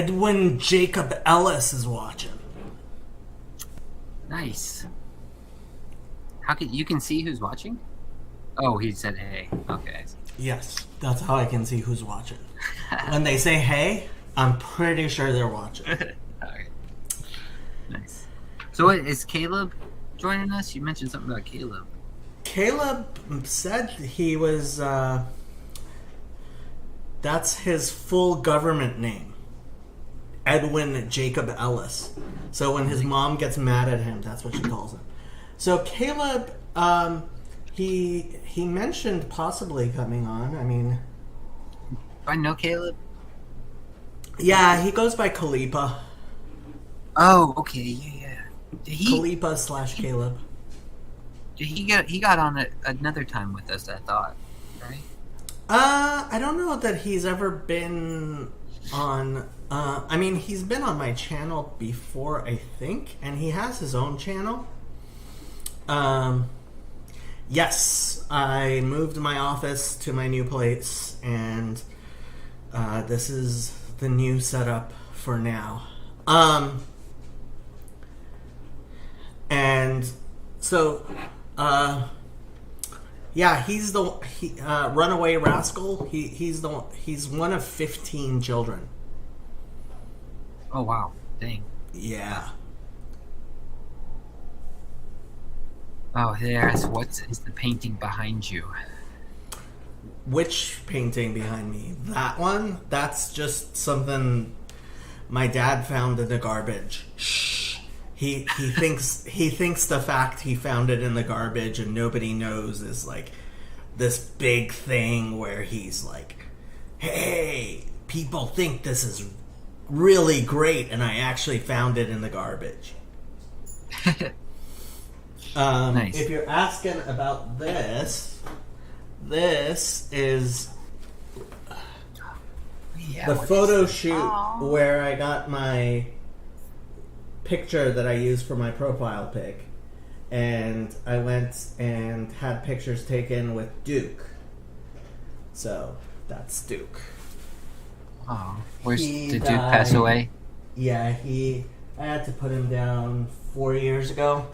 Edwin Jacob Ellis is watching. Nice. How can you can see who's watching? Oh, he said hey. Okay. Yes, that's how I can see who's watching. When they say hey, I'm pretty sure they're watching. Alright. Nice. So what is Caleb joining us? You mentioned something about Caleb. Caleb said he was, that's his full government name. Edwin Jacob Ellis. So when his mom gets mad at him, that's what she calls him. So Caleb, he mentioned possibly coming on. I mean... Do I know Caleb? Yeah, he goes by Kalipa. Oh, okay, yeah. Kalipa / Caleb. He got on it another time with us, I thought, right? I don't know that he's ever been on... I mean, he's been on my channel before, I think, and he has his own channel. Yes, I moved my office to my new place, and this is the new setup for now. And so, yeah, he's the Runaway Rascal. He's one of 15 children. Oh wow, dang. Yeah. Oh, there's what is the painting behind you? Which painting behind me? That one? That's just something my dad found in the garbage. Shh. He thinks the fact he found it in the garbage and nobody knows is like this big thing where he's like, hey, people think this is really great and I actually found it in the garbage. Nice. If you're asking about this is the photo shoot where I got my picture that I used for my profile pic, and I went and had pictures taken with Duke. So that's Duke. Oh, did Duke pass away? Yeah, I had to put him down 4 years ago.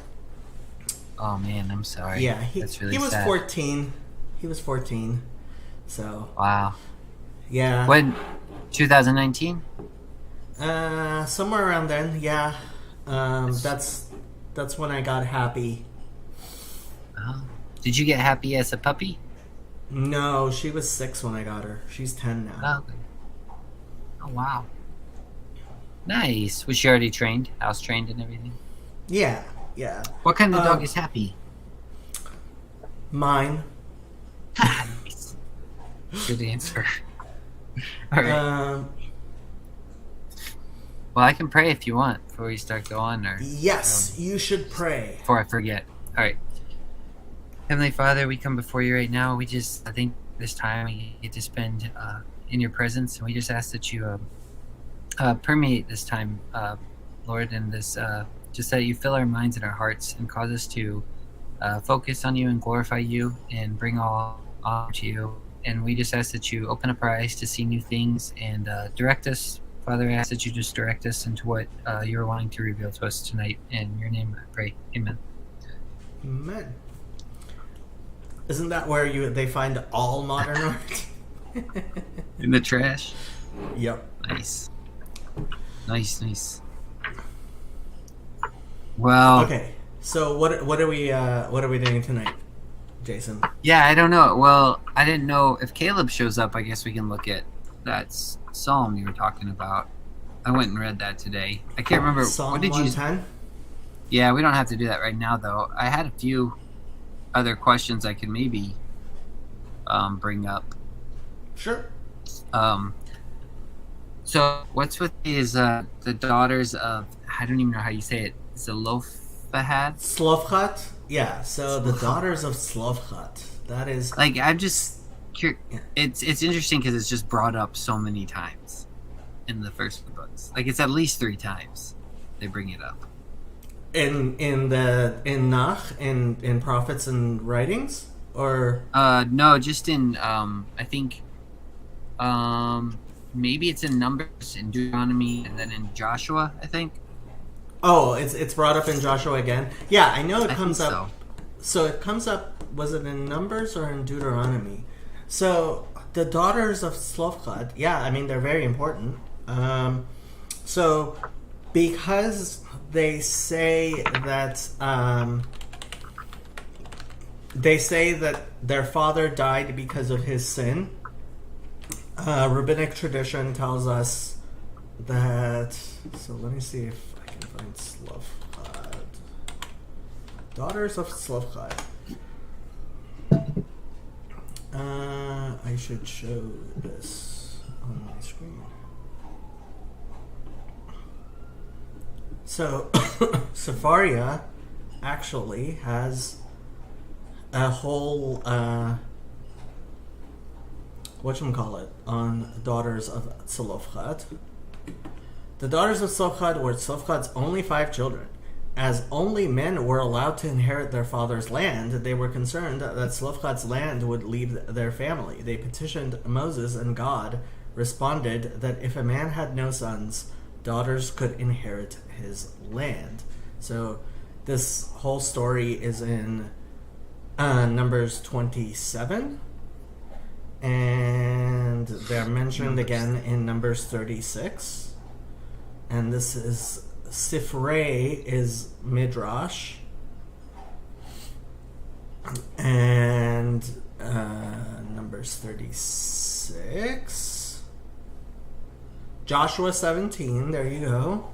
Oh man, I'm sorry. Yeah, that's really he was sad. 14. He was 14. So Wow. yeah. When 2019? Somewhere around then. Yeah. That's when I got happy. Oh. Did you get happy as a puppy? No, she was 6 when I got her. She's 10 now. Oh, okay. Oh wow. Nice. Was she already trained? House trained and everything? Yeah, yeah. What kind of dog is happy? Mine. Nice. Good answer. Alright. Well, I can pray if you want before we start going, or yes, you should pray. Before I forget. All right. Heavenly Father, we come before you right now. I think this time we get to spend in your presence, and we just ask that you permeate this time, Lord, and this just that you fill our minds and our hearts and cause us to focus on you and glorify you and bring all honor to you. And we just ask that you open up our eyes to see new things and direct us. Father, I ask that you just direct us into what you're wanting to reveal to us tonight. In your name I pray. Amen. Amen. Isn't that where they find all modern art? In the trash? Yep. Nice. Nice. Well, okay. So what are we doing tonight, Jason? Yeah, I don't know. Well, I didn't know if Caleb shows up. I guess we can look at that psalm you were talking about. I went and read that today. I can't remember. Psalm what did you? 110? Yeah, we don't have to do that right now, though. I had a few other questions I could maybe bring up. Sure. So what's with these the daughters of, I don't even know how you say it. Zelophehad? Slofchat? Yeah, so the daughters of Slofchat. That is like, I'm just it's interesting because it's just brought up so many times in the first books. Like, it's at least 3 times they bring it up. In Nach, in prophets and writings, or no, just in I think maybe it's in Numbers, in Deuteronomy, and then in Joshua, I think. Oh, it's brought up in Joshua again. Yeah, I know it I comes think up. So it comes up. Was it in Numbers or in Deuteronomy? So the daughters of Slofchad. Yeah, I mean they're very important. So because they say that their father died because of his sin. Rabbinic tradition tells us that. So let me see if I can find Slofchad. Daughters of Slofchad. I should show this on my screen. So, Safaria actually has a whole whatchamacallit on daughters of Tzlofchad. The daughters of Tzlofchad were Tzlofchad's only 5 children. As only men were allowed to inherit their father's land, they were concerned that Tzlofchad's land would leave their family. They petitioned Moses, and God responded that if a man had no sons, daughters could inherit his land. So this whole story is in Numbers 27, and they're mentioned again in Numbers 36. And this is Sifrei is Midrash, and Numbers 36, Joshua 17. There you go.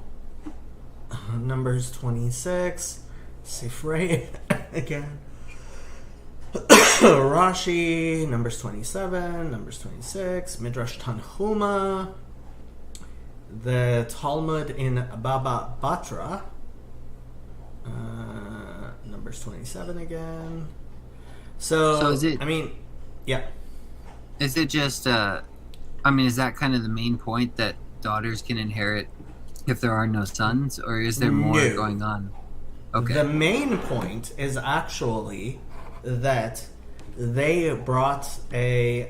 Numbers 26, Sifrei again. Rashi, Numbers 27, Numbers 26, Midrash Tanhuma. The Talmud in Baba Batra, Numbers 27 again. So is it? I mean, yeah. Is it just? I mean, is that kind of the main point, that daughters can inherit if there are no sons, or is there more No. going on? Okay. The main point is actually that they brought a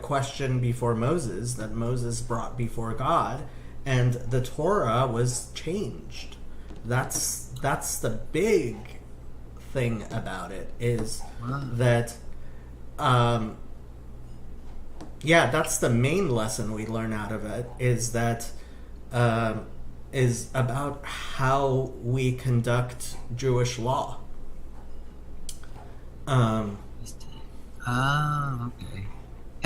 question before Moses that Moses brought before God, and the Torah was changed. That's the big thing about it, is that that's the main lesson we learn out of it, is that is about how we conduct Jewish law. Okay.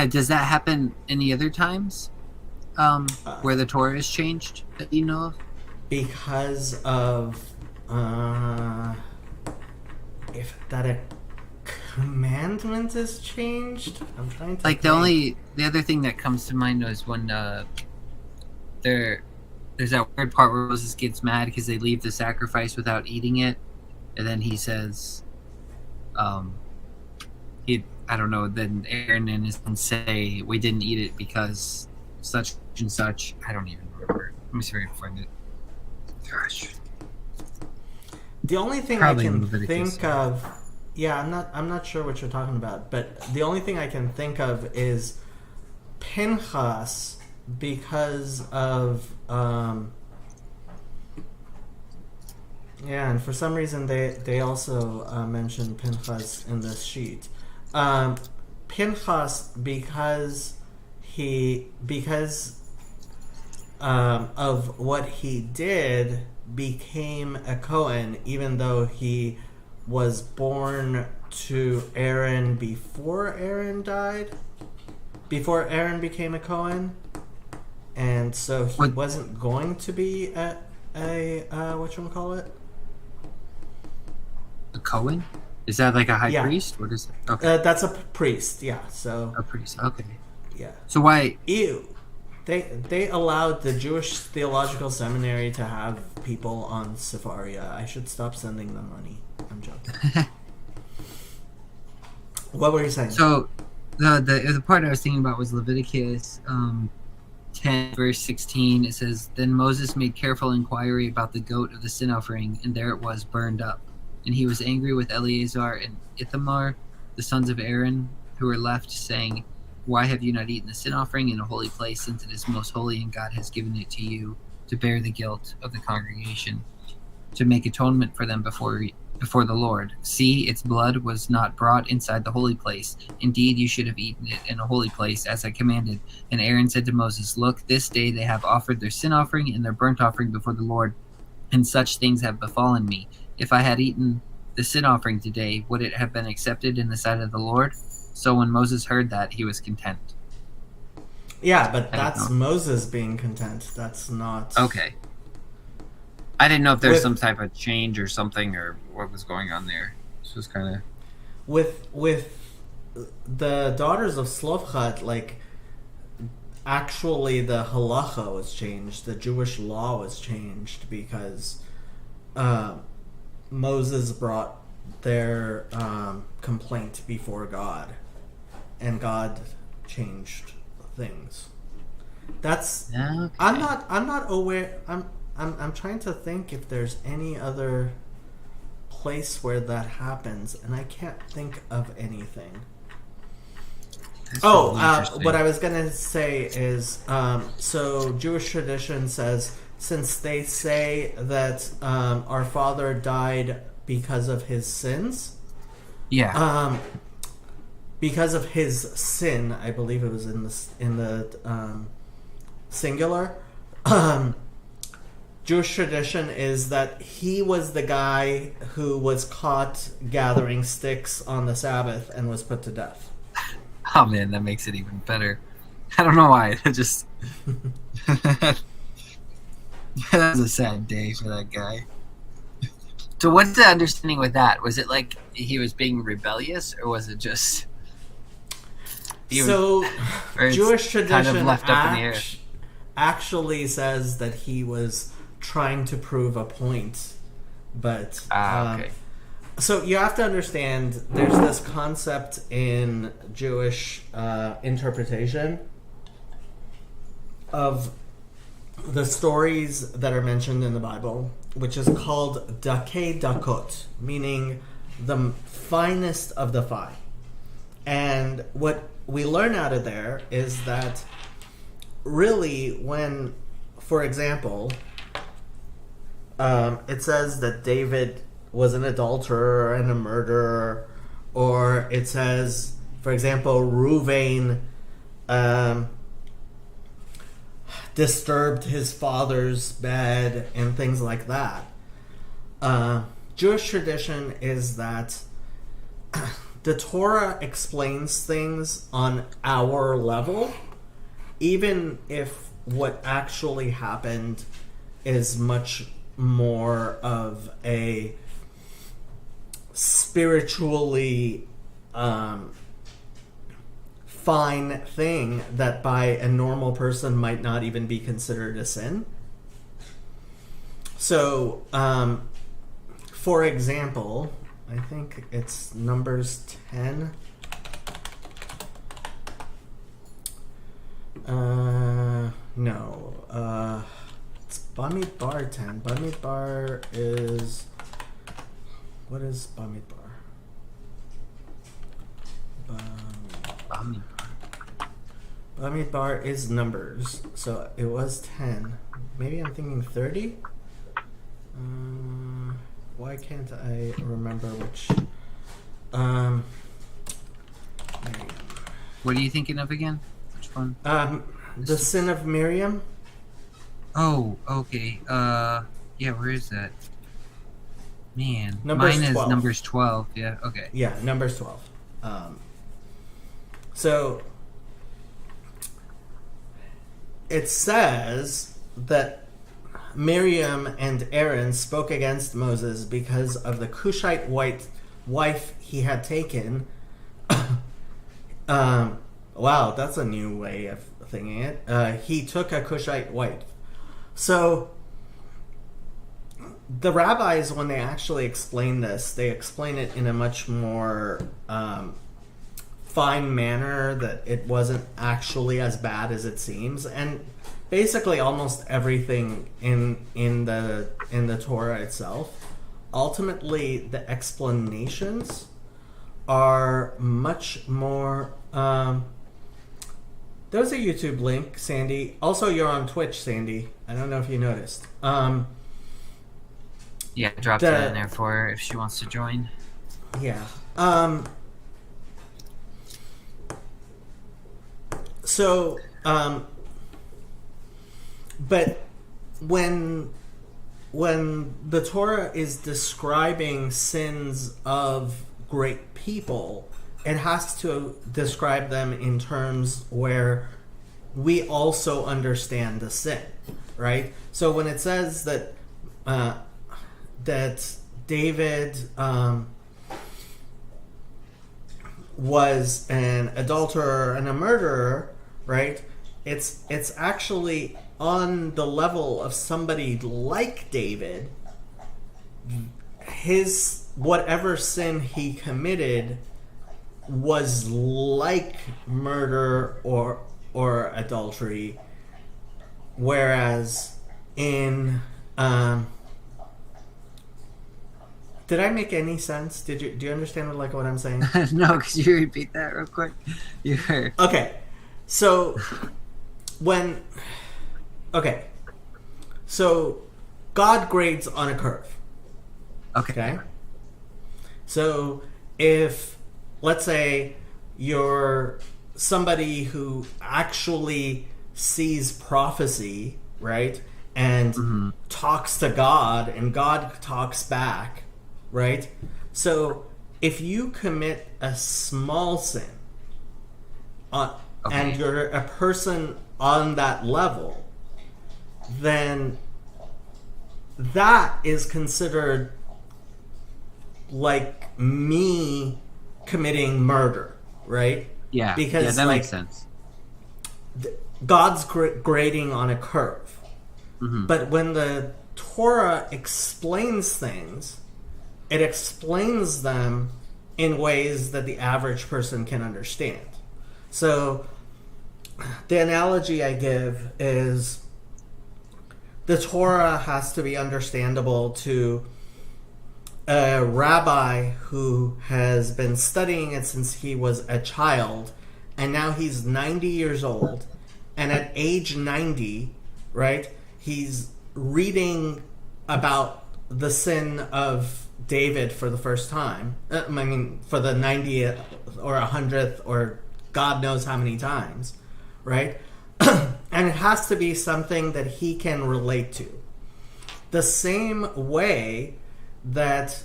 Does that happen any other times where the Torah is changed that you know of? Because of if that a commandment is changed. I'm trying to Like think. the other thing that comes to mind was when there's that weird part where Moses gets mad because they leave the sacrifice without eating it, and then he says, I don't know, then Aaron and his sons say, we didn't eat it because such and such. I don't even remember. Let me see if I can find it. Gosh. The only thing Probably I can Leviticus. think of, I'm not sure what you're talking about, but the only thing I can think of is Pinchas, because of and for some reason they also mention Pinchas in this sheet. Pinchas, because of what he did, became a Cohen, even though he was born to Aaron before Aaron died, before Aaron became a Cohen, and so he wasn't going to be a whatchamacallit? A Cohen? Is that like a high Yeah. priest? What is it? Okay. That's a priest, yeah. So A priest. Okay. yeah. So why? Ew. They allowed the Jewish Theological Seminary to have people on Safaria. I should stop sending them money. I'm joking. What were you saying? So the part I was thinking about was Leviticus 10 verse 16. It says, then Moses made careful inquiry about the goat of the sin offering, and there it was, burned up. And he was angry with Eleazar and Ithamar, the sons of Aaron, who were left, saying, Why have you not eaten the sin offering in a holy place, since it is most holy and God has given it to you to bear the guilt of the congregation, to make atonement for them before the Lord? See, its blood was not brought inside the holy place. Indeed, you should have eaten it in a holy place, as I commanded. And Aaron said to Moses, Look, this day they have offered their sin offering and their burnt offering before the Lord, and such things have befallen me. If I had eaten the sin offering today, would it have been accepted in the sight of the Lord? So when Moses heard that, he was content. Yeah, but that's Moses being content. That's not... Okay. I didn't know if there's some type of change or something, or what was going on there. This was kind of... With the daughters of Slavchat, like, actually the halacha was changed. The Jewish law was changed because Moses brought their complaint before God, and God changed things. That's Okay. I'm not aware. I'm trying to think if there's any other place where that happens, and I can't think of anything. That's Oh, really interesting. what I was gonna say is, so Jewish tradition says, since they say that our father died because of his sins, Yeah. because of his sin, I believe it was in the singular. Jewish tradition is that he was the guy who was caught gathering sticks on the Sabbath and was put to death. Oh man, that makes it even better. I don't know why. It just that was a sad day for that guy. So what's the understanding with that? Was it like he was being rebellious, or was it just So or it's Jewish tradition kind of left up in the air? actually says that he was trying to prove a point, but Okay. so you have to understand, there's this concept in Jewish interpretation of the stories that are mentioned in the Bible, which is called Dakei Dakot, meaning the finest of the fine. And what we learn out of there is that really when, for example, it says that David was an adulterer and a murderer, or it says, for example, Ruvain disturbed his father's bed and things like that. Jewish tradition is that the Torah explains things on our level, even if what actually happened is much more of a spiritually fine thing that by a normal person might not even be considered a sin. So, for example, I think it's Numbers 10. No. It's Bamidbar 10. Bamidbar is... What is Bamidbar? Bamidbar is Numbers. So it was 10. Maybe I'm thinking 30? Why can't I remember which... What are you thinking of again? Which one? the sin of Miriam? Oh, okay. Yeah, where is that? Man, Numbers mine is 12. Numbers 12. Yeah, okay. Yeah, Numbers 12. So it says that Miriam and Aaron spoke against Moses because of the Cushite wife he had taken. Wow, that's a new way of thinking it. He took a Cushite wife. So the rabbis, when they actually explain this, they explain it in a much more fine manner, that it wasn't actually as bad as it seems. And basically almost everything in the Torah itself, ultimately the explanations are much more There's a YouTube link, Sandy. Also, you're on Twitch, Sandy. I don't know if you noticed. Yeah, I dropped it in there for her if she wants to join. Yeah. So, but when the Torah is describing sins of great people, it has to describe them in terms where we also understand the sin, right? So when it says that that David was an adulterer and a murderer, right? It's actually on the level of somebody like David. His whatever sin he committed was like murder or adultery, whereas in did I make any sense? Do you understand what I'm saying? No, could you repeat that real quick? Okay, so so God grades on a curve. Okay. So if, let's say, you're somebody who actually sees prophecy, right, and talks to God, and God talks back, right? So if you commit a small sin, and you're a person on that level, then that is considered like me committing murder, right? Yeah, because that makes sense. God's grading on a curve. But when the Torah explains things, it explains them in ways that the average person can understand. So the analogy I give is the Torah has to be understandable to a rabbi who has been studying it since he was a child, and now he's 90 years old, and at age 90, right, he's reading about the sin of David for the first time. I mean, for the 90th or 100th or God knows how many times, right? And it has to be something that he can relate to. The same way that,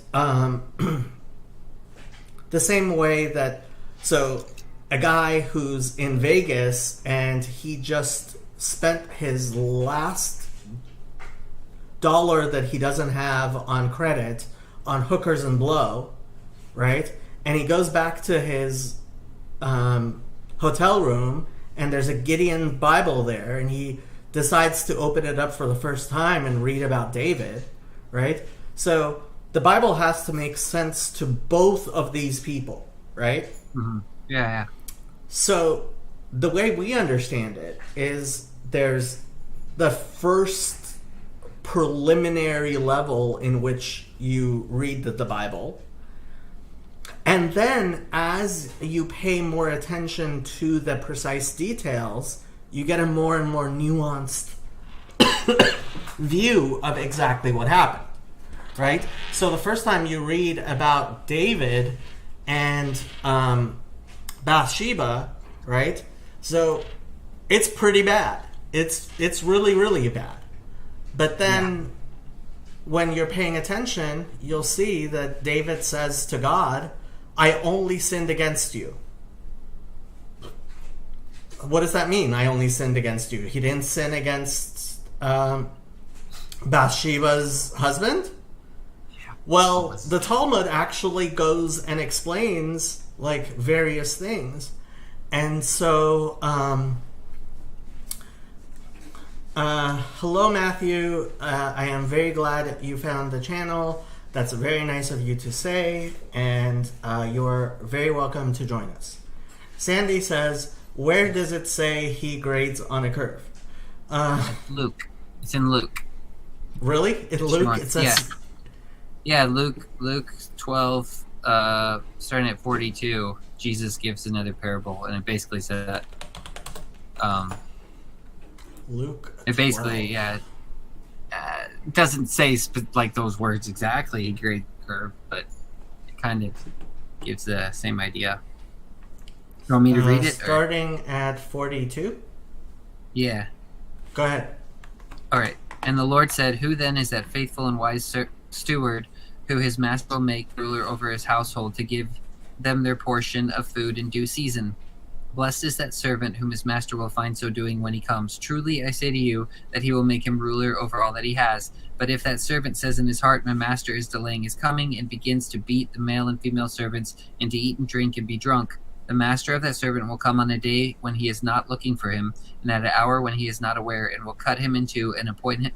so a guy who's in Vegas and he just spent his last dollar that he doesn't have on credit on hookers and blow, right? And he goes back to his hotel room, and there's a Gideon Bible there, and he decides to open it up for the first time and read about David, right? So the Bible has to make sense to both of these people, right? Yeah. So the way we understand it is there's the first preliminary level in which you read the Bible. And then as you pay more attention to the precise details, you get a more and more nuanced view of exactly what happened, right? So the first time you read about David and Bathsheba, right? So it's pretty bad. It's really, really bad. But then when you're paying attention, you'll see that David says to God, I only sinned against you. What does that mean? I only sinned against you. He didn't sin against Bathsheba's husband? Well, the Talmud actually goes and explains like various things. And so, hello, Matthew. I am very glad you found the channel. That's very nice of you to say, and you're very welcome to join us. Sandy says, where does it say he grades on a curve? Luke. It's in Luke. Really? In Luke? It says... Yeah, Luke 12, starting at 42, Jesus gives another parable, and it basically says that. Luke. It 12. basically, doesn't say like those words exactly, great curve, but it kind of gives the same idea. You want me to read it? Or? Starting at 42. Yeah. Go ahead. All right. And the Lord said, "Who then is that faithful and wise steward who his master will make ruler over his household to give them their portion of food in due season? Blessed is that servant whom his master will find so doing when he comes. Truly, I say to you that he will make him ruler over all that he has. But if that servant says in his heart, 'My master is delaying his coming,' and begins to beat the male and female servants, and to eat and drink and be drunk, the master of that servant will come on a day when he is not looking for him, and at an hour when he is not aware, and will cut him in two and appoint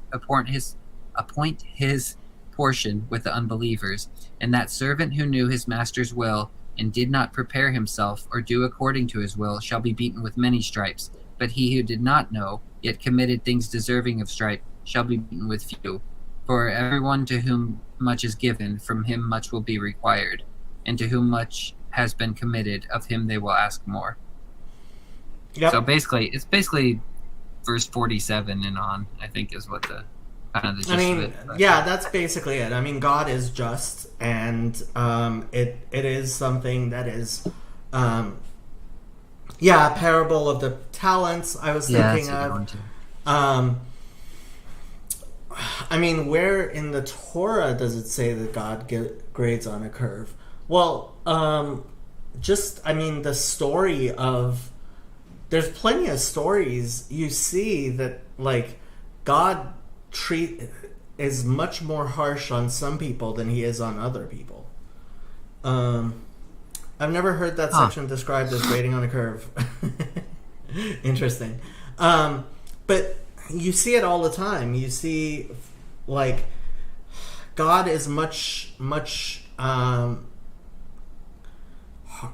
his portion with the unbelievers. And that servant who knew his master's will and did not prepare himself or do according to his will shall be beaten with many stripes. But he who did not know, yet committed things deserving of stripe, shall be beaten with few. For everyone to whom much is given, from him much will be required, and to whom much has been committed, of him they will ask more." Yep. So it's basically verse 47 and on, I think, is what the kind of the gist I mean, of it. But, yeah, that's basically it. I mean, God is just, and it is something that is, a parable of the talents. I was thinking of. I mean, where in the Torah does it say that God grades on a curve? Well, the story of. There's plenty of stories you see that, like, God is much more harsh on some people than he is on other people. I've never heard that section described as grading on a curve. Interesting. But you see it all the time. You see, like, God is much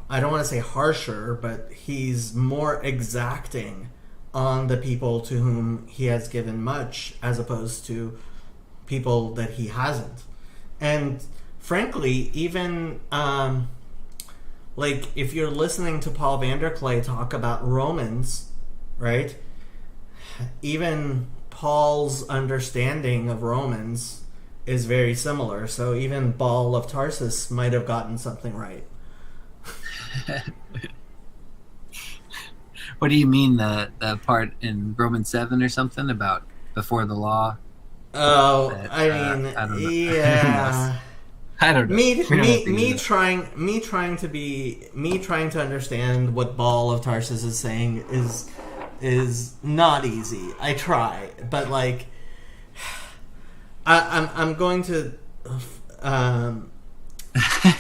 I don't want to say harsher, but he's more exacting on the people to whom he has given much, as opposed to people that he hasn't. And frankly, even like, if you're listening to Paul Vanderklay talk about Romans, right? Even Paul's understanding of Romans is very similar. So even Paul of Tarsus might have gotten something right. What do you mean, the part in Romans 7 or something about before the law? Oh, That, I mean, I don't know. yeah. I don't know. Me trying to understand what Paul of Tarsus is saying is not easy. I try, but like, I'm going to.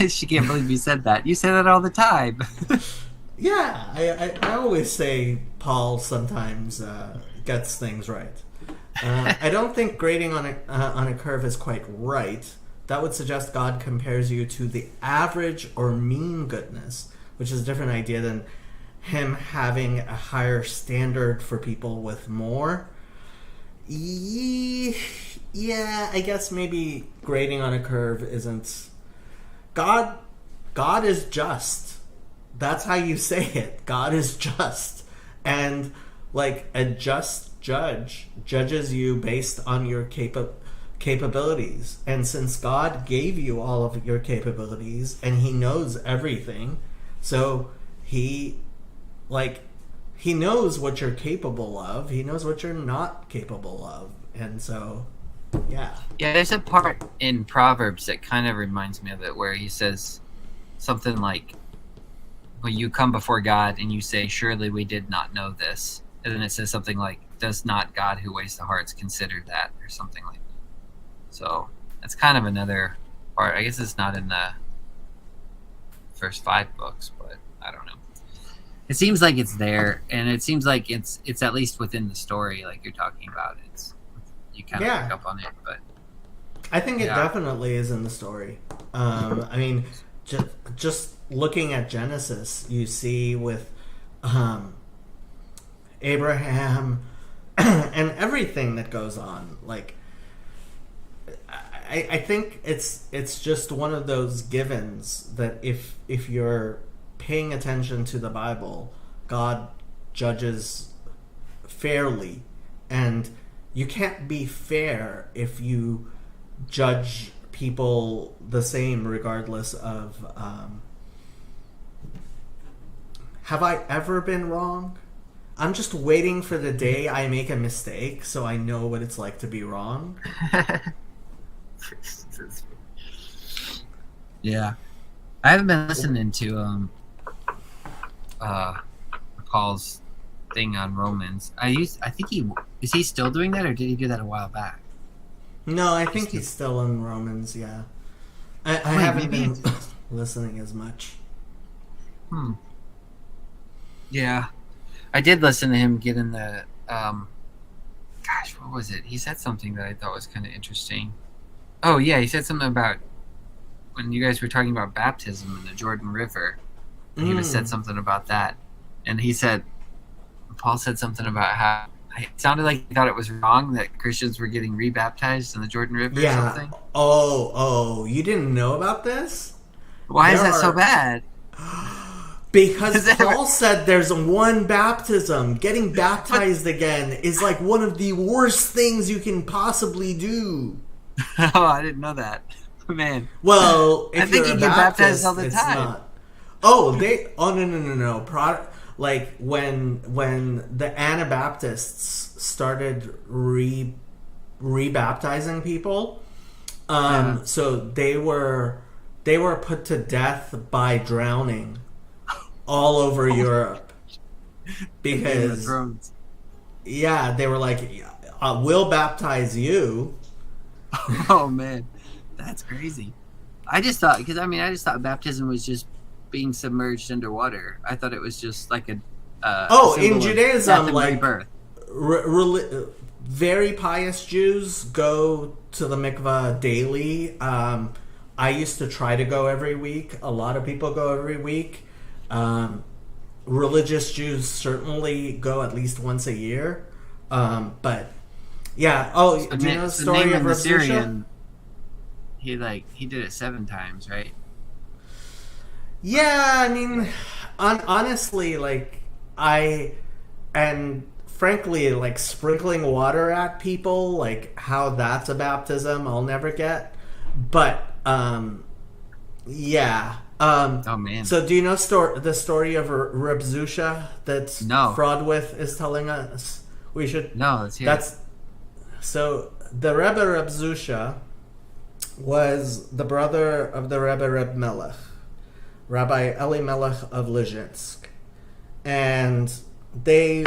She can't believe you said that. You say that all the time. Yeah, I always say Paul sometimes gets things right. I don't think grading on a curve is quite right. That would suggest God compares you to the average or mean goodness, which is a different idea than him having a higher standard for people with more. Yeah, I guess maybe grading on a curve isn't. God is just. That's how you say it. God is just. And like a just judge judges you based on your capabilities. And since God gave you all of your capabilities and he knows everything, so he knows what you're capable of. He knows what you're not capable of. And so, yeah. Yeah, there's a part in Proverbs that kind of reminds me of it where he says something like, when you come before God and you say, surely we did not know this. And then it says something like, does not God who weighs the hearts consider that? Or something like that. So that's kind of another part. I guess it's not in the first 5 books, but I don't know. It seems like it's there, and it seems like it's at least within the story, like you're talking about. It's you kind of pick up on it, but I think it definitely is in the story. I mean, just looking at Genesis, you see with Abraham and everything that goes on. Like, I think it's just one of those givens that if you're paying attention to the Bible, God judges fairly, and you can't be fair if you judge people the same regardless of have I ever been wrong? I'm just waiting for the day I make a mistake so I know what it's like to be wrong. Yeah, I haven't been listening to Paul's thing on Romans. I think is he still doing that, or did he do that a while back? No, I think he's still in Romans, yeah. I haven't been listening as much. Yeah. I did listen to him get in the gosh, what was it? He said something that I thought was kind of interesting. Oh yeah, he said something about when you guys were talking about baptism in the Jordan River. He was said something about that. And Paul said something about how it sounded like he thought it was wrong that Christians were getting rebaptized in the Jordan River or something. Oh, you didn't know about this? Why is that so bad? Because Paul said there's one baptism. Getting baptized again is like one of the worst things you can possibly do. Oh, I didn't know that. Man. Well, if I think you're you a get Baptist, baptized all the it's time. not. Oh, no. Like when the Anabaptists started rebaptizing people, so they were put to death by drowning all over Europe because they were like, we'll baptize you. Oh man, that's crazy. I just thought baptism was just being submerged underwater. I thought it was just like a in Judaism, like rebirth. Very pious Jews go to the mikvah daily. I used to try to go every week. A lot of people go every week. Religious Jews certainly go at least once a year. But yeah. Oh, So do you know the story of Rav Zusha? He did it 7 times, right? Yeah, I mean, honestly, like frankly, like sprinkling water at people, like how that's a baptism, I'll never get. But yeah. Oh man. So do you know the story of Reb Zusha that No. Fraudwith is telling us? We should. No, let's hear it. So the Rebbe Reb Zusha was the brother of the Rebbe Reb Melech, Rabbi Elimelech of Lizhinsk, and they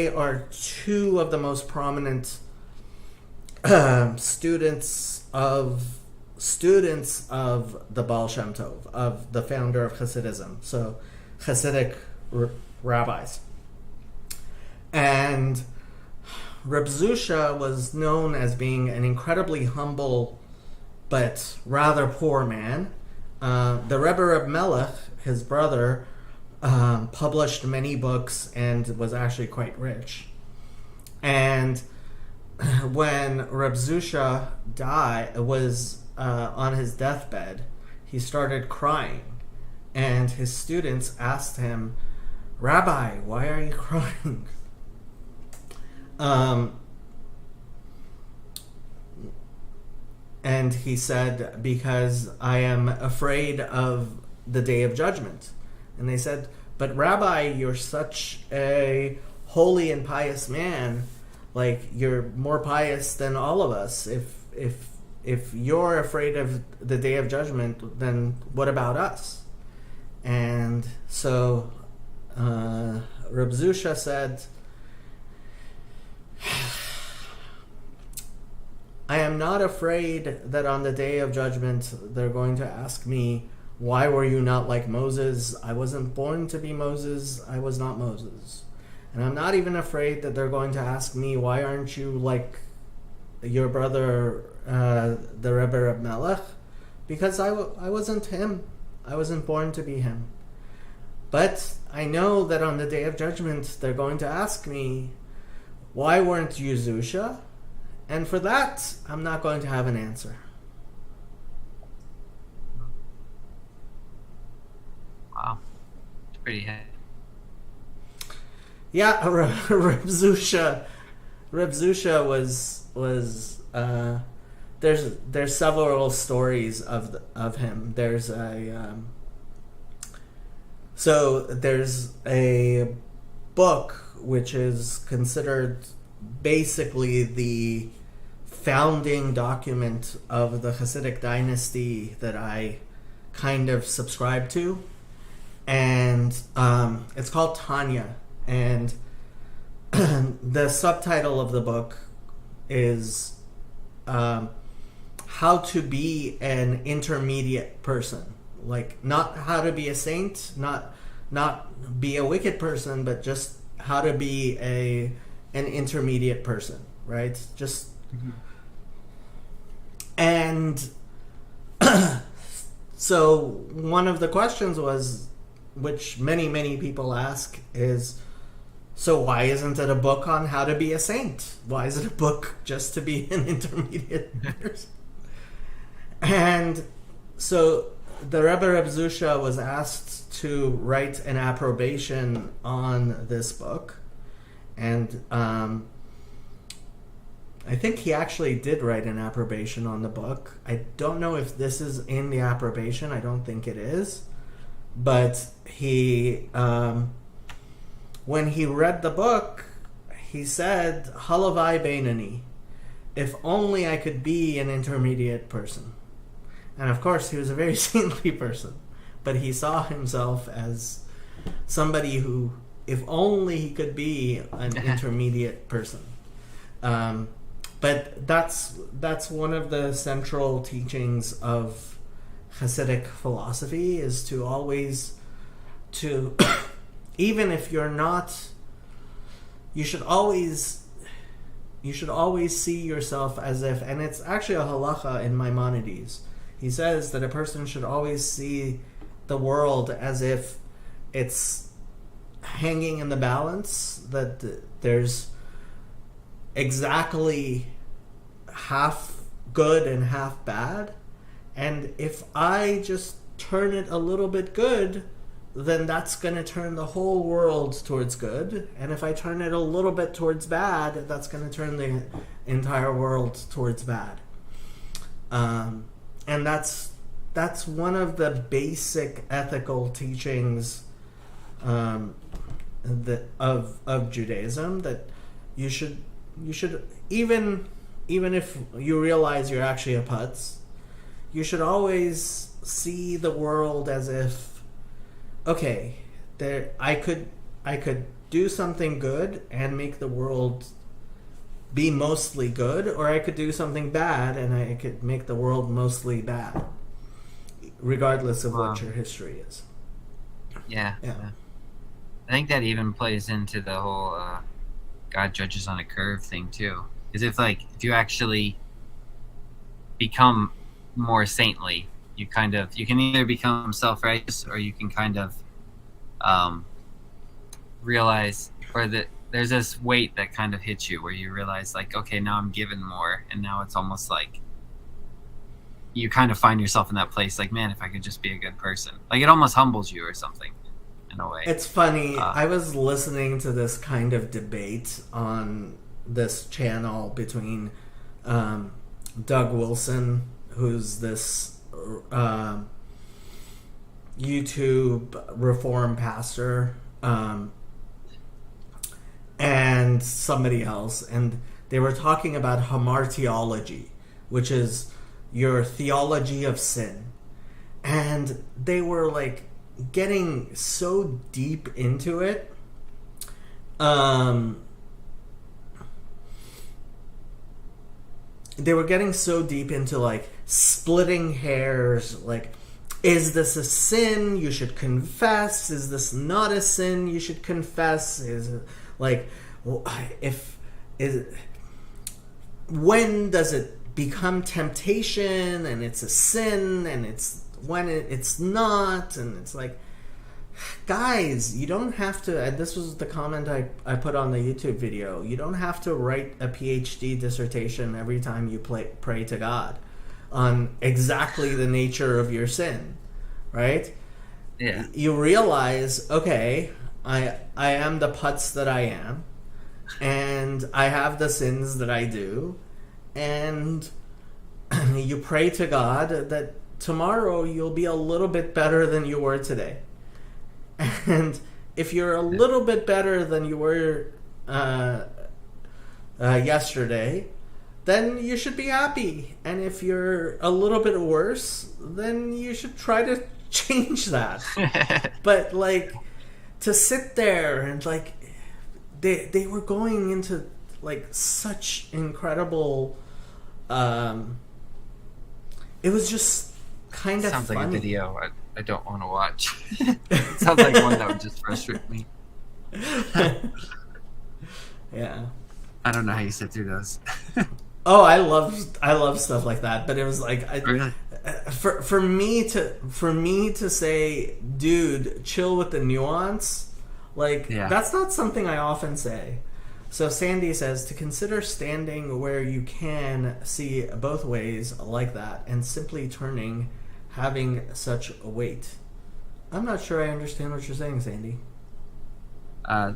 are two of the most prominent students of the Baal Shem Tov, of the founder of Hasidism, so Hasidic rabbis. And Reb Zusha was known as being an incredibly humble but rather poor man. The Rebbe Reb Melech, his brother, published many books and was actually quite rich. And when Reb Zusha was on his deathbed, he started crying, and his students asked him, "Rabbi, why are you crying?" And he said, "Because I am afraid of the day of judgment." And they said, "But Rabbi, you're such a holy and pious man. Like, you're more pious than all of us. If you're afraid of the day of judgment, then what about us?" And so Reb Zusha said, "I am not afraid that on the day of judgment they're going to ask me, 'Why were you not like Moses? I wasn't born to be Moses. I was not Moses.' And I'm not even afraid that they're going to ask me, 'Why aren't you like your brother, the Rebbe Reb Melech?' Because I wasn't him. I wasn't born to be him. But I know that on the day of judgment they're going to ask me, 'Why weren't you Zusha?' And for that, I'm not going to have an answer." Wow. It's pretty heavy. Yeah, Reb Zusha. Reb Zusha was there's several stories of him. There's there's a book which is considered basically the founding document of the Hasidic dynasty that I kind of subscribe to, and it's called Tanya, and the subtitle of the book is how to be an intermediate person. Like, not how to be a saint, not be a wicked person, but just how to be an intermediate person, right? Just and so one of the questions was, which many people ask, is, so why isn't it a book on how to be a saint? Why is it a book just to be an intermediate person? And so the Rebbe Reb Zusha was asked to write an approbation on this book, and I think he actually did write an approbation on the book. I don't know if this is in the approbation. I don't think it is. But he, when he read the book, he said, Halavai Beinani, if only I could be an intermediate person. And of course, he was a very saintly person. But he saw himself as somebody who, if only he could be an intermediate person. But that's one of the central teachings of Hasidic philosophy, is to always, even if you're not, you should always see yourself as if, and it's actually a halacha in Maimonides. He says that a person should always see the world as if it's hanging in the balance, that there's exactly half good and half bad, and if I just turn it a little bit good, then that's going to turn the whole world towards good, and if I turn it a little bit towards bad, that's going to turn the entire world towards bad. And that's one of the basic ethical teachings of Judaism, that you should even if you realize you're actually a putz, you should always see the world as if, okay, I could do something good and make the world be mostly good, or I could do something bad and I could make the world mostly bad, regardless of what your history is. Yeah. I think that even plays into the whole God judges on a curve thing too. Is if you actually become more saintly, you can either become self-righteous, or you can kind of realize, or that there's this weight that kind of hits you where you realize, like, okay, now I'm given more, and now it's almost like you kind of find yourself in that place, like, man, if I could just be a good person. Like, it almost humbles you or something, in a way. It's funny. I was listening to this kind of debate on this channel between Doug Wilson, who's this YouTube Reform pastor, and somebody else, and they were talking about hamartiology, which is your theology of sin, and they were like getting so deep into it. They were getting so deep into like splitting hairs, like, is this a sin you should confess? Is this not a sin you should confess? Is it like, when does it become temptation and it's a sin, and it's when it's not? And it's like, guys, you don't have to, and this was the comment I put on the YouTube video, you don't have to write a PhD dissertation every time you pray to God on exactly the nature of your sin, right? Yeah. You realize, okay, I am the putz that I am, and I have the sins that I do, and you pray to God that tomorrow you'll be a little bit better than you were today. And if you're a little bit better than you were yesterday, then you should be happy. And if you're a little bit worse, then you should try to change that. But like, to sit there and like, they were going into like such incredible, it was just kind of Sounds funny. like a video I don't want to watch. It sounds like one that would just frustrate me. Yeah. I don't know how you sit through those. Oh, I love stuff like that, but it was like Really? for me to say, dude, chill with the nuance, like that's not something I often say. So Sandy says to consider standing where you can see both ways like that and simply turning, having such a weight. I'm not sure I understand what you're saying, Sandy. I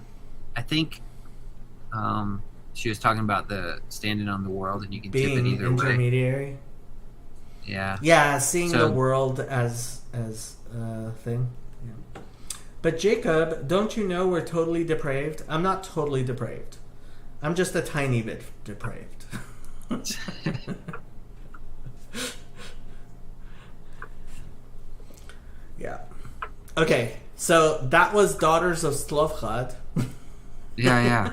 think she was talking about the standing on the world, and you can tip it Being either way. intermediary. Yeah. Yeah, seeing So- the world as a thing. Yeah. But Jacob, don't you know we're totally depraved? I'm not totally depraved. I'm just a tiny bit depraved. Yeah. Okay, so that was Daughters of Slavchad. Yeah.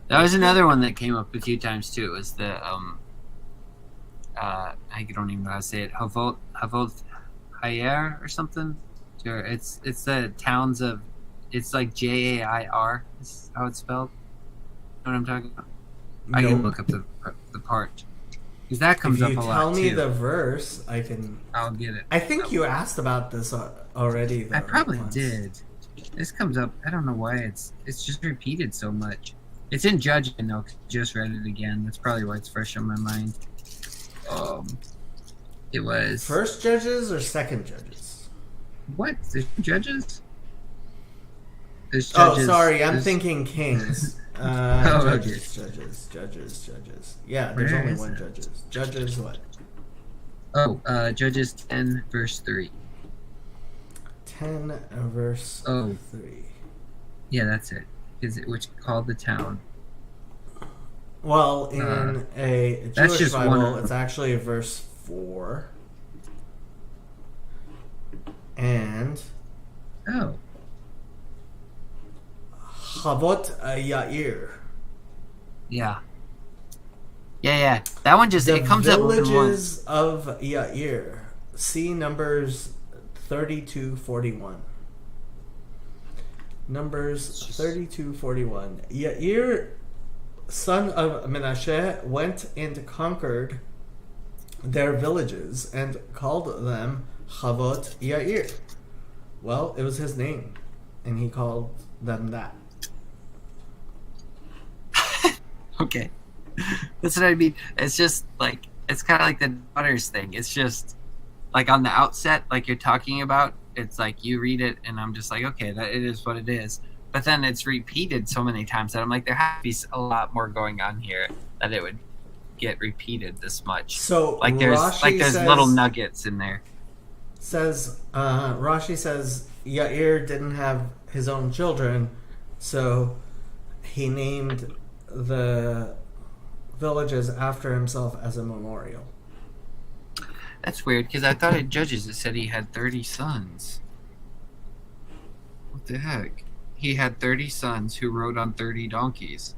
That was another one that came up a few times too. It was the I don't even know how to say it. Havot Hayer or something. Sure, it's the towns of. It's like Jair. Is how it's spelled. You know what I'm talking about? I can look up the part because that comes If up you a lot tell me too. the verse, I can. I'll get it. I think you asked about this already. Though, I probably once. did. This comes up. I don't know why it's just repeated so much. It's in Judging though. 'Cause I just read it again. That's probably why it's fresh on my mind. It was First Judges or second Judges? what? There's Judges. There's Oh, Judges. sorry, I'm there's- thinking Kings. Oh, okay. Judges. Yeah, there's Where only is one it? Judges. Judges what? Oh, Judges 10 verse 3. 10 verse Oh. 3. Yeah, that's it. Is it which called the town? Well, in a that's Jewish just Bible, one- it's actually verse 4. And Oh, Chavot Yair. yeah. That one just The it comes up more than once. villages of Yair. See Numbers 32:41. Numbers 32:41. Yair, son of Menashe, went and conquered their villages and called them Chavot Yair. Well, it was his name, and he called them that. Okay. That's what I mean. It's just like it's kind of like the daughters thing. It's just like on the outset, like you're talking about. It's like you read it, and I'm just like, okay, that it is what it is. But then it's repeated so many times that I'm like, there has to be a lot more going on here that it would get repeated this much. So Like there's Rashi there's says, little nuggets in there. Rashi says Yair didn't have his own children, so he named the villages after himself as a memorial. That's weird because I thought in Judges it said he had 30 sons. What the heck? He had 30 sons who rode on 30 donkeys.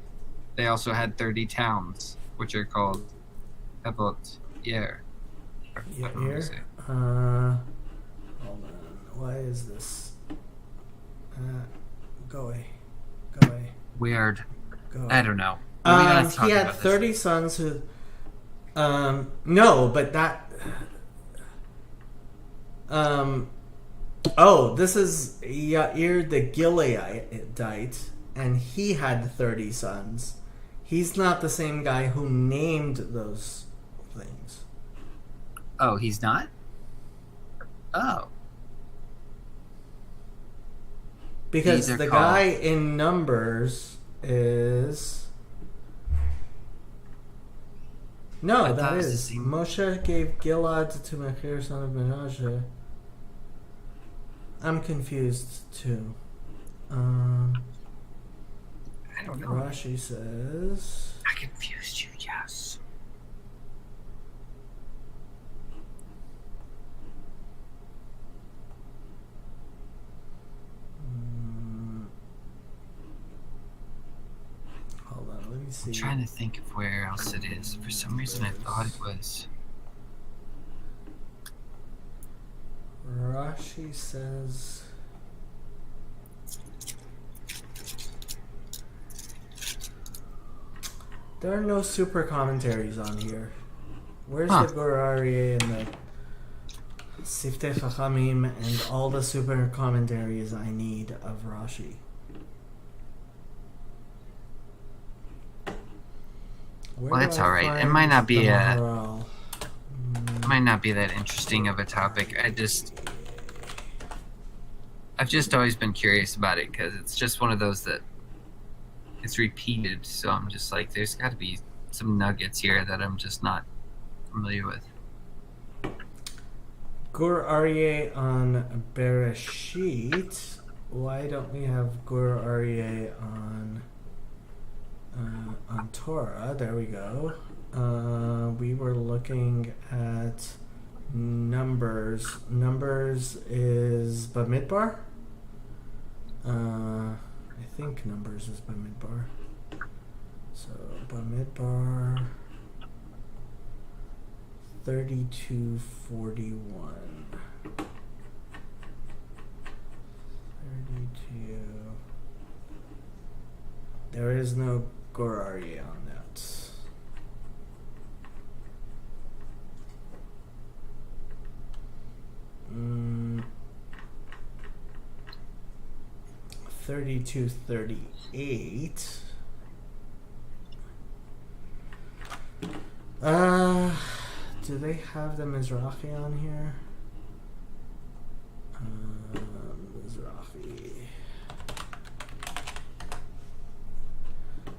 They also had 30 towns, which are called Havot Yair. Yair? Hold on. Why is this? Go away. Weird. Go away. I don't know. We gotta talk He had about this. 30 sons who. No, but that. This is Yair the Gileadite, and he had 30 sons. He's not the same guy who named those things. Oh, he's not? Oh. Because These are the called- guy in Numbers is... No, I that thought it was the is. same- Moshe gave Gilad to Machir, son of Menashe. I'm confused too. I don't know. Rashi says... I confused you, yes. Hold on, let me see. I'm trying to think of where else it is. For some reason, I thought it was. Rashi says... There are no super commentaries on here. Where's Huh. the Gur Aryeh and the Siftei Chachamim and all the super commentaries I need of Rashi? Where Well, do that's I all right. It find might not be the a- Maharal? Might not be that interesting of a topic. I've just always been curious about it because it's just one of those that it's repeated. So I'm just like, there's got to be some nuggets here that I'm just not familiar with. Gur Aryeh on Bereshit. Why don't we have Gur Aryeh on Torah? There we go. We were looking at Numbers. Numbers is Bamidbar. I think Numbers is Bamidbar. So Bamidbar 3241. 32. There is no Gur Aryeh on that. 3238. Do they have the Mizrahi on here? Mizrahi.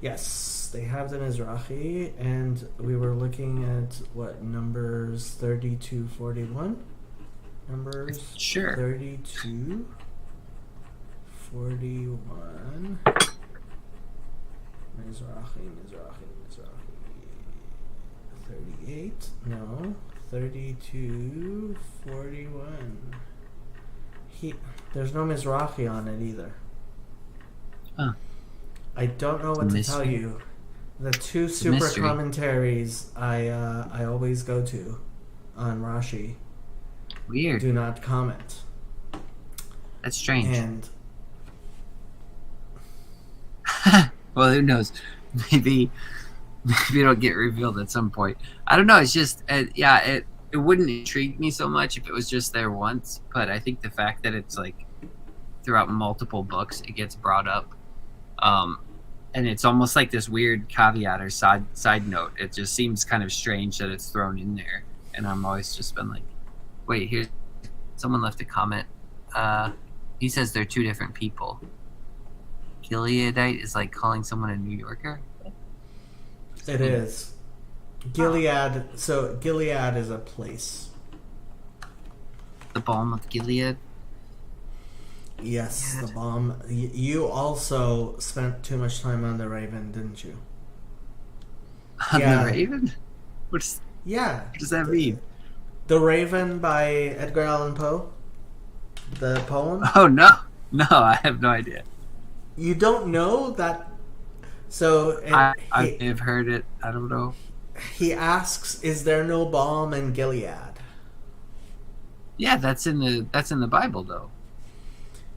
Yes, they have the Mizrahi, and we were looking at what, Numbers 3241? Numbers Sure. 3241. Mizrahi. 38? No. 3241. There's no Mizrahi on it either. Huh. I don't know what to tell Mystery. you. The two a super mystery. commentaries I always go to on Rashi Weird. do not comment. That's strange. And Well, who knows? Maybe it'll get revealed at some point. I don't know. It's just, it wouldn't intrigue me so much if it was just there once. But I think the fact that it's like throughout multiple books, it gets brought up, and it's almost like this weird caveat or side note. It just seems kind of strange that it's thrown in there. And I'm always just been like, wait, here, someone left a comment. He says they're two different people. Gileadite is like calling someone a New Yorker. it is. Gilead. So Gilead is a place. The balm of Gilead. Yes, Gilead. the bomb. You also spent too much time on the Raven, didn't you? On Yeah. the Raven. What Yeah. does that mean? The Raven by Edgar Allan Poe. The poem. Oh no, I have no idea. You don't know that. So I may have heard it. I don't know. he asks, "Is there no balm in Gilead?" Yeah, that's in the Bible though.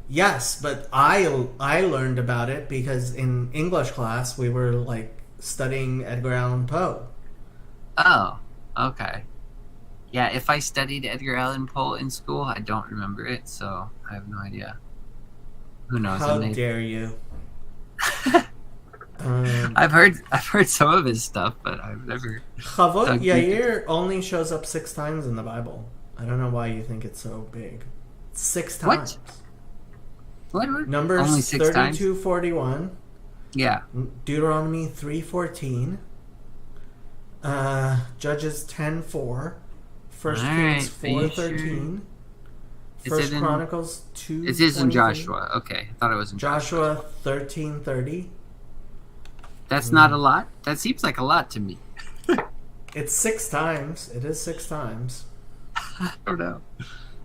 Yes, but I learned about it because in English class we were like studying Edgar Allan Poe. Oh, okay. Yeah, if I studied Edgar Allan Poe in school, I don't remember it, so I have no idea. Who knows? How I may- dare you? I've heard some of his stuff, but I've never. Chavot Doug Yair only shows up 6 times in the Bible. I don't know why you think it's so big. 6 What? times. What? Numbers Only 6 times? 32:41, Yeah. Deuteronomy 3:14, Judges 10:4, 1 All Kings right, are you 4:13, Is First it in- Chronicles 2. It is in Joshua. Okay, I thought it was in Joshua. Joshua 13:30. That's not a lot. That seems like a lot to me. It's 6 times. It is 6 times. I don't know.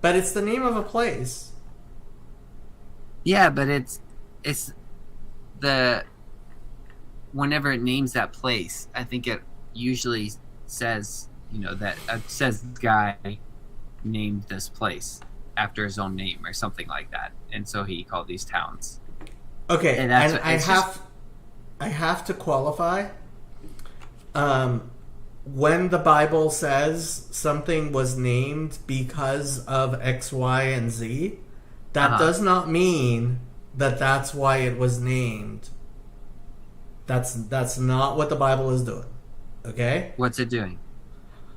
But it's the name of a place. Yeah, but it's the whenever it names that place, I think it usually says, that says the guy named this place after his own name or something like that, and so he called these towns. Okay, And and that's I have to qualify. When the Bible says something was named because of X, Y, and Z, that does not mean that that's why it was named. That's not what the Bible is doing. Okay? What's it doing?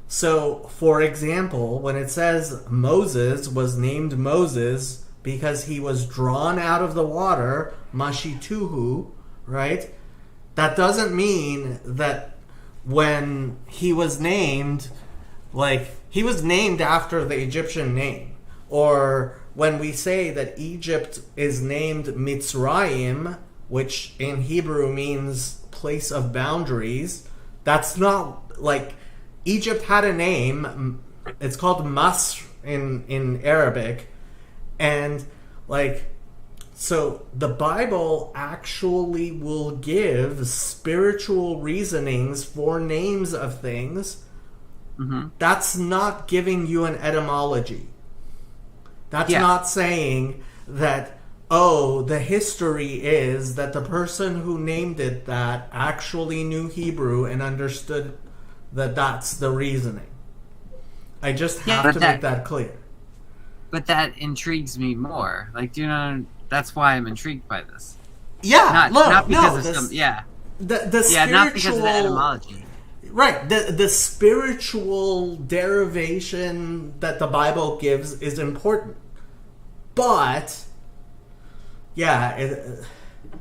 So, for example, when it says Moses was named Moses because he was drawn out of the water, Mashituhu, right? That doesn't mean that when he was named, like, he was named after the Egyptian name. Or when we say that Egypt is named Mitzrayim, which in Hebrew means place of boundaries, that's not, like, Egypt had a name. It's called Masr in Arabic. And, like, so the Bible actually will give spiritual reasonings for names of things. Mm-hmm. That's not giving you an etymology. That's not saying that, oh, the history is that the person who named it that actually knew Hebrew and understood that that's the reasoning. I just have to make that clear. But that intrigues me more. Like, that's why I'm intrigued by this. Yeah, not because of not because of the etymology. Right, the spiritual derivation that the Bible gives is important. But,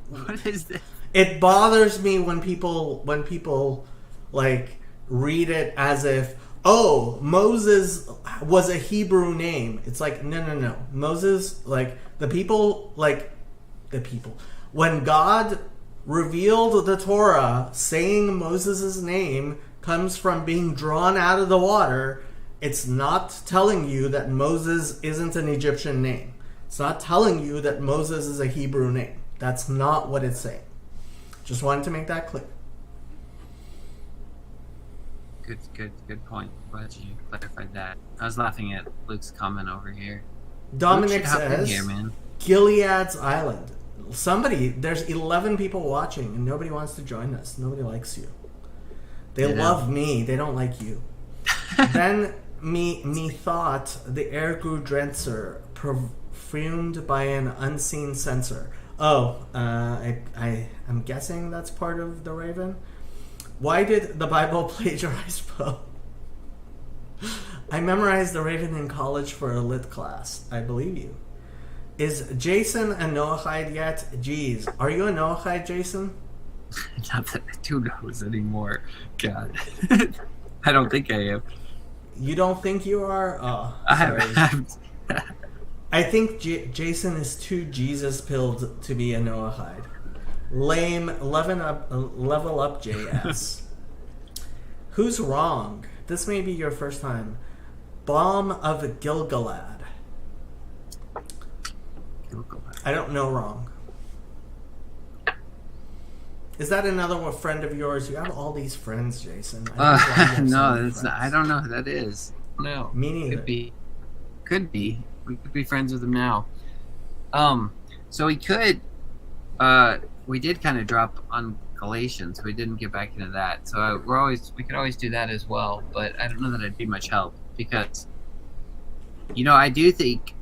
what is this? It bothers me when people like read it as if, oh, Moses was a Hebrew name. It's like, no. Moses, like, when God revealed the Torah, saying Moses' name comes from being drawn out of the water, it's not telling you that Moses isn't an Egyptian name. It's not telling you that Moses is a Hebrew name. That's not what it's saying. Just wanted to make that clear. Good point. Glad you clarified that. I was laughing at Luke's comment over here. Dominic Luke should hop in says, here, man. Gilead's Island. There's 11 people watching and nobody wants to join us. Nobody likes you. They love me. They don't like you. Then me thought the Ergu Drenser perfumed by an unseen censor. Oh, I'm guessing that's part of the Raven. Why did the Bible plagiarize Poe? I memorized the Raven in college for a lit class. I believe you. Is Jason a Noahide yet? Jeez, are you a Noahide, Jason? Not that I do knows anymore. God. I don't think I am. You don't think you are? Oh, sorry. I think Jason is too Jesus-pilled to be a Noahide. Lame, level up JS. Who's wrong? This may be your first time. Bomb of Gilgalad. I don't know wrong. Is that another friend of yours? You have all these friends, Jason. No, that's not, I don't know who that is. No. Me neither. Could be. We could be friends with him now. So we could, we did kind of drop on Galatians. We didn't get back into that. So we could always do that as well. But I don't know that it'd be much help because, I do think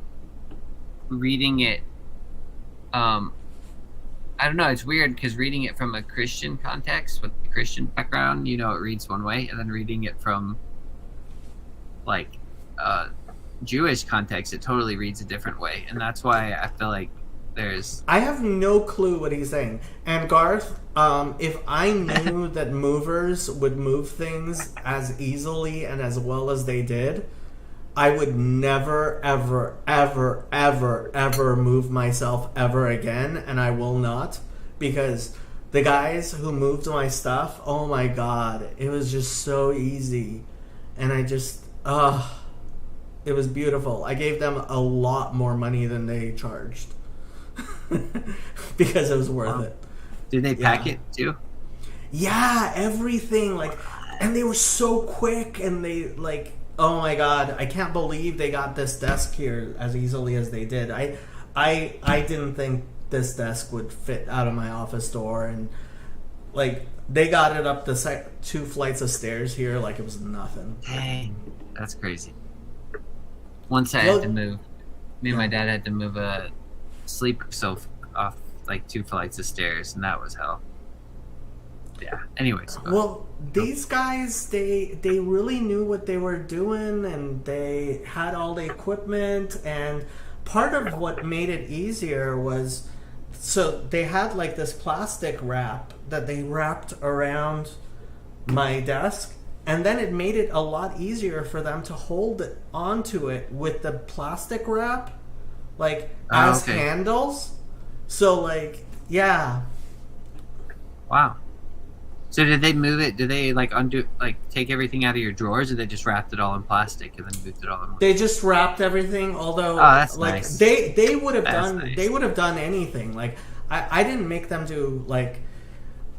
reading it, I don't know, it's weird because reading it from a Christian context with the Christian background, it reads one way, and then reading it from Jewish context, it totally reads a different way. And that's why I feel like there's I have no clue what he's saying. And Garth, if I knew that movers would move things as easily and as well as they did, I would never, ever, ever, ever, ever move myself ever again, and I will not, because the guys who moved my stuff, oh my god, it was just so easy, and I just, it was beautiful. I gave them a lot more money than they charged. Because it was worth it. Did they pack it too? Yeah, everything, like, and they were so quick, and they, like, oh my god, I can't believe they got this desk here as easily as they did. I didn't think this desk would fit out of my office door, and like they got it up the 2 flights of stairs here like it was nothing. Dang, that's crazy. Once I had to move, me and my dad had to move a sleeper sofa off like 2 flights of stairs, and that was hell. Yeah. Anyways. Well, these guys, they really knew what they were doing, and they had all the equipment. And part of what made it easier was, so they had like this plastic wrap that they wrapped around my desk, and then it made it a lot easier for them to hold it onto it with the plastic wrap, like as handles. So like, yeah. Wow. So did they move it? Did they like take everything out of your drawers, or they just wrapped it all in plastic and then moved it all in? They just wrapped everything. Although, that's like nice. they would have done nice. They would have done anything. Like I didn't make them do like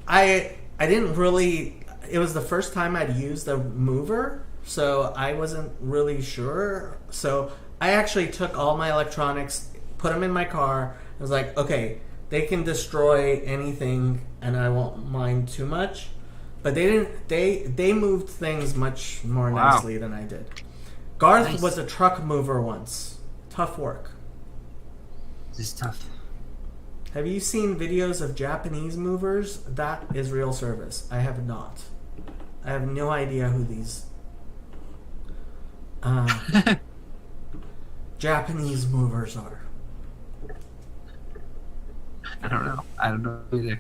I didn't really. It was the first time I'd used a mover, so I wasn't really sure. So I actually took all my electronics, put them in my car. I was like, okay, they can destroy anything, and I won't mind too much. But they didn't. They moved things much more nicely than I did. Garth was a truck mover once. Tough work. This is tough. Have you seen videos of Japanese movers? That is real service. I have not. I have no idea who these Japanese movers are. I don't know. I don't know either.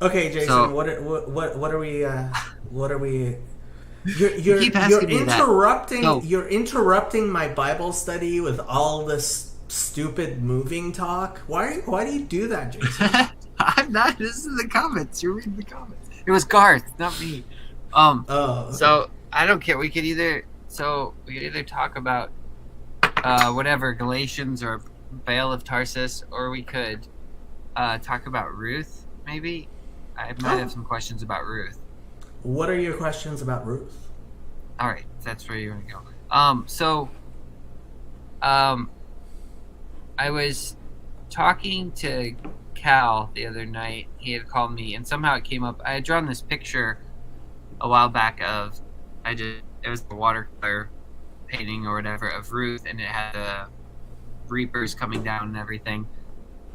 Okay, Jason. So, what are we? What are we? You're keep asking me interrupting. that. No. You're interrupting my Bible study with all this stupid moving talk. Why do you do that, Jason? I'm not. This is the comments. You're reading the comments. It was Garth, not me. Oh. So I don't care. We could either talk about whatever, Galatians or Baal of Tarsus, or we could talk about Ruth. Maybe I might have some questions about Ruth. What are your questions about Ruth? All right, that's where you're gonna go. I was talking to Cal the other night. He had called me, and somehow it came up. I had drawn this picture a while back of, it was a watercolor painting or whatever of Ruth, and it had the reapers coming down and everything.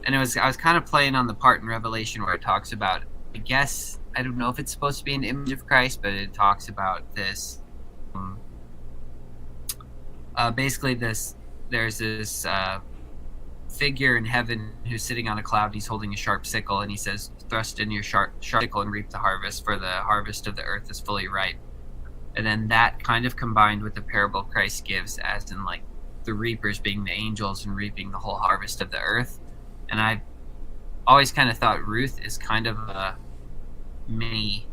And I was kind of playing on the part in Revelation where it talks about, I guess, I don't know if it's supposed to be an image of Christ, but it talks about this. Basically, there's this figure in heaven who's sitting on a cloud. He's holding a sharp sickle, and he says, "Thrust in your sharp sickle and reap the harvest, for the harvest of the earth is fully ripe." And then that kind of combined with the parable Christ gives, as in like the reapers being the angels and reaping the whole harvest of the earth. And I always kind of thought Ruth is kind of a mini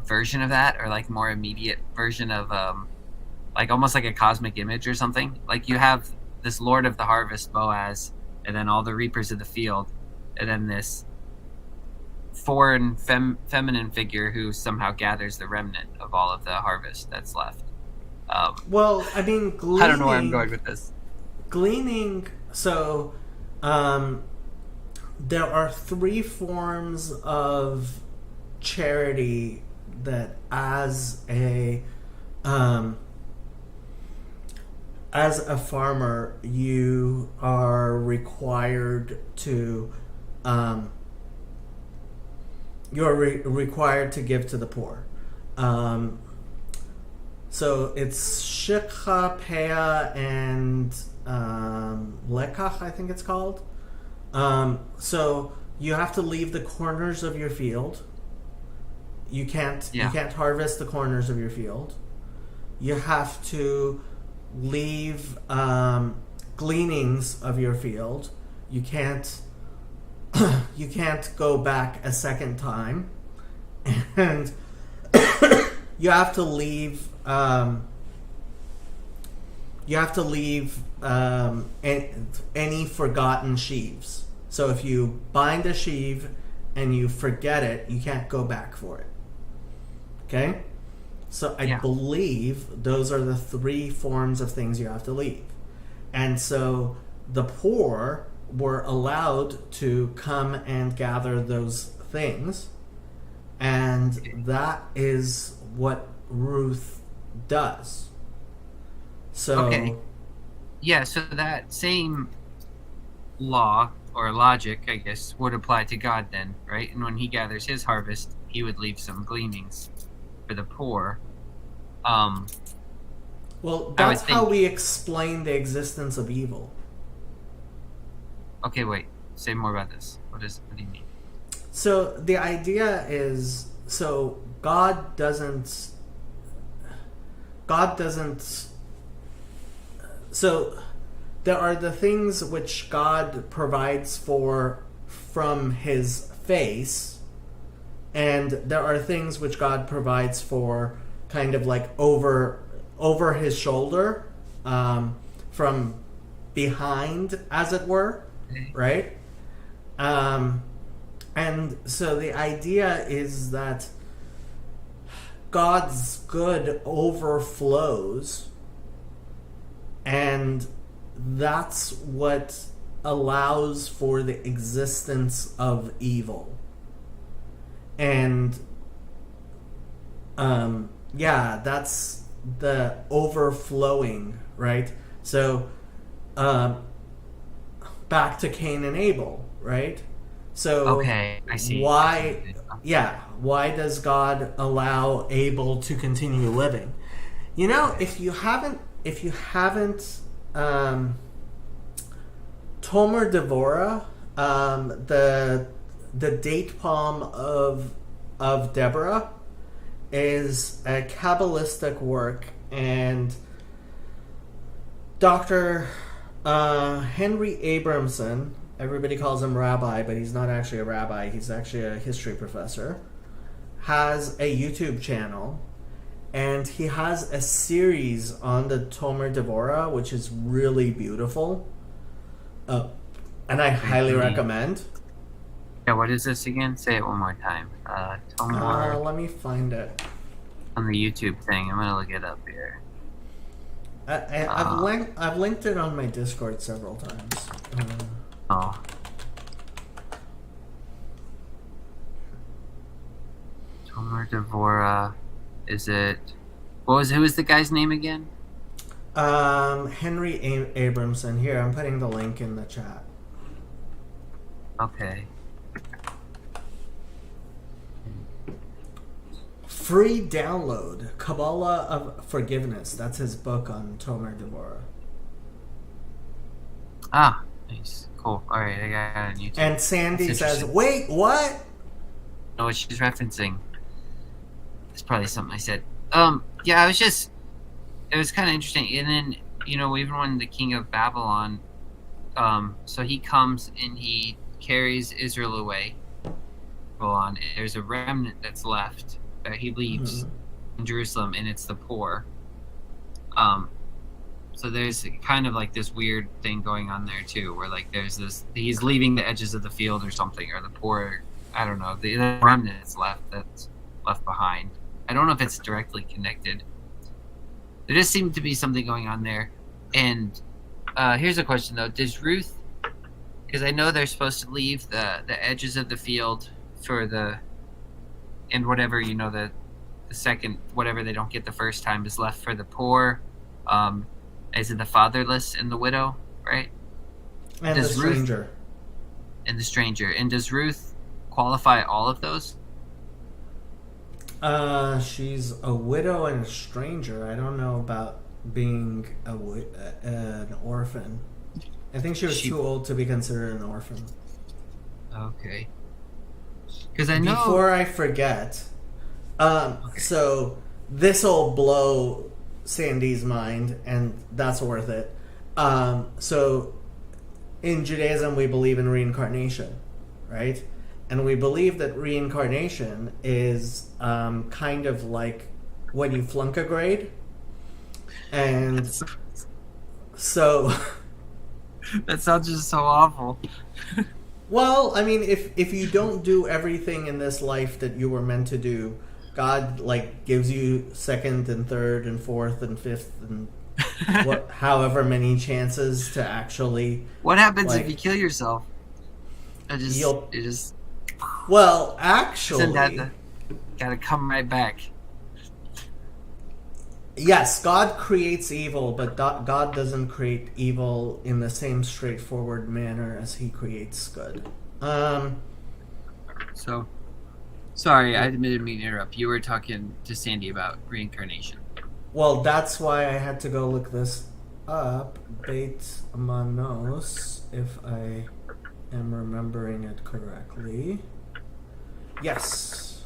version of that, or like more immediate version of like almost like a cosmic image or something. Like you have this Lord of the harvest, Boaz, and then all the reapers of the field, and then this foreign feminine figure who somehow gathers the remnant of all of the harvest that's left. Well, I mean, gleaning, I don't know where I'm going with this. Gleaning. So, there are 3 forms of charity that, as a farmer, you are required to required to give to the poor. So it's shikha, peah, and lekach, I think it's called. So you have to leave the corners of your field. You can't harvest the corners of your field. You have to leave gleanings of your field. You can't go back a second time, and you have to leave any forgotten sheaves. So if you bind a sheave and you forget it, you can't go back for it. Okay? So I believe those are the 3 forms of things you have to leave. And so the poor were allowed to come and gather those things. And that is what Ruth does. So okay. Yeah, so that same law or logic, I guess, would apply to God then, right? And when he gathers his harvest, he would leave some gleanings for the poor. Well, that's how we explain the existence of evil. Okay, wait. Say more about this. What do you mean? So the idea is, God doesn't. So there are the things which God provides for from his face, and there are things which God provides for kind of like over his shoulder, from behind, as it were, right? And so the idea is that God's good overflows, and that's what allows for the existence of evil. And that's the overflowing, right? So back to Cain and Abel, right? So okay, I see. Why does God allow Abel to continue living? You know, if you haven't Tomer Devorah, the date palm of Deborah, is a Kabbalistic work, and Dr. Henry Abramson, everybody calls him rabbi, but he's not actually a rabbi, he's actually a history professor, has a YouTube channel, and he has a series on the Tomer Devorah, which is really beautiful, and I highly recommend. Yeah, what is this again? Say it one more time. Tomer. Let me find it. On the YouTube thing, I'm gonna look it up here. I've linked it on my Discord several times. Tomer Devorah. Is it? Who was the guy's name again? Henry Abramson. Here, I'm putting the link in the chat. Okay. Free download, Kabbalah of Forgiveness. That's his book on Tomer Devorah. Ah, nice. Cool. Alright, I got it on YouTube. And Sandy says, wait, what? I know what she's referencing. It's probably something I said. Yeah, it was kind of interesting. And then, even when the king of Babylon, so he comes and he carries Israel away. Babylon. There's a remnant that's left that he leaves in Jerusalem, and it's the poor. So there's kind of like this weird thing going on there too, where like there's this, he's leaving the edges of the field or something, or the poor, I don't know, the remnant that's left behind. I don't know if it's directly connected. There just seemed to be something going on there. And here's a question though: does Ruth? Because I know they're supposed to leave the edges of the field for and whatever the second, whatever they don't get the first time is left for the poor. Is it the fatherless and the widow, right? And the stranger. And the stranger. And does Ruth qualify all of those? She's a widow and a stranger. I don't know about being an orphan. I think she was She- too old to be considered an orphan. Okay. Because I know. Before I forget, so this'll blow Sandy's mind, and that's worth it. So in Judaism, we believe in reincarnation, right? And we believe that reincarnation is kind of like when you flunk a grade. And so, That sounds just so awful. well, I mean, if you don't do everything in this life that you were meant to do, God like gives you second and third and fourth and fifth and however many chances to actually. What happens Like- if you kill yourself? You'll- You just Well, actually, gotta come right back. yes, God creates evil, but God doesn't create evil in the same straightforward manner as He creates good. So, sorry, I didn't mean to interrupt. You were talking to Sandy about reincarnation. Well, that's why I had to go look this up. Beit Manos, if I am remembering it correctly. Yes.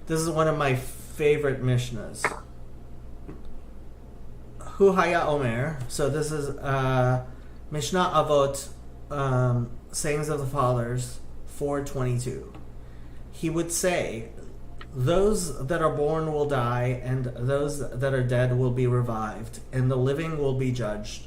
This is one of my favorite Mishnahs. Hu Haya Omer. So this is Mishnah Avot, Sayings of the Fathers, 422. He would say, those that are born will die, and those that are dead will be revived, and the living will be judged.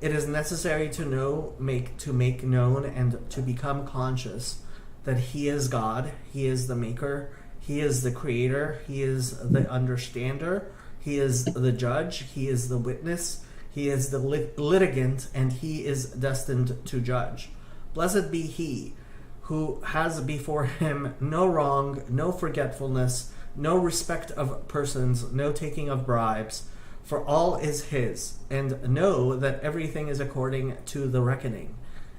It is necessary to make known and to become conscious that He is God, He is the Maker, He is the Creator, He is the Understander, He is the Judge, He is the Witness, He is the litigant, and He is destined to judge. Blessed be He who has before Him no wrong, no forgetfulness, no respect of persons, no taking of bribes, for all is His, and know that everything is according to the reckoning.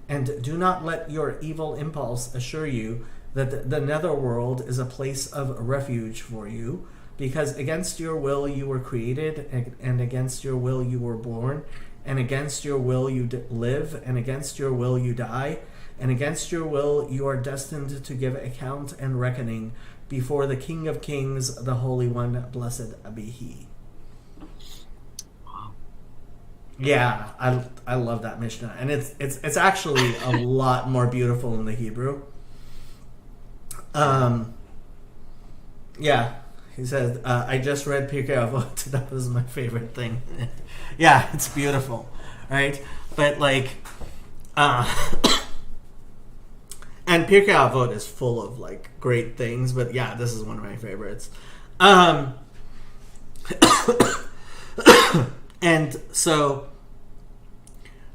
And do not let your evil impulse assure you that the netherworld is a place of refuge for you, because against your will you were created, and against your will you were born, and against your will you live, and against your will you die, and against your will you are destined to give account and reckoning before the King of Kings, the Holy One, blessed be He. Yeah, I love that Mishnah, and it's actually a lot more beautiful in the Hebrew. Yeah, he says I just read Pirkei Avot. That was my favorite thing. Yeah, it's beautiful, right? But like, and Pirkei Avot is full of like great things. But yeah, this is one of my favorites. And so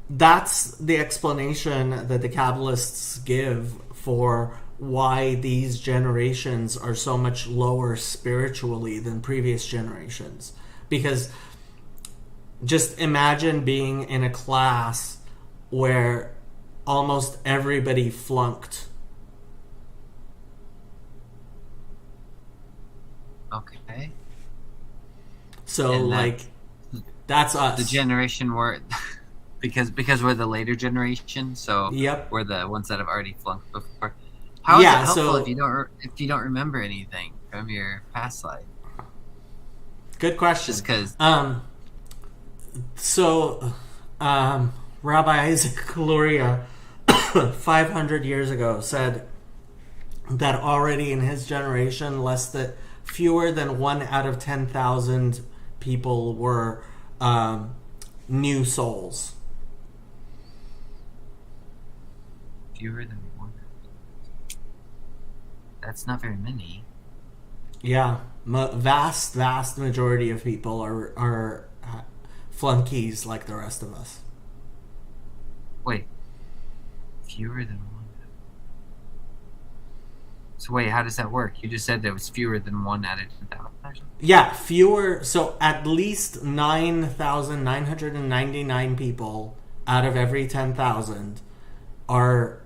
that's the explanation that the Kabbalists give for why these generations are so much lower spiritually than previous generations. Because just imagine being in a class where almost everybody flunked. Okay. So And like that's us. The generation where because we're the later generation, so Yep. we're the ones that have already flunked before. How is Yeah, it helpful so- if you don't remember anything from your past life? Good question. Just because Rabbi Isaac Luria 500 years ago said that already in his generation fewer than 1 out of 10,000 people were new souls. fewer than one. That's not very many. Yeah, vast majority of people are flunkies like the rest of us. Wait, fewer than one. So wait, how does that work? You just said there was fewer than 1 out of 10,000. Yeah, fewer. So at least 9,999 people out of every 10,000 are.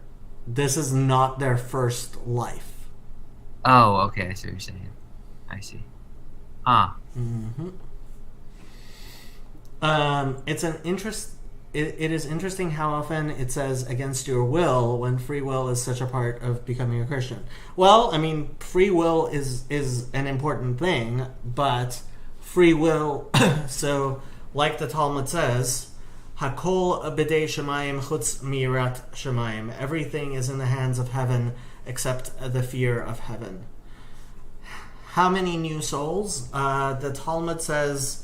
This is not their first life. Oh, okay. I see what you're saying. I see. Huh. Mm-hmm. It's an interest. It is interesting how often it says against your will when free will is such a part of becoming a Christian. Well, I mean, free will is an important thing, but free will. So, like the Talmud says, "Hakol b'dei shemayim chutz mirat shemayim." Everything is in the hands of heaven except the fear of heaven. How many new souls? The Talmud says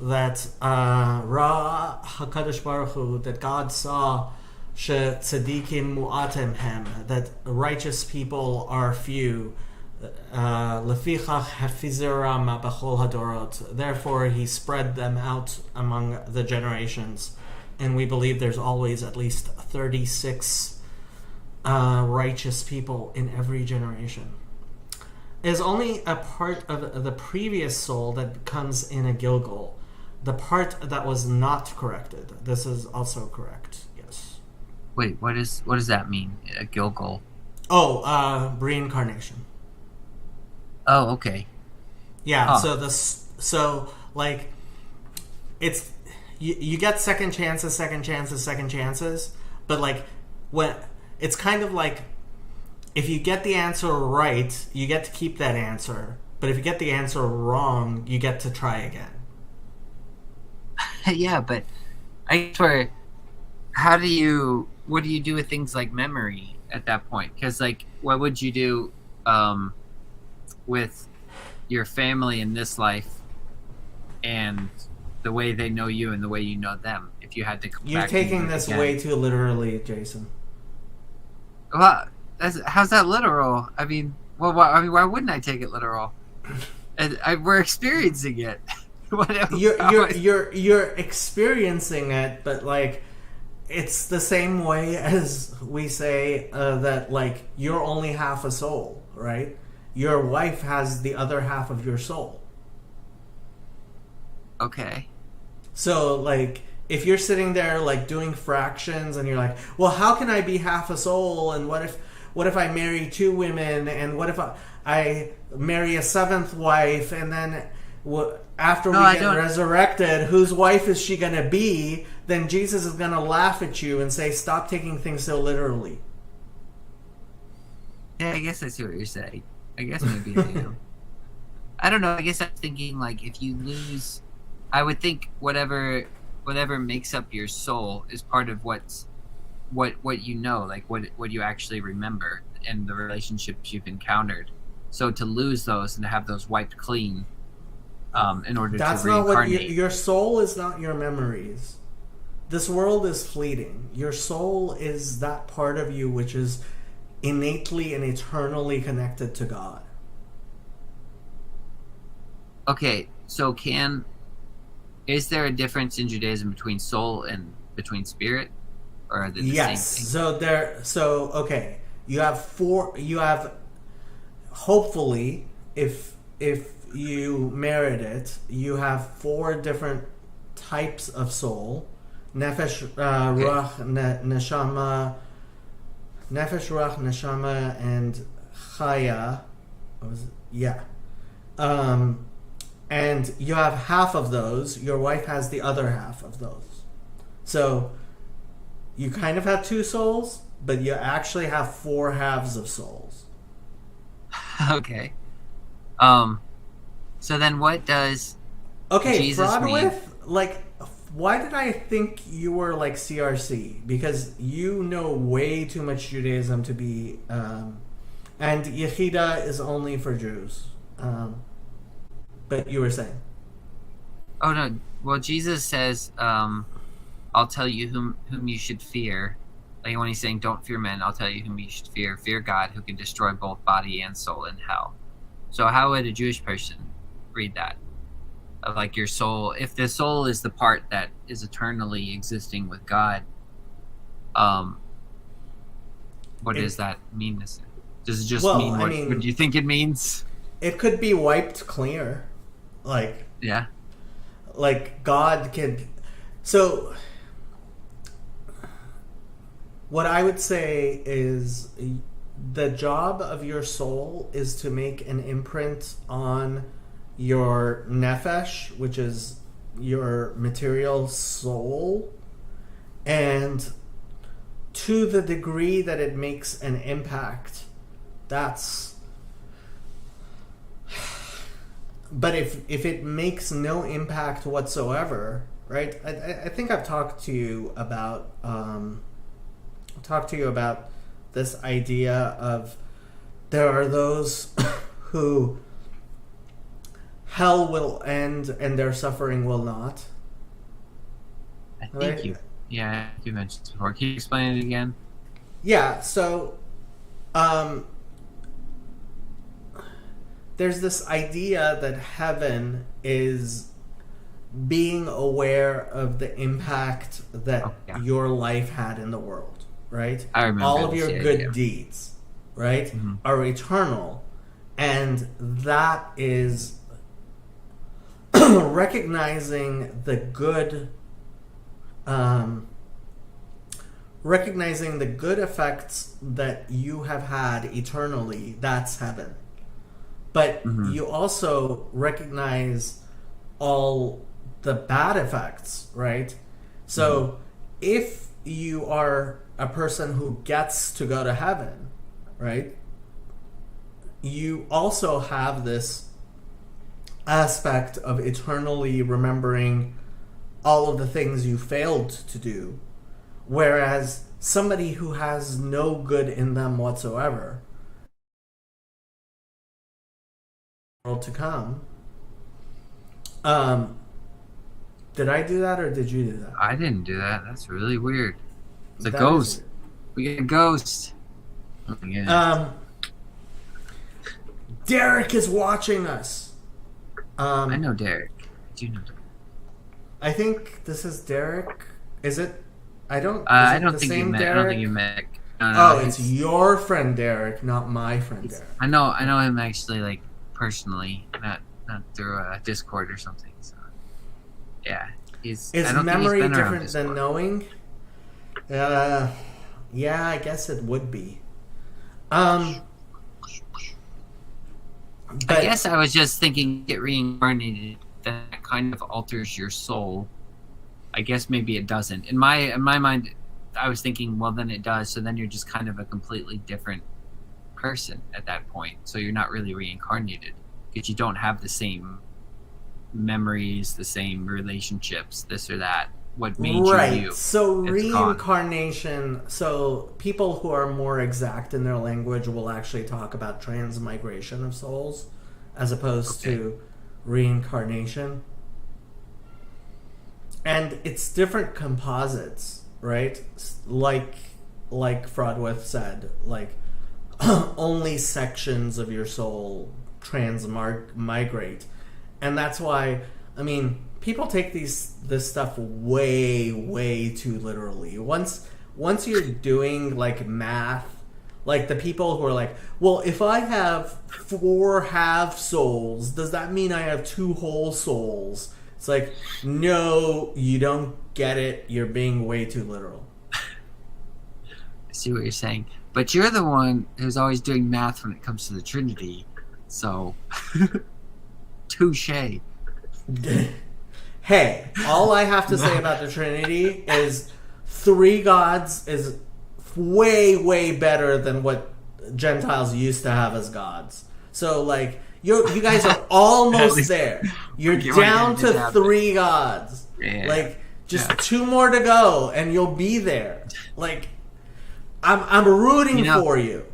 that Ra HaKadosh Baruch Hu, that God saw she tzadikim mu'atem hem, that righteous people are few. Lefichach hafizeram b'chol hadorot. Therefore, He spread them out among the generations, and we believe there's always at least 36 righteous people in every generation. Is only a part of the previous soul that comes in a Gilgal. The part that was not corrected. This is also correct. Yes. Wait, what does that mean? A Gilgal? Oh, reincarnation. Oh, okay. Yeah. Huh. So like, it's you get second chances, but like when it's kind of like, if you get the answer right, you get to keep that answer. But if you get the answer wrong, you get to try again. Yeah, but I swear, what do you do with things like memory at that point? Because, like, what would you do with your family in this life and the way they know you and the way you know them if you had to come You're back taking this again? way too literally, Jason. Well, how's that literal? I mean, why wouldn't I take it literal? We're experiencing it. You're experiencing it, but like, it's the same way as we say that like you're only half a soul, right? Your wife has the other half of your soul. Okay. So like, if you're sitting there like doing fractions and you're like, well, how can I be half a soul? And what if I marry two women? And what if I marry a seventh wife? And then after we get resurrected, whose wife is she going to be? Then Jesus is going to laugh at you and say, stop taking things so literally. Yeah, I guess I see what you're saying. I guess maybe I do. I don't know. I guess I'm thinking, like, if you lose, I would think whatever makes up your soul is part of what you know, like what you actually remember and the relationships you've encountered. So to lose those and to have those wiped clean, in order That's to not reincarnate. what your soul is. Not your memories. This world is fleeting. Your soul is that part of you which is innately and eternally connected to God. Okay, so is there a difference in Judaism between soul and between spirit, or are they the Yes. same thing? So okay. You have hopefully, if you merit it, you have 4 different types of soul: nefesh, ruach, neshama, and chaya. What was it? Yeah. And you have half of those. Your wife has the other half of those. So you kind of have 2 souls, but you actually have 4 halves of souls. Okay. So then what does Jesus Fraudwith, like, why did I think you were like CRC? Because you know way too much Judaism to be... and Yechida is only for Jews. But you were saying... Oh no. Well, Jesus says, I'll tell you whom you should fear. Like when he's saying, don't fear men, I'll tell you whom you should fear. Fear God, who can destroy both body and soul in hell. So how would a Jewish person read that? Of like your soul, if the soul is the part that is eternally existing with God, what does that mean? Does it just mean what do you think it means? It could be wiped clear. Like... Yeah. Like, God can... So, what I would say is the job of your soul is to make an imprint on your nefesh, which is your material soul, and to the degree that it makes an impact, that's... But if it makes no impact whatsoever, right? I think I've talked to you about this idea of there are those who hell will end and their suffering will not. I think Right? you mentioned this before. Can you explain it again? Yeah, so there's this idea that heaven is being aware of the impact that Oh, yeah. your life had in the world, right? I remember All of this, your yeah, good yeah. deeds, right, Mhm. are eternal, and that is recognizing the good, recognizing the good effects that you have had eternally. That's heaven. But Mhm. you also recognize all the bad effects, right? So if you are a person who gets to go to heaven, right, you also have this aspect of eternally remembering all of the things you failed to do. Whereas somebody who has no good in them whatsoever, world to come. Did I do that or did you do that? I didn't do that. That's really weird. It's a That ghost. is We get a ghost. Oh my weird. goodness. Derek is watching us. I know Derek. Do you know Derek? I think this is Derek. Is it? I don't. Is I it don't the think you same met. Derek? I don't think you met. No, Oh, he's- it's your friend Derek, not my friend Derek. I know him actually, like personally, not through Discord or something. So, yeah, he's. Is I don't memory think he's been around different than Discord. knowing? Yeah, I guess it would be. But I guess I was just thinking, get reincarnated. That kind of alters your soul. I guess maybe it doesn't. In my mind, I was thinking, well, then it does. So then you're just kind of a completely different person at that point. So you're not really reincarnated because you don't have the same memories, the same relationships, this or that. What made right. you? So It's gone. reincarnation. So people who are more exact in their language will actually talk about transmigration of souls, as opposed to reincarnation. And it's different composites, right? Like Fraudwith said, like only sections of your soul transmigrate, and that's why. I mean, people take this stuff way too literally. Once you're doing like math, like the people who are like, well, if I have 4 half souls, does that mean I have 2 whole souls? It's like, no, you don't get it. You're being way too literal. I see what you're saying, but you're the one who's always doing math when it comes to the Trinity. So, touche. Hey, all I have to say about the Trinity is 3 gods is way better than what Gentiles used to have as gods. So, like, you guys are almost there. You're You're down gonna to have 3 gods. Yeah. Like, just Yeah. 2 more to go, and you'll be there. Like, I'm rooting You know- for you.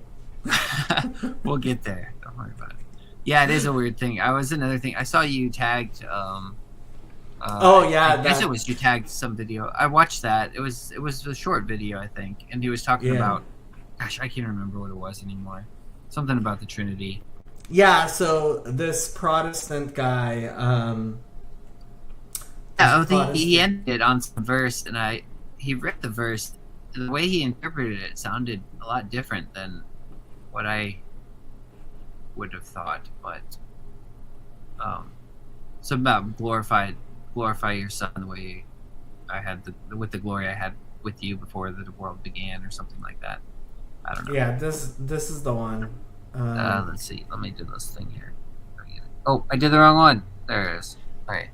We'll get there. Don't worry about it. Yeah, it is a weird thing. Another thing. I saw you tagged. Oh, yeah, I guess that- it was you tagged some video. I watched that. It was a short video, I think, and he was talking Yeah. about. Gosh, I can't remember what it was anymore. Something about the Trinity. Yeah, so this Protestant guy, Yeah, this he ended it on some verse, and he read the verse. The way he interpreted it sounded a lot different than what I would have thought. But something about glorify your son the way I had with the glory I had with you before the world began, or something like that. I don't know. Yeah, this is the one. Let's see. Let me do this thing here. Oh, I did the wrong one. There it is. All right.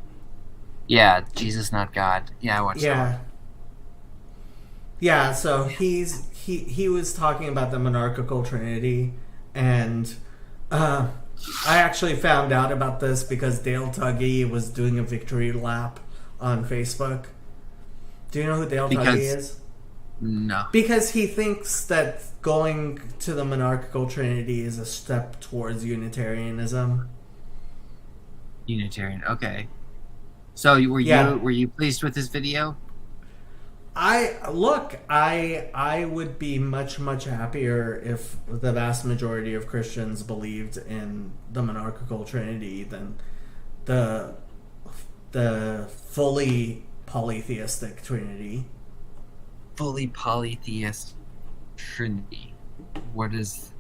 Yeah, Jesus, not God. Yeah, I watched that Yeah. one. Yeah, so he was talking about the monarchical trinity, and I actually found out about this because Dale Tuggy was doing a victory lap on Facebook. Do you know who Dale Tuggy is? No. Because he thinks that going to the monarchical trinity is a step towards Unitarianism. Unitarian. Okay. So were you pleased with this video? I would be much happier if the vast majority of Christians believed in the monarchical trinity than the fully polytheistic trinity. Fully polytheist trinity. What is?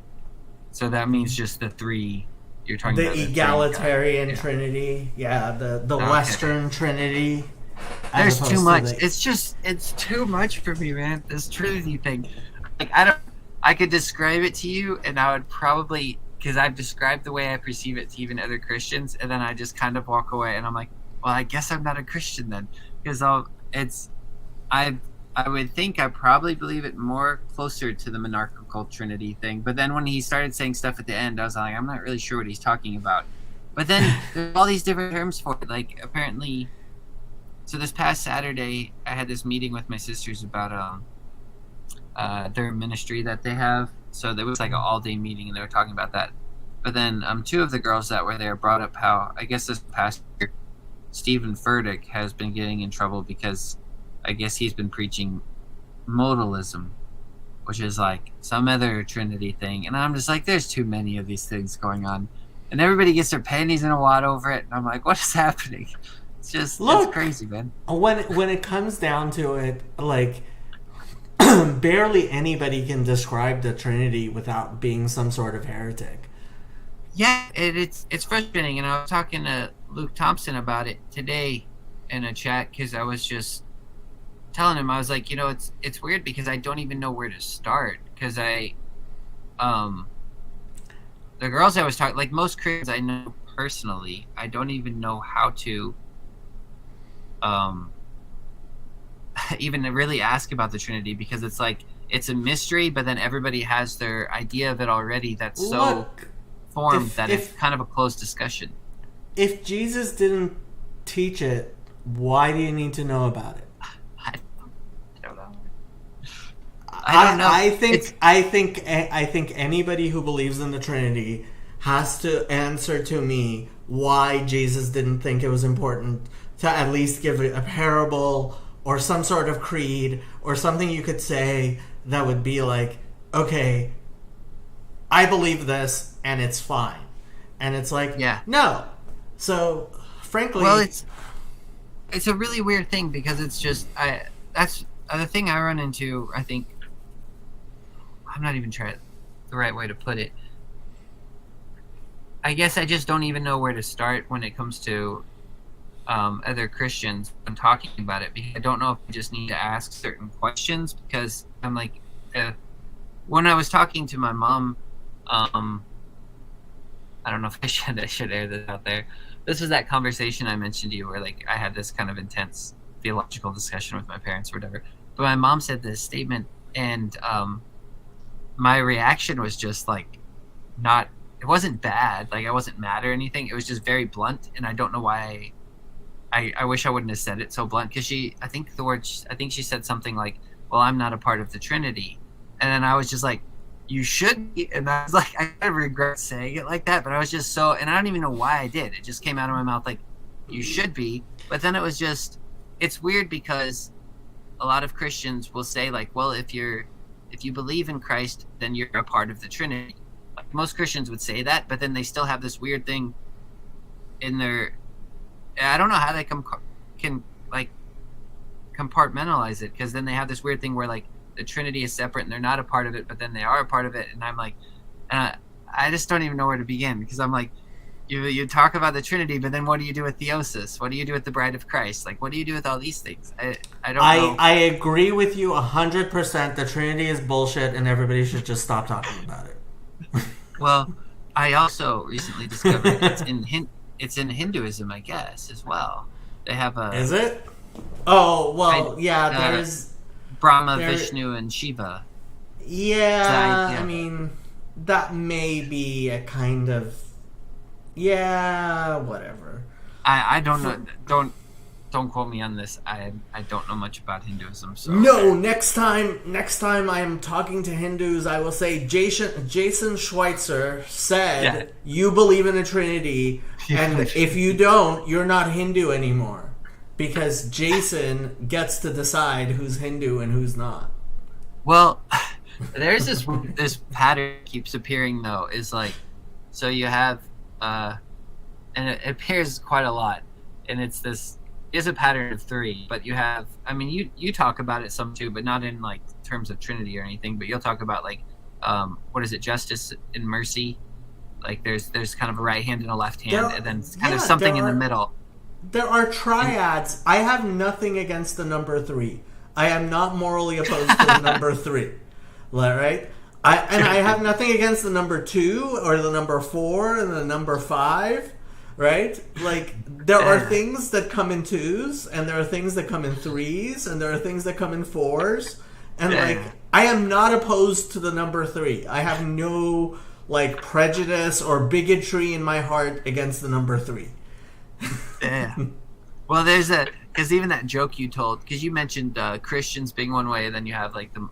So that means just the three you're talking about. The egalitarian trinity, yeah, the Okay. Western trinity. There's as too opposed much. to It's too much for me, man. This Trinity thing. Like I could describe it to you, and I would probably, because I've described the way I perceive it to even other Christians, and then I just kind of walk away, and I'm like, well, I guess I'm not a Christian then, because I would think I probably believe it more closer to the monarchical Trinity thing. But then when he started saying stuff at the end, I was like, I'm not really sure what he's talking about. But then there's all these different terms for it. Like apparently, so this past Saturday, I had this meeting with my sisters about their ministry that they have. So there was like an all-day meeting, and they were talking about that. But then two of the girls that were there brought up how I guess this past year, Stephen Furtick has been getting in trouble because I guess he's been preaching modalism, which is like some other Trinity thing. And I'm just like, there's too many of these things going on. And everybody gets their panties in a wad over it. And I'm like, what is happening? It's just, it's crazy, man. When it comes down to it, like, barely anybody can describe the Trinity without being some sort of heretic. Yeah, it's frustrating. And I was talking to Luke Thompson about it today in a chat because I was just telling him, I was like, it's weird because I don't even know where to start because the girls I was talking, like most Christians I know personally, I don't even know how to even really ask about the Trinity because it's like it's a mystery, but then everybody has their idea of it already that's so formed that it's kind of a closed discussion. If Jesus didn't teach it, why do you need to know about it? I don't know. I think anybody who believes in the Trinity has to answer to me why Jesus didn't think it was important to at least give a parable or some sort of creed or something you could say that would be like, okay, I believe this and it's fine. And it's like, no. So, frankly... Well, it's a really weird thing because it's just... that's the thing I run into, I think... I'm not even sure the right way to put it. I guess I just don't even know where to start when it comes to other Christians when talking about it. Because I don't know if I just need to ask certain questions because I'm like... when I was talking to my mom... I don't know if I should air this out there. This was that conversation I mentioned to you where like I had this kind of intense theological discussion with my parents or whatever. But my mom said this statement and my reaction was just like it wasn't bad. Like I wasn't mad or anything. It was just very blunt and I don't know why I wish I wouldn't have said it so blunt because I think she said something like, well, I'm not a part of the Trinity. And then I was just like, you should be. And I was like, I kind of regret saying it like that, but I was just so, and I don't even know why I did. It just came out of my mouth like, you should be. But then it was just, it's weird because a lot of Christians will say like, well, if you believe in Christ, then you're a part of the Trinity. Like most Christians would say that, but then they still have this weird thing in their, I don't know how they can like compartmentalize it because then they have this weird thing where like the Trinity is separate and they're not a part of it, but then they are a part of it. And I'm like, I just don't even know where to begin because I'm like, you talk about the Trinity, but then what do you do with theosis? What do you do with the bride of Christ? Like, what do you do with all these things? I don't know. I agree with you 100%. The Trinity is bullshit and everybody should just stop talking about it. Well, I also recently discovered it's in Hinduism, I guess, as well. They have a Is it? Oh well, yeah. uh, There's Brahma, there. Vishnu, and Shiva. Yeah, idea. I mean, that may be a kind of, yeah, whatever. I don't know. Don't quote me on this. I don't know much about Hinduism. So No, next time I am talking to Hindus, I will say Jason Schweitzer said, Yeah. you believe in a trinity, and if you don't, you're not Hindu anymore. Because Jason gets to decide who's Hindu and who's not. Well, there's this pattern keeps appearing though. Is like, so you have, and it appears quite a lot, and it's this is a pattern of 3. But you have, I mean, you talk about it some too, but not in like terms of Trinity or anything. But you'll talk about like, what is it, justice and mercy? Like there's kind of a right hand and a left hand, and then kind of something in the middle. There are triads. I have nothing against the number 3. I am not morally opposed to the number 3. Right? I have nothing against the number 2 or the number 4 and the number 5. Right? Like, there are things that come in 2s, and there are things that come in 3s, and there are things that come in 4s. And, like, I am not opposed to the number 3. I have no, like, prejudice or bigotry in my heart against the number 3. Yeah. Well, there's because even that joke you told, because you mentioned Christians being one way, and then you have like the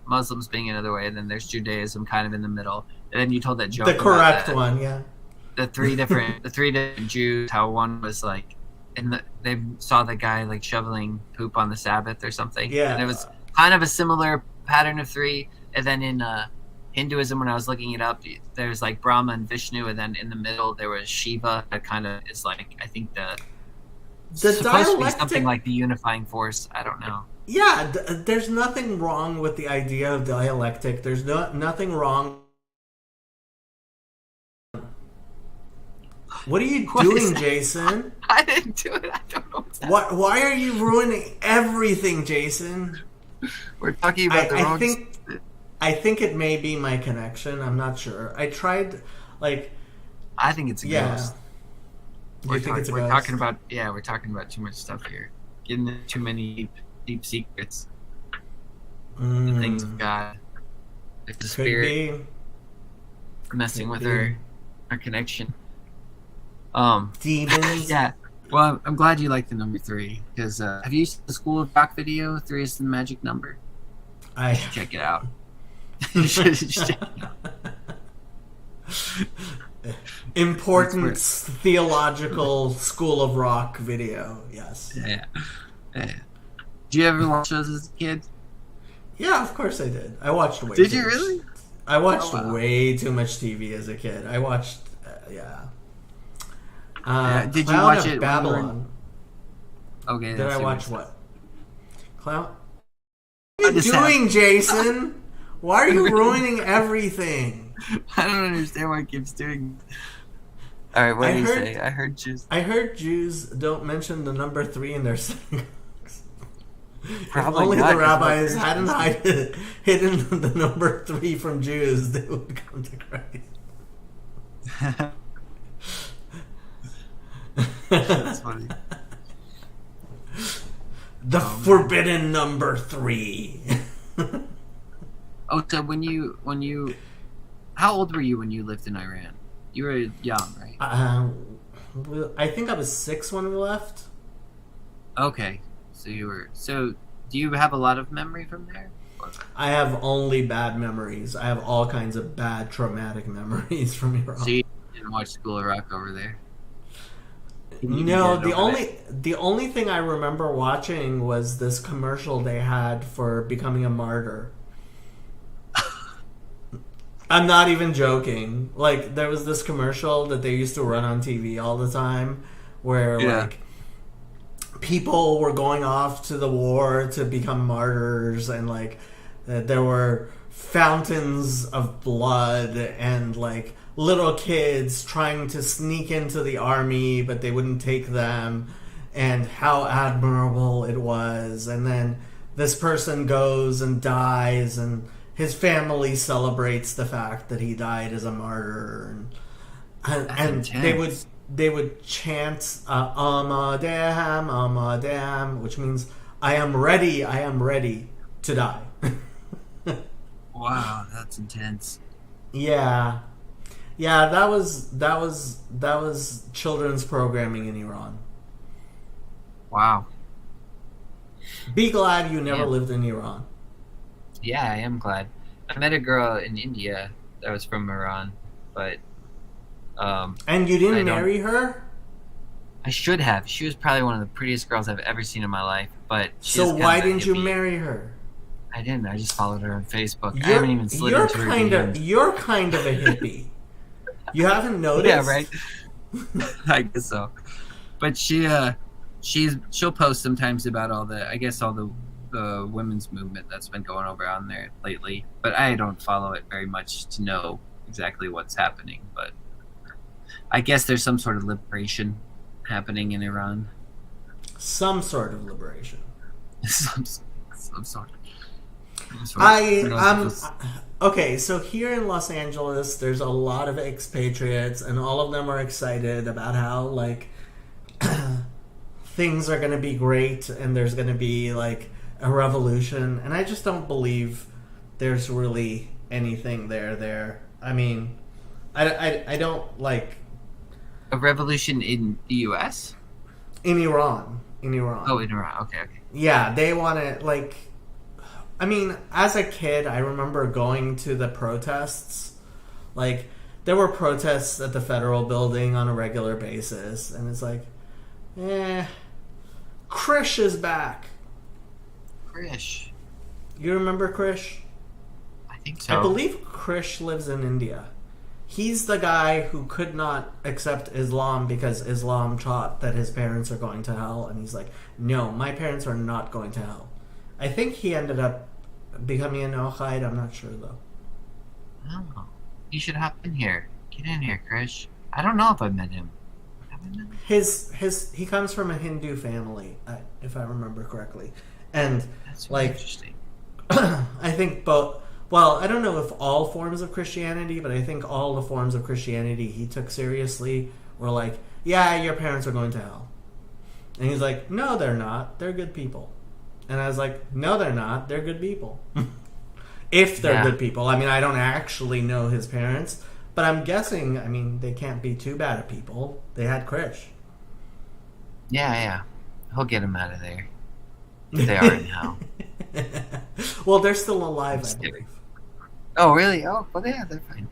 Muslims being another way, and then there's Judaism kind of in the middle, and then you told that joke. The correct one, yeah. The three different Jews, how one was like, they saw the guy like shoveling poop on the Sabbath or something. Yeah. And it was kind of a similar pattern of 3, and then in Hinduism, when I was looking it up, there's like Brahma and Vishnu, and then in the middle there was Shiva. That kind of is like, I think the supposed to be something like the unifying force. I don't know. Yeah, there's nothing wrong with the idea of dialectic. There's nothing wrong. What are you doing, Jason? I didn't do it. I don't know what's happening. Why are you ruining everything, Jason? We're talking about the wrong. I think it may be my connection. I'm not sure. I tried, like. I think it's a ghost. You think it's a we're ghost? we're talking about too much stuff here. Getting into too many deep secrets. The things of God. Like the Could spirit be. messing with our connection. Demons. Yeah. Well, I'm glad you like the number 3, because have you seen the School of Rock video? 3 is the magic number. I Check it out. You should check it out. Important theological School of Rock video. Yes. Yeah. Did you ever watch those as a kid? Yeah, of course I did. I watched way. Did too you much. really? I watched Oh, wow. way too much TV as a kid. I watched, yeah. Did you Cloud watch of it when you were- Babylon? Okay. Did that's I the watch one. what? Cloud. What are you just doing, Jason? Why are you ruining everything? I don't understand why it keeps doing. All right, what I do you heard- say? I heard Jews. I heard Jews don't mention the number 3 in their synagogues. Probably If only not, the 'cause rabbis what hadn't hidden the number 3 from Jews, they would come to Christ. That's funny. The forbidden number 3. Oh, so when you, how old were you when you lived in Iran? You were young, right? I think I was 6 when we left. Okay, so you were. So, do you have a lot of memory from there? I have only bad memories. I have all kinds of bad traumatic memories from Iran. So you didn't watch School of Rock over there? No, You didn't the only thing I remember watching was this commercial they had for becoming a martyr. I'm not even joking. Like, there was this commercial that they used to run on TV all the time where like people were going off to the war to become martyrs, and like there were fountains of blood and like little kids trying to sneak into the army but they wouldn't take them, and how admirable it was. And then this person goes and dies, and his family celebrates the fact that he died as a martyr, and they would chant Amadam, which means I am ready to die. Wow, that's intense. Yeah. Yeah, that was children's programming in Iran. Wow. Be glad you never Yeah. lived in Iran. Yeah, I am glad. I met a girl in India that was from Iran, but And you I didn't don't- marry her? I should have. She was probably one of the prettiest girls I've ever seen in my life. But she's So kind why of a didn't you hippie. marry her? I didn't. I just followed her on Facebook. I haven't even slid into her DMs. You're kind of a hippie. You haven't noticed? Yeah, right. I guess so. But she'll post sometimes about all the women's movement that's been going over on there lately. But I don't follow it very much to know exactly what's happening. But I guess there's some sort of liberation happening in Iran. Some sort of liberation. some sort. Okay, so here in Los Angeles, there's a lot of expatriates, and all of them are excited about how, like, things are going to be great, and there's going to be, like, a revolution, and I just don't believe there's really anything there. I mean, I don't, like... A revolution in the U.S.? In Iran. Oh, in Iran. Okay. Yeah, they want to, like... I mean, as a kid, I remember going to the protests. Like, there were protests at the federal building on a regular basis, and it's like, Krish is back. Krish. You remember Krish? I think so. I believe Krish lives in India. He's the guy who could not accept Islam because Islam taught that his parents are going to hell, and he's like, no, my parents are not going to hell. I think he ended up becoming a Noahide. I'm not sure, though. Oh, you should hop in here. Get in here, Krish. I don't know if I met him. Have I met him? He comes from a Hindu family, if I remember correctly. And, That's like, interesting. I think both... Well, I don't know if all forms of Christianity, but I think all the forms of Christianity he took seriously were like, yeah, your parents are going to hell. And he's like, no, they're not. They're good people. And I was like, no, they're not. They're good people. If they're good people. I mean, I don't actually know his parents, but I'm guessing, I mean, they can't be too bad of people. They had Krish. Yeah. He'll get him out of there. If they are in hell. Well, they're still alive, I Just believe. kidding. Oh, really? Oh, well, yeah, they're fine.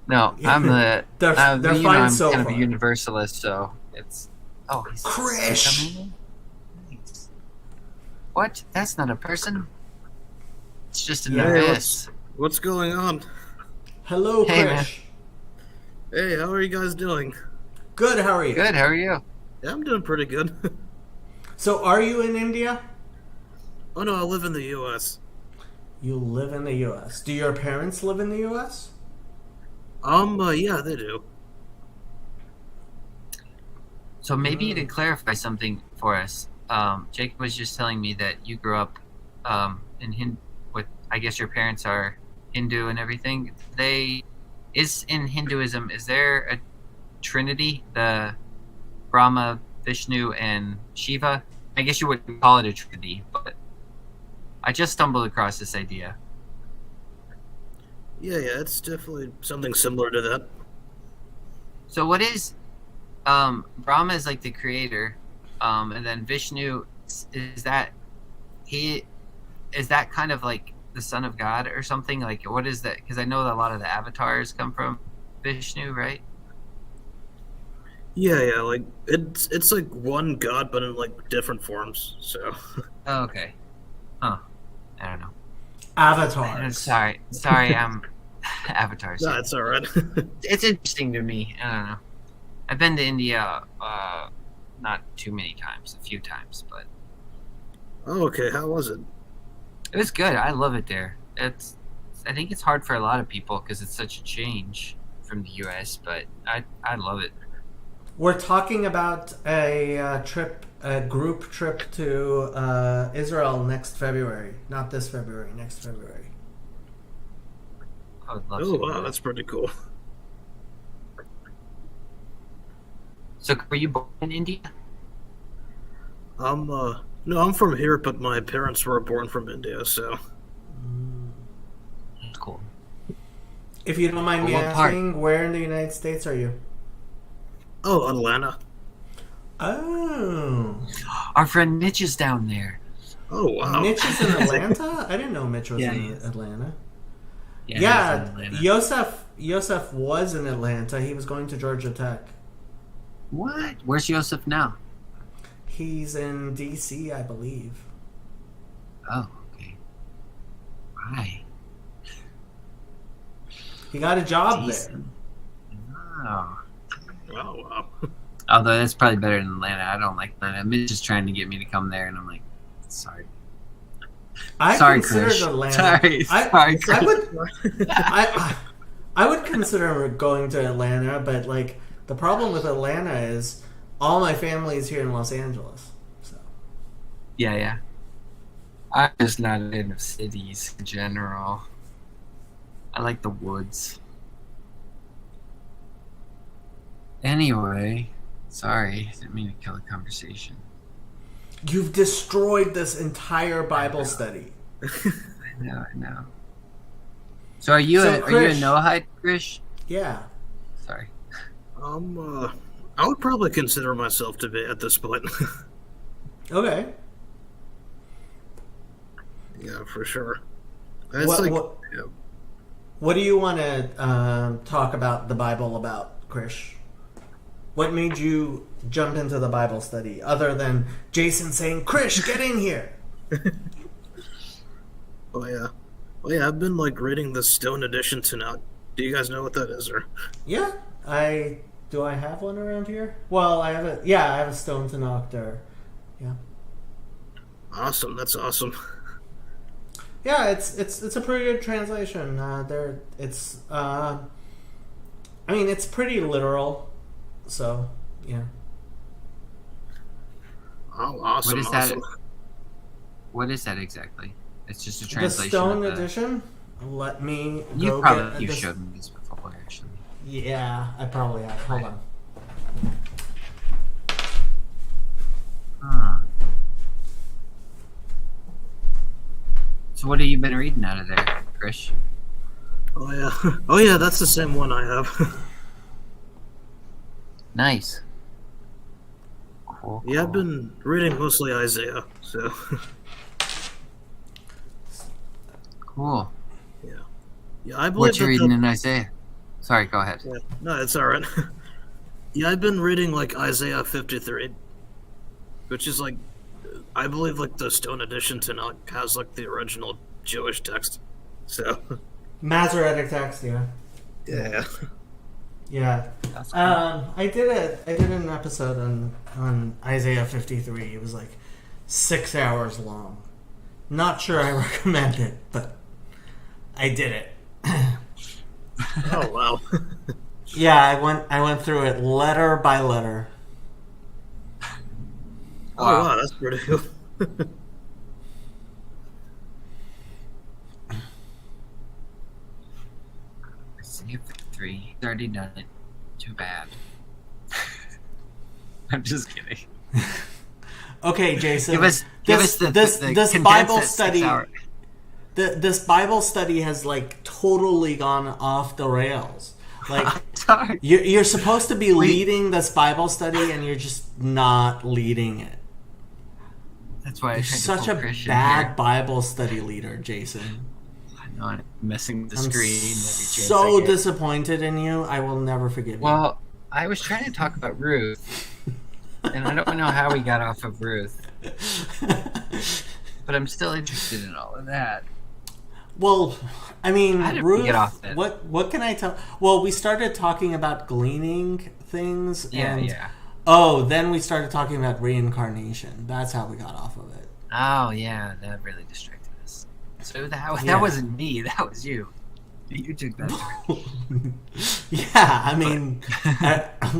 No, I'm the... They're you know, fine I'm so kind far. of a universalist, so it's... Oh, he's Krish! coming in? Nice. What? That's not a person. It's just an Yeah, abyss. What's going on? Hello, Hey, Krish. man. Hey, how are you guys doing? Good, how are you? Good, how are you? Yeah, I'm doing pretty good. So, are you in India? Oh no, I live in the U.S. You live in the U.S. Do your parents live in the U.S.? Yeah, they do. So maybe you could clarify something for us. Jacob was just telling me that you grew up with, I guess your parents are Hindu and everything. In Hinduism, is there a trinity? The Brahma, Vishnu, and Shiva? I guess you wouldn't call it a trinity, but I just stumbled across this idea. Yeah, it's definitely something similar to that. So what is Brahma is like the creator, and then Vishnu is that kind of like the son of God or something? Like, what is that? Because I know that a lot of the avatars come from Vishnu, right? Yeah, like it's like one god, but in like different forms. So. Oh, okay. Huh. I don't know. Avatar. Sorry, I'm avatars. No, it's all right. It's interesting to me. I don't know. I've been to India, not too many times, a few times, but Oh, okay. How was it? it was good. I love it there. I think it's hard for a lot of people because it's such a change from the U.S., but I love it. We're talking about a group trip to Israel next February. Not this February, next February. I would love Oh, to. wow, that's pretty cool. So were you born in India? No, I'm from here, but my parents were born from India, so. That's cool. If you don't mind me What part? asking, where in the United States are you? Oh, Atlanta. Oh. Our friend Mitch is down there. Oh, wow. Mitch is in Atlanta? I didn't know Mitch was Yeah, he in is. Atlanta. Yeah, Yeah, he's in Atlanta. Yosef was in Atlanta. He was going to Georgia Tech. What? Where's Joseph now? He's in D.C., I believe. Oh, okay. Why? He got a job there. Decent. Oh. Oh, wow. Although that's probably better than Atlanta. I don't like Atlanta. Mitch is trying to get me to come there, and I'm like, sorry. Sorry, considered Krish. Atlanta. Sorry, I Krish. would. I would consider going to Atlanta, but like the problem with Atlanta is all my family is here in Los Angeles. So Yeah. I'm just not into cities in general. I like the woods. Anyway, sorry. Didn't mean to kill the conversation. you've destroyed this entire Bible study. I know. So are you So, are you a Krish- Noahide, Krish? Yeah. Sorry. I would probably consider myself to be at this point. Okay. Yeah, for sure. It's yeah. What do you want to talk about the Bible about, Krish? What made you jump into the Bible study, other than Jason saying, "Krish, get in here"? Oh, yeah. Well, yeah, I've been, like, reading the Stone Edition Tanakh. Do you guys know what that is, or? Yeah, do. I have one around here? Well, I have a. Yeah, I have a Stone Tanakh there. Yeah. Awesome, that's awesome. Yeah, it's a pretty good translation. I mean, it's pretty literal. So, yeah. Oh, awesome, What is awesome. that? What is that exactly? It's just a The translation. Stone of the... Edition. Let me You go probably get you this. showed me this before, actually. Yeah, I probably have. Hold on. Huh. So what have you been reading out of there, Krish? Oh, yeah. Oh, yeah, that's the same one I have. Nice. Cool. Yeah, I've cool. been reading mostly Isaiah, so. Cool. Yeah, I believe What you that reading in Isaiah? Sorry, go ahead. Yeah. No, it's alright. Yeah, I've been reading, like, Isaiah 53, which is, like, I believe, like, the Stone Edition Tanakh has, like, the original Jewish text. So. Masoretic text. Yeah. Yeah. Yeah. That's cool. I did an episode on Isaiah 53. It was like 6 hours long. Not sure I recommend it, but I did it. Oh, wow. Yeah, I went through it letter by letter. Oh, wow, that's pretty cool. Isaiah 53. He's already done it. Too bad. I'm just kidding. Okay, Jason. Give us the this condensed Bible at 6 study. hour. This Bible study has like totally gone off the rails. Like Sorry. you're supposed to be leading this Bible study, and you're just not leading it. That's why I You're tried to such pull a Christian bad here. Bible study leader, Jason. I know I'm messing with the I'm screen every chance so I get. disappointed in you. I will never forgive you. Well, I was trying to talk about Ruth, and I don't know how we got off of Ruth, but I'm still interested in all of that. Well, I mean, How did we Ruth, get off that? what can I tell? Well, we started talking about gleaning things, and Yeah. then we started talking about reincarnation. That's how we got off of it. Oh, yeah, that really distracted us. So that Yeah. wasn't me, that was you. You took that. Yeah, I mean,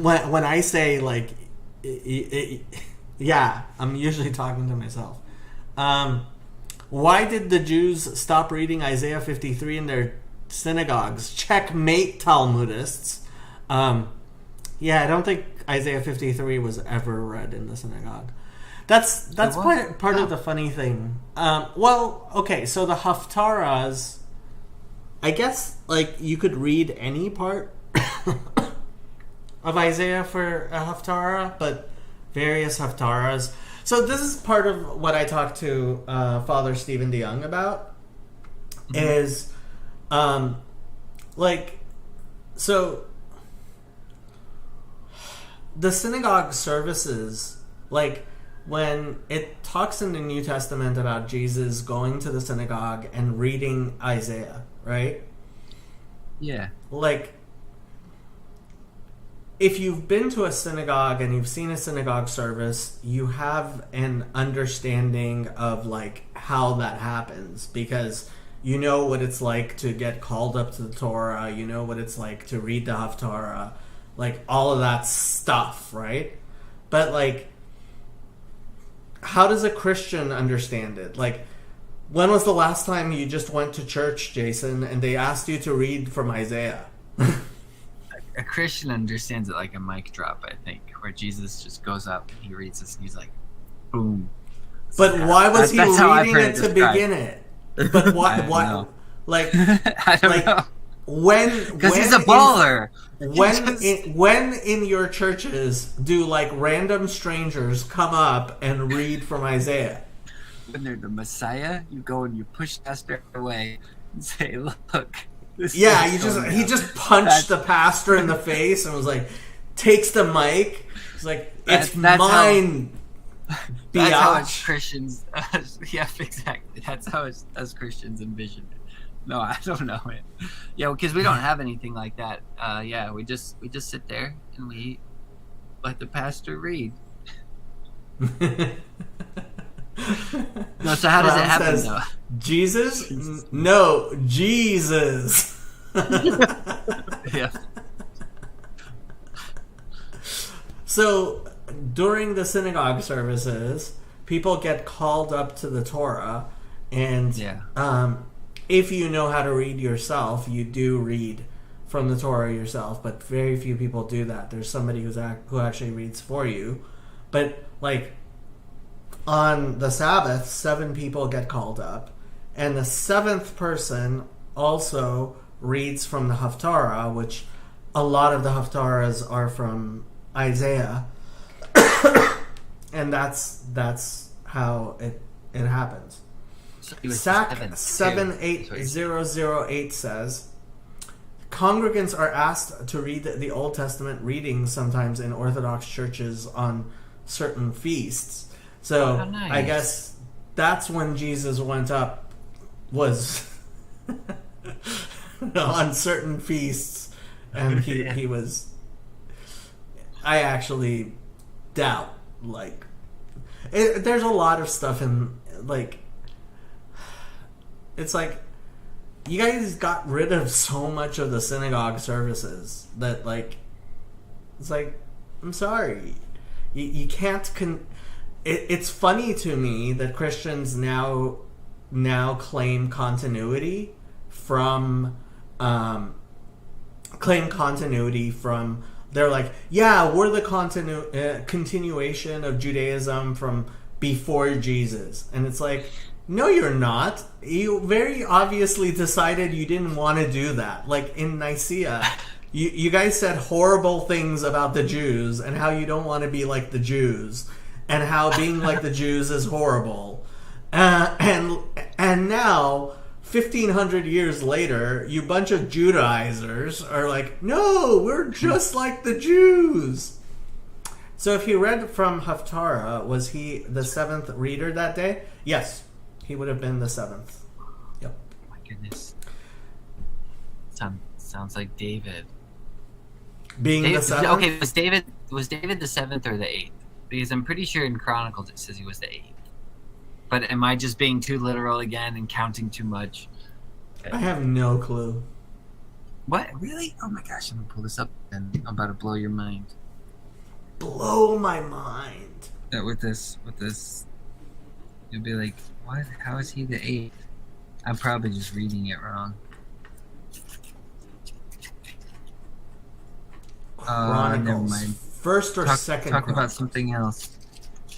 when I say like, yeah, I'm usually talking to myself. Why did the Jews stop reading Isaiah 53 in their synagogues? Checkmate, Talmudists. Yeah, I don't think Isaiah 53 was ever read in the synagogue. That's was? part of the funny thing. Well, okay, so the Haftarahs, I guess, like, you could read any part of Isaiah for a Haftarah, but various Haftarahs. So this is part of what I talked to Father Stephen DeYoung about, is, like, so the synagogue services, like, when it talks in the New Testament about Jesus going to the synagogue and reading Isaiah, right? Yeah. Like, if you've been to a synagogue and you've seen a synagogue service, you have an understanding of, like, how that happens, because you know what it's like to get called up to the Torah, you know what it's like to read the Haftarah, like, all of that stuff, right? But, like, how does a Christian understand it? Like, when was the last time you just went to church, Jason, and they asked you to read from Isaiah? A Christian understands it like a mic drop, I think, where Jesus just goes up and he reads this and he's like, boom. But why was he That's how I've reading heard it it to described. begin it? But I don't why? know. Like, I don't like, know. Because he's a in- baller. when in your churches do, like, random strangers come up and read from Isaiah? When they're the Messiah, you go and you push pastor away and say, look. This Yeah, is going he down. just punched That's- the pastor in the face and was like, takes the mic. He's like, it's That's how- mine, That's how us biatch. Christians, yeah, exactly. That's how us Christians envision it. No, I don't know it. Yeah, because we don't have anything like that. Yeah, we just sit there and we let the pastor read. No, so how does it Brown happen says, though? Jesus? No, Jesus. Yeah. So, during the synagogue services, people get called up to the Torah, and Yeah. If you know how to read yourself, you do read from the Torah yourself, but very few people do that. There's somebody who actually reads for you. But, like, on the Sabbath, 7 people get called up, and the 7th person also reads from the Haftarah, which a lot of the Haftarahs are from Isaiah. And that's how it happens. So he was SAC seven, too. 78008 says, congregants are asked to read the Old Testament readings sometimes in Orthodox churches on certain feasts. So Oh, nice. I guess that's when Jesus went up, was on certain feasts, and he was. I actually doubt, like, there's a lot of stuff in, like, it's like, you guys got rid of so much of the synagogue services that, like, it's like, I'm sorry, you can't it's funny to me that Christians now claim continuity from they're like, yeah, we're the continuation of Judaism from before Jesus. And it's like, no, you're not. You very obviously decided you didn't want to do that. Like, in Nicaea, you guys said horrible things about the Jews and how you don't want to be like the Jews and how being like the Jews is horrible. And now, 1,500 years later, you bunch of Judaizers are like, no, we're just like the Jews. So if he read from Haftarah, was he the 7th reader that day? Yes, he would have been the 7th. Yep. Oh my goodness. Sounds like David. Being the 7th? Okay, was David the 7th or the 8th? Because I'm pretty sure in Chronicles it says he was the 8th. But am I just being too literal again and counting too much? I have no clue. What? Really? Oh my gosh, I'm gonna pull this up and I'm about to blow your mind. Blow my mind. With this, you'll be like, what? How is he the 8th? I'm probably just reading it wrong. Chronicles. Never mind. First or Talk second about Chronicles? something else.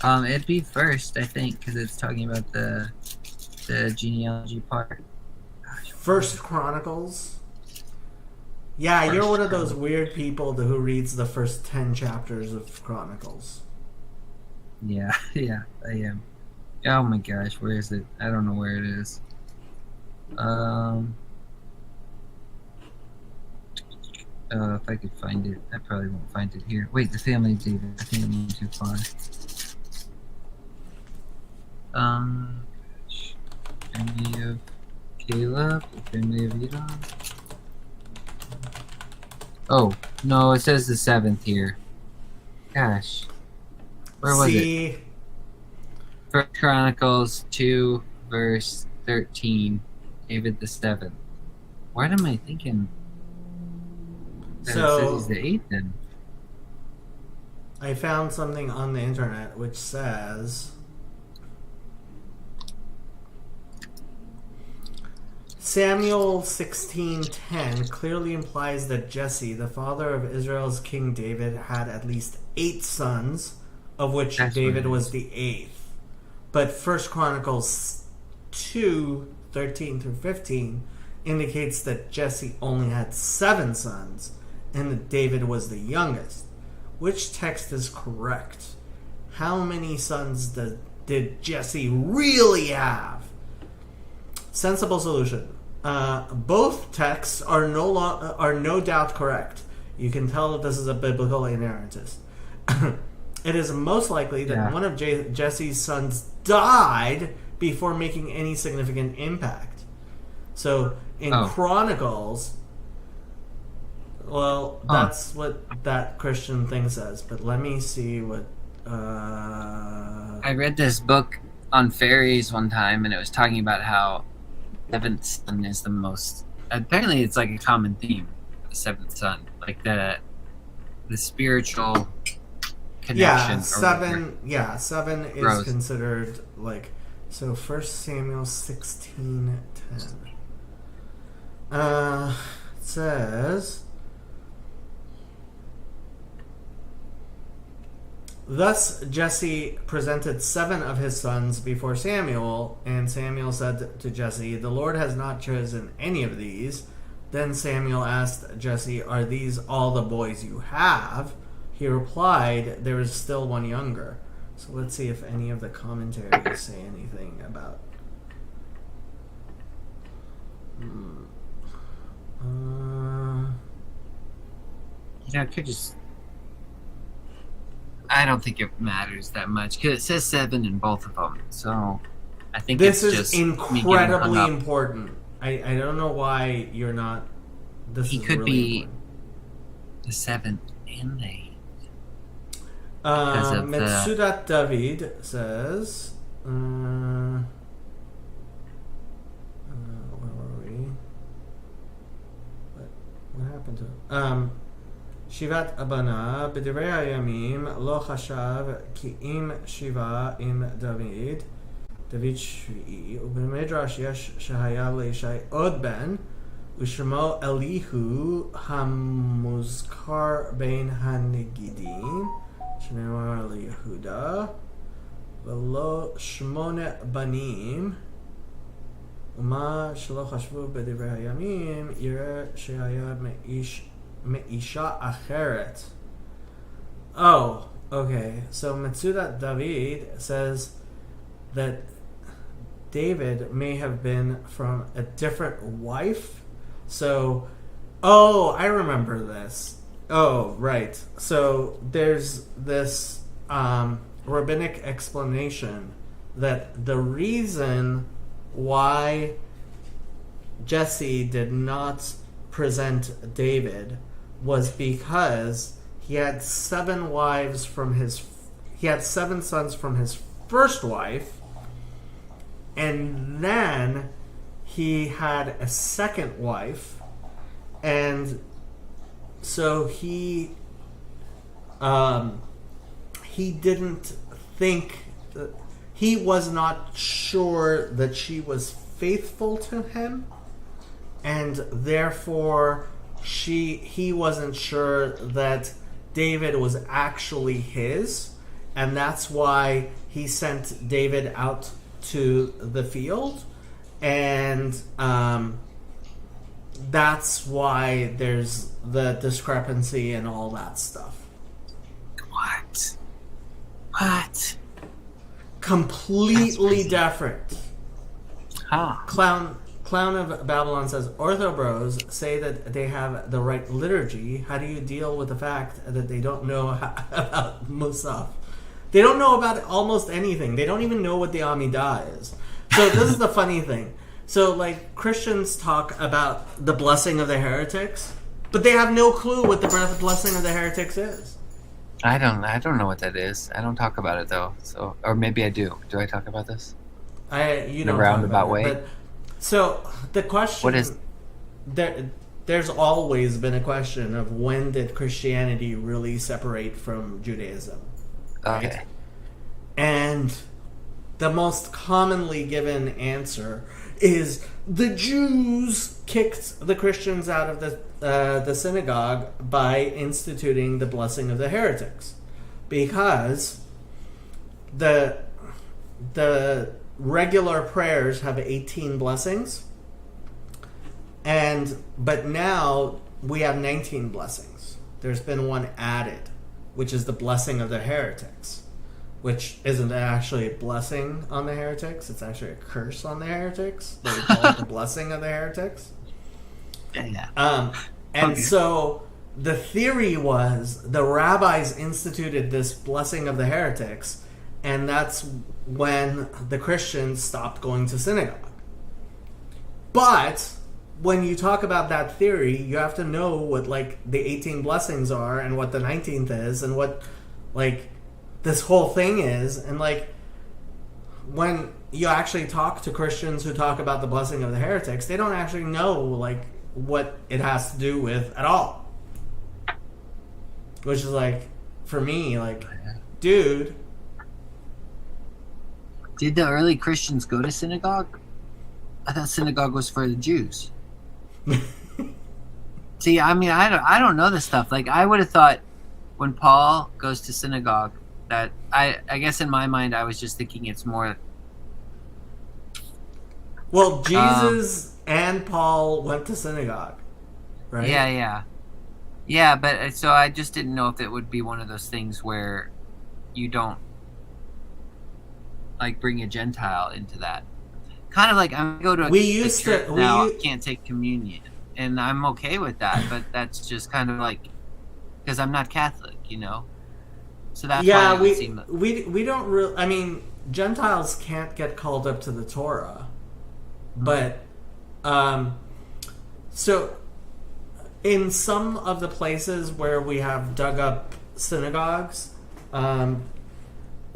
It'd be first, I think, because it's talking about the genealogy part. First Chronicles? Yeah, you're First one of those Chronicles. weird people who reads the first 10 chapters of Chronicles. Yeah, yeah, I am. Oh my gosh, where is it? I don't know where it is. If I could find it, I probably won't find it here. Wait, the family of David. I think I'm going too far. Family of Caleb, the family of Edom. Oh, no, it says the 7th here. Gosh. Where was it? See, First Chronicles 2, verse 13. David the 7th. What am I thinking? That it So- says he's the 8th then. I found something on the internet which says Samuel 16:10 clearly implies that Jesse, the father of Israel's King David, had at least 8 sons, of which That's what David it was is. the 8th. But First Chronicles 2:13 through 15 indicates that Jesse only had 7 sons and that David was the youngest. Which text is correct? How many sons did Jesse really have? Sensible solution. Both texts are no doubt correct. You can tell that this is a biblical inerrantist. It is most likely that Yeah. one of Jesse's sons died before making any significant impact. So in Oh. Chronicles, well, Huh. that's what that Christian thing says. But let me see what. I read this book on fairies one time, and it was talking about how the 7th son is the most. Apparently, it's like a common theme. The 7th son, like the spiritual connection. Yeah, or whatever. 7. Yeah, 7 is Gross. considered like. So 1 Samuel 16:10. It says. Thus Jesse presented 7 of his sons before Samuel, and Samuel said to Jesse, "The Lord has not chosen any of these." Then Samuel asked Jesse, "Are these all the boys you have?" He replied, "There is still one younger." So let's see if any of the commentaries say anything about. It could just. I don't think it matters that much because it says 7 in both of them. So I think This it's is just me getting incredibly hung up. important. I don't know why you're not. This He is could really be important. the 7th and the 8th. of the- Metsudat David says, where were we? What happened to it? Shivat Abana b'divrei hayamim lo chashav ki im shiva im David shvi'i ובמדרש יש שהיה לישי עוד בן ושמו אליהו המוזכר בין הנגידים שנאמר ליהודה ולא 8 בנים ומה שלא חשבו בדברי הימים יראה שהיה מאישה אחרת. Oh, okay. So Metsudat David says that David may have been from a different wife. So, oh, I remember this. Oh, right. So there's this rabbinic explanation that the reason why Jesse did not present David was because he had 7 wives from his. He had 7 sons from his first wife, and then he had a second wife, and so he didn't think, he was not sure that she was faithful to him, and therefore he wasn't sure that David was actually his, and that's why he sent David out to the field, and that's why there's the discrepancy and all that stuff. What? Completely different. Huh. Clown of Babylon says, Orthobros say that they have the right liturgy. How do you deal with the fact that they don't know about Musaf? They don't know about almost anything. They don't even know what the Amidah is. So this is the funny thing. So, like, Christians talk about the blessing of the heretics, but they have no clue what the blessing of the heretics is. I don't know what that is. I don't talk about it though. So, or maybe I do. Do I talk about this? You In a don't roundabout talk about way? it, but, so the question What is- there's always been a question of when did Christianity really separate from Judaism? Okay. Right? And the most commonly given answer is the Jews kicked the Christians out of the synagogue by instituting the blessing of the heretics, because the regular prayers have 18 blessings, but now we have 19 blessings. There's been one added, which is the blessing of the heretics, which isn't actually a blessing on the heretics. It's actually a curse on the heretics. They call it the blessing of the heretics. Yeah. And Okay. so the theory was the rabbis instituted this blessing of the heretics, and that's when the Christians stopped going to synagogue. But when you talk about that theory, you have to know what, like, the 18 blessings are and what the 19th is and what, like, this whole thing is. And, like, when you actually talk to Christians who talk about the blessing of the heretics, they don't actually know, like, what it has to do with at all. Which is, like, for me, like, dude. Did the early Christians go to synagogue? I thought synagogue was for the Jews. See, I mean, I don't know this stuff. Like, I would have thought when Paul goes to synagogue that I guess in my mind I was just thinking it's more. Well, Jesus and Paul went to synagogue, right? Yeah. But so I just didn't know if it would be one of those things where you don't like bring a Gentile into that. Kind of like I'm gonna go to a church now. I can't take communion, and I'm okay with that. But that's just kind of like because I'm not Catholic, you know. So that's why it would seem that, we don't really. I mean, Gentiles can't get called up to the Torah, but so in some of the places where we have dug up synagogues, and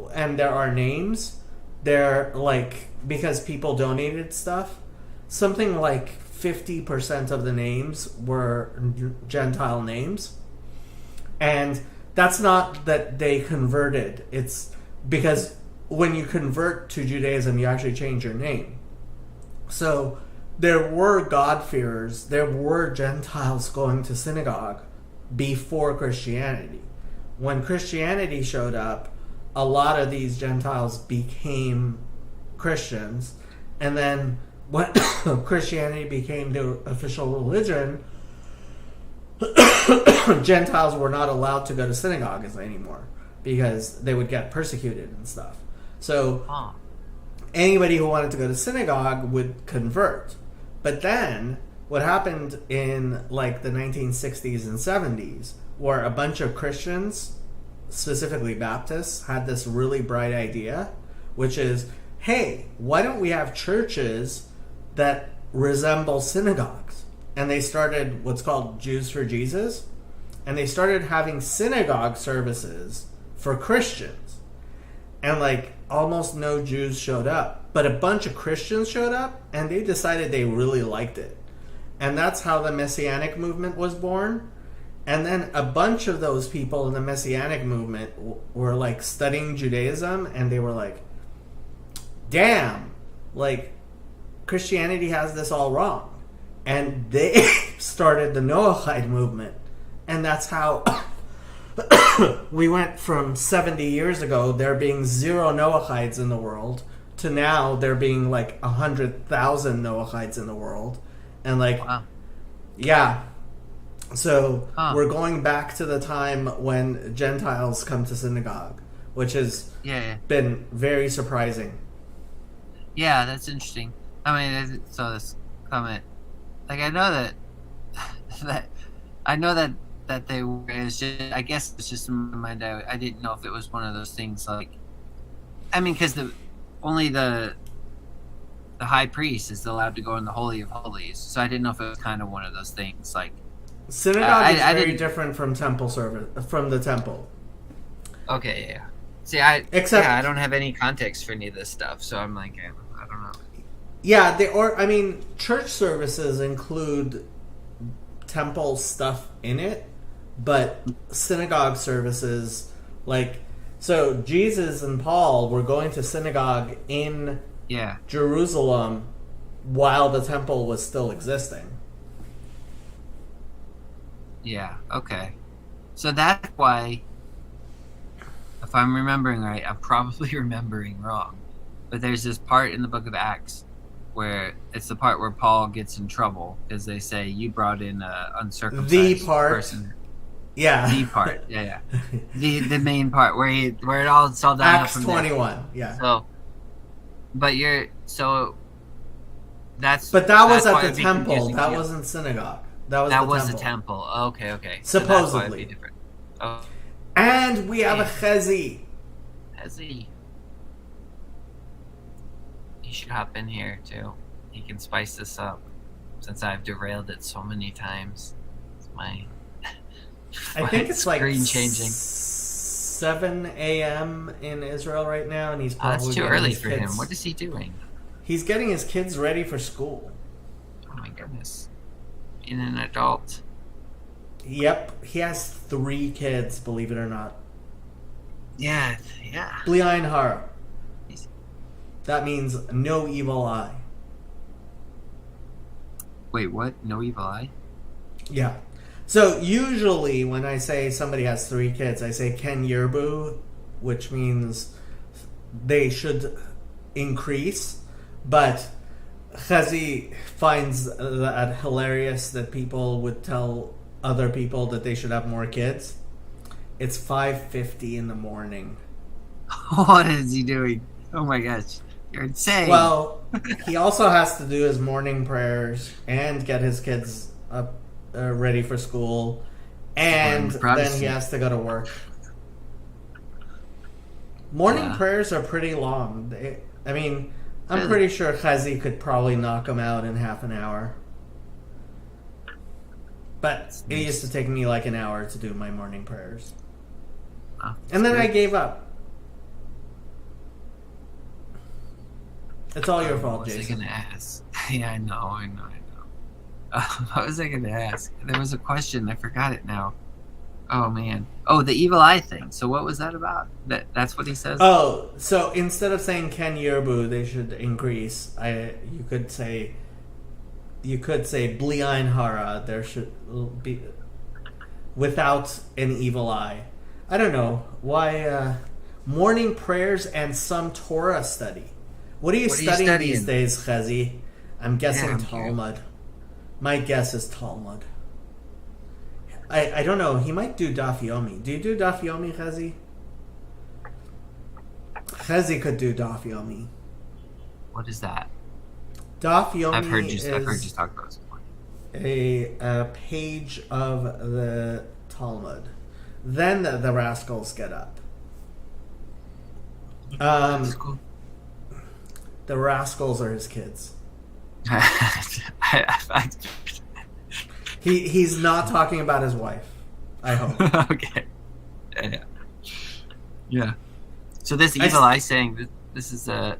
there are names, they're like, because people donated stuff, something like 50% of the names were Gentile names. And that's not that they converted. It's because when you convert to Judaism, you actually change your name. So there were God-fearers, there were Gentiles going to synagogue before Christianity. When Christianity showed up, a lot of these Gentiles became Christians, and then when Christianity became the official religion, Gentiles were not allowed to go to synagogues anymore because they would get persecuted and stuff. So anybody who wanted to go to synagogue would convert. But then what happened in like the 1960s and 70s, where a bunch of Christians, specifically Baptists, had this really bright idea, which is, hey, why don't we have churches that resemble synagogues? And they started what's called Jews for Jesus, and they started having synagogue services for Christians. And like almost no Jews showed up, but a bunch of Christians showed up, and they decided they really liked it. And that's how the Messianic movement was born. And then a bunch of those people in the Messianic movement were like studying Judaism, and they were like, damn, like Christianity has this all wrong. And they started the Noahide movement. And that's how we went from 70 years ago, there being 0 Noahides in the world, to now there being like 100,000 Noahides in the world. And like, Wow. yeah. So Huh. we're going back to the time when Gentiles come to synagogue, which has Yeah. been very surprising. Yeah, that's interesting. I mean, so this comment, like, I know that that they were. It's just, I guess it's just in my mind. I didn't know if it was one of those things. Like, I mean, because only the high priest is allowed to go in the holy of holies. So I didn't know if it was kind of one of those things. Like, Synagogue is I very didn't- different from temple service, from the temple. okay, yeah. See, Except- I don't have any context for any of this stuff, so I'm like, I don't know. Yeah, church services include temple stuff in it, but synagogue services, like, so Jesus and Paul were going to synagogue in Yeah. Jerusalem while the temple was still existing. Yeah, okay. So that's why, if I'm remembering right, I'm probably remembering wrong. But there's this part in the book of Acts where it's the part where Paul gets in trouble because they say, you brought in an uncircumcised The part. person. Yeah. The part, yeah. The main part where it all it's all down Acts from there. 21, yeah. So, but that's. But that was that's at why the it'd be temple. confusing That to you. wasn't synagogue. That was That the was temple. the temple. Okay. So that's why it'd Supposedly. be different. Oh, And we have a Chezi. has he? He should hop in here too. He can spice this up. Since I've derailed it so many times, it's my. I think it's like screen changing. 7 a.m. in Israel right now, and he's Oh, probably that's too getting early his for kids, him. What is he doing? He's getting his kids ready for school. Oh my goodness. Being an adult. Yep, he has 3 kids, believe it or not. Yeah. Bli Ayin Hara. That means no evil eye. Wait, what? No evil eye? Yeah. So usually when I say somebody has 3 kids, I say Ken Yerbu, which means they should increase. But Chazi finds that hilarious that people would tell other people that they should have more kids. It's 5:50 in the morning. What is he doing? Oh my gosh. You're insane. Well, he also has to do his morning prayers and get his kids up ready for school, and Well, I'm then he has to go to work. Morning Yeah. prayers are pretty long. I'm Really? pretty sure Chazi could probably knock them out in half an hour. But it used to take me like an hour to do my morning prayers. Oh, And then that's I good. gave up. It's all your fault, What was I Jason. gonna ask? Yeah, I know. What was I gonna ask? There was a question. I forgot it now. Oh man. Oh, the evil eye thing. So what was that about? That's what he says. Oh, so instead of saying Ken Yerbu, they should increase. You could say Bli Ayin Hara. There should be without an evil eye. I don't know why. Morning prayers and some Torah study. What are you What are you studying these studying? days, Chazi? I'm guessing I'm here. Talmud. My guess is Talmud. I don't know. He might do Daf Yomi. Do you do Daf Yomi, Chazi? Chazi could do Daf Yomi. What is that? Daf Yomi I've heard you is talk about this before. a page of the Talmud. Then the rascals get up. That's cool. The rascals are his kids. I- He's not talking about his wife. I hope. okay. Yeah. So this I evil s- eye saying that this is a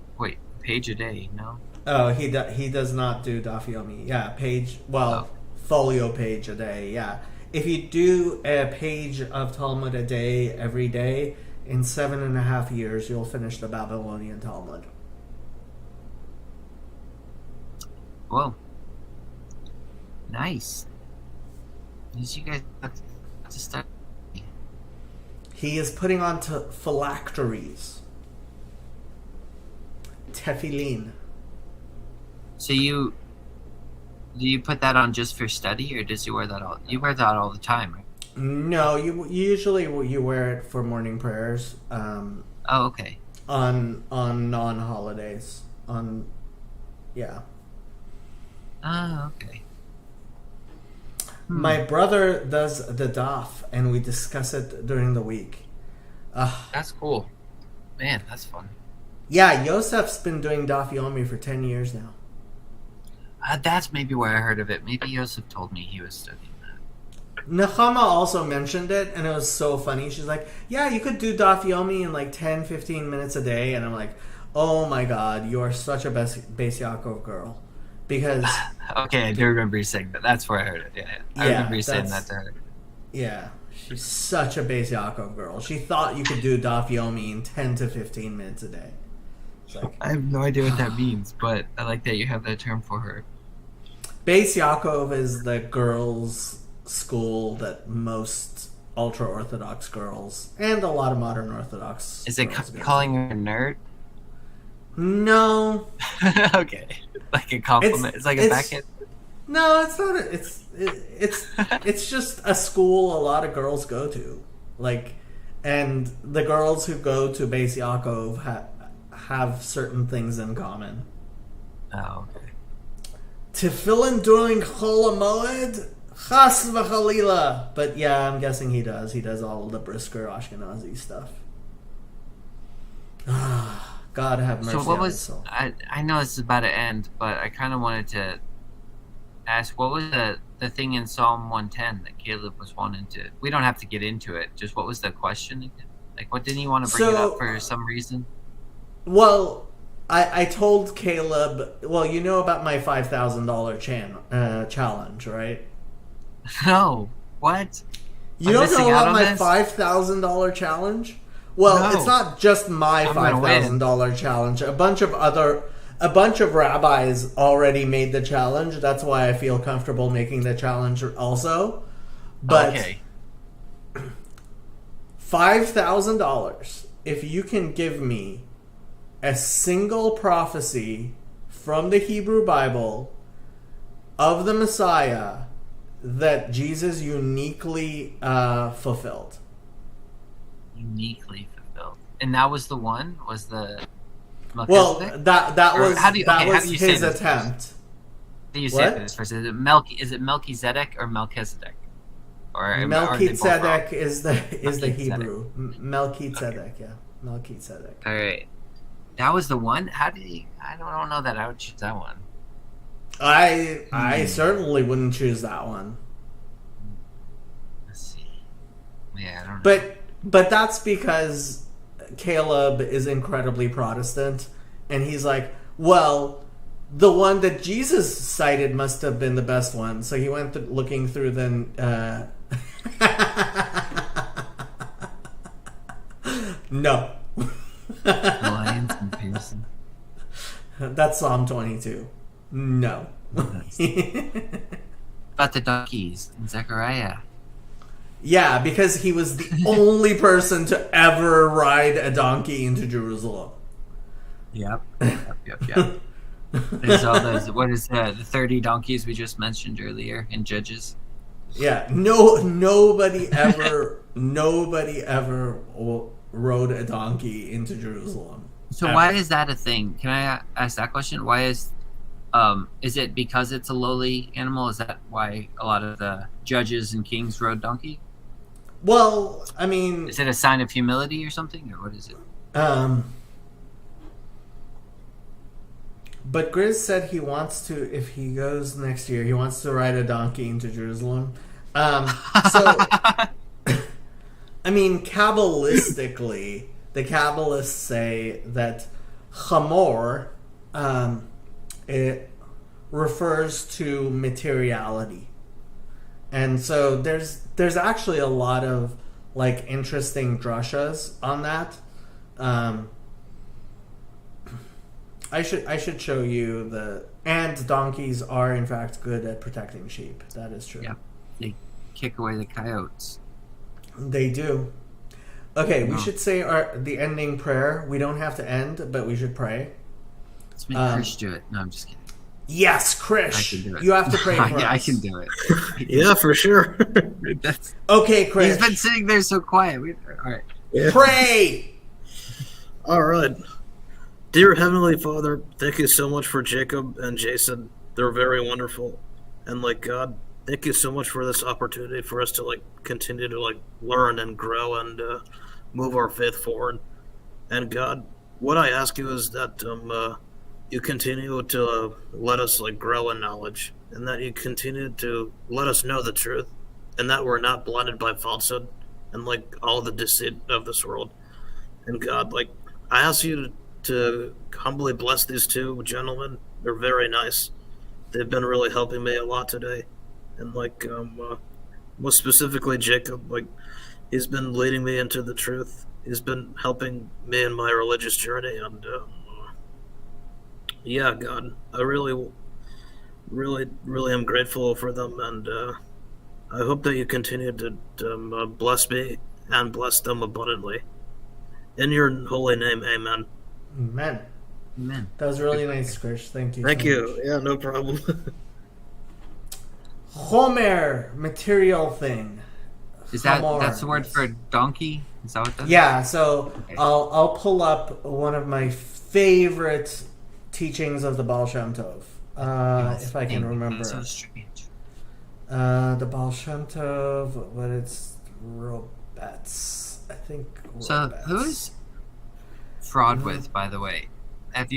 page a day? No. Oh, he does not do Daf Yomi. Yeah, page. Well, folio page a day. Yeah, if you do a page of Talmud a day every day, in 7.5 years you'll finish the Babylonian Talmud. Whoa. Nice. Did you guys have to start? He is putting on phylacteries. Tefillin. So do you put that on just for study, or does you wear that all? You wear that all the time, right? No, usually you wear it for morning prayers. Oh, okay. On non-holidays. Yeah. Oh, okay. My brother does the daf, and we discuss it during the week. That's cool. Man, that's fun. Yeah, Yosef's been doing daf yomi for 10 years now. That's maybe where I heard of it. Maybe Yosef told me he was studying that. Nechama also mentioned it, and it was so funny. She's like, yeah, you could do daf yomi in like 10, 15 minutes a day. And I'm like, oh my god, you are such a Beis Yaakov girl. Because... Okay, I do remember you saying that. That's where I heard it. Yeah. I remember you saying that to her. Yeah, she's such a Beis Yaakov girl. She thought you could do daf yomi in 10 to 15 minutes a day. It's like, I have no idea what that means, but I like that you have that term for her. Beis Yaakov is the girls' school that most ultra-Orthodox girls and a lot of modern Orthodox Is it girls go to. calling her a nerd? No. Okay. Like a compliment. It's like a backhand. No, it's not. It's just a school a lot of girls go to. Like, and the girls who go to Beis Yaakov have certain things in common. Oh, okay. Tefillin during Chol HaMoed? Chas v'chalila. But yeah, I'm guessing he does. He does all the Brisker Ashkenazi stuff. God have mercy So what on his was soul. I know this is about to end, but I kind of wanted to ask, what was the thing in Psalm 110 that Caleb was wanting to? We don't have to get into it. Just what was the question again? Like, what didn't he want to bring it up for some reason? Well, I told Caleb, well, you know about my $5,000 challenge, right? No. What? You I'm don't missing know out about on my this? $5,000 challenge? Well, No. it's not just my I'm gonna win. $5,000 challenge. A bunch of rabbis already made the challenge. That's why I feel comfortable making the challenge also. But Okay. $5,000, if you can give me a single prophecy from the Hebrew Bible of the Messiah that Jesus uniquely fulfilled. Uniquely fulfilled. And that was the one? Was the Well, Melchizedek? that Or was how do you- that okay, how was do you say his this attempt. Do you say What? this first? Is it Melchizedek or Melchizedek? Or are they both wrong? Melchizedek is the Melchizedek. Hebrew. Melchizedek, yeah, Melchizedek. All right. That was the one? How did he... I don't know that I would choose that one. I certainly wouldn't choose that one. Let's see. Yeah, I don't know. But that's because Caleb is incredibly Protestant, and he's like, well, the one that Jesus cited must have been the best one. So he went looking through the. No. Alliance and Pearson. That's Psalm 22. No. About the donkeys and Zechariah. Yeah, because he was the only person to ever ride a donkey into Jerusalem. Yep. Yep. There's all those... What is the 30 donkeys we just mentioned earlier in Judges? Yeah, nobody ever rode a donkey into Jerusalem. So Ever. why is that a thing? Can I ask that question? Why is it because it's a lowly animal? Is that why a lot of the judges and kings rode donkey? Well, I mean, Is it a sign of humility or something, or what is it? But Grizz said he wants to, if he goes next year, he wants to ride a donkey into Jerusalem. So, I mean, Kabbalistically, the Kabbalists say that chamor, it refers to materiality. And so there's actually a lot of like interesting drushas on that. I should show you and donkeys are in fact good at protecting sheep. That is true. Yeah. kick away the coyotes. They do. Okay, we No. should say the ending prayer. We don't have to end, but we should pray. Let's make Krish do it. No, I'm just kidding. Yes, I Krish. can do it. You have to pray for us. I can do it. Yeah, for sure. That's, Okay, Krish. he's been sitting there so quiet. All right. Yeah. Pray! All right. Dear Heavenly Father, thank you so much for Jacob and Jason. They're very wonderful. And like God, thank you so much for this opportunity for us to like continue to like learn and grow and move our faith forward. And God, what I ask you is that you continue to let us like grow in knowledge, and that you continue to let us know the truth, and that we're not blinded by falsehood and like all the deceit of this world. And God, like I ask you to humbly bless these two gentlemen. They're very nice. They've been really helping me a lot today, and like most specifically Jacob, like he's been leading me into the truth. He's been helping me in my religious journey, and yeah, God, I really, really, really am grateful for them, and I hope that you continue to bless me and bless them abundantly. In your holy name, amen. Amen. Amen. That was really nice, Krish. Thank you. Thank so you. much. Yeah, no problem. Homer, material thing. Is that's Hamor. the word for donkey? Is that what that is? Yeah, so Okay. I'll pull up one of my favorite teachings of the Baal Shem Tov, if I can remember. So strange. The Baal Shem Tov, but it's Robetz. I think. So Robetz. who is Fraudwith, by the way? Have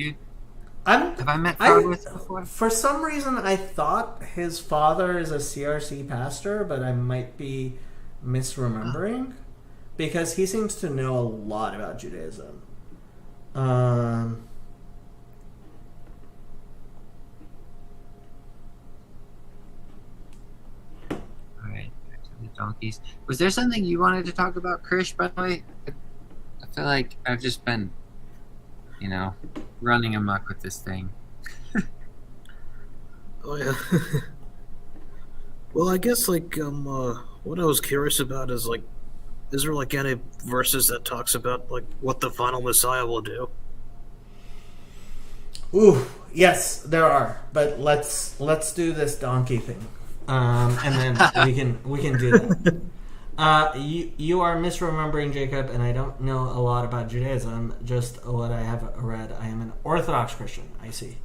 I met Fraudwith before? For some reason, I thought his father is a CRC pastor, but I might be misremembering because he seems to know a lot about Judaism. Alright, back to the donkeys. Was there something you wanted to talk about, Krish, by the way? I feel like I've just been, running amok with this thing. Oh yeah. Well, I guess like what I was curious about is like, is there like any verses that talks about like what the final Messiah will do? Ooh, yes, there are, but let's do this donkey thing, and then we can do that. You are misremembering, Jacob, and I don't know a lot about Judaism. Just what I have read. I am an Orthodox Christian. I see.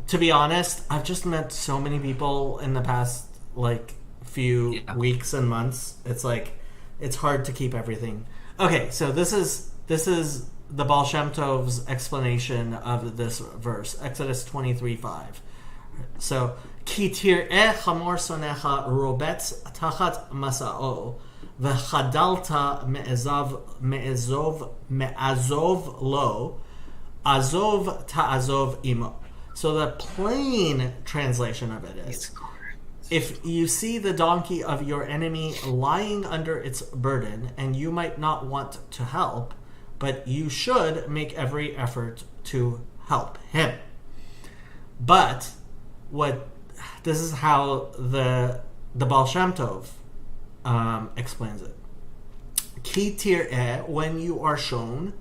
To be honest, I've just met so many people in the past few weeks and months. It's like it's hard to keep everything. Okay, so this is the Baal Shem Tov's explanation of this verse, Exodus 23:5. So, Ki tir'eh chamor sonecha robetz tachat masa'o v'chadalta me'azov lo azov ta'azov imo. So the plain translation of it is, if you see the donkey of your enemy lying under its burden, and you might not want to help, but you should make every effort to help him. But this is how the Baal Shem Tov explains it. Ki tir'eh, when you are shown,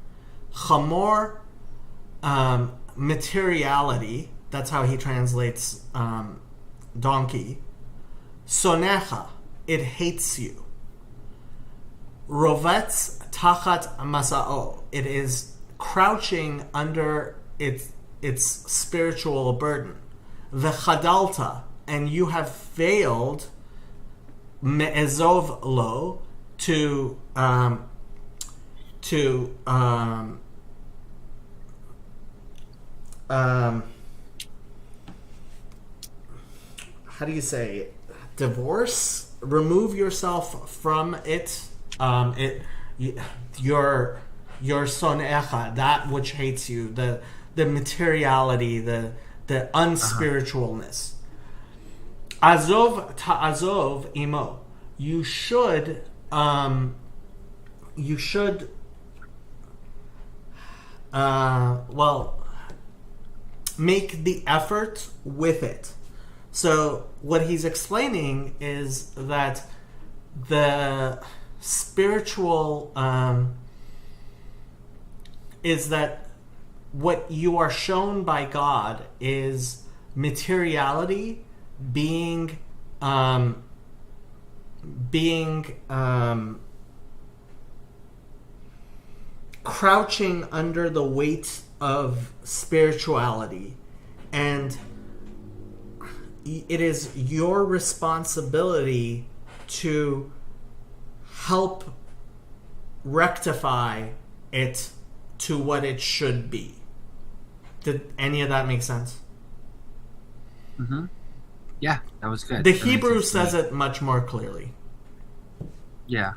chamor, materiality, that's how he translates donkey. Sonecha, it hates you. Rovetz tachat masa'o, it is crouching under its spiritual burden. V'chadalta, and you have failed me'ezov lo to how do you say, divorce, remove yourself from it, your sonecha, that which hates you, the materiality, the unspiritualness. Azov ta'azov imo, you should make the effort with it. So what he's explaining is that the spiritual is that what you are shown by God is materiality being crouching under the weight of spirituality, and it is your responsibility to help rectify it to what it should be. Did any of that make sense? Mm-hmm. Yeah, that was good. The That makes Hebrew sense to me. says it much more clearly. Yeah.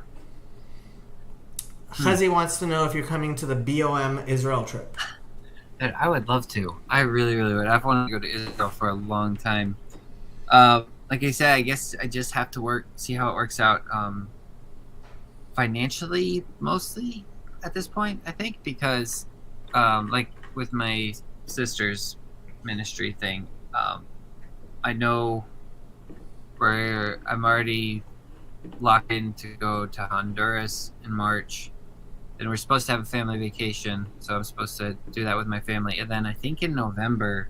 Chazi wants to know if you're coming to the BOM Israel trip. Dude, I would love to. I really, really would. I've wanted to go to Israel for a long time. Like I said, I guess I just have to see how it works out financially, mostly at this point, I think, because like with my sister's ministry thing, I know where I'm already locked in to go to Honduras in March. And we're supposed to have a family vacation, so I'm supposed to do that with my family. And then I think in November,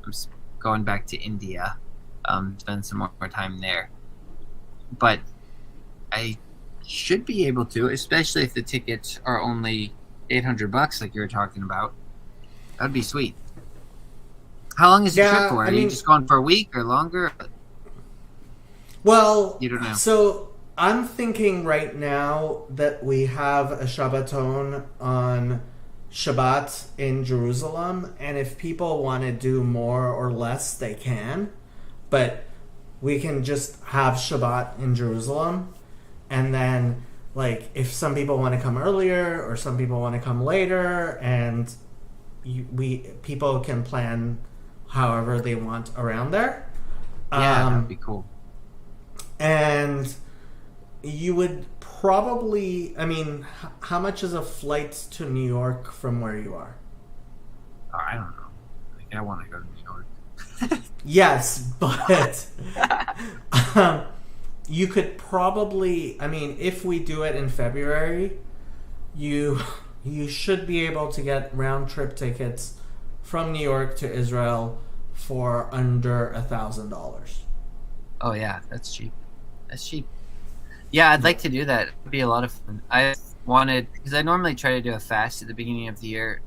I'm going back to India, spend some more time there. But I should be able to, especially if the tickets are only $800, like you were talking about. That'd be sweet. How long is the trip for? Are you just going for a week or longer? Well, You don't know. So I'm thinking right now that we have a Shabbaton on Shabbat in Jerusalem, and if people want to do more or less, they can. But we can just have Shabbat in Jerusalem, and then, like, if some people want to come earlier or some people want to come later, and people can plan however they want around there. Yeah, that'd be cool. And you would probably, I mean, how much is a flight to New York from where you are? Oh, I don't know. Like, I want to go to New York. Yes, but you could probably, I mean, if we do it in February, you should be able to get round trip tickets from New York to Israel for under $1,000. Oh yeah, that's cheap. That's cheap. Yeah, I'd like to do that. It'd be a lot of fun. I wanted, because I normally try to do a fast at the beginning of the year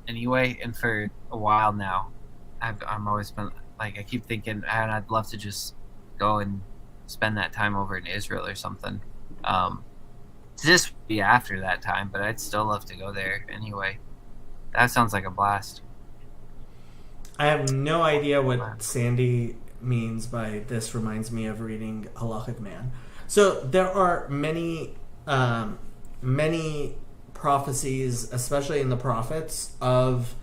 anyway, and for a while now, I'm always been like, I keep thinking, and I'd love to just go and spend that time over in Israel or something. This would be after that time, but I'd still love to go there anyway. That sounds like a blast. I have no idea what Sandy means by this reminds me of reading Halachic Man. So there are many prophecies, especially in the prophets, of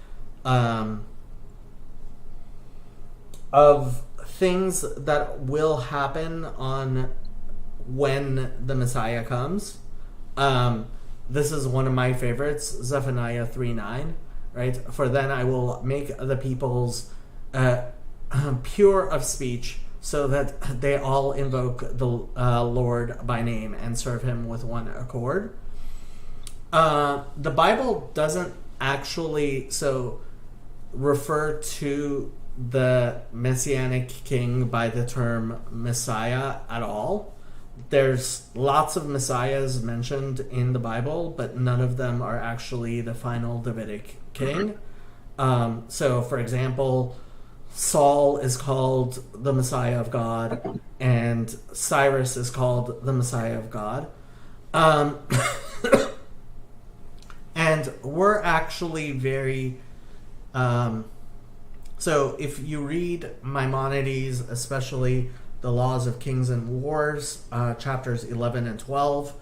things that will happen on when the Messiah comes. This is one of my favorites, Zephaniah 3:9, right? For then I will make the peoples pure of speech, so that they all invoke the Lord by name and serve him with one accord. The Bible doesn't actually refer to the Messianic king by the term Messiah at all. There's lots of messiahs mentioned in the Bible, but none of them are actually the final Davidic king. So, for example, Saul is called the Messiah of God, and Cyrus is called the Messiah of God. And we're actually very... so if you read Maimonides, especially the Laws of Kings and Wars, chapters 11 and 12,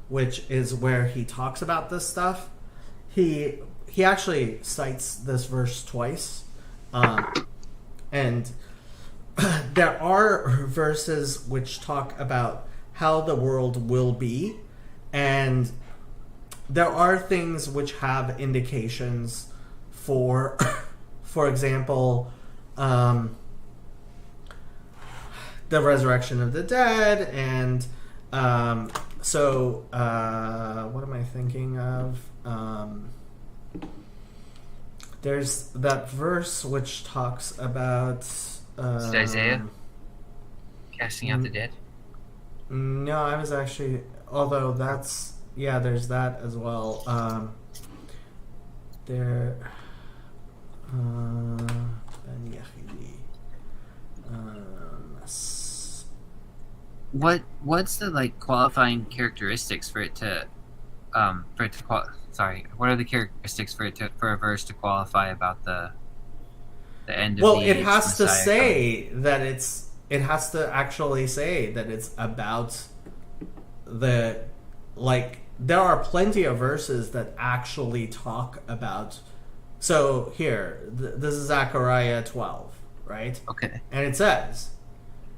which is where he talks about this stuff, he actually cites this verse twice. And there are verses which talk about how the world will be, and there are things which have indications for example, the resurrection of the dead, and what am I thinking of? There's that verse which talks about. Is it Isaiah? Casting out the dead? No, I was actually. Although that's. Yeah, there's that as well. Ben Yechidi. What's the like qualifying characteristics for it to what are the characteristics for a verse to qualify about the end of Well, the it age has to Messiah say that it has to actually say that it's about the, like, there are plenty of verses that actually talk about. So here, this is Zechariah 12, right? Okay. And it says,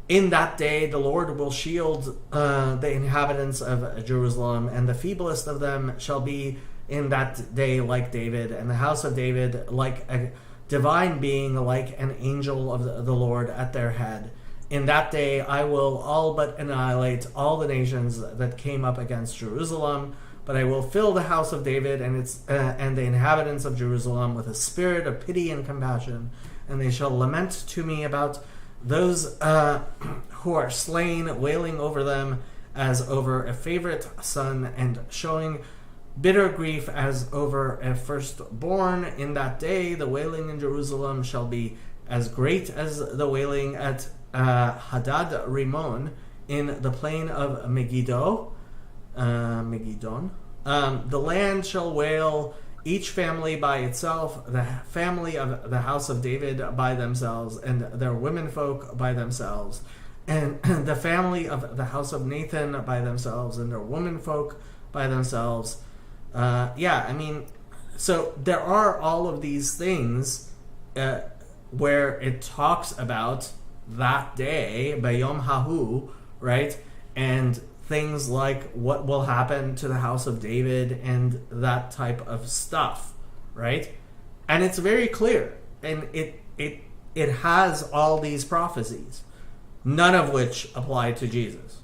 "In that day the Lord will shield the inhabitants of Jerusalem, and the feeblest of them shall be in that day like David, and the house of David like a divine being, like an angel of the Lord at their head. In that day I will all but annihilate all the nations that came up against Jerusalem, but I will fill the house of David and the inhabitants of Jerusalem with a spirit of pity and compassion, and they shall lament to me about those who are slain, wailing over them as over a favorite son, and showing bitter grief as over a firstborn. In that day the wailing in Jerusalem shall be as great as the wailing at Hadad Rimon in the plain of Megiddo. Megiddon. The land shall wail, each family by itself, the family of the house of David by themselves, and their womenfolk by themselves, and the family of the house of Nathan by themselves, and their womenfolk by themselves." So there are all of these things where it talks about that day, Bayom Hahu, right? And things like what will happen to the house of David and that type of stuff, right? And it's very clear, and it has all these prophecies, none of which apply to Jesus.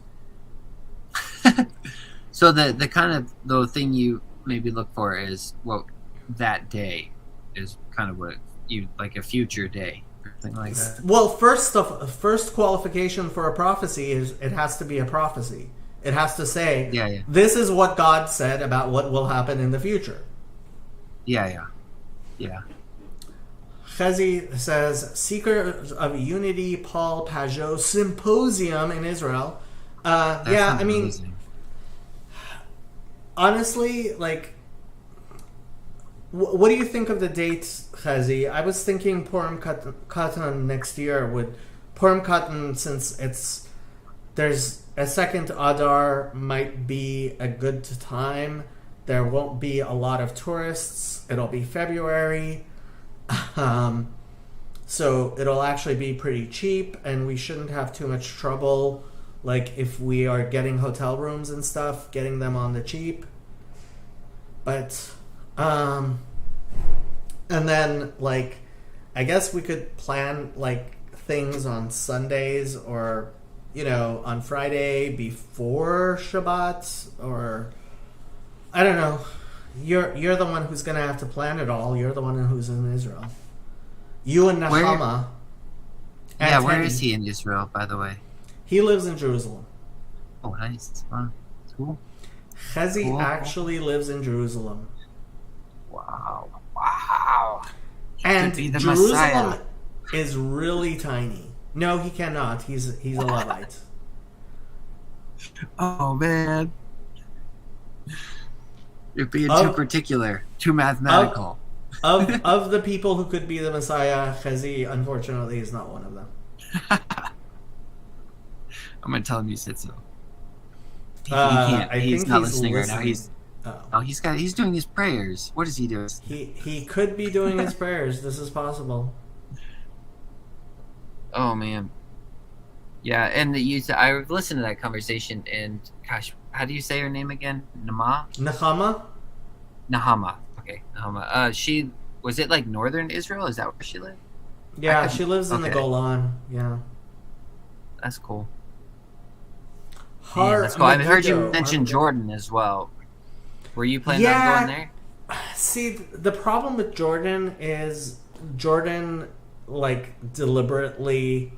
So the kind of the thing you maybe look for is what that day is kind of what you like, a future day, something like that. Well, first qualification for a prophecy is it has to be a prophecy. It has to say, this is what God said about what will happen in the future. Yeah. Chezi says, "Seekers of Unity, Paul Pajot Symposium in Israel." Amazing. Honestly, like, what do you think of the dates, Chezi? I was thinking Purim Katan next year would... Purim Katan, since there's a second Adar, might be a good time. There won't be a lot of tourists. It'll be February. So it'll actually be pretty cheap, and we shouldn't have too much trouble, like, if we are getting hotel rooms and stuff, getting them on the cheap. But, and then, like, I guess we could plan, like, things on Sundays, or, you know, on Friday before Shabbat, or, I don't know. You're the one who's going to have to plan it all. You're the one who's in Israel. You and Nahama. Where is he in Israel, by the way? He lives in Jerusalem. Oh, nice. Wow. Cool. Chezi actually lives in Jerusalem. Wow. And Could be the Jerusalem Messiah. is really tiny. No, he cannot. He's a Levite. Oh man, you're being too Of- particular, too mathematical. Of the people who could be the Messiah, Chezi, unfortunately, is not one of them. I'm gonna tell him you said so. He I can't. He's think not he's listening right now. Oh. He's doing his prayers. What is he doing? He could be doing his prayers. This is possible. Oh man. Yeah, and I listened to that conversation, and gosh, how do you say her name again? Nahama? Nahama. Okay, Nahama. She was it like northern Israel? Is that where she lived? Yeah, she lives in the okay. Golan. Yeah. That's cool. Har- That's cool. I heard you Megiddo, mention Har- Jordan as well. Were you planning Yeah. on going there? See, the problem with Jordan is Jordan, like, deliberately,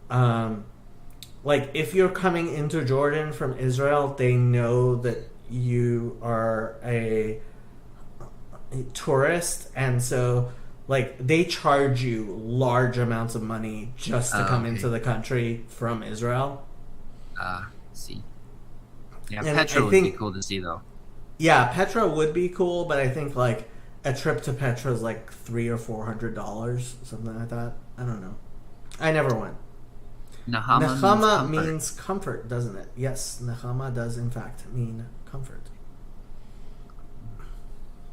like, if you're coming into Jordan from Israel, they know that you are a tourist, and so, like, they charge you large amounts of money just to come Okay. into the country from Israel. See. Yeah, And Petra I would be think- cool to see though. Yeah, Petra would be cool, but I think, like, a trip to Petra is like $300 or $400, something like that. I don't know. I never went. Nechama Nechama means comfort, doesn't it? Yes, Nechama does in fact mean comfort.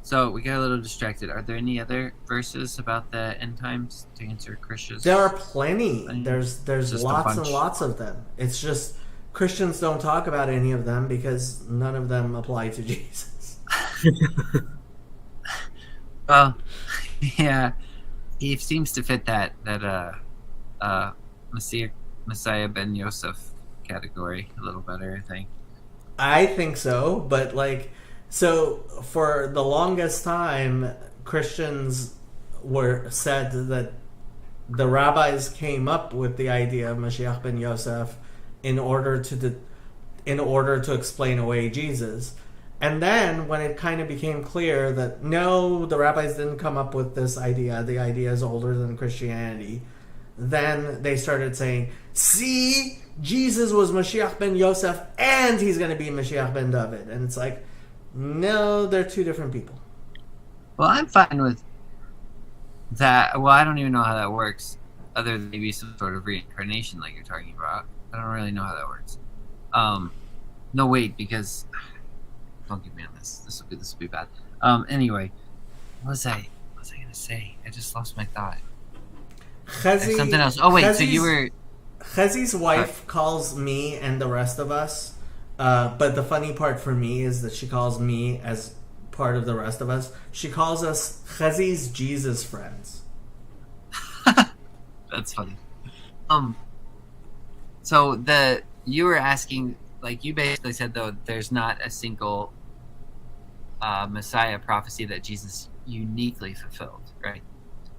So we got a little distracted. Are there any other verses about the end times to answer Christians? There are plenty. I mean, There's just a lots and bunch. lots of them. It's just Christians don't talk about any of them because none of them apply to Jesus. Well, yeah, he seems to fit that Messiah ben Yosef category a little better, I think. I think so, but like, so for the longest time, Christians were said that the rabbis came up with the idea of Mashiach ben Yosef in order to explain away Jesus. And then when it kind of became clear that no, the rabbis didn't come up with this idea, the idea is older than Christianity, then they started saying, see, Jesus was Mashiach ben Yosef and he's going to be Mashiach ben David. And it's like, no, they're two different people. Well, I'm fine with that. Well, I don't even know how that works, other than maybe some sort of reincarnation like you're talking about. I don't really know how that works. No, wait, because don't get me on this. This will be bad. Anyway, what was I gonna say? I just lost my thought. There's something else. Oh wait, so you were Chezi's wife calls me and the rest of us, but the funny part for me is that she calls me as part of the rest of us. She calls us Chezi's Jesus friends. That's funny. So you were asking, like, you basically said though there's not a single Messiah prophecy that Jesus uniquely fulfilled, right?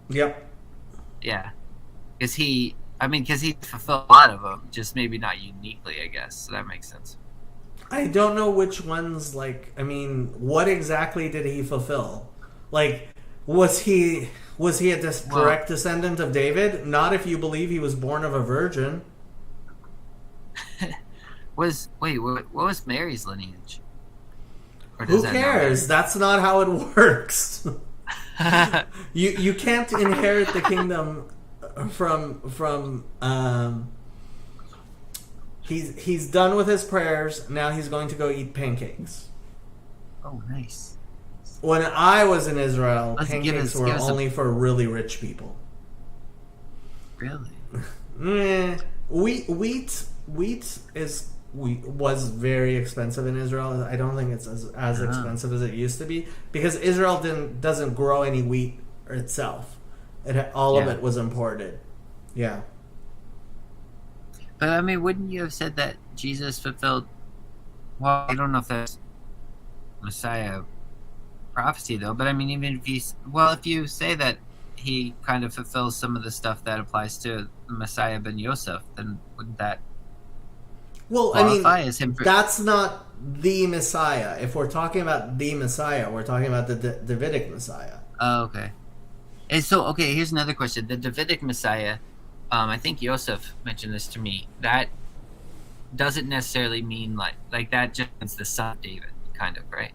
Yep. Yeah, because he fulfilled a lot of them, just maybe not uniquely, I guess. So that makes sense. I don't know which ones, like, I mean, what exactly did he fulfill? Like, was he a direct descendant of David? Not if you believe he was born of a virgin. What was Mary's lineage? Or Who does that not cares? That's not how it works. matter? You can't inherit the kingdom from he's done with his prayers. Now he's going to go eat pancakes. Oh, nice. When I was in Israel, Let's give pancakes us- were give us a- only for really rich people. Really? Wheat was very expensive in Israel. I don't think it's as expensive as it used to be because Israel doesn't grow any wheat itself. All of Yeah. it was imported. Yeah. But I mean, wouldn't you have said that Jesus fulfilled? Well, I don't know if that's Messiah prophecy though. But I mean, even if you say that he kind of fulfills some of the stuff that applies to Messiah ben Yosef, then wouldn't that Well, I mean, qualify as him? that's not the Messiah. If we're talking about the Messiah, we're talking about the Davidic Messiah. Oh, okay. And so, okay, here's another question. The Davidic Messiah, I think Yosef mentioned this to me. That doesn't necessarily mean like that just means the son of David, kind of, right?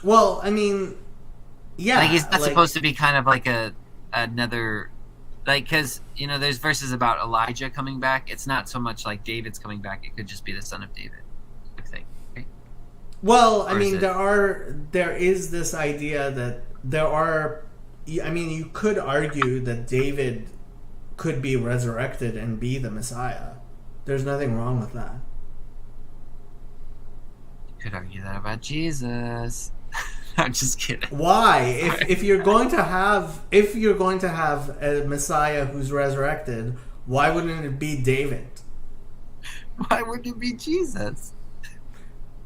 Well, I mean, yeah. Like he's not supposed to be kind of like another, like, because there's verses about Elijah coming back. It's not so much like David's coming back. It could just be the son of David, type thing. Right? Well, I Or is mean, it- there is this idea that there are. I mean, you could argue that David could be resurrected and be the Messiah. There's nothing wrong with that. You could argue that about Jesus. I'm just kidding. Why? If you're going to have a Messiah who's resurrected, Why wouldn't it be David? Why wouldn't it be Jesus?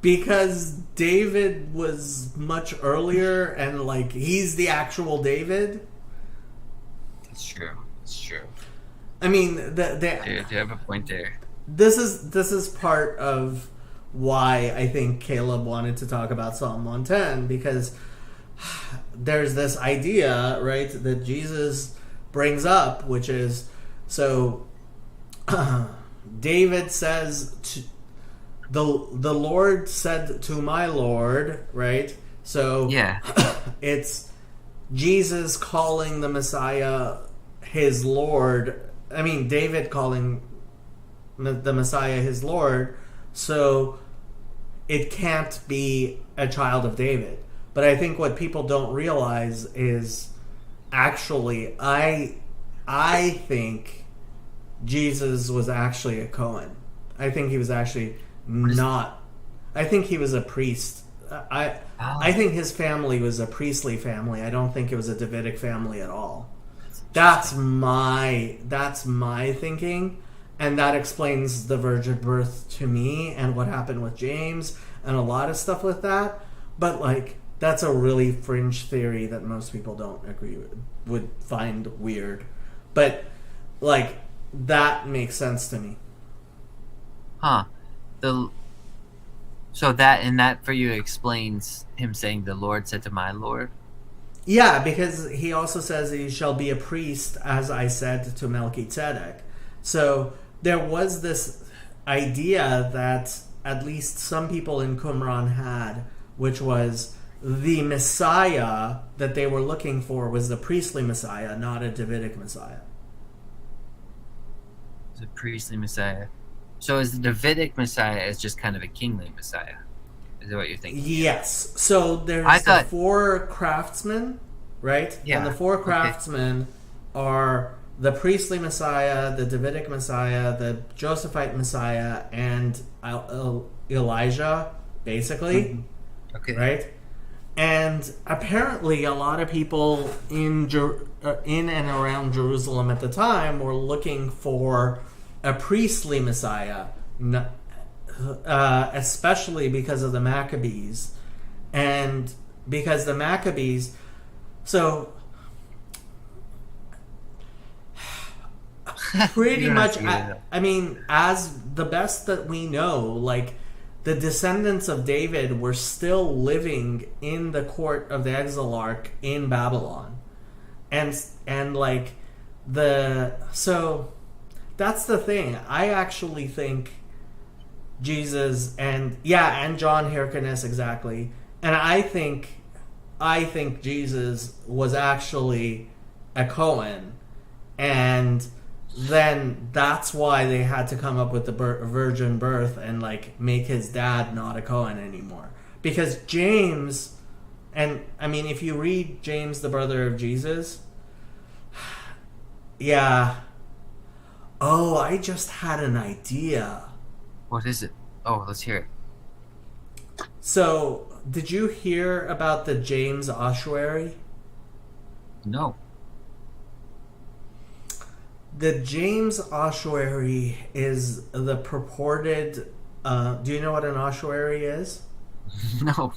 Because David was much earlier, and like he's the actual David. That's true. It's true. I mean, You have a point there. this is part of why I think Caleb wanted to talk about Psalm 110, because there's this idea, right, that Jesus brings up, which is so David says to the Lord said to my Lord, right? So Yeah. it's Jesus calling the Messiah his Lord. I mean, David calling the Messiah his Lord. So it can't be a child of David. But I think what people don't realize is actually I think Jesus was actually a Cohen. I think he was actually not. I think he was a priest. I think his family was a priestly family. I don't think it was a Davidic family at all. That's my thinking, and that explains the virgin birth to me and what happened with James and a lot of stuff with that. But like that's a really fringe theory that most people don't agree with, would find weird. But like that makes sense to me. Huh. So that for you explains him saying the Lord said to my Lord? Yeah, because he also says he shall be a priest, as I said to Melchizedek. So there was this idea that at least some people in Qumran had, which was the Messiah that they were looking for was the priestly Messiah, not a Davidic Messiah. The priestly Messiah. So is the Davidic Messiah is just kind of a kingly Messiah? Is that what you're thinking? Yes. So there's I thought- the four craftsmen, right? Yeah, And the four okay. craftsmen are the priestly Messiah, the Davidic Messiah, the Josephite Messiah, and Elijah, basically, Okay. right? And apparently, a lot of people in and around Jerusalem at the time were looking for a priestly Messiah, especially because of the Maccabees, and because the Maccabees. So, pretty You don't much, have to get it up. I mean, as the best that we know, like the descendants of David were still living in the court of the Exilarch in Babylon, and like so that's the thing. I actually think Jesus and John Hyrcanus exactly, and I think Jesus was actually a Cohen, and then that's why they had to come up with the virgin birth and like make his dad not a Cohen anymore, because James, and I mean if you read James the brother of Jesus, yeah. Oh, I just had an idea. What is it? Oh, let's hear it. So, did you hear about the James ossuary? No. The James ossuary is the purported. Do you know what an ossuary is? No.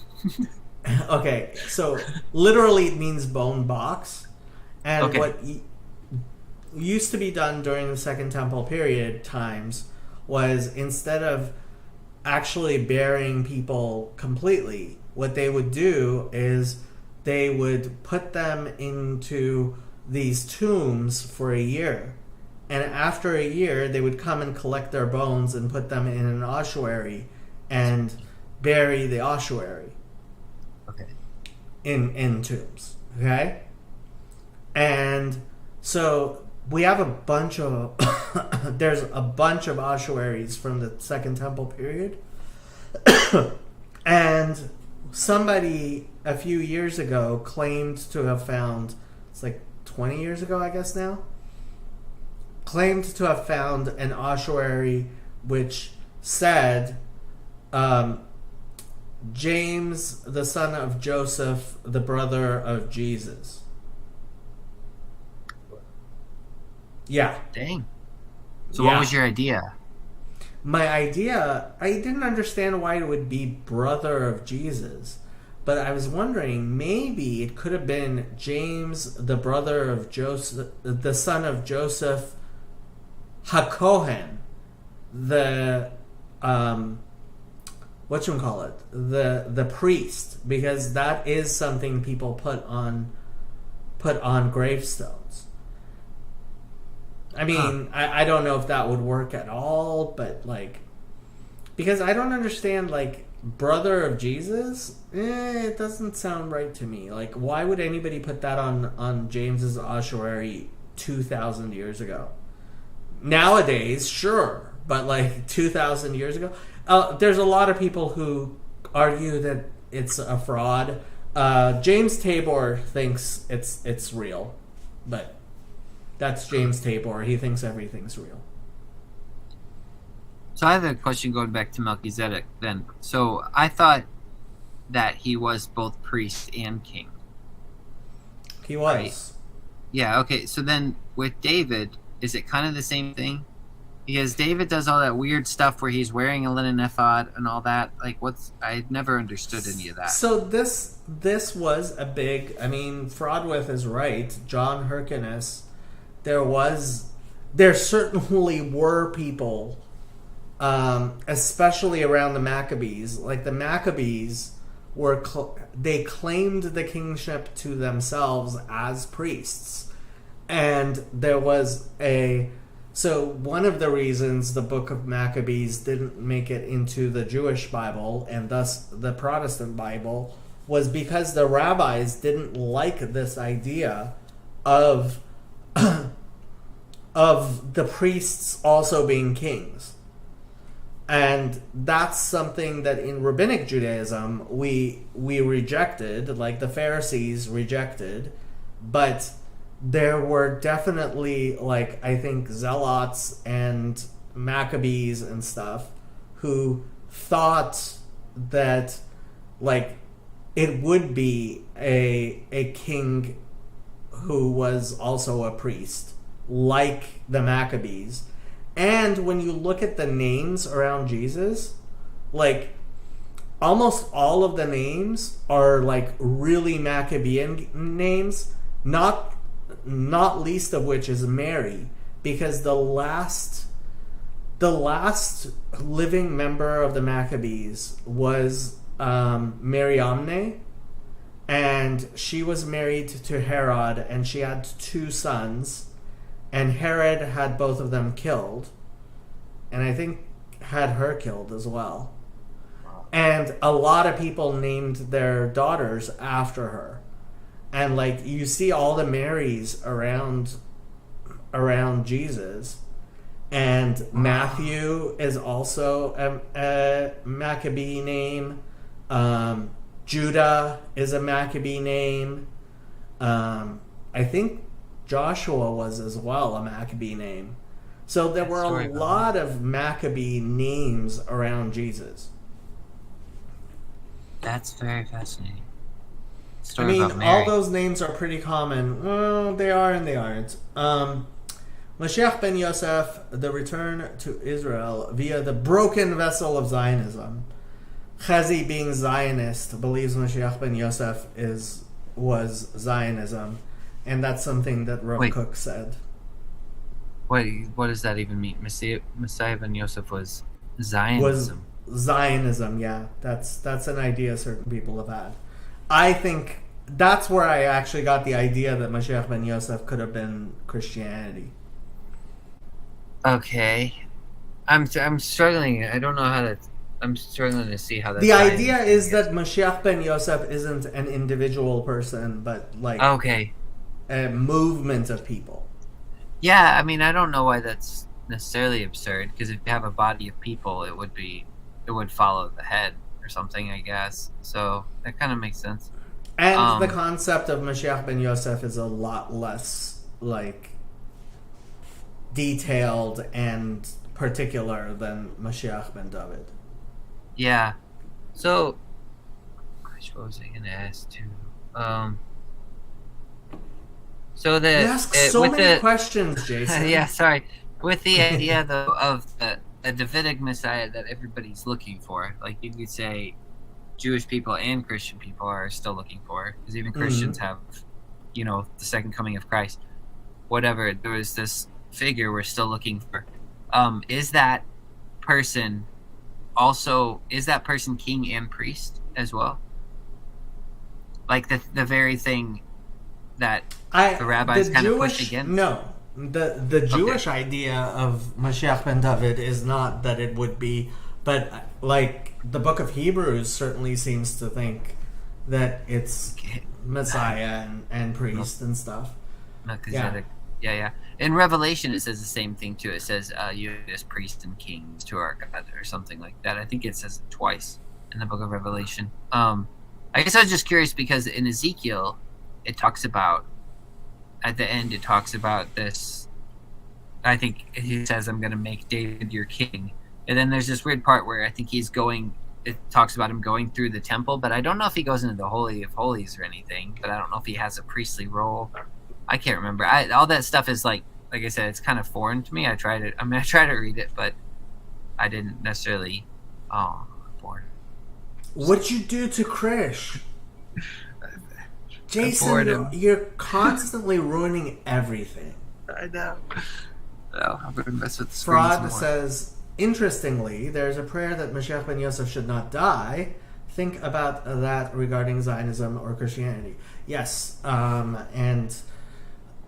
Okay, so literally it means bone box, and Okay. what used to be done during the Second Temple period times was instead of actually burying people completely, what they would do is they would put them into these tombs for a year, and after a year they would come and collect their bones and put them in an ossuary and bury the ossuary Okay. in tombs. Okay, and so we have a bunch of there's a bunch of ossuaries from the Second Temple period. And somebody a few years ago claimed to have found, it's like 20 years ago I guess now, claimed to have found an ossuary which said James the son of Joseph, the brother of Jesus. Yeah. Dang. So Yeah. what was your idea? My idea, I didn't understand why it would be brother of Jesus, but I was wondering maybe it could have been James, the brother of Joseph, the son of Joseph HaKohen, the whatchamacallit, the priest, because that is something people put on gravestones. I mean, I don't know if that would work at all, but like, because I don't understand, like, brother of Jesus, it doesn't sound right to me. Like, why would anybody put that on James's ossuary 2,000 years ago? Nowadays, sure, but like 2,000 years ago, there's a lot of people who argue that it's a fraud. James Tabor thinks it's real, but that's James Tabor. He thinks everything's real. So I have a question going back to Melchizedek then. So I thought that he was both priest and king. He was. Right. Yeah, okay. So then with David, is it kind of the same thing? Because David does all that weird stuff where he's wearing a linen ephod and all that. Like, I never understood any of that. So this was a big. I mean, Fraudwith is right. John Hyrcanus. There certainly were people, especially around the Maccabees. Like the Maccabees they claimed the kingship to themselves as priests, and there was So one of the reasons the Book of Maccabees didn't make it into the Jewish Bible and thus the Protestant Bible was because the rabbis didn't like this idea of the priests also being kings. And that's something that in Rabbinic Judaism we rejected, like the Pharisees rejected, but there were definitely, like, I think Zealots and Maccabees and stuff who thought that, like, it would be a king who was also a priest, like the Maccabees. And when you look at the names around Jesus, like, almost all of the names are, like, really Maccabean names, not least of which is Mary, because the last living member of the Maccabees was Mariamne, and she was married to Herod, and she had 2 sons, and Herod had both of them killed, and I think had her killed as well. And a lot of people named their daughters after her. And, like, you see all the Marys around Jesus. And Matthew is also a Maccabee name. Judah is a Maccabee name. I think Joshua was as well a Maccabee name. So there were a lot of Maccabee names around Jesus. That's very fascinating. I mean, all those names are pretty common. Well, they are and they aren't. Mashiach ben Yosef, the return to Israel via the broken vessel of Zionism. Chazi, being Zionist, believes Mashiach ben Yosef was Zionism, and that's something that Rav Kook said. What does that even mean? Messiah ben Yosef was Zionism. Zionism, yeah. That's an idea certain people have had. I think that's where I actually got the idea that Mashiach ben Yosef could have been Christianity. Okay. I'm struggling. I don't know how to... I'm struggling to see how that... The idea is that Mashiach ben Yosef isn't an individual person, but like a movement of people. Yeah, I mean, I don't know why that's necessarily absurd, because if you have a body of people, it would follow the head or something, I guess. So that kind of makes sense. And the concept of Mashiach ben Yosef is a lot less, like, detailed and particular than Mashiach ben David. Yeah. So, gosh, what was I going to ask too? So You ask so many questions, Jason. Yeah, sorry. with the idea though of the Davidic Messiah that everybody's looking for. Like you could say, Jewish people and Christian people are still looking for, because even Christians have, the second coming of Christ. Whatever, there was this figure we're still looking for. Is that person king and priest as well? Like the very thing that the rabbis kind of push against? No. The Jewish idea of Mashiach ben David is not that it would be, but like the book of Hebrews certainly seems to think that it's Messiah and priest and stuff. Melchizedek. Yeah. In Revelation, it says the same thing too. It says, "You as priests and kings to our God," or something like that. I think it says it twice in the book of Revelation. I guess I was just curious because in Ezekiel, it talks about at the end. It talks about this. I think he says, "I'm going to make David your king," and then there's this weird part where I think he's going. It talks about him going through the temple, but I don't know if he goes into the Holy of Holies or anything. But I don't know if he has a priestly role. I can't remember. All that stuff is like I said, it's kind of foreign to me. I try to read it, but I didn't necessarily. Oh, bored. What'd you do to Krish? Jason, you're constantly ruining everything. I know. No, I'm going to mess with the screen some Fraud more. says, interestingly, there's a prayer that Mashiach ben Yosef should not die. Think about that regarding Zionism or Christianity. Yes, and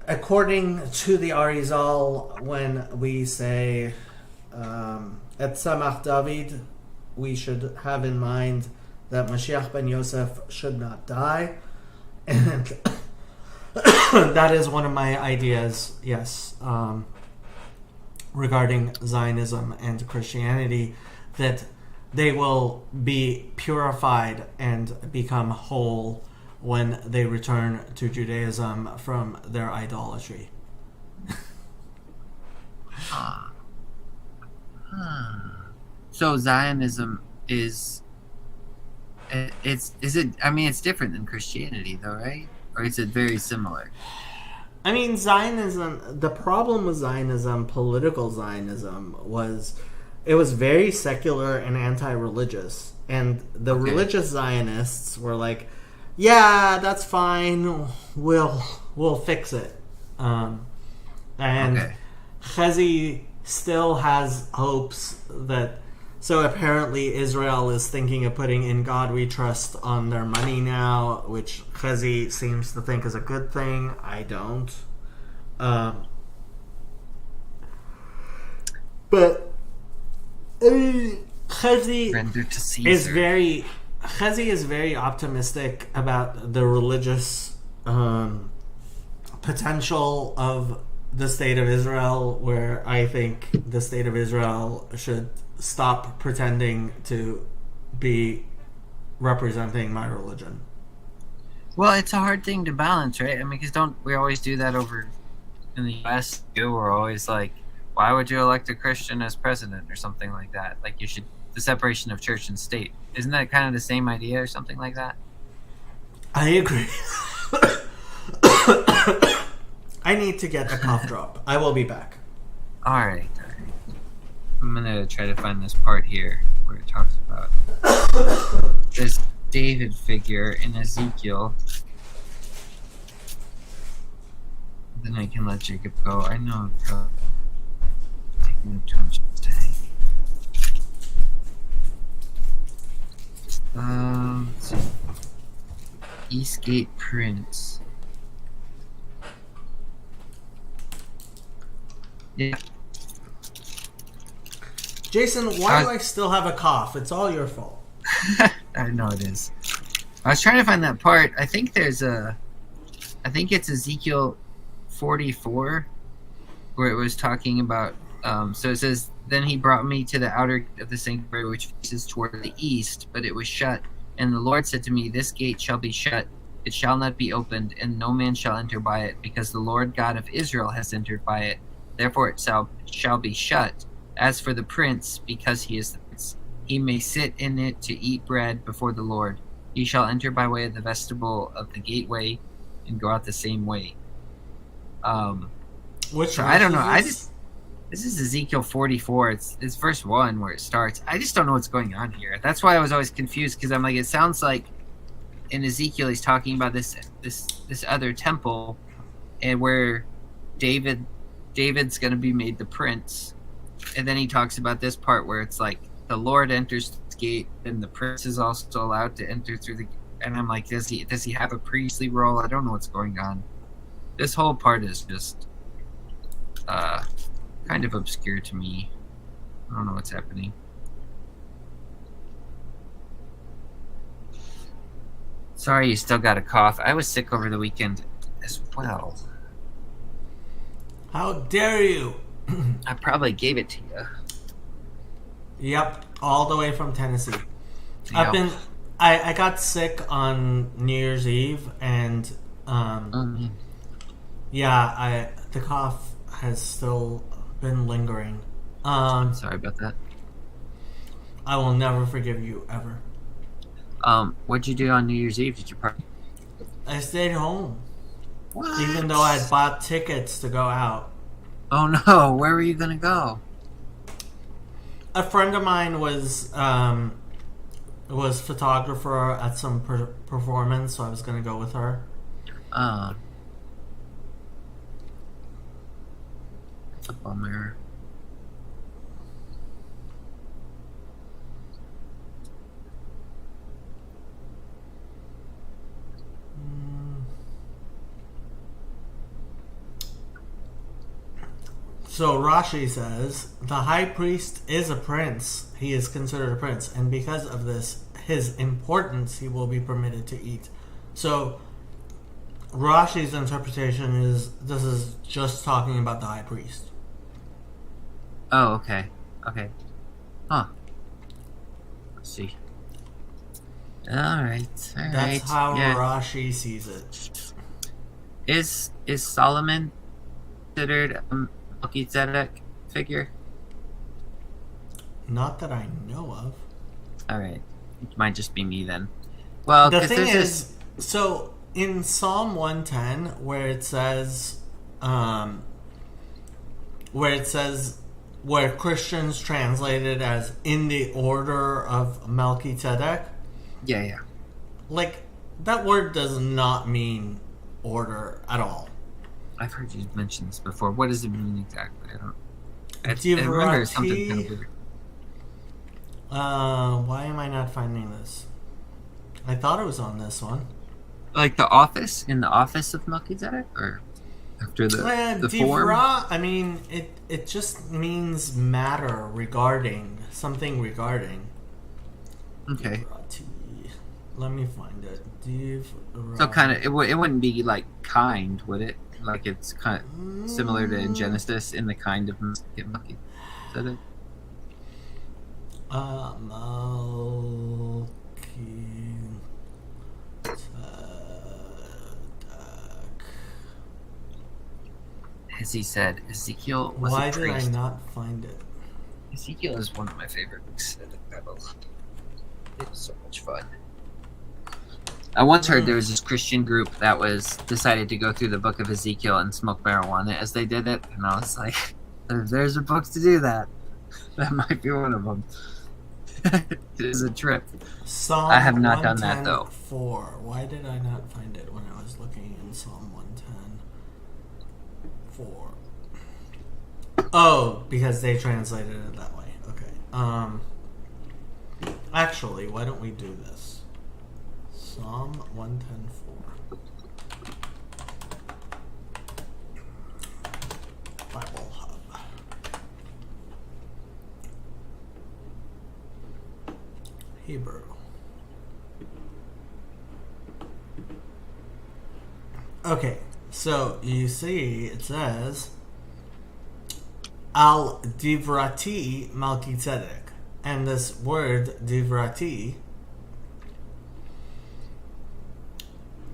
according to the Arizal, when we say Et Samach David, we should have in mind that Mashiach ben Yosef should not die. And that is one of my ideas, yes, regarding Zionism and Christianity, that they will be purified and become whole when they return to Judaism from their idolatry. So Zionism is it's different than Christianity though, right? Or is it very similar? I mean, Zionism, the problem with Zionism, political Zionism, was it was very secular and anti-religious. And the religious Zionists were like, yeah, that's fine, we'll fix it. And Chezi still has hopes that... So apparently Israel is thinking of putting In God We Trust on their money now, which Chezi seems to think is a good thing. I don't. But I mean, Chezi is very optimistic about the religious potential of the state of Israel, where I think the state of Israel should stop pretending to be representing my religion. Well, it's a hard thing to balance, right? I mean, because don't we always do that over in the U.S. too? We're always like, why would you elect a Christian as president or something like that? Like you should, the separation of church and state. Isn't that kind of the same idea or something like that? I agree. I need to get a cough drop. I will be back. All right. I'm gonna try to find this part here where it talks about this David figure in Ezekiel. Then I can let Jacob go. I know I'm probably taking too much time. Let's see. Eastgate Prince. Yeah. Jason, why do I still have a cough? It's all your fault. I know it is. I was trying to find that part. I think it's Ezekiel 44, where it was talking about. So it says, "Then he brought me to the outer gate of the sanctuary, which faces toward the east, but it was shut. And the Lord said to me, This gate shall be shut; it shall not be opened, and no man shall enter by it, because the Lord God of Israel has entered by it. Therefore it shall be shut. As for the prince, because he is the prince, he may sit in it to eat bread before the Lord. He shall enter by way of the vestibule of the gateway, and go out the same way." Which so I don't know. This is Ezekiel 44. It's verse 1 where it starts. I just don't know what's going on here. That's why I was always confused, because I'm like, it sounds like in Ezekiel he's talking about this other temple, and where David's going to be made the prince, and then he talks about this part where it's like the Lord enters the gate and the prince is also allowed to enter through the. And I'm like, does he have a priestly role? I don't know what's going on. This whole part is just kind of obscure to me. I don't know what's happening. Sorry, you still got a cough. I was sick over the weekend as well. How dare you? I probably gave it to you. Yep, all the way from Tennessee. Yep. I got sick on New Year's Eve, and yeah, the cough has still been lingering. Sorry about that. I will never forgive you ever. What'd you do on New Year's Eve? Did you party? I stayed home, What? even though I'd bought tickets to go out. Oh no! Where were you gonna go? A friend of mine was photographer at some performance, so I was gonna go with her. That's a bummer. So Rashi says, the high priest is a prince. He is considered a prince. And because of this, his importance, he will be permitted to eat. So Rashi's interpretation is this is just talking about the high priest. Oh, okay. Okay. Huh. Let's see. Alright. That's how Rashi sees it. Is Solomon considered a Melchizedek figure? Not that I know of. Alright. It might just be me then. Well, The 'cause thing there's is, so in Psalm 110, where it says, where Christians translate it as in the order of Melchizedek, Yeah. like that word does not mean order at all. I've heard you mention this before. What does it mean exactly? I remember it's something kind of weird. Why am I not finding this? I thought it was on this one. Like the office? In the office of Melchizedek? Or after the form? Divra, I mean, it just means matter, regarding, something regarding. Okay. Divrati. Let me find it. Divra. So kind of, it wouldn't be like kind, would it? Like it's kind of similar to in Genesis in the kind of Melchizedek? As he said, Ezekiel was Why a did priest. I not find it? Ezekiel is one of my favorite books in the Bible. It was so much fun. I once heard there was this Christian group that was decided to go through the book of Ezekiel and smoke marijuana as they did it, and I was like, if there's a book to do that, that might be one of them. It is a trip. Psalm I have not done that, though. 4. Why did I not find it when I was looking in Psalm 110? 4. Oh, because they translated it that way. Okay. Actually, why don't we do this? Psalm 110:4. Bible Hub. Hebrew. Okay, so you see it says Al Divrati Melchizedek. And this word Divrati,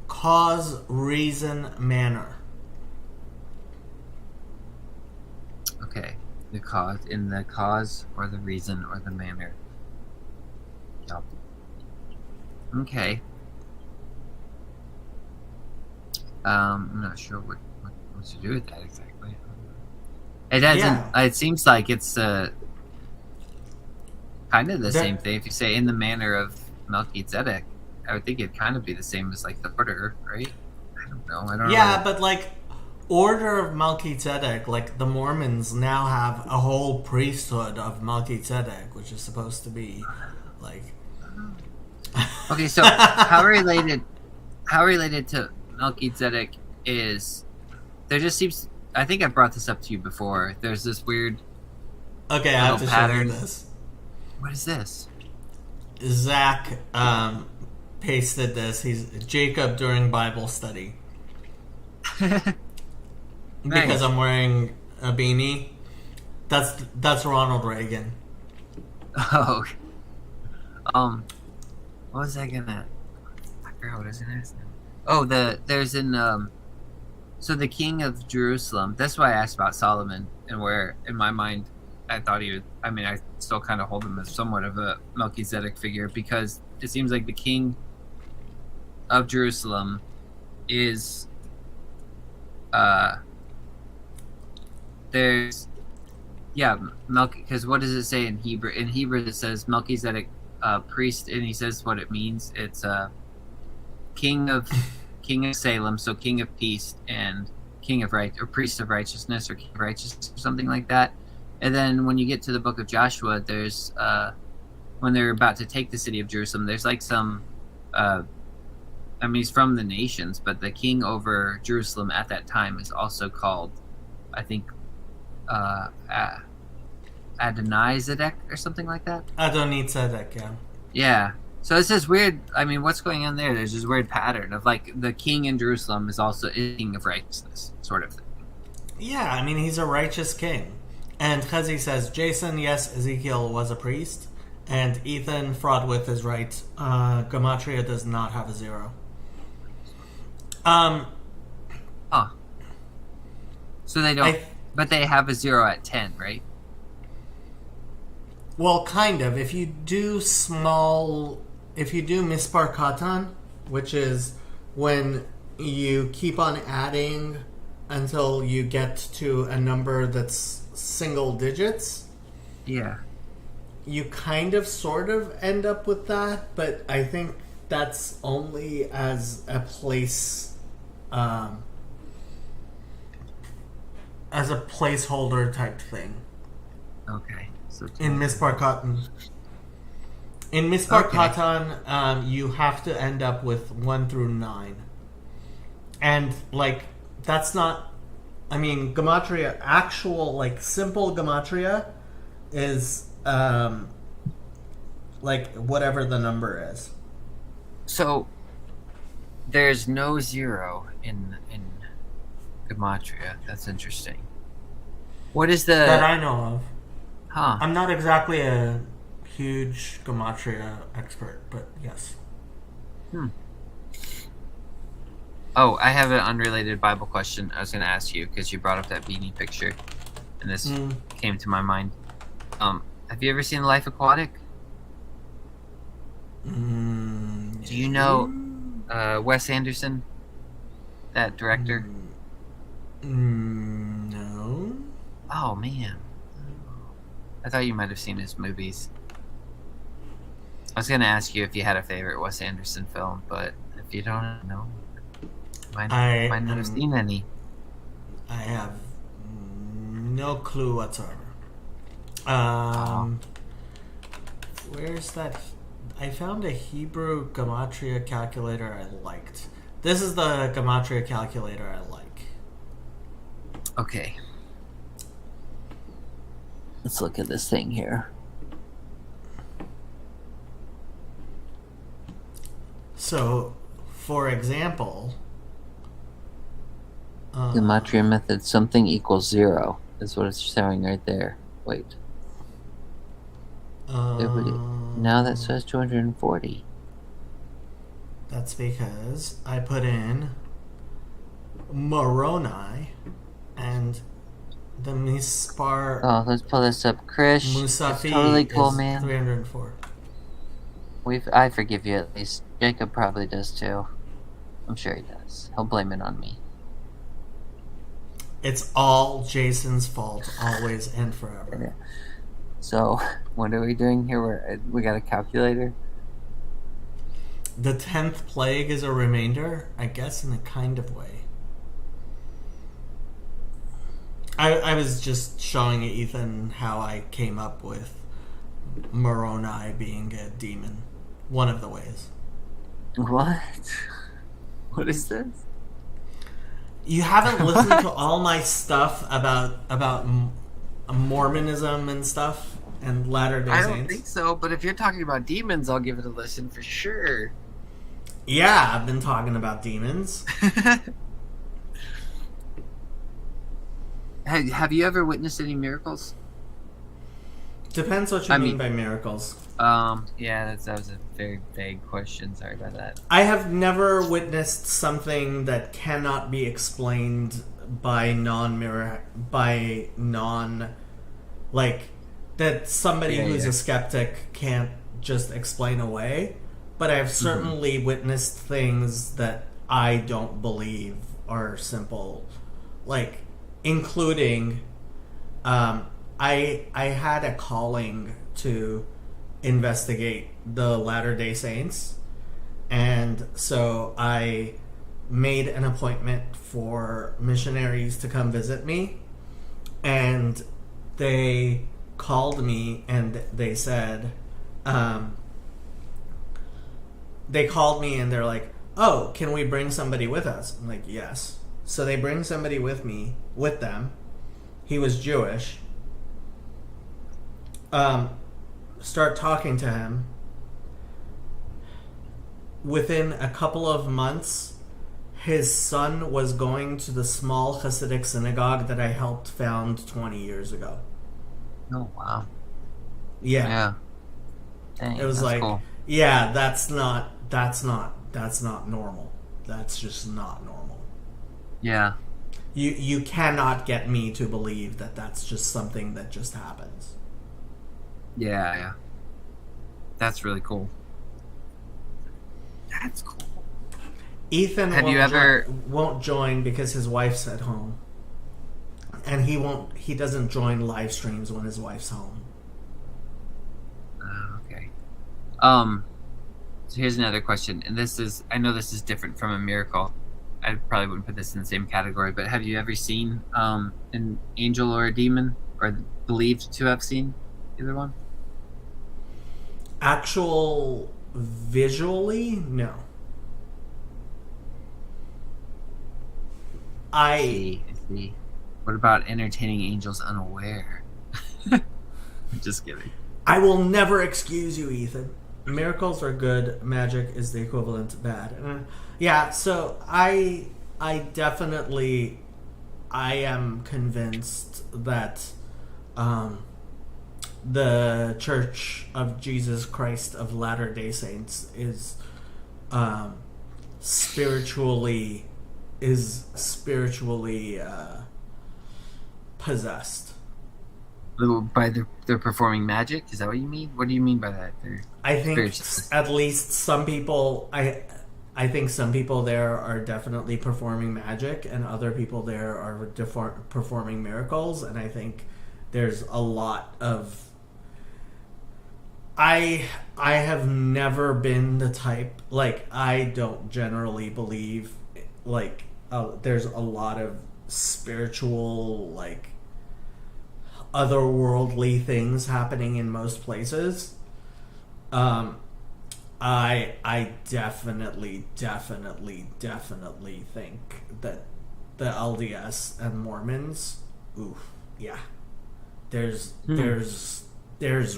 cause, reason, manner. Okay. The cause, in the cause or the reason or the manner. Yep. Okay. I'm not sure what to do with that exactly. It doesn't. Yeah. It seems like it's kind of the That- same thing. If you say in the manner of Melchizedek, I would think it'd kind of be the same as like the order, right? I don't know. I don't know. Yeah, but like Order of Melchizedek, like the Mormons now have a whole priesthood of Melchizedek, which is supposed to be like Okay, so how related to Melchizedek is there just seems I think I brought this up to you before. There's this weird Okay, I have to little show pattern. you this. what is this? Zach pasted this. He's Jacob during Bible study. Nice. Because I'm wearing a beanie. That's Ronald Reagan. Oh. What was I gonna I forgot what I was gonna ask now. Oh, there's so the king of Jerusalem, that's why I asked about Solomon and where in my mind I thought he would I still kind of hold him as somewhat of a Melchizedek figure because it seems like the king of Jerusalem is there's because what does it say in Hebrew? In Hebrew it says Melchizedek priest, and he says what it means. It's king of Salem, so king of peace and king of right or priest of righteousness or king of righteousness or something like that. And then when you get to the book of Joshua, there's when they're about to take the city of Jerusalem, there's like some he's from the nations, but the king over Jerusalem at that time is also called, I think, Adonizedek or something like that. Adonizedek, yeah. Yeah. So it's this weird. What's going on there? There's this weird pattern of like the king in Jerusalem is also a king of righteousness, sort of thing. Yeah, he's a righteous king. And Chezi says, Jason, yes, Ezekiel was a priest. And Ethan, Fraudwith is right. Gematria does not have a 0. So they don't, but they have a 0 at 10, right? Well, kind of. If you do Mispar Katan, which is when you keep on adding until you get to a number that's single digits, Yeah. you kind of sort of end up with that, but I think that's only as a place, as a placeholder type thing. Okay. So In Mispar Katan. In Mispar Okay. Katan, you have to end up with 1 through 9. And, like, that's not... Gematria, actual, like, simple Gematria is, like, whatever the number is. So there's no 0 in Gematria. That's interesting. What is the That I know of. huh? I'm not exactly a huge Gematria expert, but yes. Oh, I have an unrelated Bible question I was going to ask you because you brought up that beanie picture, and this came to my mind. Have you ever seen Life Aquatic? Do you know Wes Anderson, that director? No. Oh man, I thought you might have seen his movies. I was going to ask you if you had a favorite Wes Anderson film, but if you don't know, might not have seen any. I have no clue whatsoever. Where's that? I found a Hebrew Gematria calculator I liked. This is the Gematria calculator I like. Okay. Let's look at this thing here. So, for example... Gematria method, something equals 0 is what it's showing right there. Wait. Now that says 240. That's because I put in Moroni and the Mispar Oh, let's pull this up. Krish, Musafi it's totally cool, is man. 304. I forgive you at least. Jacob probably does too. I'm sure he does. He'll blame it on me. It's all Jason's fault, always and forever. So, what are we doing here? We got a calculator? The 10th plague is a remainder, I guess, in a kind of way. I was just showing Ethan how I came up with Moroni being a demon. One of the ways. What? What is this? You haven't listened to all my stuff about Mormonism and stuff and Latter-day I Saints? don't think so, but if you're talking about demons, I'll give it a listen for sure. Yeah, I've been talking about demons. Have you ever witnessed any miracles? Depends what you I mean mean- by miracles. Yeah, that was a very vague question. Sorry about that. I have never witnessed something that cannot be explained by like that somebody who's a skeptic can't just explain away. But I've certainly witnessed things that I don't believe are simple, like including I had a calling to investigate the Latter-day Saints, and so I made an appointment for missionaries to come visit me, and they called me and they said they called me and they're like, "Oh, can we bring somebody with us?" I'm like, "Yes." So they bring somebody with them. He was Jewish. Start talking to him. Within a couple of months, his son was going to the small Hasidic synagogue that I helped found 20 years ago. Oh, wow. Yeah. Yeah. Dang, It was that's like, cool. yeah, that's not normal. That's just not normal. Yeah. You cannot get me to believe that that's just something that just happens. Yeah. That's really cool. That's cool. Ethan Have you ever- won't join because his wife's at home. And he doesn't join live streams when his wife's home. Okay. So here's another question, and I know this is different from a miracle. I probably wouldn't put this in the same category, but have you ever seen an angel or a demon, or believed to have seen either one? Actual visually, no. I see. What about entertaining angels unaware? I'm just kidding. I will never excuse you, Ethan. Miracles are good. Magic is the equivalent to bad. Yeah, so I definitely am convinced that the Church of Jesus Christ of Latter-day Saints is spiritually possessed. They're performing magic? Is that what you mean? What do you mean by that? I think spiritual. at least some people. I think some people there are definitely performing magic, and other people there are performing miracles. And I think there's a lot of. I have never been the type, like, I don't generally believe, like, there's a lot of spiritual, like, otherworldly things happening in most places. I definitely think that the LDS and Mormons, there's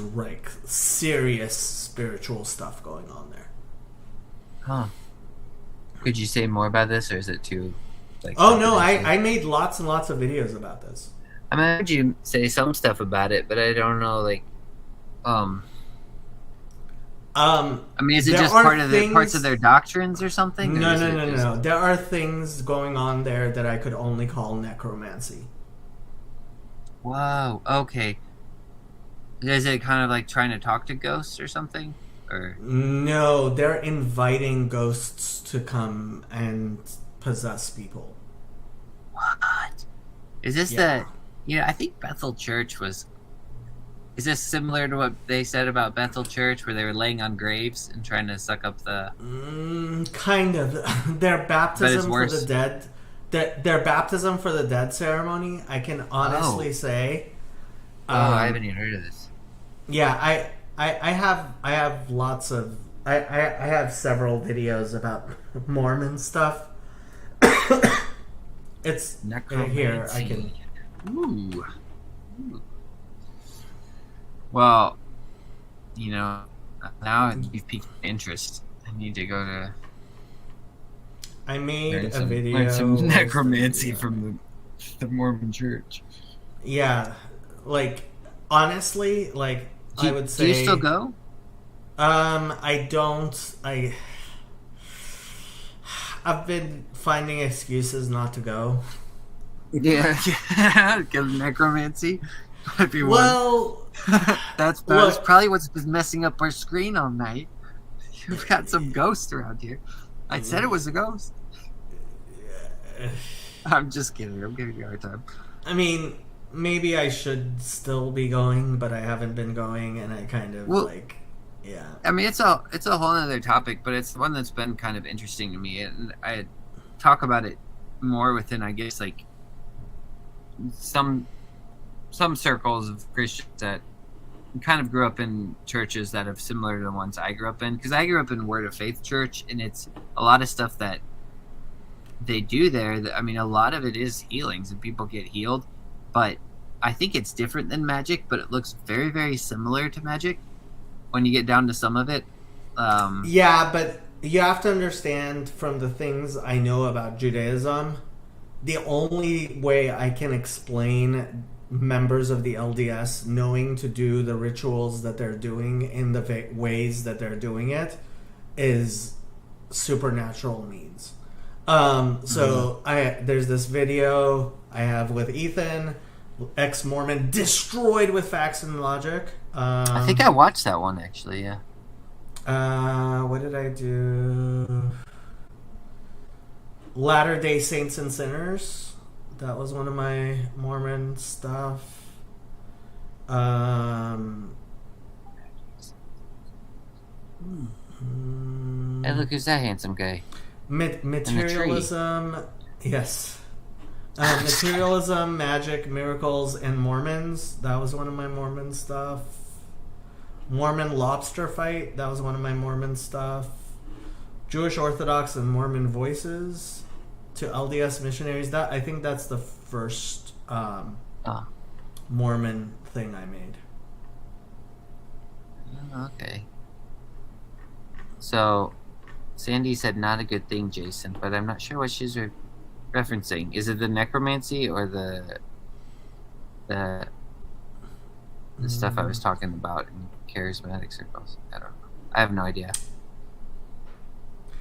like serious spiritual stuff going on there. Huh. Could you say more about this, or is it too like? Oh no, confidential? I made lots and lots of videos about this. I mean, I heard you say some stuff about it, but I don't know, like, I mean, is it There just are parts things- of their doctrines or something? No, or is no, it no, just- no. There are things going on there that I could only call necromancy. Whoa. Okay. Is it kind of like trying to talk to ghosts or something? Or No, they're inviting ghosts to come and possess people. what? Is this Yeah. I think Bethel Church was. Is this similar to what they said about Bethel Church, where they were laying on graves and trying to suck up the? Kind of. Their baptism for worse. the dead. Their baptism for the dead ceremony. I can honestly say. I haven't even heard of this. Yeah, I have lots of I have several videos about Mormon stuff. It's here. I can. Ooh. Well, now you've piqued my interest. I need to go to. I made learn a some, video. learn some necromancy from the Mormon Church. Yeah, like honestly, like I would say. Do you still go? I don't. I've been finding excuses not to go. Yeah, get necromancy. Might be one. Well, that's look- probably what's been messing up our screen all night. You've got some ghost around here. I said it was a ghost. I'm just kidding. I'm giving you a hard time. I mean, maybe I should still be going, but I haven't been going, and I kind of yeah. I mean, it's a whole other topic, but it's one that's been kind of interesting to me, and I talk about it more within, I guess, like some circles of Christians that kind of grew up in churches that are similar to the ones I grew up in, because I grew up in Word of Faith Church, and it's a lot of stuff that they do there. I mean, a lot of it is healings, and people get healed, but I think it's different than magic, but it looks very, very similar to magic when you get down to some of it. Yeah, but you have to understand from the things I know about Judaism, the only way I can explain members of the LDS knowing to do the rituals that they're doing in the ways that they're doing it is supernatural means. So there's this video I have with Ethan, ex-Mormon, destroyed with facts and logic. I think I watched that one, actually, yeah. What did I do? Latter-day Saints and Sinners. That was one of my Mormon stuff. Hey, look, who's that handsome guy? Materialism. Yes. Materialism, magic, miracles, and Mormons. That was one of my Mormon stuff. Mormon lobster fight. That was one of my Mormon stuff. Jewish Orthodox and Mormon voices to LDS missionaries. I think that's the first Mormon thing I made. Okay. So, Sandy said not a good thing, Jason, but I'm not sure what she's referencing. Is it the necromancy or the stuff I was talking about in charismatic circles? I don't know. I have no idea.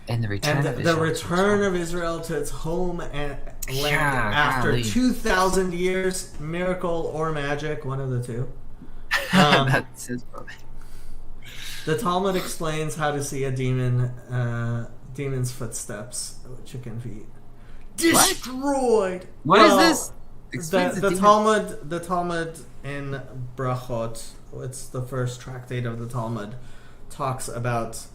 And the return of Israel to its home and land Yeah, after golly. 2,000 years, miracle or magic, one of the two. That's his brother. The Talmud explains how to see a demon's footsteps, chicken feet. Destroyed. What is this? Explains The demon. Talmud in Brachot, it's the first tractate of the Talmud, talks about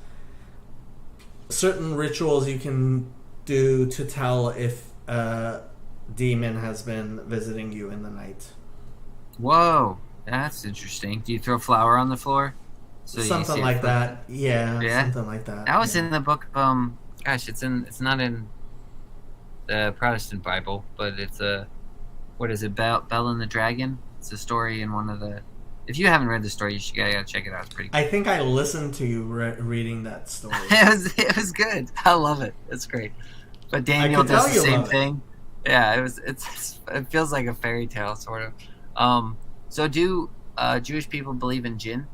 certain rituals you can do to tell if a demon has been visiting you in the night. Whoa, that's interesting. Do you throw flour on the floor? So you Something see like it? that. Yeah, Yeah? something like that. That was yeah. in the book. Gosh, it's not in the Protestant Bible, but it's what is it? Bell and the Dragon. It's a story in one of the. If you haven't read the story, you should gotta check it out. It's pretty good. I think I listened to you reading that story. It was good. I love it. It's great. But Daniel could tell does the you same love it. thing. Yeah, it feels like a fairy tale sort of. So do Jewish people believe in jinn,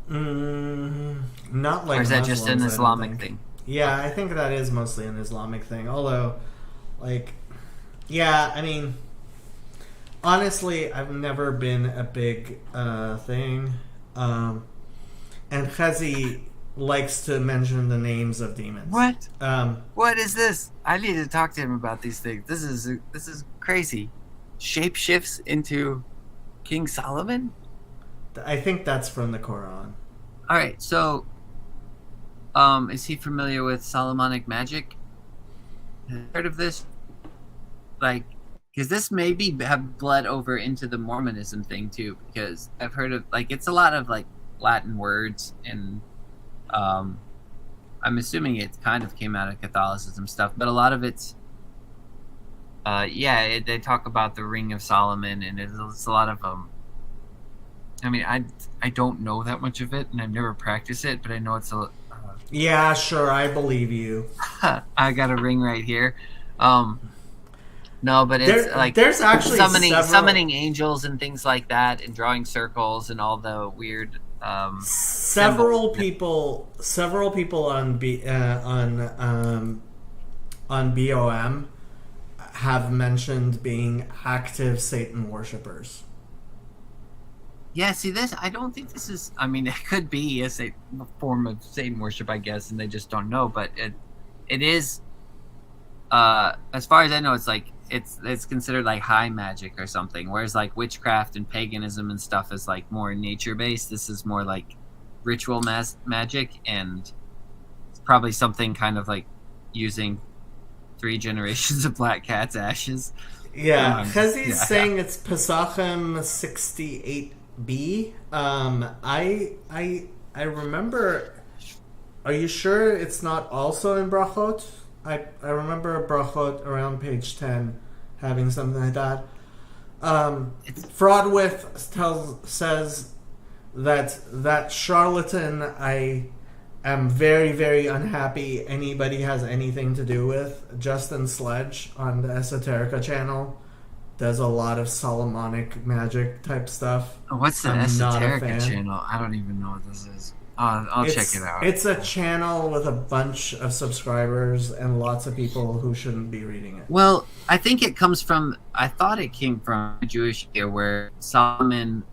Not like or is that just an Muslims, I don't Islamic think. thing? Yeah, I think that is mostly an Islamic thing. Although, yeah, I mean, honestly, I've never been a big thing. And Chazi likes to mention the names of demons. What? Um, What is this? I need to talk to him about these things. This is crazy. Shapeshifts into King Solomon? I think that's from the Quran. All right, so is he familiar with Solomonic magic? Heard of this? Like, because this maybe have bled over into the Mormonism thing too. Because I've heard of, like, it's a lot of like Latin words, and I'm assuming it kind of came out of Catholicism stuff, but a lot of it's they talk about the Ring of Solomon, and it's a lot of I mean, I don't know that much of it, and I've never practiced it, but I know it's a. Yeah, sure, I believe you. I got a ring right here. No, but it's like there's actually summoning angels and things like that, and drawing circles and all the weird. Several people on BOM have mentioned being active Satan worshippers. Yeah, see this. I don't think this is. I mean, it could be a form of Satan worship, I guess, and they just don't know. But it is. As far as I know, it's like it's considered like high magic or something. Whereas like witchcraft and paganism and stuff is like more nature based. This is more like ritual magic, and it's probably something kind of like using 3 generations of Black Cat's ashes. Yeah, because he's saying it's Pesachim 68b. I remember. Are you sure it's not also in Brachot? I remember Brachot around page 10 having something like that. Fraudwith says that charlatan I am very, very unhappy anybody has anything to do with. Justin Sledge on the Esoterica channel does a lot of Solomonic magic type stuff. What's the Esoterica channel? I don't even know what this is. I'll check it out. It's a channel with a bunch of subscribers and lots of people who shouldn't be reading it. Well, I think it comes from. I thought it came from a Jewish year where Solomon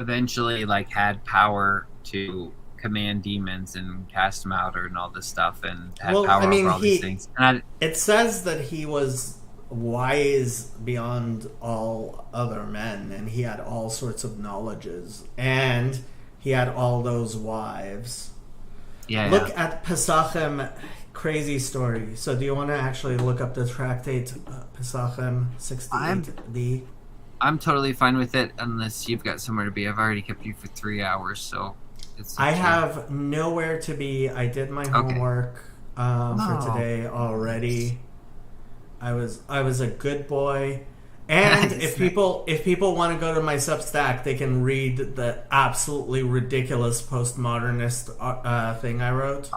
eventually like had power to command demons and cast them out and all this stuff, and had power over all these things. And it says that he was wise beyond all other men, and he had all sorts of knowledges, and he had all those wives. Look at Pesachim, crazy story. So do you want to actually look up the tractate Pesachim 68b? I'm totally fine with it unless you've got somewhere to be. I've already kept you for 3 hours, so I have nowhere to be. I did my homework for today already. I was a good boy. And if people want to go to my Substack, they can read the absolutely ridiculous postmodernist thing I wrote.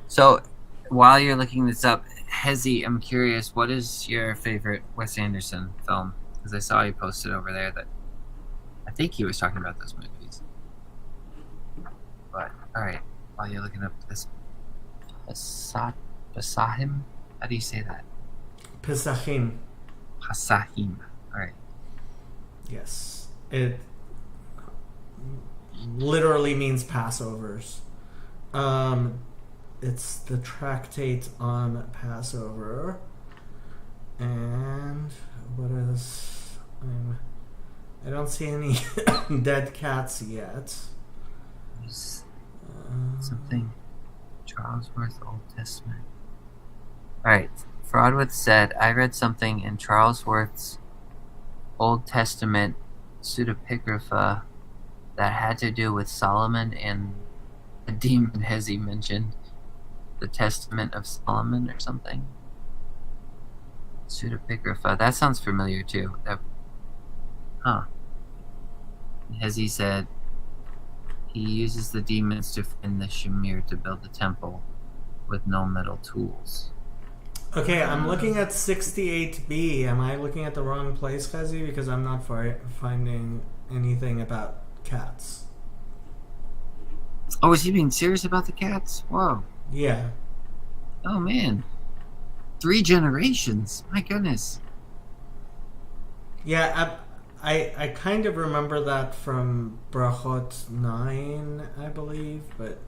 So while you're looking this up, Hezi, I'm curious, what is your favorite Wes Anderson film? Because I saw you posted over there that I think he was talking about those movies. But all right, while you're looking up this Pesachim, how do you say that? Pesachim. Pesachim. All right. Yes. It literally means Passovers. It's the tractate on Passover. And what is... I don't see any dead cats yet. Something. Charlesworth Old Testament. Alright. Fraudwith said, I read something in Charlesworth's Old Testament pseudepigrapha that had to do with Solomon and the demon Hezi mentioned. The Testament of Solomon or something. Pseudepigrapha. That sounds familiar too. Hezi said he uses the demons to find the Shamir to build the temple with no metal tools. Okay, I'm looking at 68b. Am I looking at the wrong place, Kazi? Because I'm not finding anything about cats. Oh, is he being serious about the cats? Whoa. Yeah. Oh, man. 3 generations. My goodness. Yeah, I kind of remember that from Brachot 9, I believe, but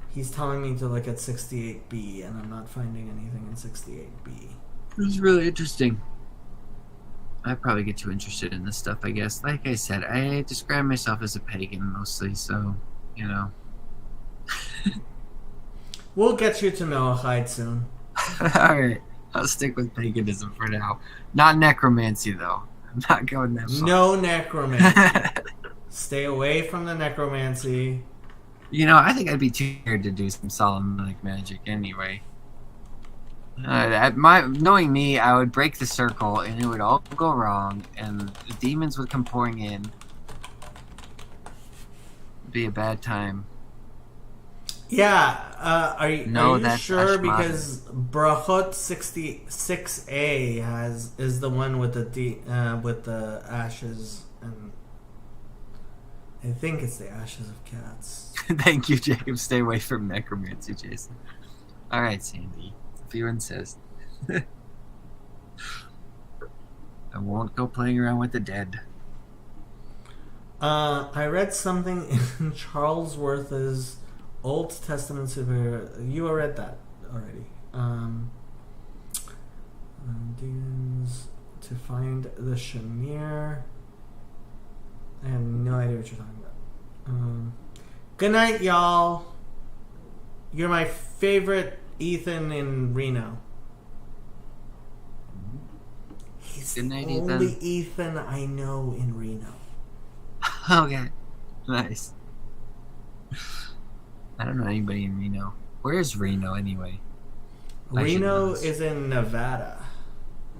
he's telling me to look at 68b, and I'm not finding anything in 68b. It was really interesting. I probably get too interested in this stuff, I guess. Like I said, I describe myself as a pagan mostly, so, you know. We'll get you to Noahide soon. Alright, I'll stick with paganism for now. Not necromancy, though. I'm not going that far. No necromancy. Stay away from the necromancy. You know, I think I'd be too scared to do some Solomonic magic anyway. Knowing me, I would break the circle and it would all go wrong, and the demons would come pouring in. It'd be a bad time. Yeah, are you That's sure? Ashmad. Because Brachot 66a is the one with the ashes, and I think it's the ashes of cats. Thank you, Jacob. Stay away from necromancy, Jason. Alright, Sandy. If you insist. I won't go playing around with the dead. I read something in Charles Worth's Old Testament superhero. You read that already. Demons to find the Shamir. I have no idea what you're talking about. Good night, y'all. You're my favorite Ethan in Reno. He's Good night, the only Ethan I know in Reno. Okay. Nice. I don't know anybody in Reno. Where's Reno anyway? I should know Reno this. is in Nevada.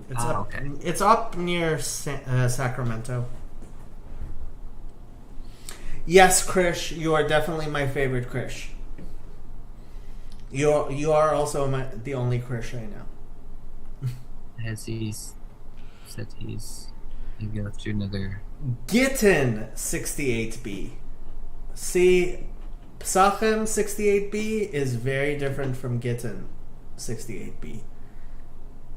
It's up. Okay. It's up near Sacramento. Yes, Krish, you are definitely my favorite Krish. You are also the only Krish I know. Has he said he's maybe go through another? Gittin 68b. See, Psachim 68b is very different from Gittin 68b.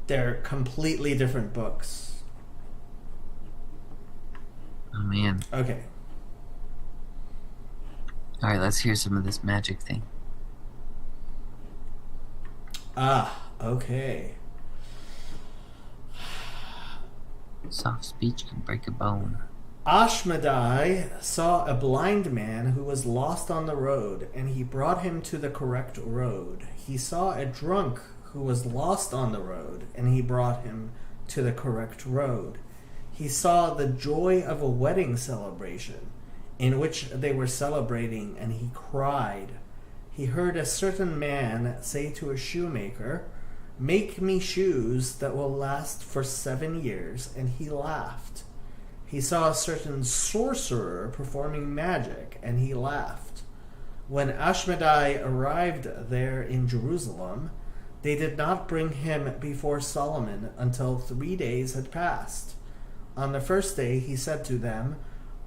They're completely different books. Oh man! Okay. All right, let's hear some of this magic thing. Okay. Soft speech can break a bone. Ashmedai saw a blind man who was lost on the road, and he brought him to the correct road. He saw a drunk who was lost on the road, and he brought him to the correct road. He saw the joy of a wedding celebration, in which they were celebrating, and he cried. He heard a certain man say to a shoemaker, "Make me shoes that will last for 7 years," and he laughed. He saw a certain sorcerer performing magic, and he laughed. When Ashmedai arrived there in Jerusalem, they did not bring him before Solomon until 3 days had passed. On the first day he said to them,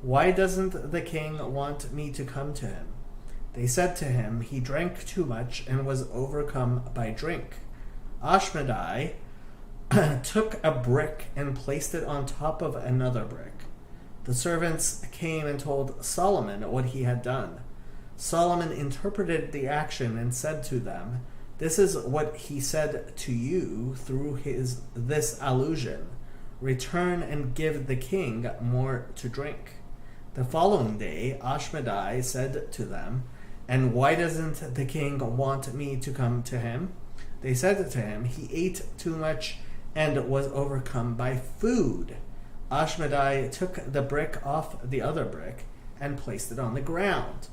"Why doesn't the king want me to come to him?" They said to him, "He drank too much and was overcome by drink." Ashmedai took a brick and placed it on top of another brick. The servants came and told Solomon what he had done. Solomon interpreted the action and said to them, "This is what he said to you through this allusion. Return and give the king more to drink." The following day, Ashmedai said to them, "And why doesn't the king want me to come to him?" They said to him, "He ate too much and was overcome by food." Ashmedai took the brick off the other brick and placed it on the ground.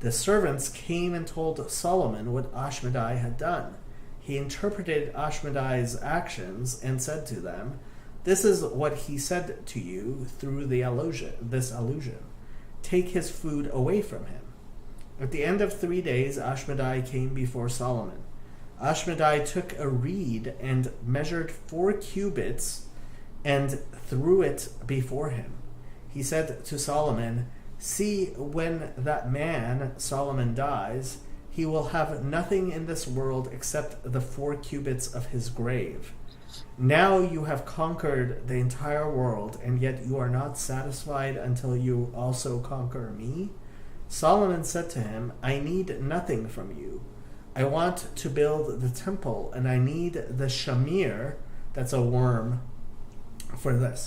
The servants came and told Solomon what Ashmedai had done. He interpreted Ashmedai's actions and said to them, "This is what he said to you through this allusion. Take his food away from him." At the end of 3 days, Ashmedai came before Solomon. Ashmedai took a reed and measured 4 cubits and threw it before him. He said to Solomon, "See, when that man, Solomon, dies, he will have nothing in this world except the 4 cubits of his grave. Now you have conquered the entire world, and yet you are not satisfied until you also conquer me? Solomon said to him, I need nothing from you. I want to build the temple, and I need the shamir, that's a worm, for this.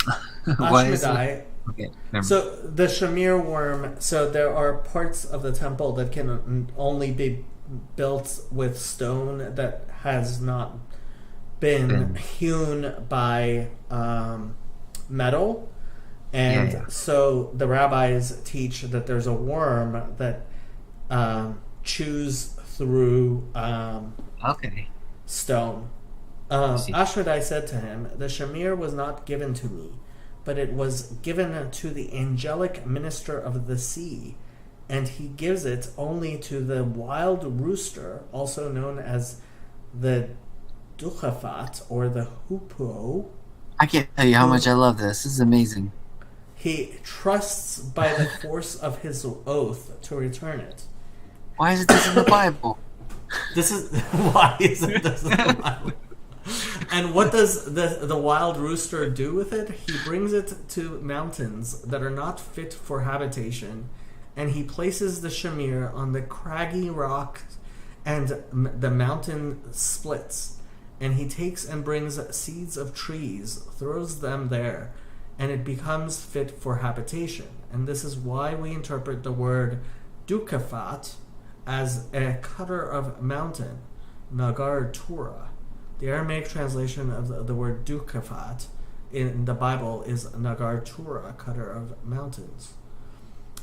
Why is Ashmedai, it? Okay, never so the shamir worm, so there are parts of the temple that can only be built with stone that has not been hewn by metal. And Yeah. so the rabbis teach that there's a worm that chews through Okay. stone. see. Ashmedai said to him, the shamir was not given to me, but it was given to the angelic minister of the sea, and he gives it only to the wild rooster, also known as the duchafat, or the hoopoe. I can't tell you how much I love this. This is amazing. He trusts by the force of his oath to return it. Why is this in the Bible? This is why isn't this in the Bible? And what does the wild rooster do with it? He brings it to mountains that are not fit for habitation, and he places the shamir on the craggy rock, and the mountain splits. And he takes and brings seeds of trees, throws them there, and it becomes fit for habitation. And this is why we interpret the word dukafat as a cutter of mountain, Nagar Torah. The Aramaic translation of the word dukafat in the Bible is Nagar Torah, cutter of mountains.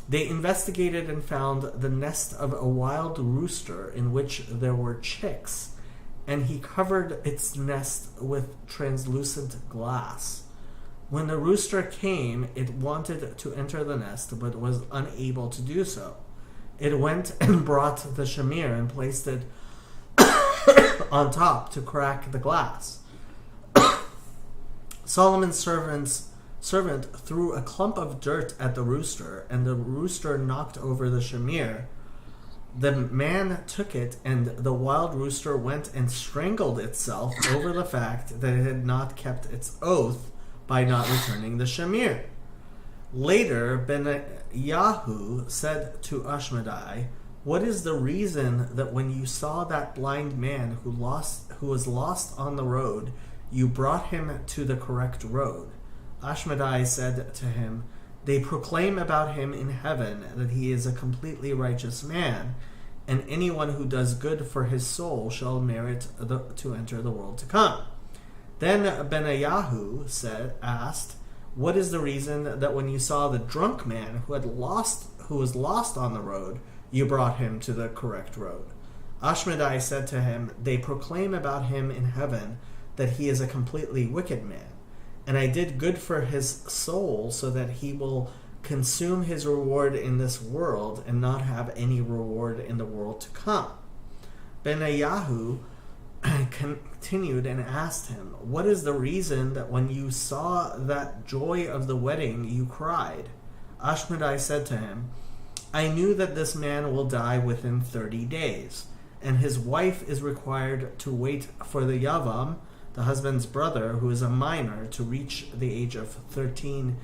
They investigated and found the nest of a wild rooster in which there were chicks, and he covered its nest with translucent glass. When the rooster came, it wanted to enter the nest, but was unable to do so. It went and brought the shamir and placed it on top to crack the glass. Solomon's servant threw a clump of dirt at the rooster, and the rooster knocked over the shamir. The man took it, and the wild rooster went and strangled itself over the fact that it had not kept its oath by not returning the shamir. Later, Benayahu said to Ashmedai, what is the reason that when you saw that blind man who was lost on the road, you brought him to the correct road? Ashmedai said to him, they proclaim about him in heaven that he is a completely righteous man, and anyone who does good for his soul shall merit to enter the world to come. Then Benayahu asked, what is the reason that when you saw the drunk man who was lost on the road, you brought him to the correct road? Ashmedai said to him, they proclaim about him in heaven that he is a completely wicked man, and I did good for his soul so that he will consume his reward in this world and not have any reward in the world to come. Benayahu continued and asked him, what is the reason that when you saw that joy of the wedding you cried? Ashmedai said to him, I knew that this man will die within 30 days, and his wife is required to wait for the Yavam, the husband's brother, who is a minor, to reach the age of 13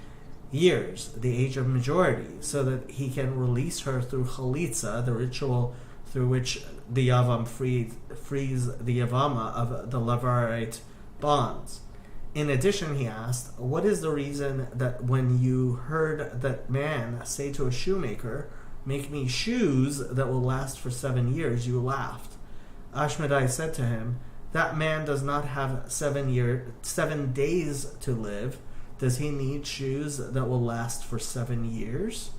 years, the age of majority, so that he can release her through chalitza, the ritual through which the Yavam frees the Yavama of the Levirate bonds. In addition, he asked, what is the reason that when you heard that man say to a shoemaker, make me shoes that will last for 7 years, you laughed? Ashmedai said to him, that man does not have 7 days to live. Does he need shoes that will last for 7 years?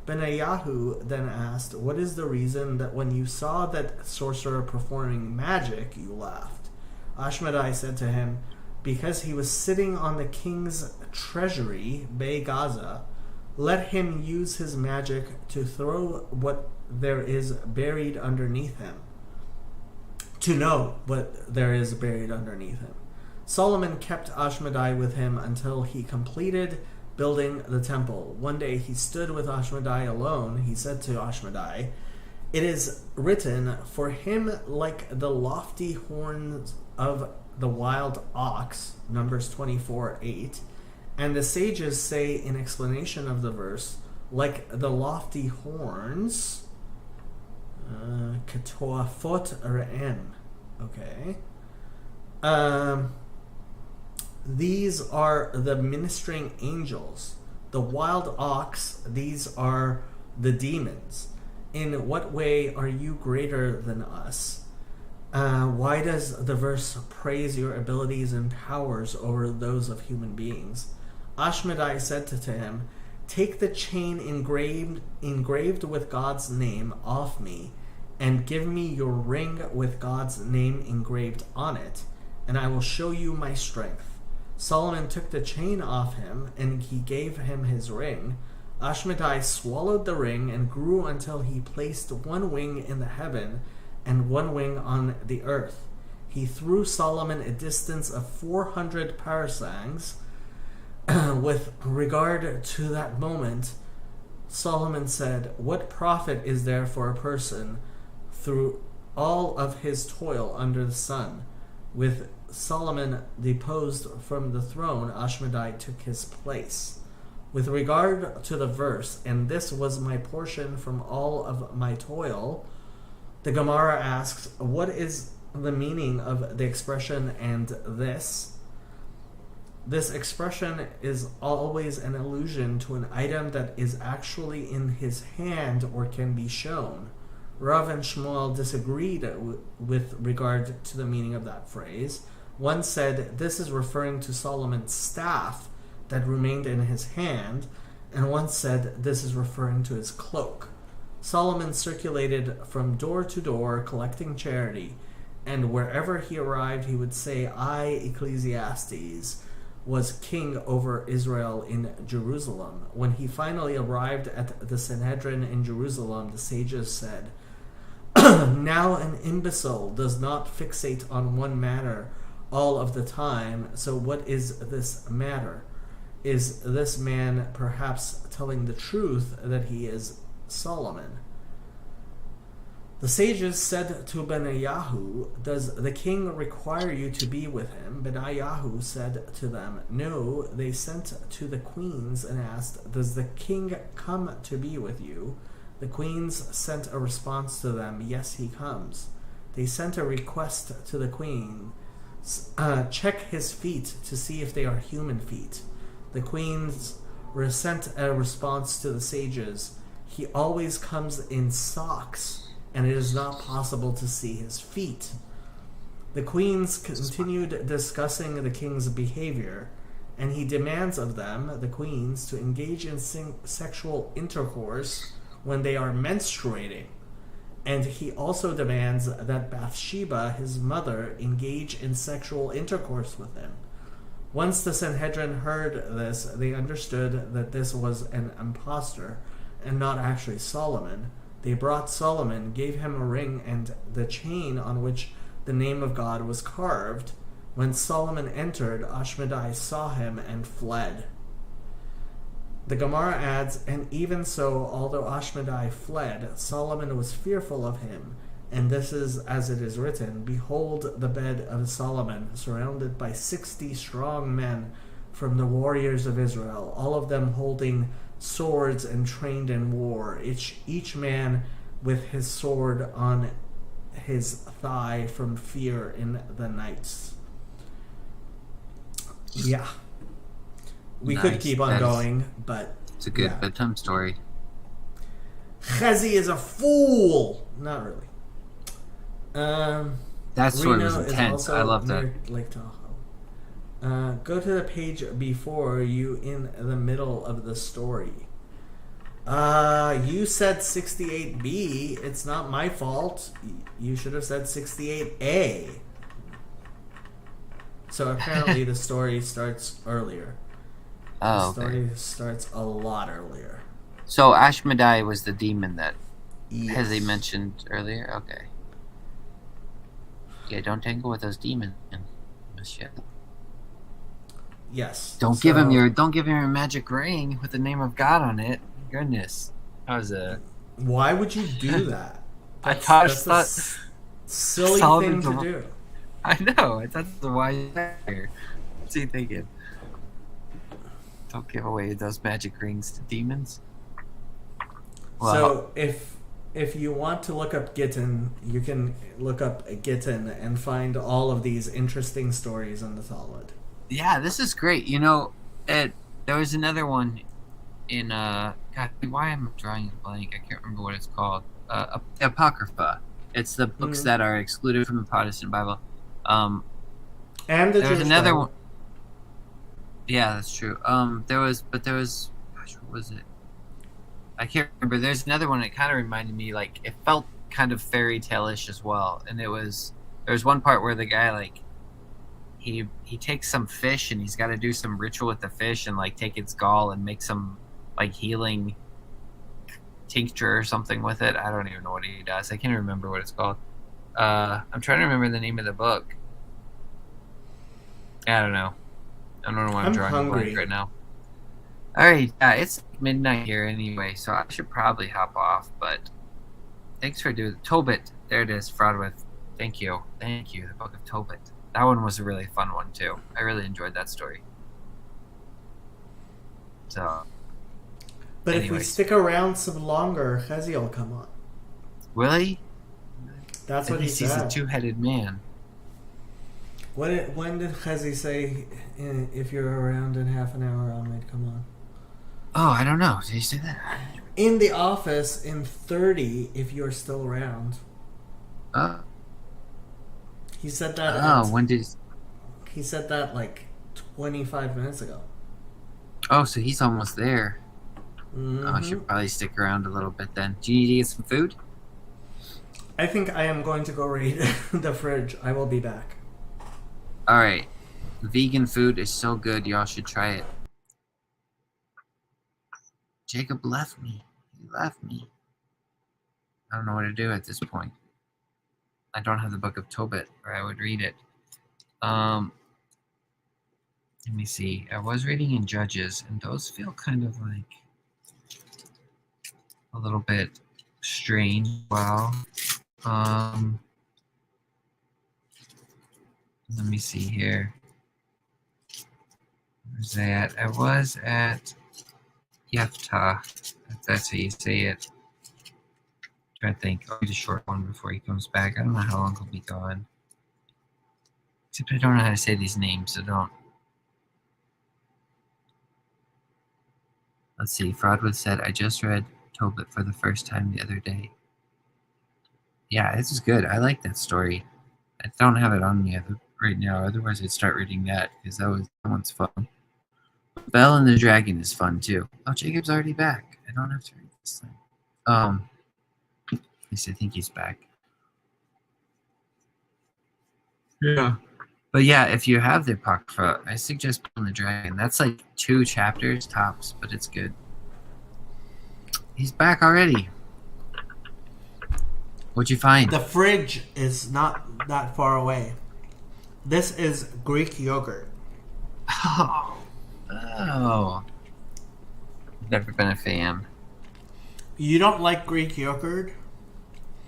Benayahu then asked, what is the reason that when you saw that sorcerer performing magic, you laughed? Ashmedai said to him, because he was sitting on the king's treasury, Bey Gaza, let him use his magic to throw what there is buried underneath him, to know what there is buried underneath him. Solomon kept Ashmedai with him until he completed building the temple. One day he stood with Ashmedai alone. He said to Ashmedai, it is written, for him like the lofty horns of the wild ox, Numbers 24:8. And the sages say in explanation of the verse, like the lofty horns, Ketoafot Re'em. Okay. These are the ministering angels. The wild ox, these are the demons. In what way are you greater than us? Why does the verse praise your abilities and powers over those of human beings? Ashmedai said to him, take the chain engraved with God's name off me, and give me your ring with God's name engraved on it, and I will show you my strength. Solomon took the chain off him, and he gave him his ring. Ashmedai swallowed the ring and grew until he placed one wing in the heaven and one wing on the earth. He threw Solomon a distance of 400 parasangs. With regard to that moment, Solomon said, what profit is there for a person through all of his toil under the sun? With Solomon deposed from the throne, Ashmedai took his place. With regard to the verse, and this was my portion from all of my toil, the Gemara asks, what is the meaning of the expression "and this"? This expression is always an allusion to an item that is actually in his hand or can be shown. Rav and Shmuel disagreed with regard to the meaning of that phrase. One said this is referring to Solomon's staff that remained in his hand, and one said this is referring to his cloak. Solomon circulated from door to door collecting charity, and wherever he arrived he would say, I, Ecclesiastes, was king over Israel in Jerusalem. When he finally arrived at the Sanhedrin in Jerusalem, the sages said, now an imbecile does not fixate on one matter all of the time, so what is this matter? Is this man perhaps telling the truth that he is Solomon? The sages said to Benaiyahu, does the king require you to be with him? Benaiyahu said to them, no. They sent to the queens and asked, does the king come to be with you? The queens sent a response to them, yes, he comes. They sent a request to the queen, check his feet to see if they are human feet. The queens sent a response to the sages, he always comes in socks, and it is not possible to see his feet. The queens continued discussing the king's behavior, and he demands of them, the queens, to engage in sexual intercourse when they are menstruating. And he also demands that Bathsheba, his mother, engage in sexual intercourse with him. Once the Sanhedrin heard this, they understood that this was an impostor and not actually Solomon. They brought Solomon, gave him a ring and the chain on which the name of God was carved. When Solomon entered, Ashmedai saw him and fled. The Gemara adds, and even so, although Ashmedai fled, Solomon was fearful of him. And this is as it is written, behold the bed of Solomon, surrounded by 60 strong men from the warriors of Israel, all of them holding swords and trained in war, each man with his sword on his thigh from fear in the nights. Yeah. We could keep on going, but it's a good bedtime story. Chezi is a fool! Not really. That story Reno was intense. I love that. Lake Tahoe. Go to the page before you in the middle of the story. You said 68B. It's not my fault. You should have said 68A. So apparently the story starts earlier. Oh, the story starts a lot earlier. So Ashmedai was the demon that Yes. Hezi mentioned earlier? Okay. Yeah, don't tangle with those demons, monsieur. Yes. Don't give him your magic ring with the name of God on it. Goodness. That was a Why would you do that? I thought That's a silly Solomon thing to do. I know. I thought the wise here. What's he thinking? Don't give away those magic rings to demons. Well, So if you want to look up Gitten, you can look up Gitten and find all of these interesting stories in the Solid. yeah, this is great. You know, there was another one in God, why am I drawing a blank? I can't remember what it's called. Apocrypha. It's the books that are excluded from the Protestant Bible. And the There was Jewish another Bible. one. Yeah, that's true. There was, gosh, what was it? I can't remember. There's another one that kind of reminded me, like, it felt kind of fairy tale-ish as well. And there was one part where the guy, like, he takes some fish and he's got to do some ritual with the fish and, like, take its gall and make some, like, healing tincture or something with it. I don't even know what he does. I can't remember what it's called. I'm trying to remember the name of the book. I don't know. I don't know why I'm drawing a hungry. blank right now. All right, it's midnight here anyway, so I should probably hop off. But thanks for doing Tobit. There it is, Fraudwith. Thank you, the Book of Tobit. That one was a really fun one too. I really enjoyed that story. So, But if we anyways. stick around some longer, Chezi will come on. will he? That's At what he least he's a said. two-headed man. When did Chezi say, if you're around in half an hour, I might come on? Oh, I don't know. Did he say that? In the office in 30, if you're still around. Oh, He said that. when did? He said that like 25 minutes ago. Oh, so he's almost there. Mhm. Oh, I should probably stick around a little bit then. Do you need to get some food? I think I am going to go raid the fridge. I will be back. All right. Vegan food is so good. Y'all should try it. Jacob left me. He left me. I don't know what to do at this point. I don't have the Book of Tobit, or I would read it. Let me see. I was reading in Judges, and those feel kind of like a little bit strange. Wow. Let me see here. Where's that? I was at Yeftah. That's how you say it. Trying to think. I'll read a short one before he comes back. I don't know how long he'll be gone. Except I don't know how to say these names, so don't. Let's see. Fraudwood said, I just read Tobit for the first time the other day. Yeah, this is good. I like that story. I don't have it on me right now. Otherwise, I'd start reading that because that one's fun. Belle and the Dragon is fun too. Oh, Jacob's already back. I don't have to read this thing. At least I think he's back. Yeah. But yeah, if you have the Apocrypha, I suggest Belle and the Dragon. That's like 2 chapters tops, but it's good. He's back already. What'd you find? The fridge is not that far away. This is Greek yogurt. Oh. Never been a fan. You don't like Greek yogurt?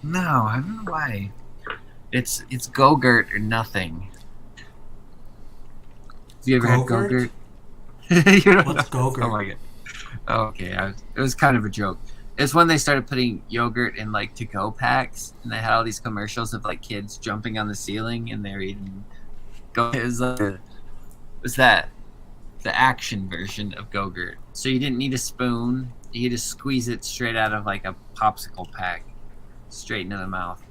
No, I don't know why. It's Go-Gurt or nothing. Have you ever had Go-Gurt? Go-Gurt? You don't What's know? Go-Gurt? Oh my god. Okay, it was kind of a joke. It's when they started putting yogurt in like to-go packs, and they had all these commercials of like kids jumping on the ceiling and they're eating. It was that the action version of Go-Gurt. So you didn't need a spoon; you could just squeeze it straight out of like a popsicle pack, straight into the mouth.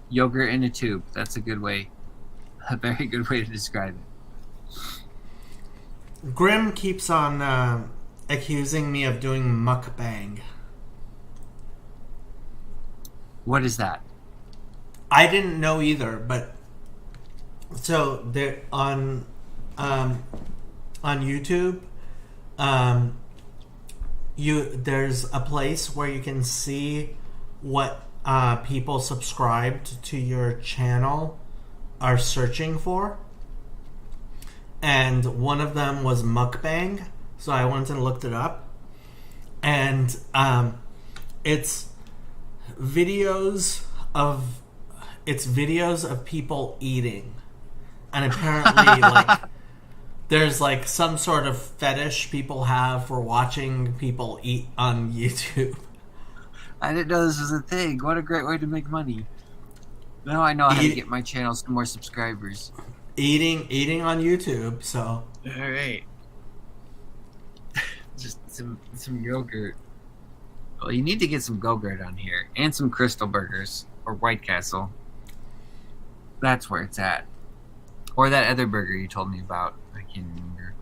Yogurt in a tube. That's a good way. A very good way to describe it. Grim keeps on accusing me of doing mukbang. What is that? I didn't know either, but so there on YouTube, there's a place where you can see what people subscribed to your channel are searching for, and one of them was mukbang. So I went and looked it up, and it's videos of it's videos of people eating, and apparently like there's like some sort of fetish people have for watching people eat on YouTube. I didn't know this was a thing. What a great way to make money. Now I know how to get my channel some more subscribers. Eating on YouTube. So All right. Just some yogurt. Well, you need to get some Go-Gurt on here and some Crystal Burgers or White Castle. That's where it's at. Or that other burger you told me about. I can't remember.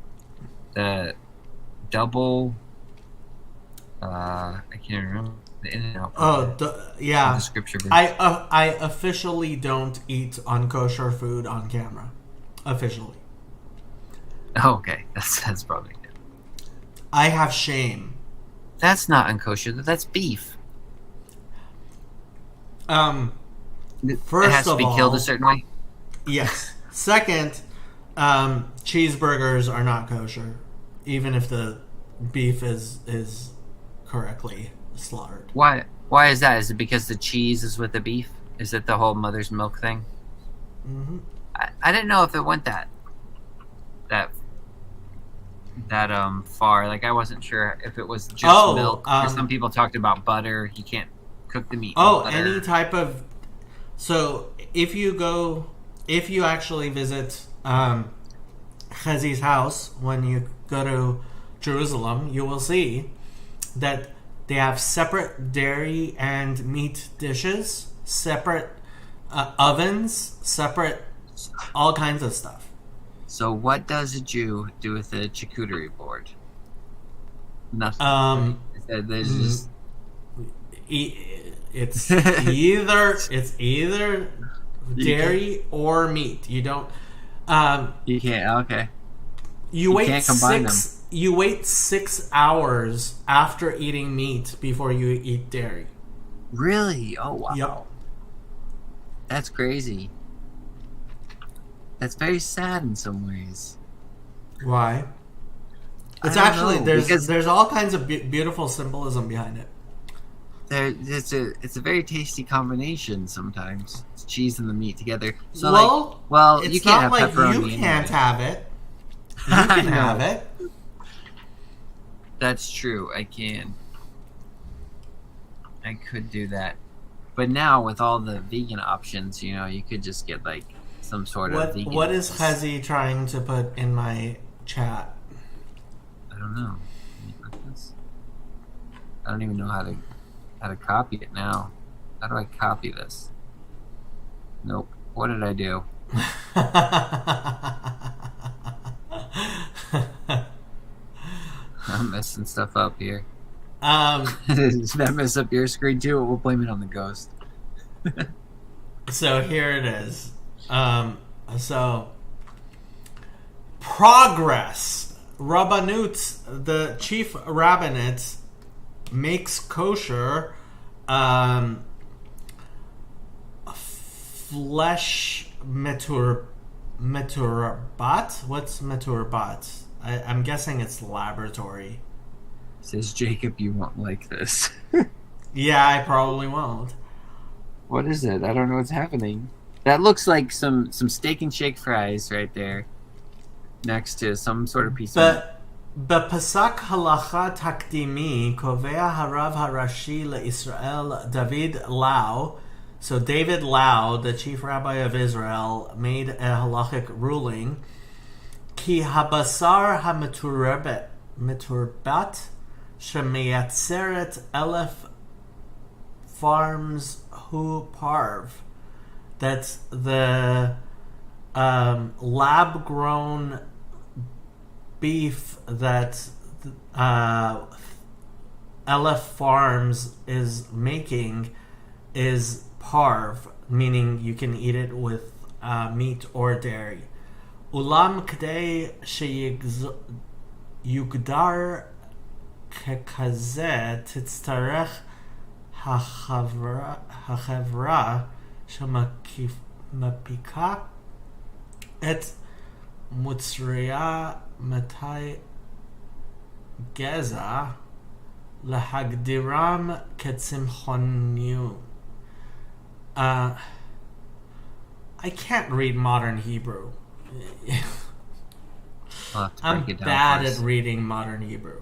The double. I can't remember. The In-N-Out. yeah. The scripture burger. I officially don't eat unkosher food on camera. Officially. Oh, okay. That's probably good. I have shame. That's not unkosher. That's beef. First it has to of be all, killed a certain way. Yes. Second, cheeseburgers are not kosher, even if the beef is correctly slaughtered. Why? Why is that? Is it because the cheese is with the beef? Is it the whole mother's milk thing? Mm-hmm. I didn't know if it went that far. Like I wasn't sure if it was just milk. Or some people talked about butter. You can't cook the meat. Oh, with butter. any type of. So if you actually visit Chazi's house when you go to Jerusalem, you will see that they have separate dairy and meat dishes, separate ovens, separate all kinds of stuff. So what does a Jew do with a charcuterie board? Nothing. There's just It's either dairy or meat. You don't. You can't. Okay. You wait can't combine them. You wait 6 hours after eating meat before you eat dairy. Really? Oh wow. Yep. That's crazy. That's very sad in some ways. Why? It's I don't actually know, because there's all kinds of beautiful symbolism behind it. It's a very tasty combination sometimes. It's cheese and the meat together. So It's you can't not have like pepperoni. you can't anyway. have it. You I can know. have it. That's true. I can. I could do that. But now with all the vegan options, you could just get like some sort of vegan. What is Chazi trying to put in my chat? I don't know. I don't even know how to copy it now. How do I copy this? Nope. What did I do? I'm messing stuff up here. Does that mess up your screen too? Or we'll blame it on the ghost. So here it is. So progress. Rabbanut, the chief rabbinate, makes kosher flesh meturbat. What's meturbat? I'm guessing it's laboratory. Says Jacob, you won't like this. Yeah, I probably won't. What is it? I don't know what's happening. That looks like some steak and shake fries right there, next to some sort of piece of. בפסק הלכה תקדימי קובע הרב הראשי לישראל David Lau. So David Lau, the chief rabbi of Israel, made a halachic ruling כי הבשר המתורבת שמייצרת 1,000 farms hu parv. That's the lab-grown beef that Aleph Farms is making is parv, meaning you can eat it with meat or dairy. Ulam k'dei sheyugdar ככזה תצטרך החברה שמפיקה את מוצריה מתי גזע להגדירם כצמחוניות. I can't read modern Hebrew. I'll have to I'm break it down bad for at us. reading modern Hebrew.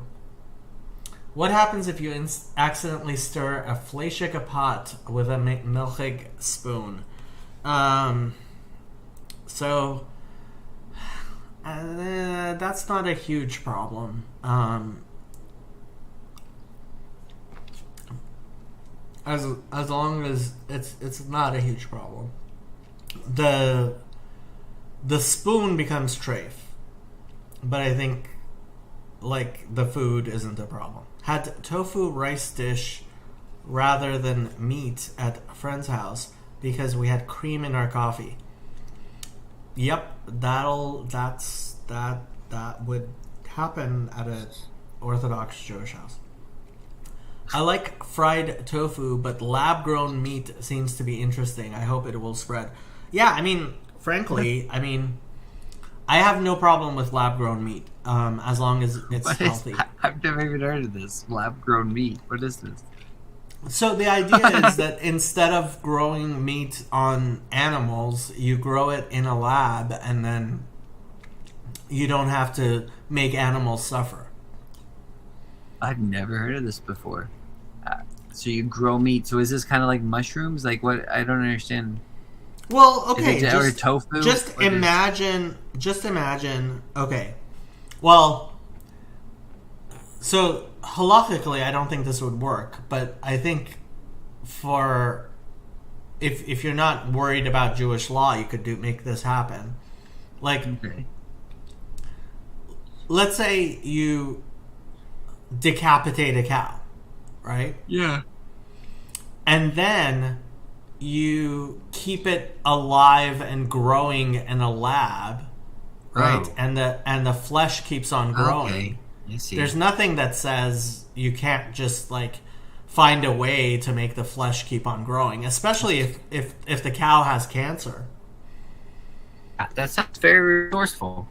What happens if you accidentally stir a fleshige pot with a milchig spoon? So that's not a huge problem. As long as it's not a huge problem. The spoon becomes treif, but I think like the food isn't a problem. Had tofu rice dish rather than meat at a friend's house because we had cream in our coffee. Yep, that would happen at a Orthodox Jewish house. I like fried tofu, but lab-grown meat seems to be interesting. I hope it will spread. Yeah, I mean, frankly, I have no problem with lab-grown meat, as long as it's What is healthy. that? I've never even heard of this. Lab-grown meat. What is this? So the idea is that instead of growing meat on animals, you grow it in a lab, and then you don't have to make animals suffer. I've never heard of this before. So you grow meat. So is this kind of like mushrooms? Like what? I don't understand. Well, okay, Is it or tofu? just What is- imagine. Okay, well, so halakhically, I don't think this would work, but I think for if you're not worried about Jewish law, you could make this happen. Like, Okay. let's say you decapitate a cow, right? Yeah. And then you keep it alive and growing in a lab, right? Oh. And the flesh keeps on growing. Okay. I see. There's nothing that says you can't just like find a way to make the flesh keep on growing, especially if the cow has cancer. That sounds very resourceful.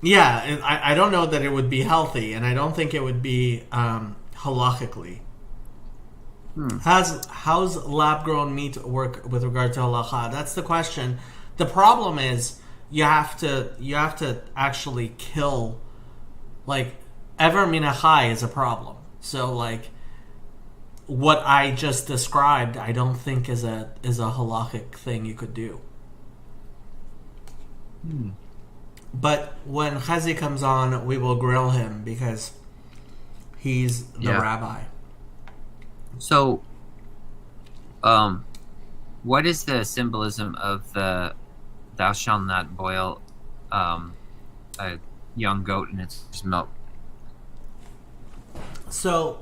Yeah, and I don't know that it would be healthy, and I don't think it would be halachically. How's lab-grown meat work with regard to halacha? That's the question. The problem is you have to actually kill, like, ever minachai is a problem. So like what I just described, I don't think is a halachic thing you could do. But when Chazi comes on, we will grill him because he's the Yeah. rabbi. So, what is the symbolism of the "Thou shalt not boil a young goat in its milk"? So,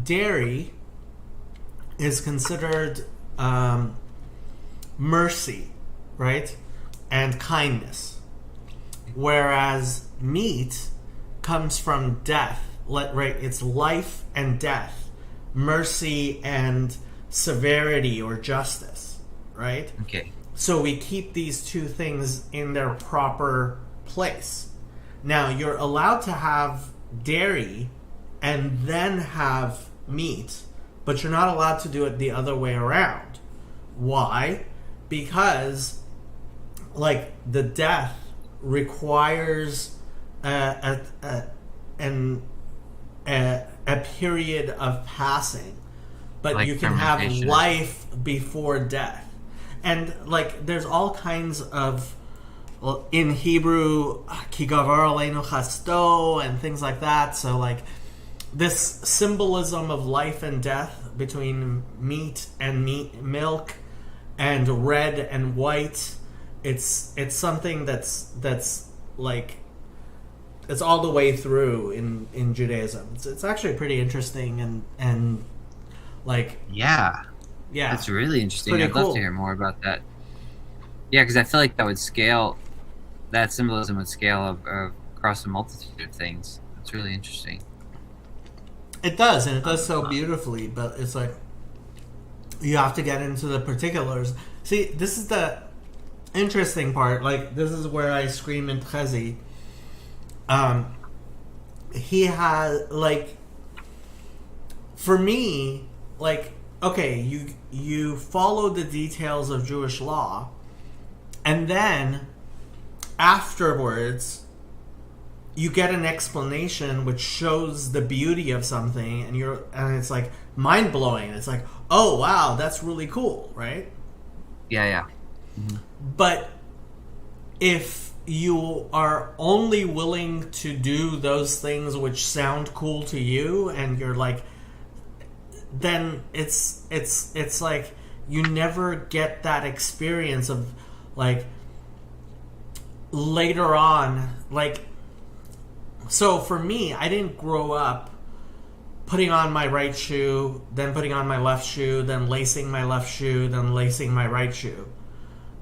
dairy is considered mercy, right? And kindness. Whereas meat comes from death, right? It's life and death, mercy and severity or justice, right? Okay. So we keep these two things in their proper place. Now, you're allowed to have dairy and then have meat, but you're not allowed to do it the other way around. Why? Because, like, the death requires a period of passing, but Like you can have fermentation. life before death. And, like, there's all kinds of, well, in Hebrew, ki gavar aleinu chasto, and things like that. So, like, this symbolism of life and death between meat and milk and red and white, it's something that's like, it's all the way through in Judaism. It's actually pretty interesting and like, Yeah, yeah, that's really interesting. Pretty I'd love cool. to hear more about that. Yeah, because I feel like that symbolism would scale across a multitude of things. It's really interesting. It does, and it does so beautifully, but it's like you have to get into the particulars. See, this is the interesting part. Like, this is where I scream at Chazi. He has, like, for me, like, okay, you follow the details of Jewish law, and then afterwards you get an explanation which shows the beauty of something, and it's like mind blowing. It's like, oh wow, that's really cool, right? Yeah. But if you are only willing to do those things which sound cool to you, and you're like, then it's like you never get that experience of like later on, like. So for me, I didn't grow up putting on my right shoe, then putting on my left shoe, then lacing my left shoe, then lacing my right shoe.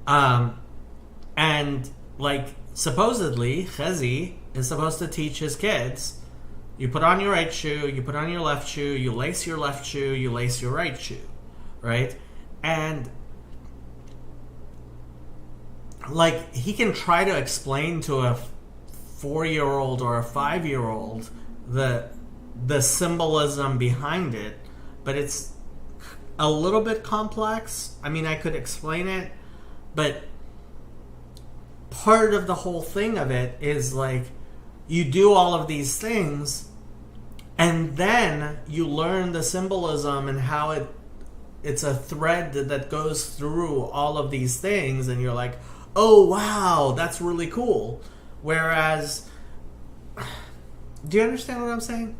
And like supposedly, Chezi is supposed to teach his kids, you put on your right shoe, you put on your left shoe, you lace your left shoe, you lace your right shoe, right? And like he can try to explain to a 4-year-old or a 5-year-old the symbolism behind it, but it's a little bit complex. I mean, I could explain it, but part of the whole thing of it is like you do all of these things and then you learn the symbolism and how it's a thread that goes through all of these things, and you're like, oh wow, that's really cool. Whereas, do you understand what I'm saying?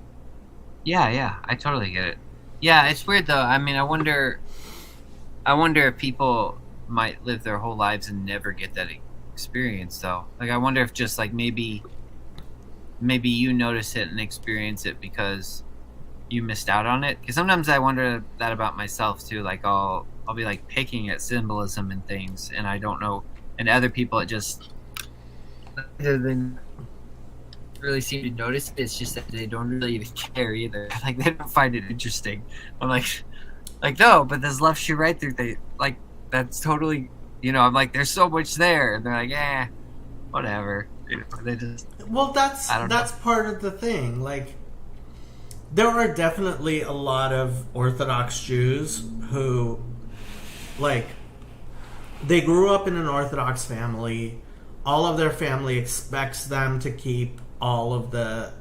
Yeah, I totally get it. Yeah, it's weird though. I mean, I wonder if people might live their whole lives and never get that experience though. Like, I wonder if just like maybe you notice it and experience it because you missed out on it. Because sometimes I wonder that about myself too. Like I'll be like picking at symbolism and things, and I don't know. And other people, it just Than really seem to notice it. It's just that they don't really even care either. Like they don't find it interesting. I'm like no, but this left shoe right through, they like that's totally, I'm like, there's so much there, and they're like, whatever. They just, well, that's know. part of the thing. Like, there are definitely a lot of Orthodox Jews who, like, they grew up in an Orthodox family. All of their family expects them to keep all of the,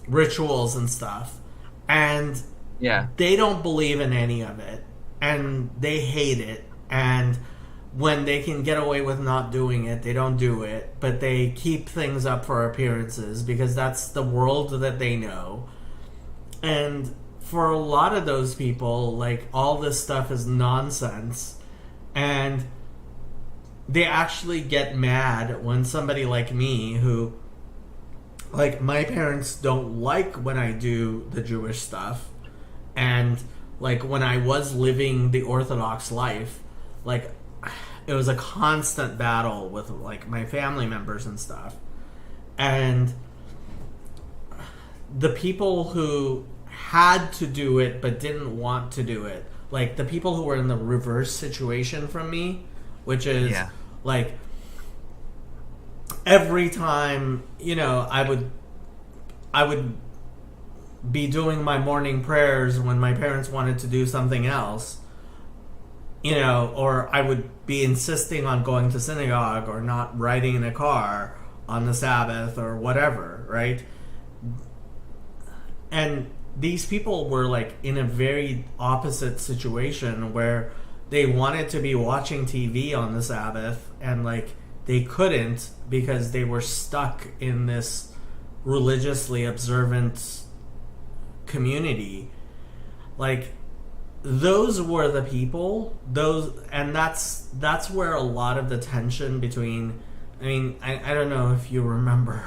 rituals and stuff. And yeah, they don't believe in any of it. And they hate it. And when they can get away with not doing it, they don't do it. But they keep things up for appearances because that's the world that they know. And for a lot of those people, like, all this stuff is nonsense. And they actually get mad when somebody like me, who, like, my parents don't like when I do the Jewish stuff, and like when I was living the Orthodox life, like, it was a constant battle with like my family members and stuff. And the people who had to do it but didn't want to do it, like the people who were in the reverse situation from me, which is like every time, I would be doing my morning prayers when my parents wanted to do something else, or I would be insisting on going to synagogue or not riding in a car on the Sabbath or whatever, right? And these people were like in a very opposite situation where they wanted to be watching TV on the Sabbath and like they couldn't because they were stuck in this religiously observant community. Like, those were the people, and that's where a lot of the tension between, I don't know if you remember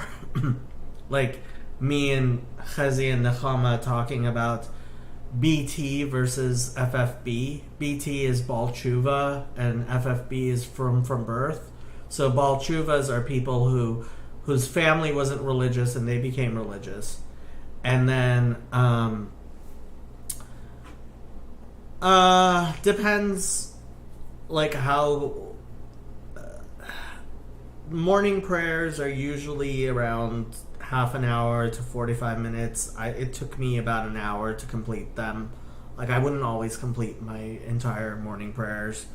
like me and Chezi and Nechama talking about BT versus FFB. BT is Baal Tshuva and FFB is from birth. So Baal Tshuvas are people whose family wasn't religious and they became religious. And then depends like how morning prayers are usually around half an hour to 45 minutes. It took me about an hour to complete them Like, I wouldn't always complete my entire morning prayers.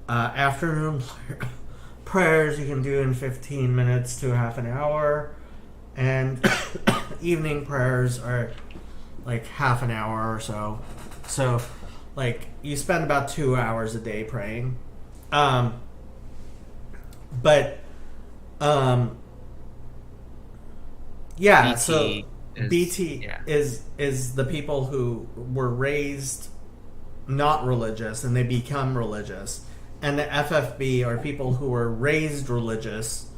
Afternoon prayers you can do in 15 minutes to half an hour. And evening prayers are like half an hour or so. So, like, you spend about 2 hours a day praying. Yeah, BT so is- BT yeah. is the people who were raised not religious and they become religious. And the FFB are people who were raised religious,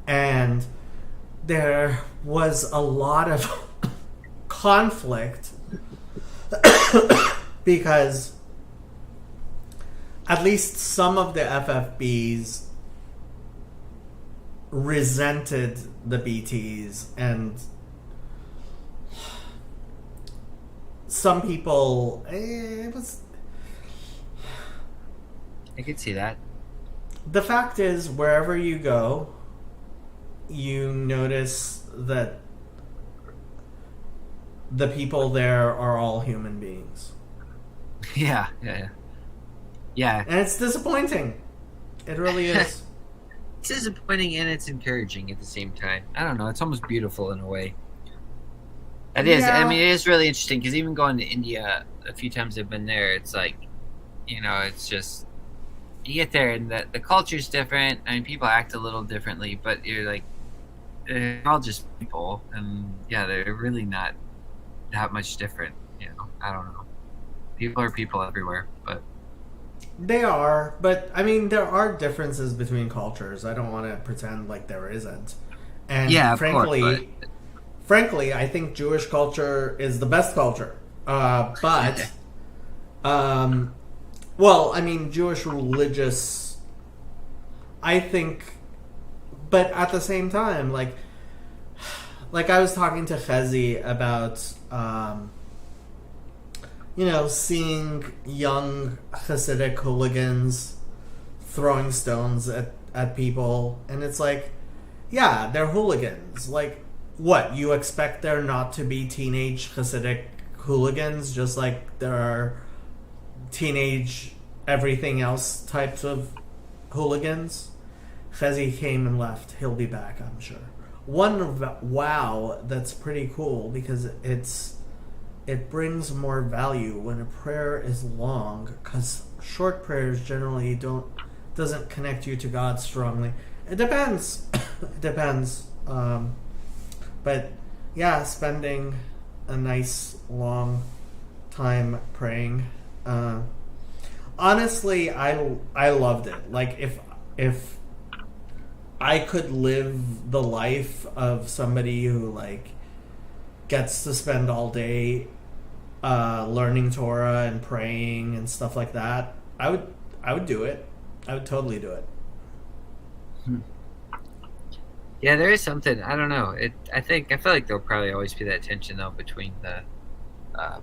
and there was a lot of conflict because at least some of the FFBs resented the BTs, and some people it was. I could see that. The fact is, wherever you go, you notice that the people there are all human beings. Yeah. And it's disappointing. It really is. It's disappointing and it's encouraging at the same time. I don't know. It's almost beautiful in a way. It is. Yeah. I mean, it is really interesting because even going to India, a few times I've been there, it's like, it's just, you get there and the culture's different. I mean, people act a little differently, but you're like, they're all just people. And yeah, they're really not that much different. I don't know. People are people everywhere, but. They are, but I mean, there are differences between cultures. I don't want to pretend like there isn't. And Yeah, of frankly, course, frankly, I think Jewish culture is the best culture. Well, I mean, Jewish religious, I think, but at the same time, like I was talking to Chezi about, seeing young Hasidic hooligans throwing stones at people, and it's like, yeah, they're hooligans. Like, what, you expect there not to be teenage Hasidic hooligans, just like there are teenage everything else types of hooligans? Chezi came and left. He'll be back, I'm sure. Wow, that's pretty cool because it brings more value when a prayer is long, because short prayers generally doesn't connect you to God strongly. It depends. It depends. But yeah, spending a nice long time praying. Honestly, I loved it. Like, if I could live the life of somebody who like gets to spend all day learning Torah and praying and stuff like that, I would do it. I would totally do it. Yeah, there is something. I don't know. I feel like there'll probably always be that tension though between the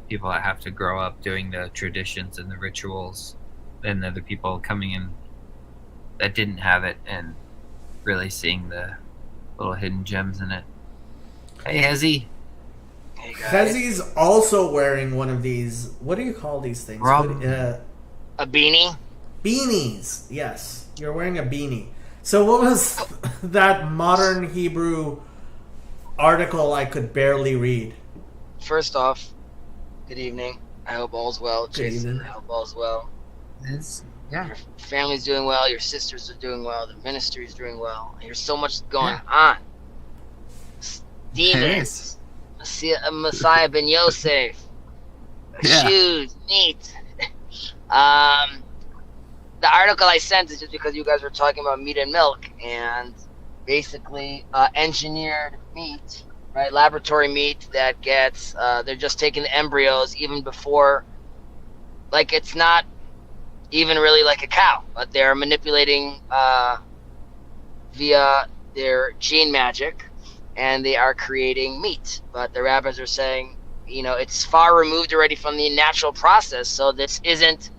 people that have to grow up doing the traditions and the rituals, and the people coming in that didn't have it and really seeing the little hidden gems in it. Hey, Hezzy. Hey guys. Chezi's also wearing one of these. What do you call these things? Rum. A beanie? Beanies. Yes, you're wearing a beanie. So what was that modern Hebrew article I could barely read? First off, good evening. I hope all's well. Good Jason, evening. I hope all's well. Yeah. Your family's doing well. Your sisters are doing well. The ministry's doing well. There's so much going on. Demons. Messiah ben Yosef. Yeah. Shoes. Neat. The article I sent is just because you guys were talking about meat and milk, and basically engineered meat, right? Laboratory meat that gets, they're just taking the embryos even before, like, it's not even really like a cow, but they're manipulating via their gene magic, and they are creating meat. But the rabbis are saying, it's far removed already from the natural process, so this isn't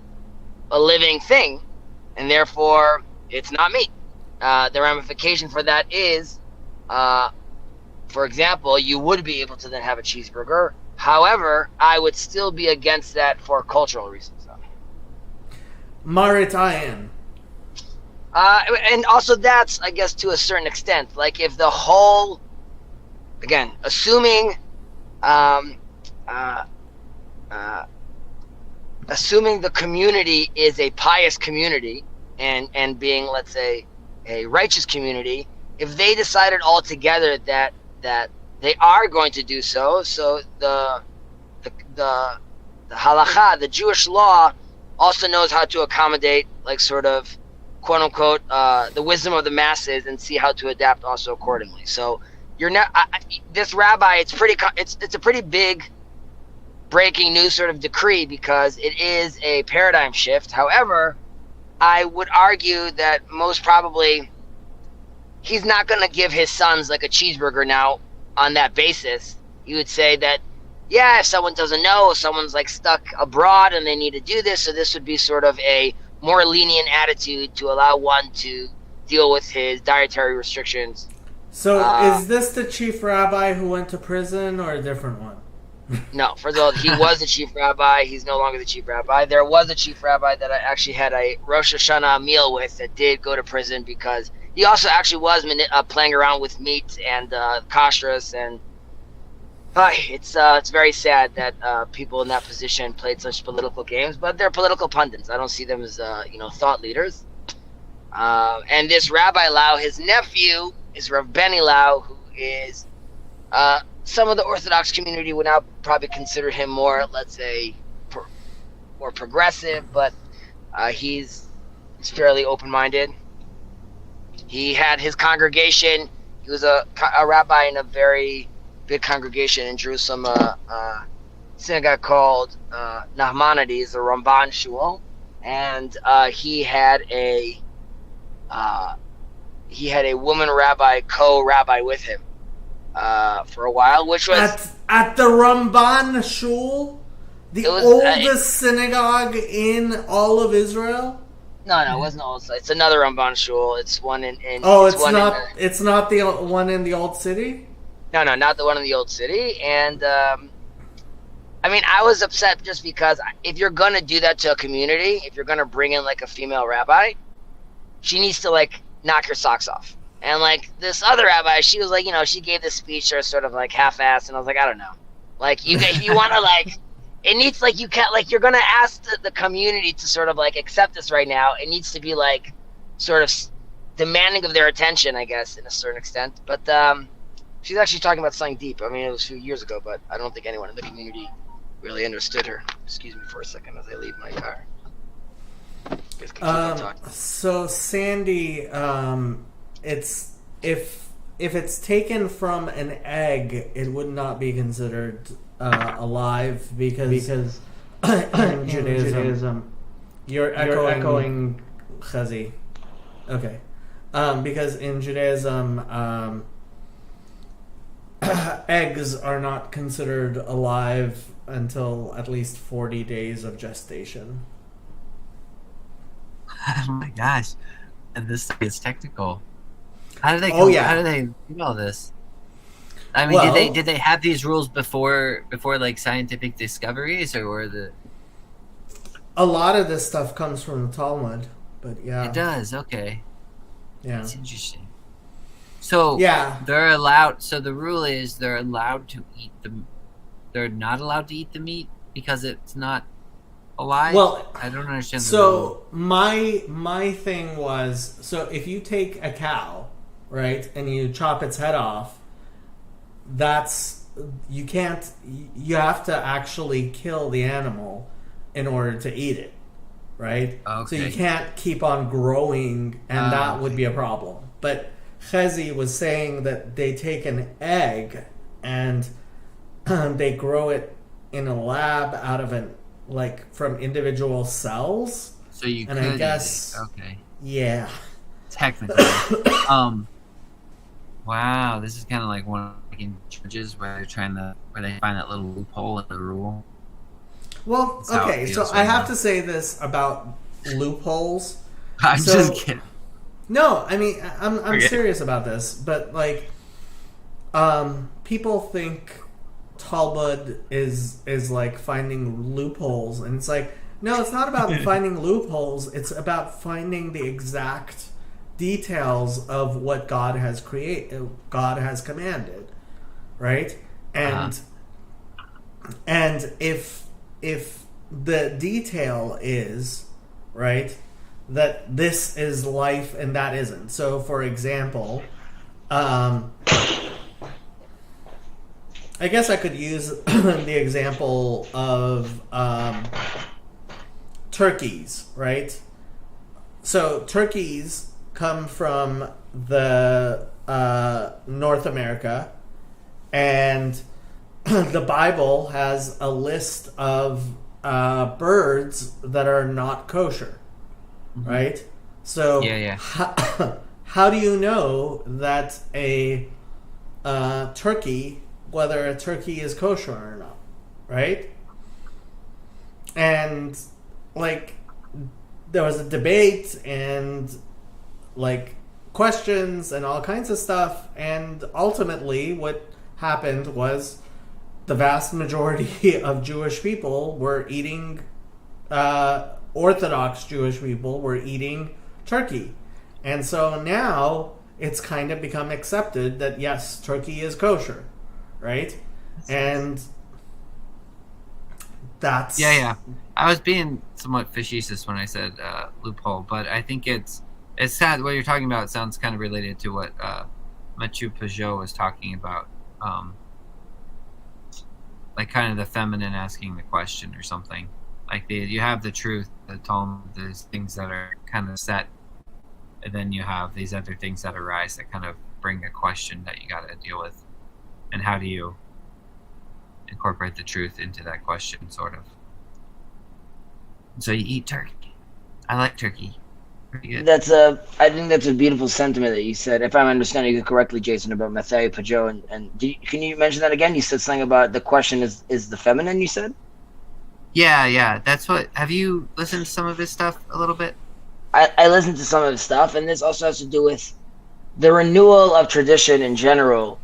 a living thing, and therefore it's not meat. The ramification for that is, for example, you would be able to then have a cheeseburger However, I would still be against that for cultural reasons, though. Maritayan. And also that's, I guess, to a certain extent. Like, if the whole, again, assuming the community is a pious community and being, let's say, a righteous community, if they decided altogether that they are going to do so the halakha, the Jewish law, also knows how to accommodate, like, sort of, quote unquote, the wisdom of the masses, and see how to adapt also accordingly. So you're not this rabbi. It's a pretty big breaking news sort of decree, because it is a paradigm shift. However, I would argue that most probably he's not going to give his sons like a cheeseburger now on that basis. He would say that, yeah, if someone doesn't know, if someone's like stuck abroad and they need to do this, so this would be sort of a more lenient attitude to allow one to deal with his dietary restrictions. So is this the chief rabbi who went to prison, or a different one? No, first of all, he was the chief rabbi. He's no longer the chief rabbi. There was a chief rabbi that I actually had a Rosh Hashanah meal with that did go to prison, because he also actually was playing around with meat and kashrus, and it's very sad that people in that position played such political games, but they're political pundits. I don't see them as thought leaders. And this Rabbi Lau, his nephew is Rav Benny Lau, who is some of the Orthodox community would now probably consider him more, let's say, more progressive, but he's fairly open-minded. He had his congregation. He was a rabbi in a very big congregation in Jerusalem, synagogue called Nachmanides, the Ramban Shul, and he had a woman rabbi, co-rabbi with him for a while, which was at the Ramban Shul, the oldest synagogue in all of Israel. No, it wasn't old. It's another Ramban Shul. It's one in. It's not the one in the old city. No, not the one in the old city. And I mean, I was upset just because if you're gonna do that to a community, if you're gonna bring in like a female rabbi, she needs to like knock your socks off. And like this other rabbi, she was like, she gave this speech that was sort of like half-assed, and I was like, I don't know, like you want to like. It needs, like, you can't, like, you're going to ask the community to sort of, like, accept this right now. It needs to be, like, sort of demanding of their attention, I guess, in a certain extent. But she's actually talking about something deep. I mean, it was a few years ago, but I don't think anyone in the community really understood her. Excuse me for a second as I leave my car. Guys can keep on talking. So, Sandy, it's if it's taken from an egg, it would not be considered alive because in Judaism you're echoing Chazi. Okay. Because in Judaism eggs are not considered alive until at least 40 days of gestation. Oh my gosh. And this is technical. How do they how do they do all this? I mean, did they have these rules before like scientific discoveries, or were the? A lot of this stuff comes from the Talmud, but yeah, it does. Okay, yeah, that's interesting. So yeah, they're allowed. So the rule is they're allowed to eat the. They're not allowed to eat the meat because it's not alive. Well, I don't understand. So my thing was, so if you take a cow, right, and you chop its head off. You have to actually kill the animal in order to eat it, right? Okay. So you can't keep on growing, and that would be a problem. But Chazi was saying that they take an egg and they grow it in a lab out of from individual cells. So you and could I guess eat it. Okay. Yeah. Technically. Wow, this is kind of like one of in churches where they find that little loophole in the rule. Well, okay, so I have to say this about loopholes. I'm just kidding. No, I mean I'm serious about this, but like, people think Talmud is like finding loopholes, and it's like, no, it's not about finding loopholes. It's about finding the exact details of what God has commanded, right? And if the detail is, right, that this is life and that isn't. So, for example, I guess I could use the example of turkeys, right? So turkeys come from the North America, and the Bible has a list of birds that are not kosher, right? So how do you know that a turkey, whether a turkey is kosher or not, right? And like there was a debate and like questions and all kinds of stuff, and ultimately what happened was the vast majority of Jewish people were eating Orthodox Jewish people were eating turkey. And so now it's kind of become accepted that yes, turkey is kosher, right? And that's I was being somewhat facetious when I said loophole, but I think it's sad. What you're talking about sounds kind of related to what Mathieu Peugeot was talking about, like kind of the feminine asking the question or something. Like you have the truth, the Talmud, there's things that are kind of set, and then you have these other things that arise that kind of bring a question that you got to deal with. And how do you incorporate the truth into that question, sort of? So you eat turkey. I like turkey. Pretty good. I think that's a beautiful sentiment that you said. If I'm understanding you correctly, Jason, about Mathieu Peugeot, and can you mention that again? You said something about the question is the feminine. You said. Yeah. That's what. Have you listened to some of his stuff a little bit? I listened to some of his stuff, and this also has to do with the renewal of tradition in general.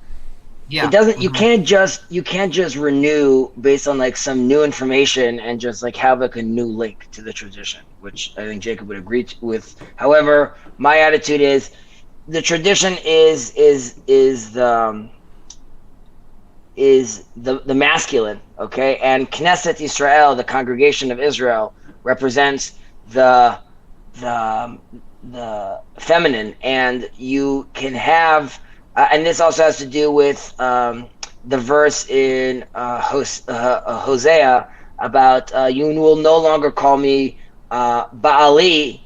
Yeah. It doesn't. You can't just renew based on like some new information and just like have like a new link to the tradition, which I think Jacob would agree with. However, my attitude is the tradition is the masculine, okay, and Knesset Israel, the congregation of Israel, represents the feminine, and you can have. And this also has to do with the verse in Hosea about you will no longer call me Baali.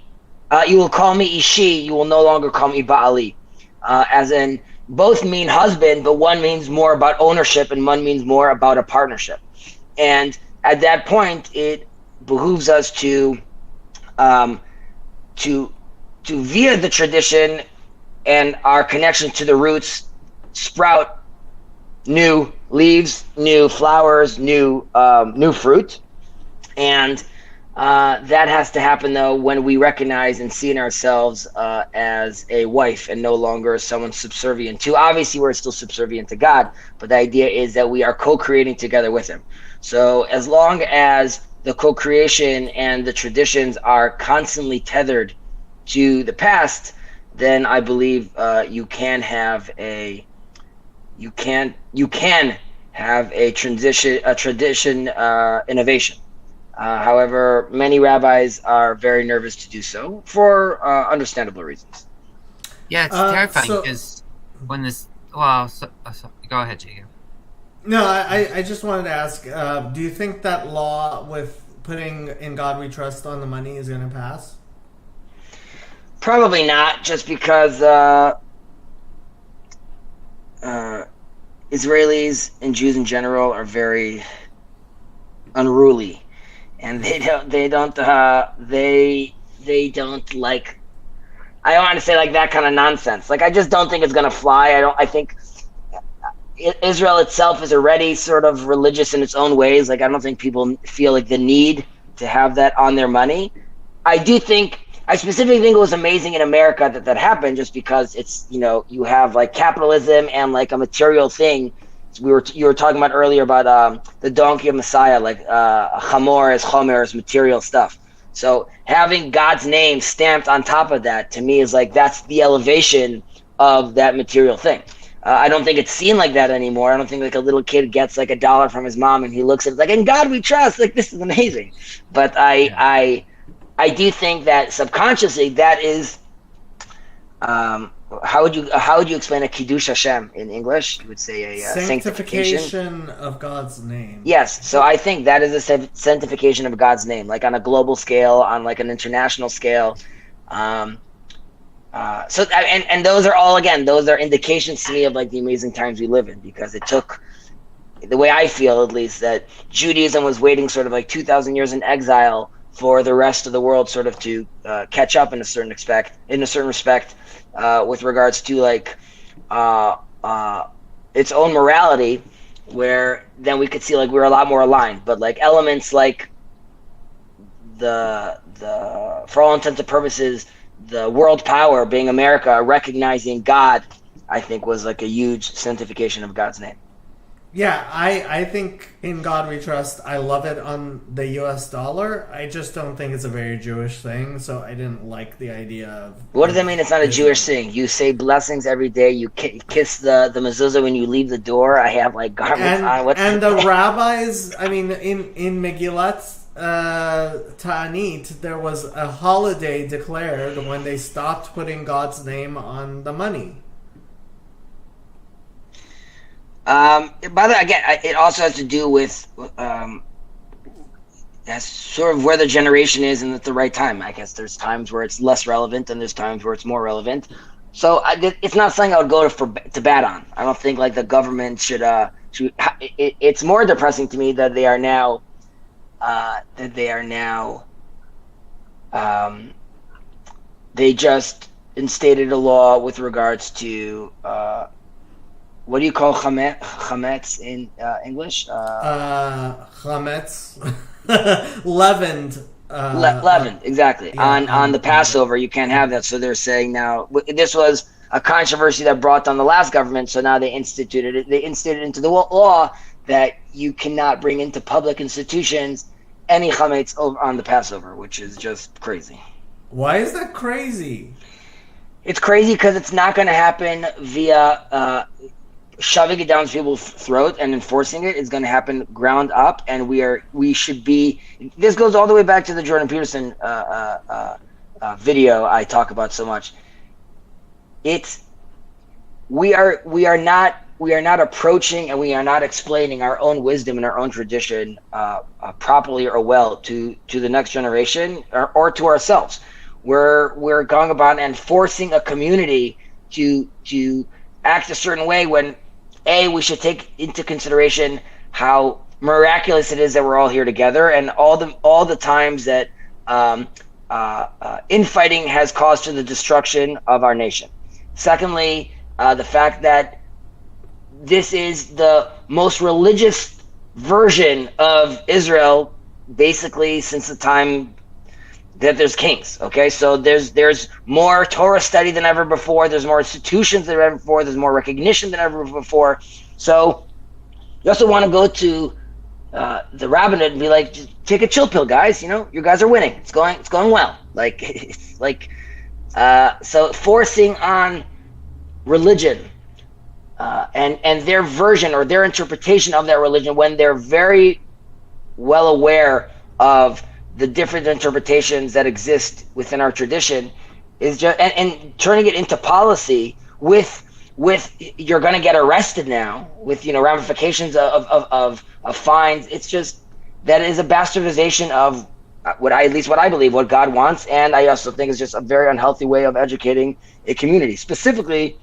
You will call me Ishi. You will no longer call me Baali. As in, both mean husband, but one means more about ownership and one means more about a partnership. And at that point, it behooves us to via the tradition and our connection to the roots, sprout new leaves, new flowers, new fruit. And that has to happen, though, when we recognize and see in ourselves as a wife and no longer someone subservient to. Obviously, we're still subservient to God, but the idea is that we are co-creating together with him. So as long as the co-creation and the traditions are constantly tethered to the past, then I believe you can have a tradition innovation. However, many rabbis are very nervous to do so for understandable reasons. Yeah, it's terrifying because when this. Well, go ahead, Jacob. No, I just wanted to ask, do you think that law with putting "In God We Trust" on the money is going to pass? Probably not, just because Israelis and Jews in general are very unruly, and they don't like. I don't want to say like that kind of nonsense. Like I just don't think it's gonna fly. I think Israel itself is already sort of religious in its own ways. Like I don't think people feel like the need to have that on their money. I specifically think it was amazing in America that happened, just because it's, you have like capitalism and like a material thing you were talking about earlier about the donkey of Messiah, like Chamor is Chomer is material stuff. So having God's name stamped on top of that, to me, is like that's the elevation of that material thing. I don't think it's seen like that anymore. I don't think like a little kid gets like $1 from his mom and he looks at it like, "In God we trust." Like, this is amazing. But I do think that subconsciously that is. How would you explain a Kiddush Hashem in English? You would say a sanctification of God's name. Yes, so I think that is a sanctification of God's name, like on a global scale, on like an international scale. So those are all, again, those are indications to me of like the amazing times we live in, because it took, the way I feel at least, that Judaism was waiting sort of like 2,000 years in exile for the rest of the world sort of to catch up in a certain respect, with regards to like its own morality, where then we could see like we're a lot more aligned. But like elements like the for all intents and purposes, the world power being America, recognizing God, I think was like a huge sanctification of God's name. Yeah, I think in God we trust. I love it on the US dollar. I just don't think it's a very Jewish thing, so I didn't like the idea of... What does that mean? It's not a Jewish thing. You say blessings every day. You kiss the mezuzah when you leave the door. I have like garments on. And the rabbis, I mean, in Megillat Ta'anit, there was a holiday declared when they stopped putting God's name on the money. By the way, again, it also has to do with that's sort of where the generation is and at the right time. I guess there's times where it's less relevant and there's times where it's more relevant. So it's not something I would go to bat on. I don't think like the government should. It's more depressing to me that they are now they just instated a law with regards to. What do you call chametz in English? Chametz, leavened. Leavened, exactly. Yeah, on the Passover, you can't have that. So they're saying now this was a controversy that brought down the last government. So now they instituted it. They instituted into the law that you cannot bring into public institutions any chametz on the Passover, which is just crazy. Why is that crazy? It's crazy because it's not going to happen via. Shoving it down people's throat and enforcing it is going to happen ground up, and we should be. This goes all the way back to the Jordan Peterson video I talk about so much. We are not approaching and we are not explaining our own wisdom and our own tradition properly or well to the next generation or to ourselves. We're going about and forcing a community to act a certain way when. We should take into consideration how miraculous it is that we're all here together, and all the times that infighting has caused to the destruction of our nation. Secondly, the fact that this is the most religious version of Israel, basically since the time that there's kings. Okay, so there's more Torah study than ever before. There's more institutions than ever before. There's more recognition than ever before. So you also want to go to the rabbinate and be like, just take a chill pill, guys. You know, you guys are winning. It's going well. Like it's like so forcing on religion and their version or their interpretation of that religion when they're very well aware of the different interpretations that exist within our tradition is just and turning it into policy with you're going to get arrested now with ramifications of fines. It's just that is a bastardization of what I believe what God wants, and I also think is just a very unhealthy way of educating a community. Specifically,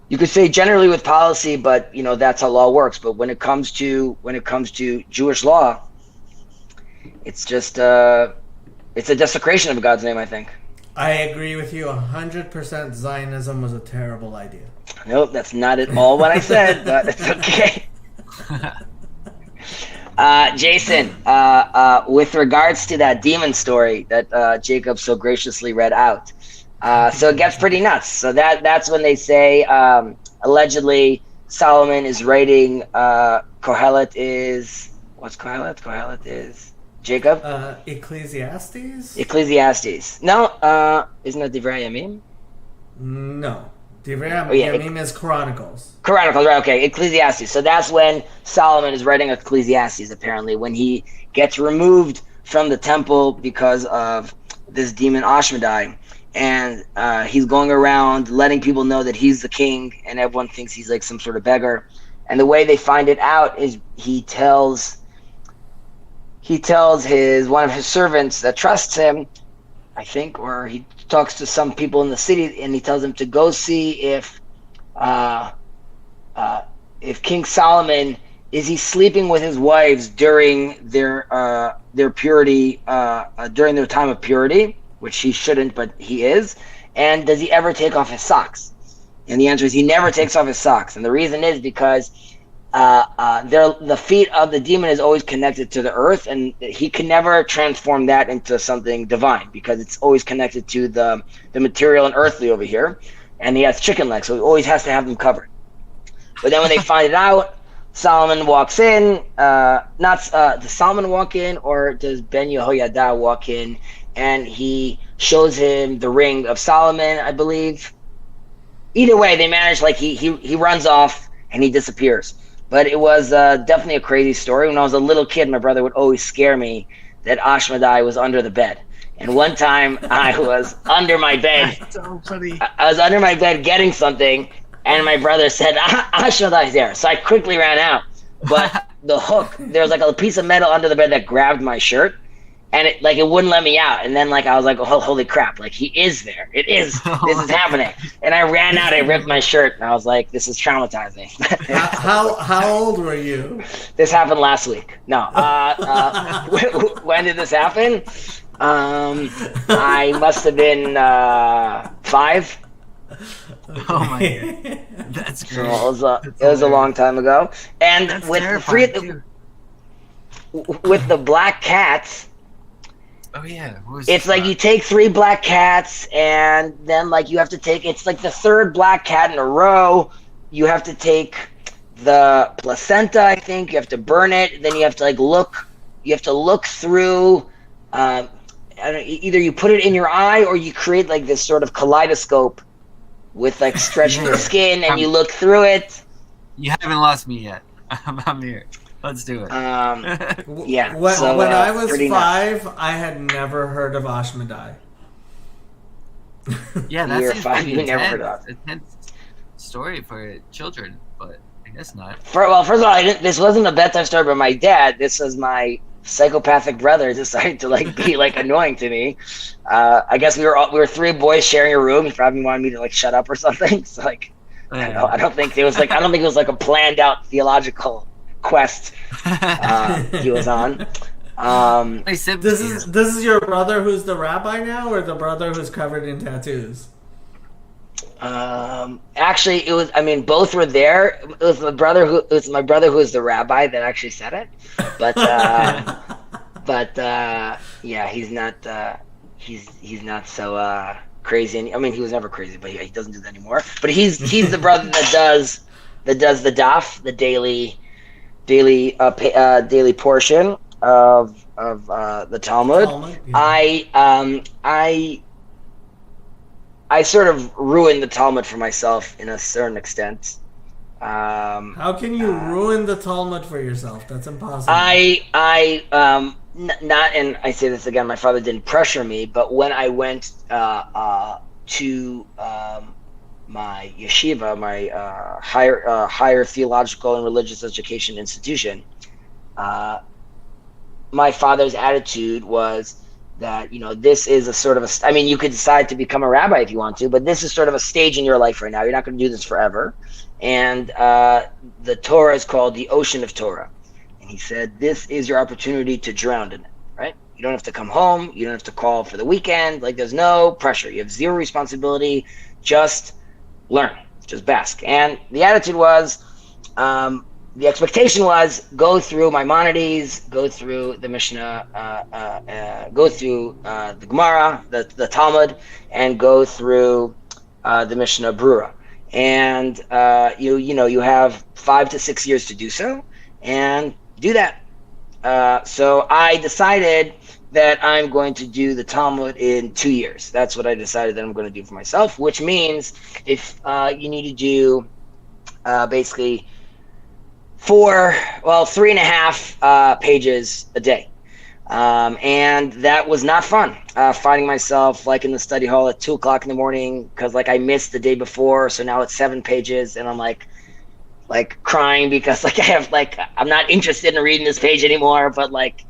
you could say generally with policy, but that's how law works. But when it comes to Jewish law, it's just it's a desecration of God's name, I think. I agree with you 100%. Zionism was a terrible idea. Nope, that's not at all what I said, but it's okay. Jason, with regards to that demon story that Jacob so graciously read out, so it gets pretty nuts. So that's when they say allegedly Solomon is writing Kohelet is what's Kohelet? Kohelet is Jacob. Ecclesiastes? Ecclesiastes. No, isn't that Divrei Yamim? No. Divrei Oh, yeah, Yamim is Chronicles. Chronicles, right? Okay, Ecclesiastes. So that's when Solomon is writing Ecclesiastes. Apparently, when he gets removed from the temple because of this demon Ashmedai, and he's going around letting people know that he's the king, and everyone thinks he's like some sort of beggar. And the way they find it out is he tells one of his servants that trusts him, I think, or he talks to some people in the city, and he tells them to go see if King Solomon is he sleeping with his wives during their purity, during their time of purity, which he shouldn't, but he is, and does he ever take off his socks? And the answer is he never takes off his socks, and the reason is because the feet of the demon is always connected to the earth, and he can never transform that into something divine because it's always connected to the material and earthly over here, and he has chicken legs, so he always has to have them covered. But then when they find it out, Solomon walks in. Does Solomon walk in, or does Ben Yehoiada walk in? And he shows him the ring of Solomon, I believe. Either way, they manage, like, he runs off and he disappears. But it was definitely a crazy story. When I was a little kid, my brother would always scare me that Ashmedai was under the bed. And one time I was under my bed. So funny. I was under my bed getting something, and my brother said, Ashmedai's there. So I quickly ran out. But the hook, there was like a piece of metal under the bed that grabbed my shirt, and it wouldn't let me out. And then I was like, oh, holy crap, like he is there. It is. This is happening. And I ran out, I ripped my shirt, and I was like, this is traumatizing. How old were you? This happened last week. No. When did this happen? I must have been 5. Oh my god, that's So great. it was a long time ago. And That's with terrifying, too. with the black cats, Oh yeah, what was it's this like about? you take 3 black cats, and then you have to take, it's like the 3rd black cat in a row. You have to take the placenta, I think. You have to burn it. Then you have to look through. Either you put it in your eye, or you create like this sort of kaleidoscope with stretching the skin, and you look through it. You haven't lost me yet. I'm here. Let's do it. Yeah. When, so, when I was pretty 5, I had never heard of Ashmedai. Yeah, that's You're fine. You never heard of a tense story for children, but I guess not. Well, first of all, this wasn't a bedtime story by my dad. This was my psychopathic brother decided to be annoying to me. I guess we were 3 boys sharing a room. He probably wanted me to shut up or something. So I don't think it was a planned out theological quest he was on. I said This is your brother who's the rabbi now, or the brother who's covered in tattoos? Actually, it was. I mean, both were there. It was my brother who was the rabbi that actually said it, but yeah, he's not. He's not so crazy. I mean, he was never crazy, but he doesn't do that anymore. But he's the brother that does the daf, the daily portion of the Talmud. Yeah. I sort of ruined the Talmud for myself in a certain extent. How can you ruin the Talmud for yourself? That's impossible. Not, and I say this again, my father didn't pressure me, but when I went to my yeshiva, my higher theological and religious education institution, my father's attitude was that, this is a sort of I mean, you could decide to become a rabbi if you want to, but this is sort of a stage in your life right now. You're not going to do this forever. And the Torah is called the Ocean of Torah. And he said, this is your opportunity to drown in it, right? You don't have to come home. You don't have to call for the weekend. There's no pressure. You have 0 responsibility. Just learn. Just bask. And the attitude was, the expectation was, go through Maimonides, go through the Mishnah, go through the Gemara, the Talmud, and go through the Mishnah Brura. and you have 5 to 6 years to do so, and do that. So I decided that I'm going to do the Talmud in 2 years. That's what I decided that I'm going to do for myself, which means if you need to do basically 3.5 pages a day. And that was not fun. Finding myself like in the study hall at 2 o'clock in the morning because like I missed the day before, so now it's 7 pages, and I'm like crying because like I'm not interested in reading this page anymore, but like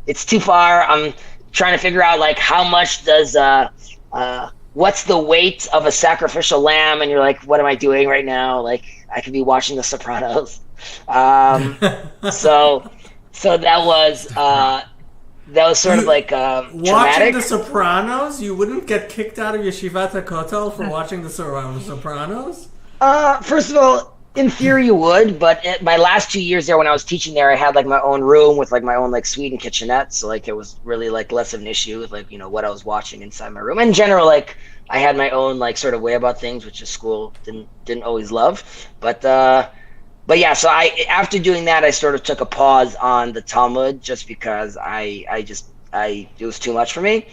it's too far. I'm trying to figure out like how much does what's the weight of a sacrificial lamb, and you're like, what am I doing right now? Like I could be watching The Sopranos. So that was sort of like watching traumatic. The Sopranos. You wouldn't get kicked out of Yeshivat HaKotel for watching The Sopranos. First of all, in theory you would, but my last 2 years there when I was teaching there, I had like my own room with like my own like suite and kitchenette, so like it was really like less of an issue with like what I was watching inside my room. In general, like I had my own like sort of way about things, which the school didn't always love, but yeah. So after doing that, I sort of took a pause on the Talmud just because it was too much for me.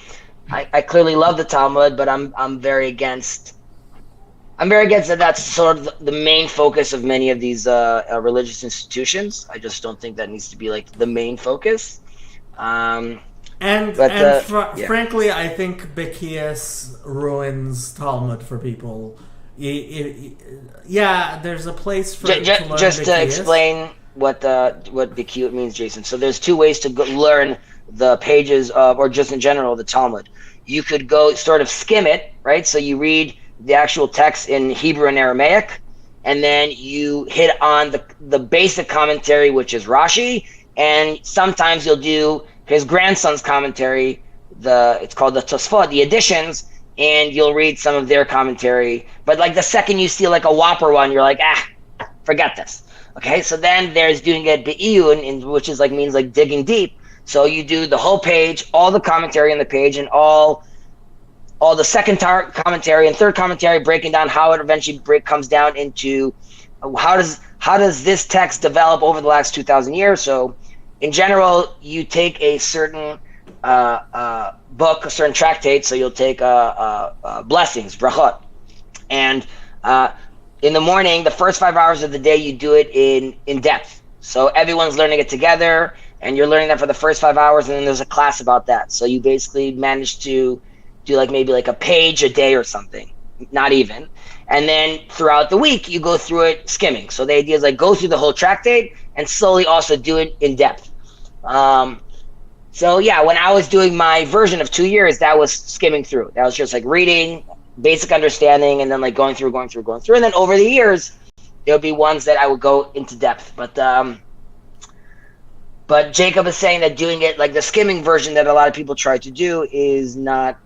I clearly love the Talmud, but I'm very against that. That's sort of the main focus of many of these religious institutions. I just don't think that needs to be like the main focus. Frankly, I think Bekias ruins Talmud for people. Yeah, there's a place for just to explain what Bekiyut means, Jason. So there's 2 ways to learn the pages of, or just in general, the Talmud. You could go sort of skim it, right? So you read the actual text in Hebrew and Aramaic, and then you hit on the basic commentary, which is Rashi, and sometimes you'll do his grandson's commentary. It's called the Tosfot, the additions, and you'll read some of their commentary. But like the second you see like a whopper one, you're like, forget this. Okay, so then there's doing it be'iyun, which is like means like digging deep. So you do the whole page, all the commentary on the page, and all the second commentary and third commentary, breaking down how it eventually comes down into how does this text develop over the last 2,000 years. So in general, you take a certain book, a certain tractate. So you'll take blessings, brachot, and in the morning, the first 5 hours of the day, you do it in depth. So everyone's learning it together, and you're learning that for the first 5 hours, and then there's a class about that. So you basically manage to do like maybe like a page a day or something, not even. And then throughout the week, you go through it skimming. So the idea is like go through the whole tractate and slowly also do it in depth. So yeah, when I was doing my version of 2 years, that was skimming through. That was just like reading, basic understanding, and then like going through. And then over the years, there'll be ones that I would go into depth. But Jacob is saying that doing it like the skimming version that a lot of people try to do is not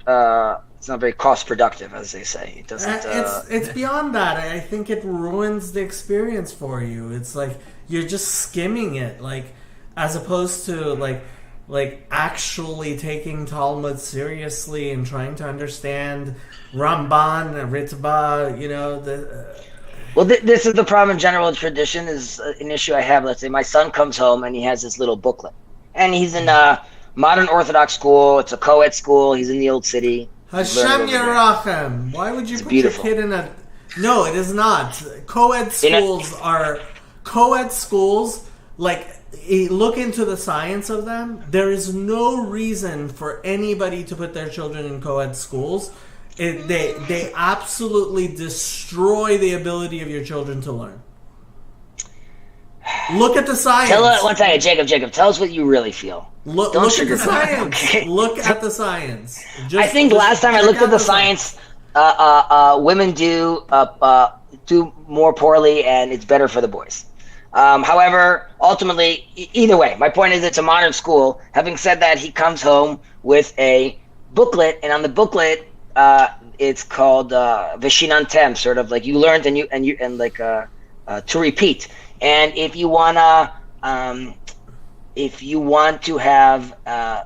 it's not very cost productive, as they say. It doesn't. It's beyond that. I think it ruins the experience for you. It's like you're just skimming it, like as opposed to like actually taking Talmud seriously and trying to understand Ramban and Ritva. Well, this is the problem in general. Tradition is an issue I have. Let's say my son comes home and he has this little booklet. And he's in a modern Orthodox school. It's a co-ed school. He's in the old city. Hashem Yerachem. Why would you put your kid in a... No, it is not. Co-ed schools are... Co-ed schools, like, look into the science of them. There is no reason for anybody to put their children in co-ed schools. They absolutely destroy the ability of your children to learn. Look at the science. One second, Jacob. Tell us what you really feel. Look at the science. Okay. Look at the science. I think last time I looked at the science, women do more poorly, and it's better for the boys. However, ultimately, either way, my point is it's a modern school. Having said that, he comes home with a booklet, and on the booklet, it's called Vishinantem, sort of like you learned and to repeat. And if you want to have a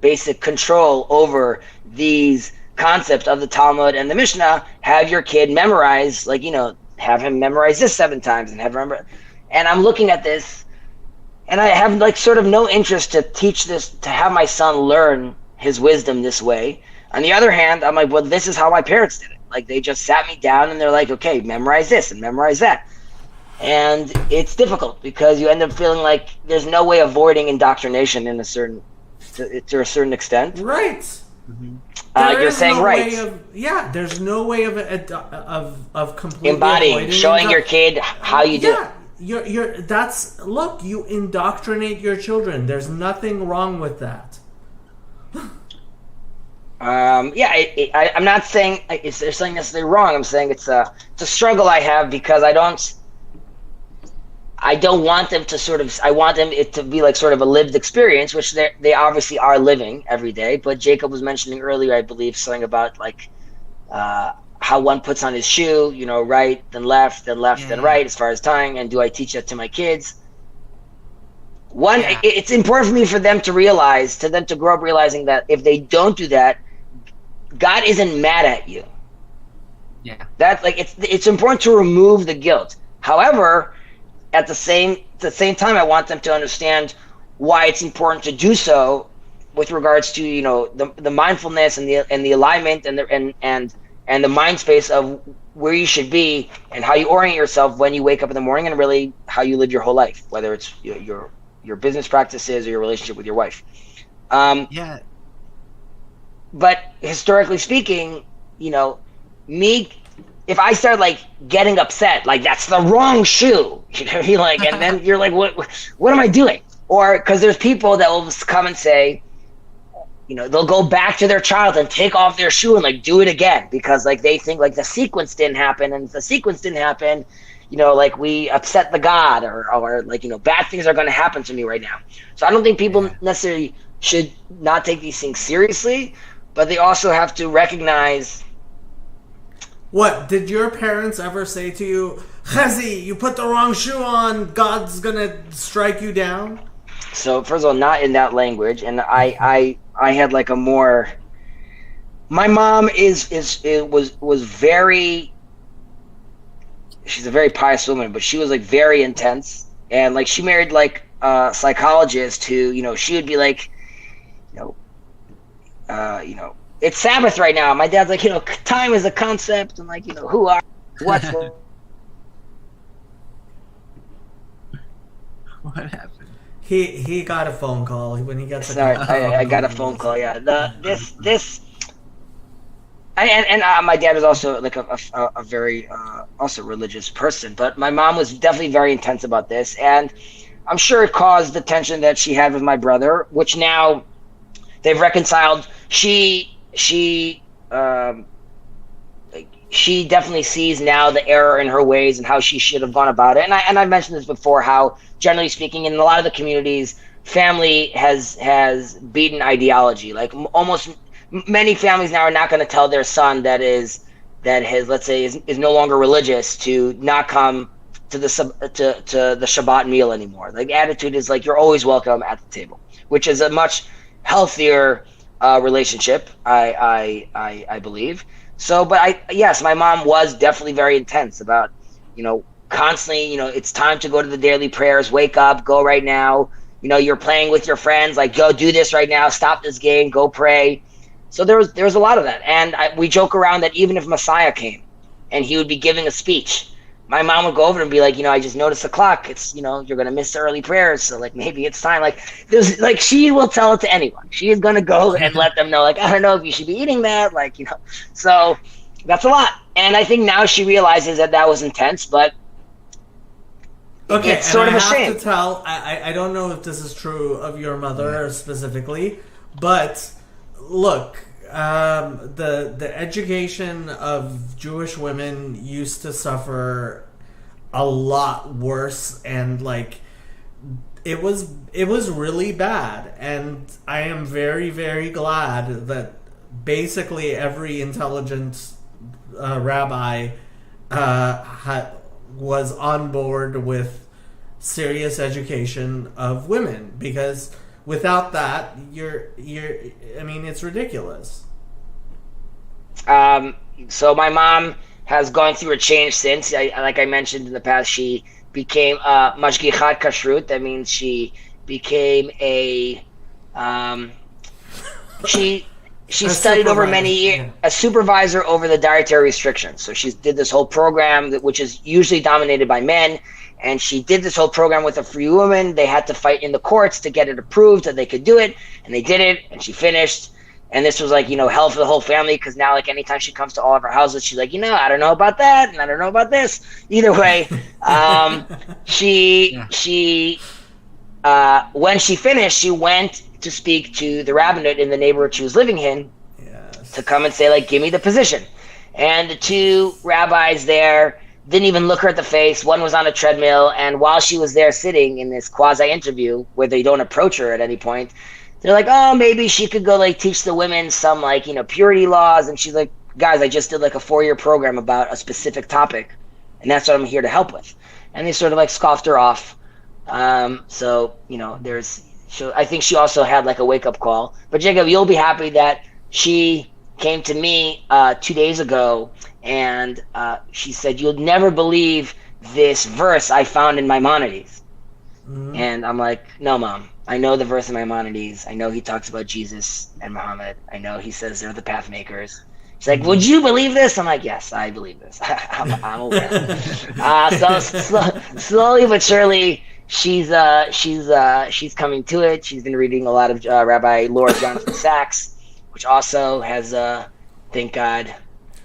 basic control over these concept of the Talmud and the Mishnah, have your kid memorize, like, have him memorize this 7 times and have remember. And I'm looking at this, and I have like sort of no interest to teach this, to have my son learn his wisdom this way. On the other hand, I'm like, well, this is how my parents did it. Like, they just sat me down and they're like, okay, memorize this and memorize that. And it's difficult because you end up feeling like there's no way avoiding indoctrination in to a certain extent. Right. You're saying no right. There's no way of completely embodying, avoiding showing your kid how you do it. You indoctrinate your children. There's nothing wrong with that. I'm not saying there's something necessarily wrong. I'm saying it's a struggle I have because I don't want them to I want it to be like sort of a lived experience, which they obviously are living every day. But Jacob was mentioning earlier, I believe, something about like how one puts on his shoe, right, then left, then right, as far as tying. And do I teach that to my kids? It's important for them to grow up realizing that if they don't do that, God isn't mad at you. Yeah. That's like it's important to remove the guilt. However, at the same time, I want them to understand why it's important to do so, with regards to the mindfulness and the alignment and the mind space of where you should be and how you orient yourself when you wake up in the morning, and really how you live your whole life, whether it's your business practices or your relationship with your wife. But historically speaking, if I start like getting upset, like that's the wrong shoe, and then you're like, what am I doing? Or because there's people that will just come and say, they'll go back to their child and take off their shoe and like do it again because like they think like the sequence didn't happen, and if the sequence didn't happen, like we upset the God, or like bad things are going to happen to me right now. So I don't think people necessarily should not take these things seriously, but they also have to recognize. What did your parents ever say to you? Chazi, you put the wrong shoe on, God's gonna strike you down? So first of all, not in that language, and I had like a more. My mom was very. She's a very pious woman, but she was like very intense, and like she married like a psychologist who she would be like, it's Sabbath right now. My dad's like, time is a concept, and like, who are, what's. What happened? He got a phone call when he gets. Sorry, I got a phone call. Yeah, my dad is also like a very also religious person, but my mom was definitely very intense about this, and I'm sure it caused the tension that she had with my brother, which now they've reconciled. She definitely sees now the error in her ways and how she should have gone about it. And I've mentioned this before, how generally speaking, in a lot of the communities, family has beaten ideology. Like almost many families now are not going to tell their son that is no longer religious to not come to the Shabbat meal anymore. Like attitude is like, you're always welcome at the table, which is a much healthier relationship, I believe. So, but yes, my mom was definitely very intense about, constantly, it's time to go to the daily prayers, wake up, go right now. You're playing with your friends, like, go do this right now, stop this game, go pray. So there was a lot of that. And we joke around that even if Messiah came and he would be giving a speech, my mom would go over and be like, I just noticed the clock. It's, you're going to miss the early prayers. So like, maybe it's time. Like there's like, she will tell it to anyone. She is going to go and let them know, like, I don't know if you should be eating that. Like, so that's a lot. And I think now she realizes that was intense, but okay, it's sort of a shame. I have to tell, I don't know if this is true of your mother specifically, but look, the education of Jewish women used to suffer a lot worse, and like it was really bad. And I am very, very glad that basically every intelligent rabbi was on board with serious education of women, because without that, it's ridiculous. So my mom has gone through a change since. Like I mentioned in the past, she became mashgichat kashrut. That means she became a she studied over many years, a supervisor over the dietary restrictions. So she did this whole program which is usually dominated by men, and she did this whole program with a few women. They had to fight in the courts to get it approved that they could do it, and they did it, and she finished. And this was like, hell for the whole family, because now, like, anytime she comes to all of our houses, she's like, I don't know about that, and I don't know about this. Either way, when she finished, she went to speak to the rabbinate in the neighborhood she was living in, to come and say, like, give me the position. And the two rabbis there didn't even look her at the face. One was on a treadmill, and while she was there sitting in this quasi-interview where they don't approach her at any point, they're like, oh, maybe she could go, like, teach the women some, like, purity laws. And she's like, guys, I just did, like, a 4-year program about a specific topic, and that's what I'm here to help with. And they sort of, like, scoffed her off. So, I think she also had, like, a wake-up call. But, Jacob, you'll be happy that she came to me 2 days ago, and she said, you'll never believe this verse I found in Maimonides. Mm-hmm. And I'm like, no, Mom. I know the verse in Maimonides. I know he talks about Jesus and Muhammad. I know he says they're the path makers. She's like, would you believe this? I'm like, yes, I believe this. I'm aware. So slowly but surely, she's coming to it. She's been reading a lot of Rabbi Lord Jonathan Sacks, which also has, thank God.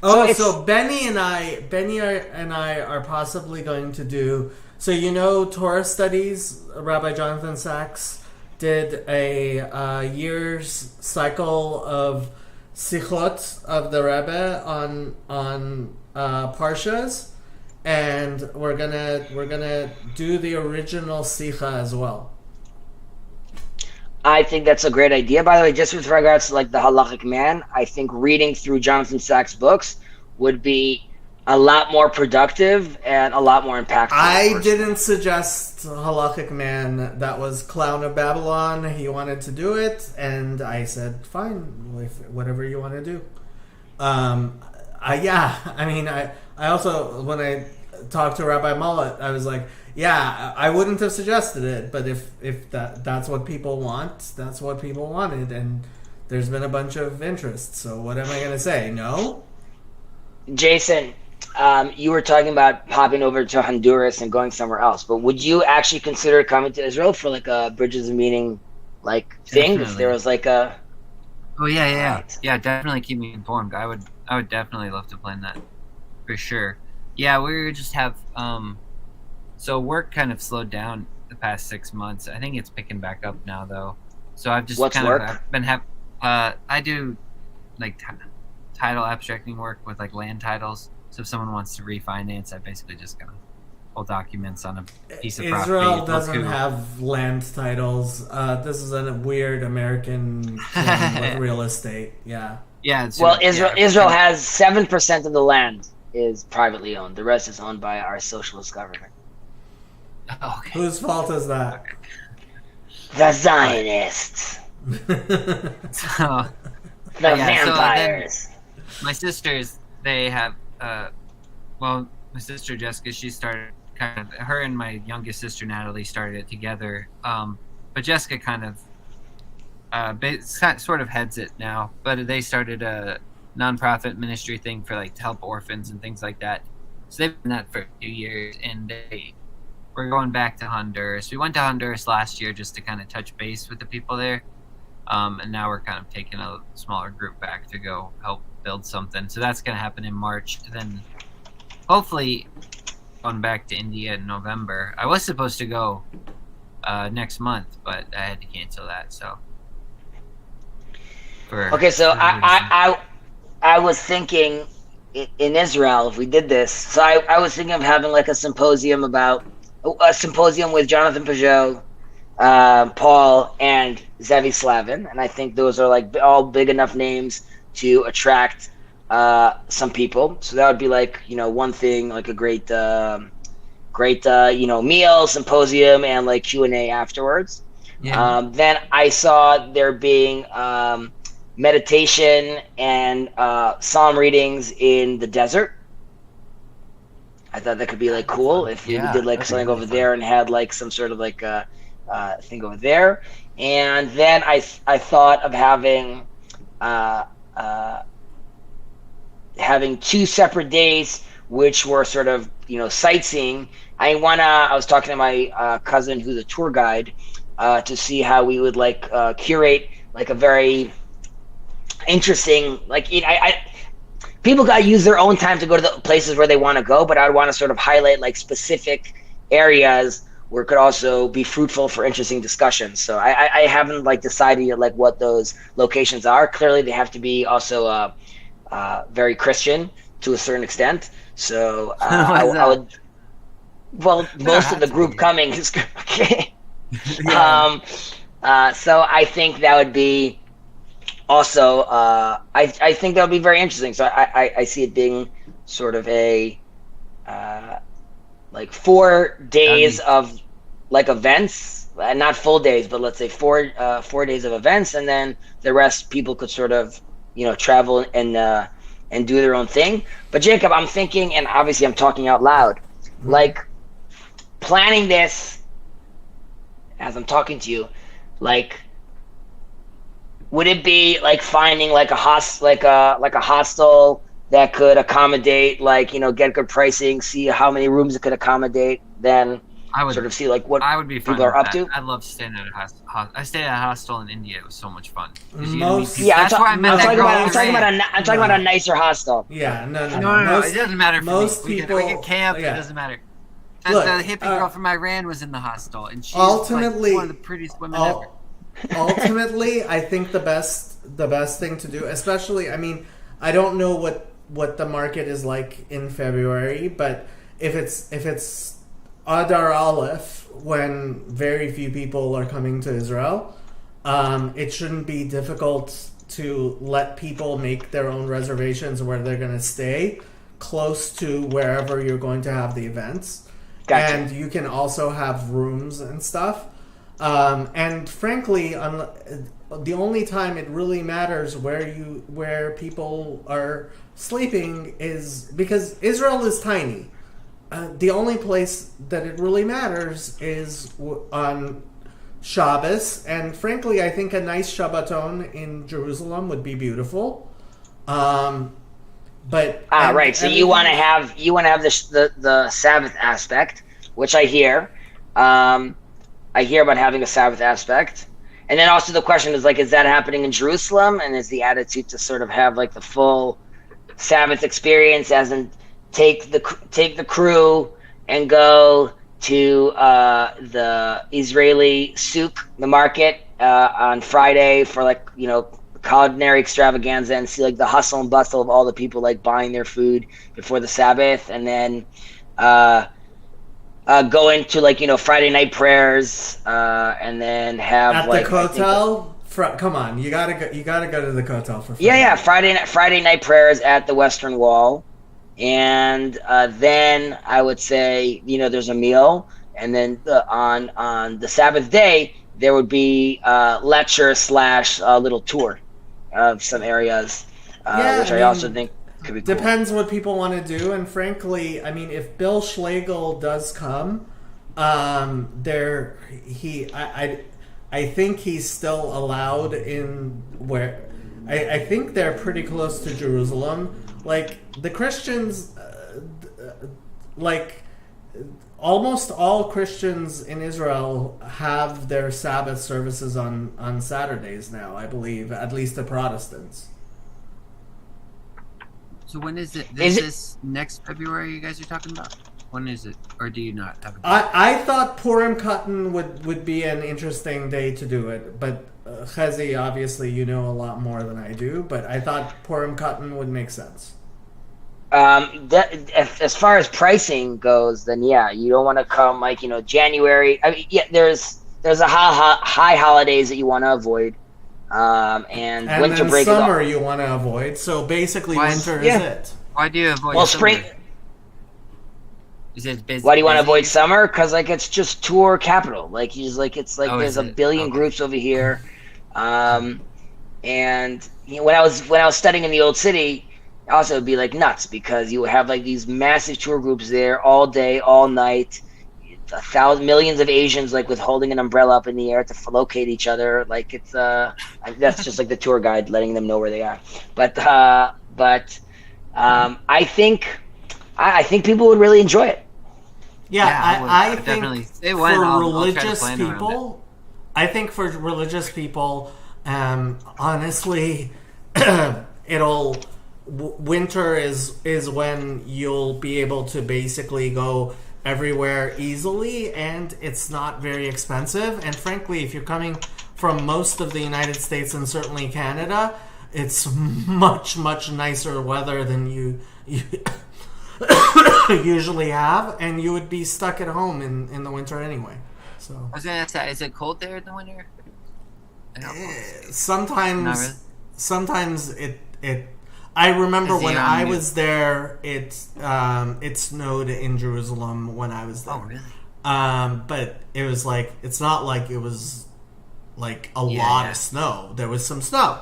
Oh, so Benny and I are possibly going to do. So Torah studies. Rabbi Jonathan Sacks did a year's cycle of sichot of the Rebbe on parshas, and we're gonna do the original sicha as well. I think that's a great idea. By the way, just with regards to like the halachic man, I think reading through Jonathan Sacks' books would be a lot more productive and a lot more impactful. I didn't suggest Halachic Man. That was Clown of Babylon. He wanted to do it, and I said, fine, whatever you want to do. I also, when I talked to Rabbi Mullet, I was like, yeah, I wouldn't have suggested it, but if that's what people want, that's what people wanted, and there's been a bunch of interest, so what am I going to say? No? Jason, you were talking about popping over to Honduras and going somewhere else, but would you actually consider coming to Israel for like a Bridges of Meaning like thing? Definitely. If there was like a yeah, definitely keep me informed. I would definitely love to plan that for sure. Yeah, we just have so work kind of slowed down the past 6 months. I think it's picking back up now though. So I've just I do like title abstracting work with like land titles. So if someone wants to refinance, I basically just kind of pull documents on a piece of property. Israel doesn't have land titles. This is a weird American thing with real estate. Yeah. Yeah. Israel has 7% of the land is privately owned. The rest is owned by our socialist government. Okay. Whose fault is that? The Zionists. The vampires. So my sisters, they have my sister Jessica, she started her and my youngest sister Natalie started it together, but Jessica kind of sort of heads it now, but they started a nonprofit ministry thing for like to help orphans and things like that. So they've done that for a few years, and we're going back to Honduras. We went to Honduras last year just to kind of touch base with the people there, and now we're kind of taking a smaller group back to go help build something. So that's going to happen in March. Then hopefully going back to India in November. I was supposed to go next month, but I had to cancel that. So I was thinking in Israel, if we did this, so I was thinking of having like a symposium with Jonathan Peugeot, Paul, and Zevi Slavin, and I think those are like all big enough names to attract some people. So that would be like, one thing, like a great meal, symposium, and like Q&A afterwards. Yeah. Then I saw there being meditation and psalm readings in the desert. I thought that could be like cool if we Yeah, did like that'd be something really over fun. there and had like some sort of like thing over there. And then I thought of having having 2 separate days, which were sort of, you know, sightseeing. I was talking to my cousin who's a tour guide to see how we would like curate like a very interesting, like, people got to use their own time to go to the places where they want to go, but I would want to sort of highlight like specific areas where it could also be fruitful for interesting discussions. So I haven't like decided yet like what those locations are. Clearly they have to be also very Christian to a certain extent. So I would, well, most of the group coming is okay. Yeah. So I think that would be also I think that would be very interesting. So I see it being sort of a like 4 days of like events, not full days, but let's say 4 days of events, and then the rest people could sort of, you know, travel and do their own thing. But Jacob, I'm thinking, and obviously I'm talking out loud, like planning this as I'm talking to you, like, would it be like finding like a hostel that could accommodate, like, you know, get good pricing, see how many rooms it could accommodate, then I would sort of see like what I would be fine people are with up that. to? I love staying at a hostel. I stayed at a hostel in India. It was so much fun. 'Cause you Most- meet people- Yeah, that's why I met I'm that talking girl about in Iran. I'm talking about a nicer hostel. Yeah, no. No. It doesn't matter for most me. people- we can camp. yeah. It doesn't matter. Look, the hippie girl from Iran was in the hostel, and she's ultimately- like one of the prettiest women ever. Ultimately, I think the best thing to do, especially, I mean, I don't know what the market is like in February, but if it's Adar Aleph, when very few people are coming to Israel, it shouldn't be difficult to let people make their own reservations where they're going to stay close to wherever you're going to have the events. Gotcha. And you can also have rooms and stuff. And frankly, the only time it really matters where people are sleeping is because Israel is tiny. The only place that it really matters is on Shabbos, and frankly, I think a nice Shabbaton in Jerusalem would be beautiful. But Right. So you want to have the Sabbath aspect, which I hear. I hear about having a Sabbath aspect, and then also the question is like, is that happening in Jerusalem? And is the attitude to sort of have like the full Sabbath experience, as in take the crew and go to the Israeli souk, the market, on Friday for like, you know, culinary extravaganza, and see like the hustle and bustle of all the people like buying their food before the Sabbath, and then go into like, you know, Friday night prayers, and then have at like the Kotel. Come on, you gotta go to the Kotel for Friday. Friday night prayers at the Western Wall, and then I would say, you know, there's a meal, and then on the Sabbath day there would be lecture / little tour of some areas, which I also think could be cool. Depends what people want to do, and frankly, I mean, if Bill Schlegel does come, I think he's still allowed in where. I think they're pretty close to Jerusalem. Like the Christians, like almost all Christians in Israel have their Sabbath services on Saturdays now. I believe, at least the Protestants. So when is it? Is it- This next February you guys are talking about? When is it? Or do you not have a date? I thought Purim Katan would be an interesting day to do it, but Chezi, obviously you know a lot more than I do, but I thought Purim Katan would make sense. As far as pricing goes, then yeah, you don't want to come like, you know, January. I mean, yeah, there's a high holidays that you want to avoid, and winter then break summer is you want to avoid, so basically Why- winter yeah. is it. Why do you avoid well, summer? spring. Is it busy? Why do you want to busy? avoid summer? Because like it's just tour capital. Like it's like Oh, there's is a it? billion Okay. groups over here, and when I was studying in the old city, also it'd be like nuts because you would have like these massive tour groups there all day, all night, millions of Asians like with holding an umbrella up in the air to locate each other. Like it's that's just like the tour guide letting them know where they are. But I think people would really enjoy it. I think definitely. for religious people, I think for religious people, honestly, winter is when you'll be able to basically go everywhere easily, and it's not very expensive. And frankly, if you're coming from most of the United States and certainly Canada, it's much nicer weather than you usually have, and you would be stuck at home in the winter anyway. So I was gonna say, is it cold there in the winter? Sometimes it. I remember when I was there, it snowed in Jerusalem when I was there. Oh, really? But it was like, it's not like it was like a lot of snow. There was some snow,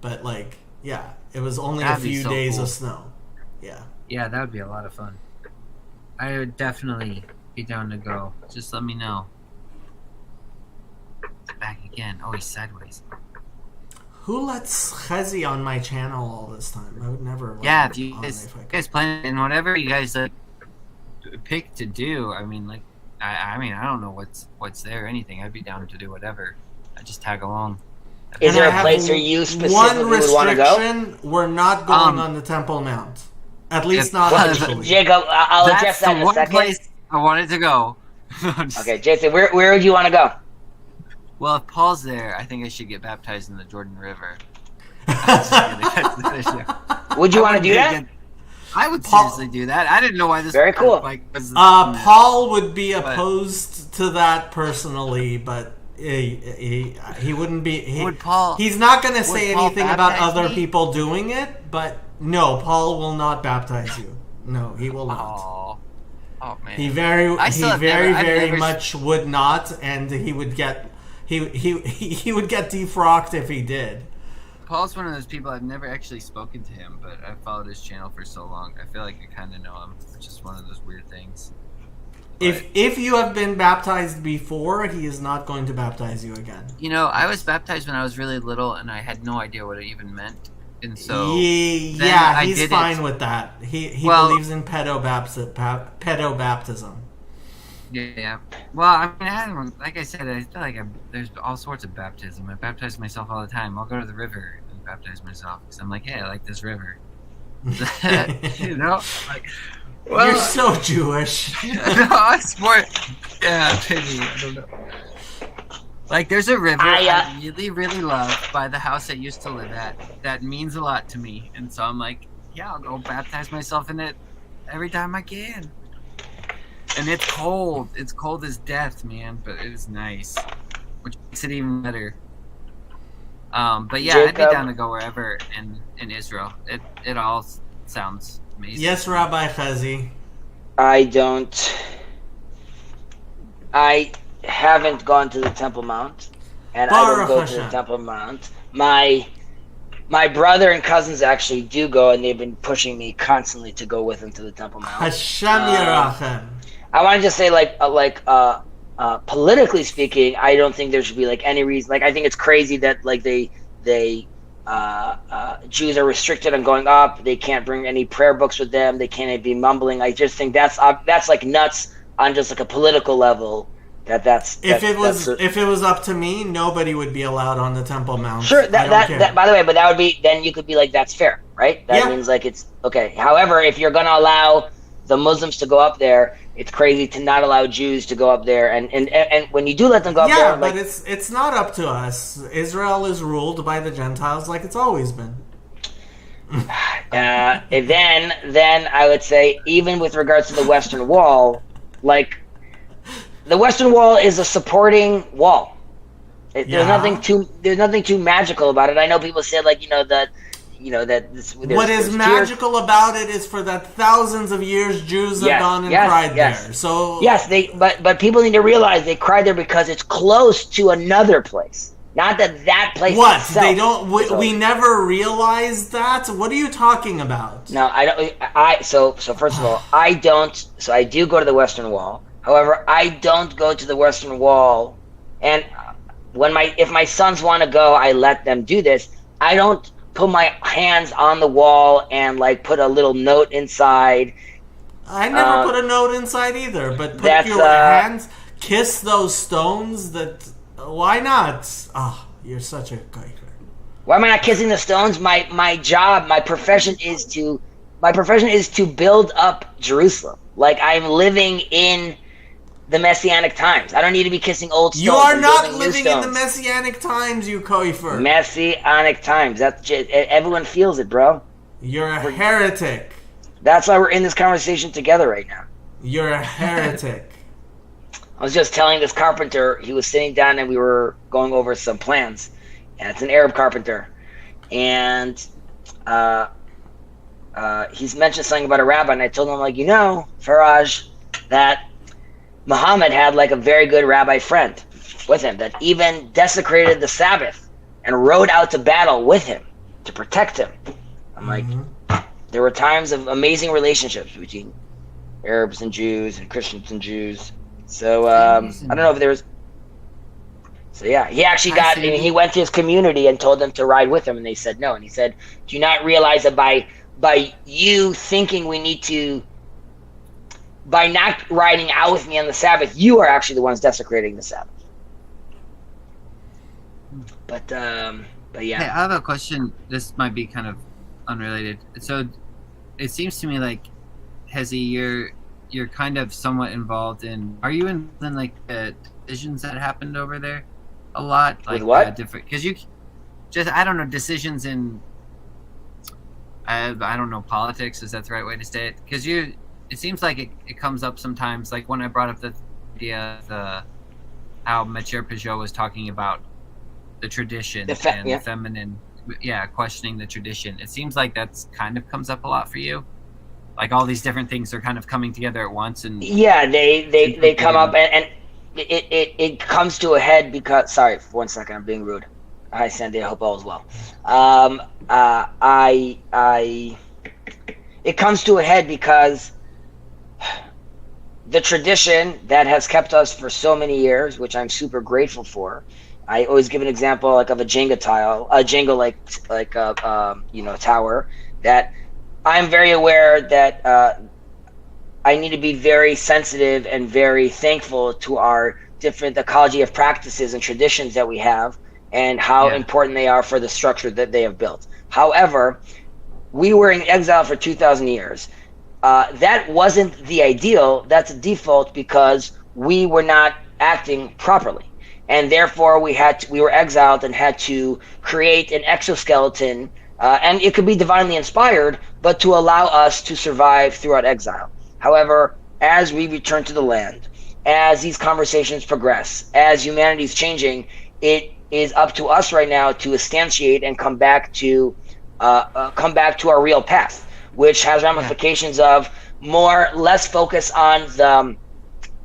but like, yeah, it was only That'd a be few so days cool. of snow. Yeah. Yeah, that would be a lot of fun. I would definitely be down to go. Just let me know. Back again. Oh, he's sideways. Who lets Chezi on my channel all this time? I would never. Let Yeah, him if you on guys, if I could. guys plan and whatever you guys like pick to do. I mean, like, I mean, I don't know what's there or anything. I'd be down to do whatever. I just tag along. Is And there I a have place where you specifically one would want to go? restriction: we're not going on the Temple Mount. At least if- not well, officially. Jacob, I'll That's address the that in a one second. place I wanted to go. I'm just- Okay, Jason, where would you want to go? Well, if Paul's there, I think I should get baptized in the Jordan River. I Would you want to do that? would Paul- seriously do that. I didn't know why this. Very cool. Like, was Paul would be opposed to that personally, but he wouldn't be. Would Paul? He's not going to say Paul anything about baptize other me? people doing it, but no, Paul will not baptize you. No, he will not. Oh man. He I still have never- I've very never- much would not, and he would get he would get defrocked if he did. Paul's one of those people. I've never actually spoken to him, but I've followed his channel for so long. I feel like I kind of know him. It's just one of those weird things. If you have been baptized before, he is not going to baptize you again. You know, I was baptized when I was really little, and I had no idea what it even meant. And so, yeah, I he's did fine it. with that. He Well- believes in pedobaptism. yeah. Well, I mean, I don't, like I said, I feel like there's all sorts of baptism. I baptize myself all the time. I'll go to the river and baptize myself because I'm like, hey, I like this river. You know, like, You're so Jewish. no, it's more. Yeah, maybe I don't know. Like, there's a river I really, really love by the house I used to live at. That means a lot to me, and so I'm like, yeah, I'll go baptize myself in it every time I can. And it's cold. It's cold as death, man, but it is nice, which makes it even better. But yeah, I'd be Jacob. down to go wherever in Israel. It all sounds amazing. Yes, Rabbi Chezi. I haven't gone to the Temple Mount, and I Baruch don't go to Hashem. the Temple Mount. My brother and cousins actually do go, and they've been pushing me constantly to go with them to the Temple Mount. Hashem Yerachem. I want to just say, politically speaking, I don't think there should be like any reason. Like, I think it's crazy that like Jews are restricted on going up. They can't bring any prayer books with them. They can't be mumbling. I just think that's like nuts on just like a political level. If it was up to me, nobody would be allowed on the Temple Mount. Sure, I don't care. that by the way, but that would be, then you could be like, that's fair, right? That Yeah. means like it's okay. However, if you're gonna allow the Muslims to go up there, it's crazy to not allow Jews to go up there. And when you do let them go up Yeah, there, but like, it's not up to us. Israel is ruled by the Gentiles like it's always been. and then I would say, even with regards to the Western Wall, like, the Western Wall is a supporting wall. There's nothing too magical about it. I know people say like, that What is magical about it is for that thousands of years Jews have gone and cried there. So yes, but people need to realize they cried there because it's close to another place. Not that place What? itself They don't. is We holy. never realized that. What are you talking about? No, I don't. So first of all, I don't. So I do go to the Western Wall. However, I don't go to the Western Wall, and if my sons want to go, I let them do this. I don't put my hands on the wall and like put a little note inside. I never put a note inside either. But put that's, your hands, kiss those stones. Why not? You're such a kaiser. Why am I not kissing the stones? My job, my profession is to build up Jerusalem. Like I'm living in the Messianic times. I don't need to be kissing old stones. You are and not building new living in the stones. Messianic times, you kaifer. Messianic times. That's just, everyone feels it, bro. You're a heretic. That's why we're in this conversation together right now. You're a heretic. I was just telling this carpenter, he was sitting down and we were going over some plans. And it's an Arab carpenter. And he's mentioned something about a rabbi, and I told him, like, Faraj, that Muhammad had like a very good rabbi friend with him that even desecrated the Sabbath and rode out to battle with him to protect him. I'm like, there were times of amazing relationships between Arabs and Jews and Christians and Jews. So I don't know if there was. So yeah, he actually he went to his community and told them to ride with him, and they said no. And he said, "Do you not realize that by you thinking we need to, by not riding out with me on the Sabbath, you are actually the ones desecrating the Sabbath." But yeah. Hey, I have a question. This might be kind of unrelated. So, it seems to me like, Hezi, you're kind of somewhat involved in. Are you involved in like the decisions that happened over there? A lot, like with what? Different, because you just I don't know, decisions in. I don't know, politics. Is that the right way to say it? Because it seems like it comes up sometimes. Like when I brought up the idea of how Mathieu Peugeot was talking about the tradition the feminine, questioning the tradition. It seems like that's kind of comes up a lot for you. Like all these different things are kind of coming together at once, and they come up and it comes to a head because. Sorry, 1 second, I'm being rude. Hi, Sandy. I hope all is well. It comes to a head because the tradition that has kept us for so many years, which I'm super grateful for. I always give an example like of a Jenga tower that I'm very aware that I need to be very sensitive and very thankful to our different ecology of practices and traditions that we have and how important they are for the structure that they have built. However, we were in exile for 2,000 years. That wasn't the ideal. That's a default because we were not acting properly. And therefore, we were exiled and had to create an exoskeleton, and it could be divinely inspired, but to allow us to survive throughout exile. However, as we return to the land, as these conversations progress, as humanity is changing, it is up to us right now to instantiate and come back to our real path, which has ramifications of less focus on the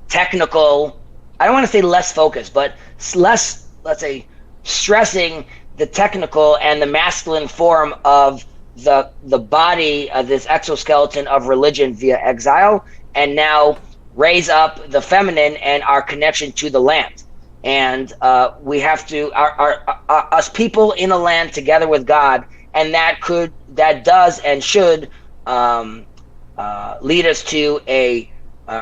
technical. I don't want to say less focus, but less, let's say, stressing the technical and the masculine form of the body of this exoskeleton of religion via exile, and now raise up the feminine and our connection to the land. And we have to, us people in a land together with God, and that does and should lead us to a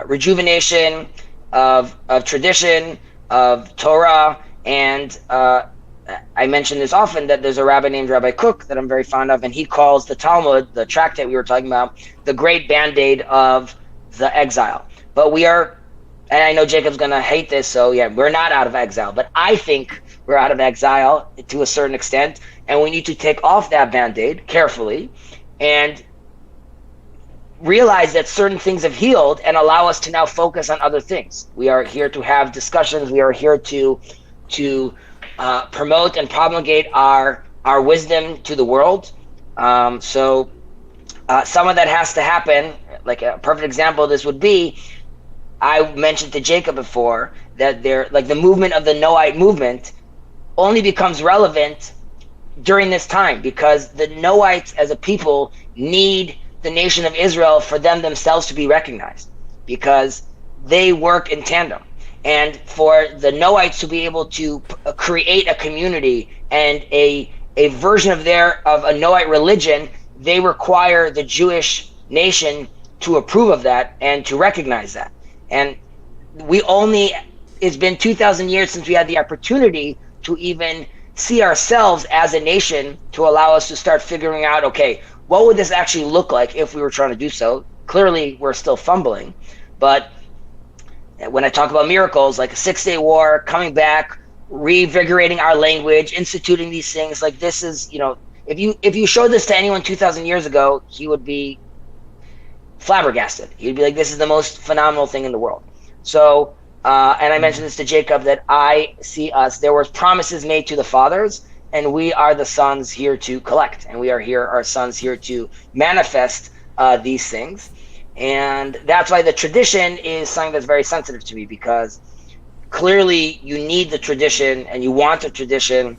rejuvenation of tradition, of Torah, and I mention this often that there's a rabbi named Rabbi Cook that I'm very fond of, and he calls the Talmud, the tractate we were talking about, the great band-aid of the exile. But we are, and I know Jacob's going to hate this, so yeah, we're not out of exile, but I think we're out of exile to a certain extent, and we need to take off that band-aid carefully and realize that certain things have healed and allow us to now focus on other things. We are here to have discussions. We are here to promote and promulgate our wisdom to the world. So some of that has to happen. Like a perfect example of this would be, I mentioned to Jacob before that the movement of the Noahide movement only becomes relevant during this time, because the Noahites as a people need the nation of Israel for them themselves to be recognized, because they work in tandem. And for the Noahites to be able to create a community and a version of a Noahite religion, they require the Jewish nation to approve of that and to recognize that. And it's been 2,000 years since we had the opportunity to even see ourselves as a nation, to allow us to start figuring out, okay, what would this actually look like if we were trying to do so? Clearly, we're still fumbling. But when I talk about miracles, like a 6-day war, coming back, revigorating our language, instituting these things, like this is, if you showed this to anyone 2,000 years ago, he would be flabbergasted. He'd be like, this is the most phenomenal thing in the world. So, and I mentioned this to Jacob, that I see us, there were promises made to the fathers, and we are the sons here to collect, and we are here, our sons here to manifest these things. And that's why the tradition is something that's very sensitive to me, because clearly you need the tradition and you want the tradition.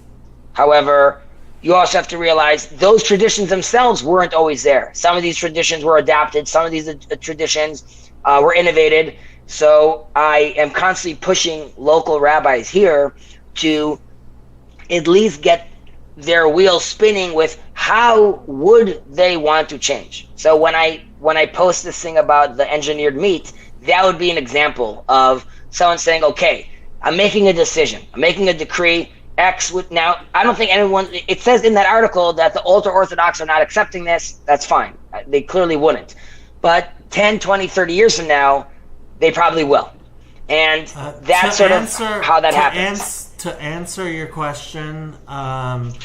However, you also have to realize those traditions themselves weren't always there. Some of these traditions were adapted. Some of these traditions were innovated. So I am constantly pushing local rabbis here to at least get their wheels spinning with how would they want to change. So when I post this thing about the engineered meat, that would be an example of someone saying, okay, I'm making a decision. I'm making a decree. X would now, I don't think anyone, it says in that article that the ultra-Orthodox are not accepting this. That's fine. They clearly wouldn't. But 10, 20, 30 years from now, they probably will. And that's sort of how that happens. To answer your question,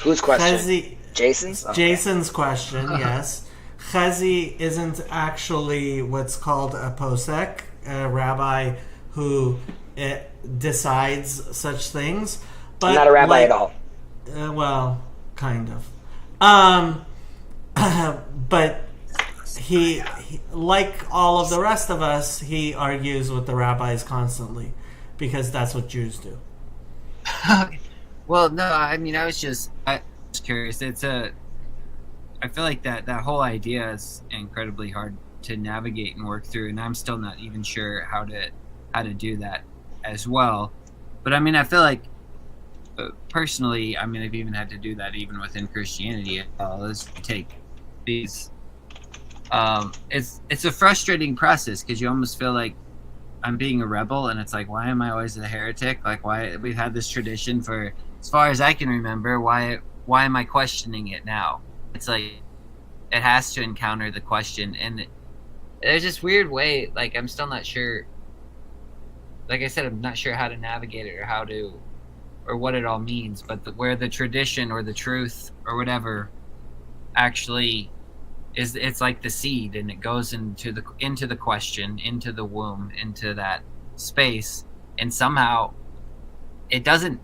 whose question? Chezi, Jason's? Okay. Jason's question, yes. Chezi isn't actually what's called a posek, a rabbi who decides such things. But I'm not a rabbi at all. Well, kind of. But he, like all of the rest of us, he argues with the rabbis constantly, because that's what Jews do. Well, no, I mean, I was curious. I feel like that whole idea is incredibly hard to navigate and work through, and I'm still not even sure how to do that as well. But I mean, I feel like personally, I mean, I've even had to do that even within Christianity. Is take these. It's a frustrating process, because you almost feel like I'm being a rebel, and it's like, why am I always a heretic? Like, why we've had this tradition for as far as I can remember. Why am I questioning it now? It's like it has to encounter the question, and there's this weird way. Like, I'm still not sure. Like I said, I'm not sure how to navigate it or what it all means. But where the tradition or the truth or whatever actually is, it's like the seed, and it goes into the question, into the womb, into that space, and somehow it doesn't.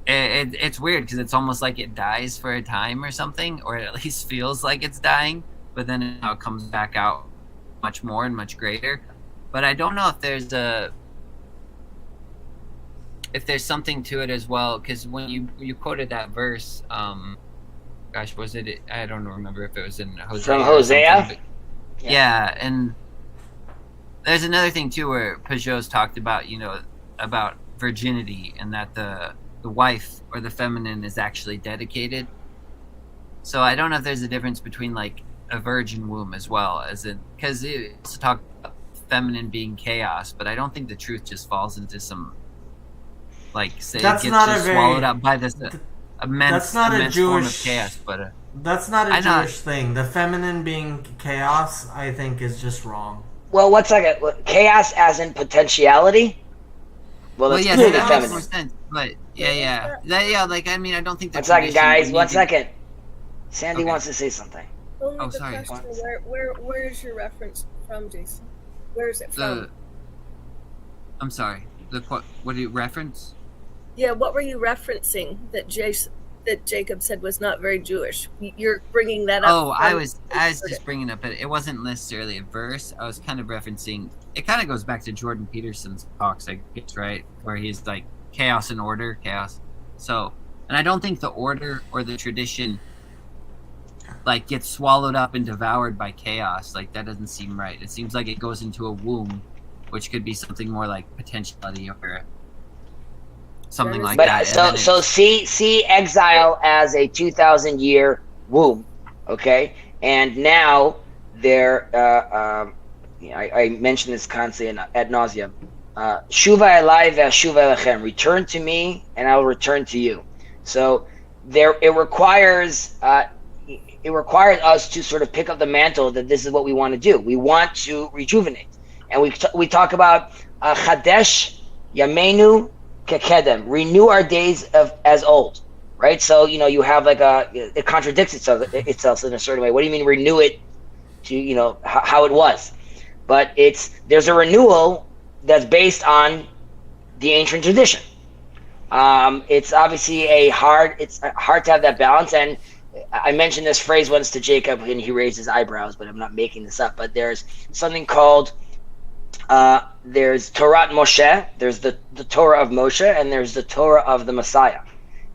It's weird, because it's almost like it dies for a time or something, or it at least feels like it's dying, but then it now comes back out much more and much greater. But I don't know if there's something to it as well, because when you quoted that verse, gosh, was it? I don't remember if it was in Hosea. From Hosea? Yeah, and there's another thing too where Pajot's talked about, about virginity, and that the wife or the feminine is actually dedicated. So I don't know if there's a difference between like a virgin womb as well, as in, because it's talk about feminine being chaos, but I don't think the truth just falls into some, like, say, That's it gets not just a very- swallowed up by this immense, That's not a immense form of Jewish- chaos. But That's not a I know. Jewish thing. The feminine being chaos, I think, is just wrong. Well, one second. Chaos as in potentiality? Well, it's yeah, clearly that makes feminine. more sense. But yeah, like, I mean, I don't think. One second, guys. One to- second. Sandy Okay. wants to say something. Only Oh, the sorry. question, where is your reference from, Jason? Where is it from? I'm sorry. What do you reference? Yeah, what were you referencing that Jacob said was not very Jewish? You're bringing that up. Oh, I from- was just bringing up, but it wasn't necessarily a verse. I was kind of referencing. It kind of goes back to Jordan Peterson's talks, I guess, right, where he's like chaos and order, chaos. So, and I don't think the order or the tradition like gets swallowed up and devoured by chaos. Like that doesn't seem right. It seems like it goes into a womb, which could be something more like potentiality or something like But that. so see exile as a 2,000-year womb, okay? And now there, I mentioned this constantly ad nauseum. Shuva elai ve'ashuva elechem. Return to me, and I will return to you. So it requires us to sort of pick up the mantle that this is what we want to do. We want to rejuvenate, and we talk about chadesh yamenu kekedem, renew our days as old, right? So you have like it contradicts itself in a certain way. What do you mean renew it to how it was? But there's a renewal that's based on the ancient tradition. It's obviously hard to have that balance, and I mentioned this phrase once to Jacob and he raised his eyebrows, but I'm not making this up. But there's something called there's Torah Moshe, there's the Torah of Moshe, and there's the Torah of the Messiah.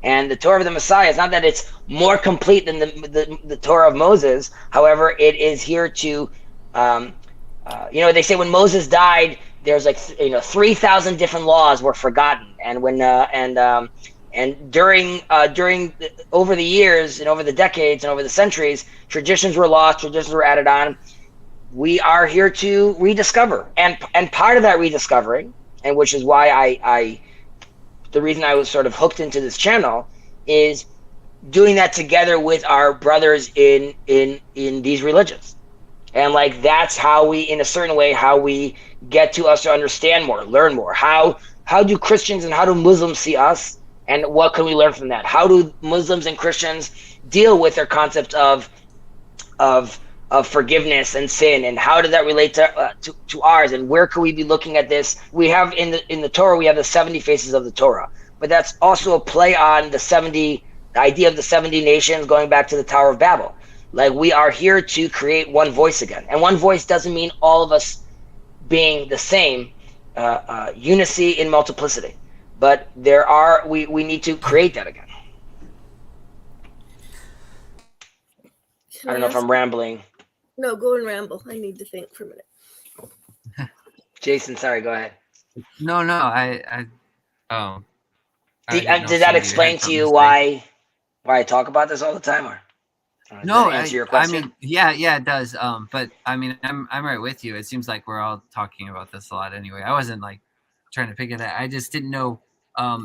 And the Torah of the Messiah is not that it's more complete than the Torah of Moses. However, it is here to, they say when Moses died, there's 3,000 different laws were forgotten, and when and during over the years and over the decades and over the centuries, traditions were lost, traditions were added on. We are here to rediscover, and part of that rediscovering, and which is why the reason I was sort of hooked into this channel, is doing that together with our brothers in these religions. And that's how we, in a certain way, how we get to us to understand more, learn more. How do Christians and how do Muslims see us, and what can we learn from that? How do Muslims and Christians deal with their concept of forgiveness and sin, and how does that relate to ours, and where could we be looking at this? We have in the Torah, we have the 70 faces of the Torah, but that's also a play on the idea of the 70 nations going back to the Tower of Babel. We are here to create one voice again, and one voice doesn't mean all of us being the same. Unity in multiplicity, but we need to create that again. I don't know if I'm rambling. No, go and ramble. I need to think for a minute. Jason, sorry, go ahead. No, Did that explain to you why I talk about this all the time, or no? Answer your question? I mean, yeah, it does. But I mean, I'm right with you. It seems like we're all talking about this a lot anyway. I wasn't trying to figure that. I just didn't know.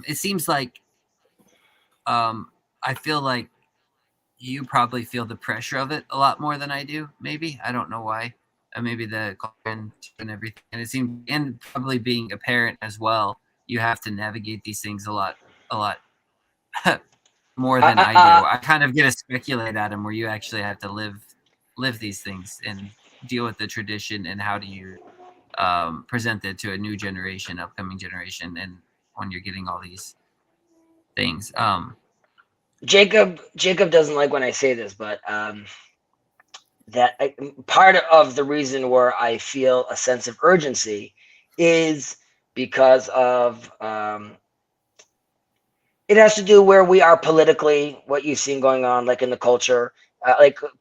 It seems like I feel like you probably feel the pressure of it a lot more than I do. Maybe I don't know why. Maybe the and everything, and it seems, and probably being a parent as well, you have to navigate these things a lot more than I do. I kind of get to speculate at them where you actually have to live these things and deal with the tradition, and how do you present it to a new generation, upcoming generation, and when you're getting all these things. Jacob doesn't like when I say this, but part of the reason where I feel a sense of urgency is because of it has to do where we are politically, what you've seen going on, in the culture,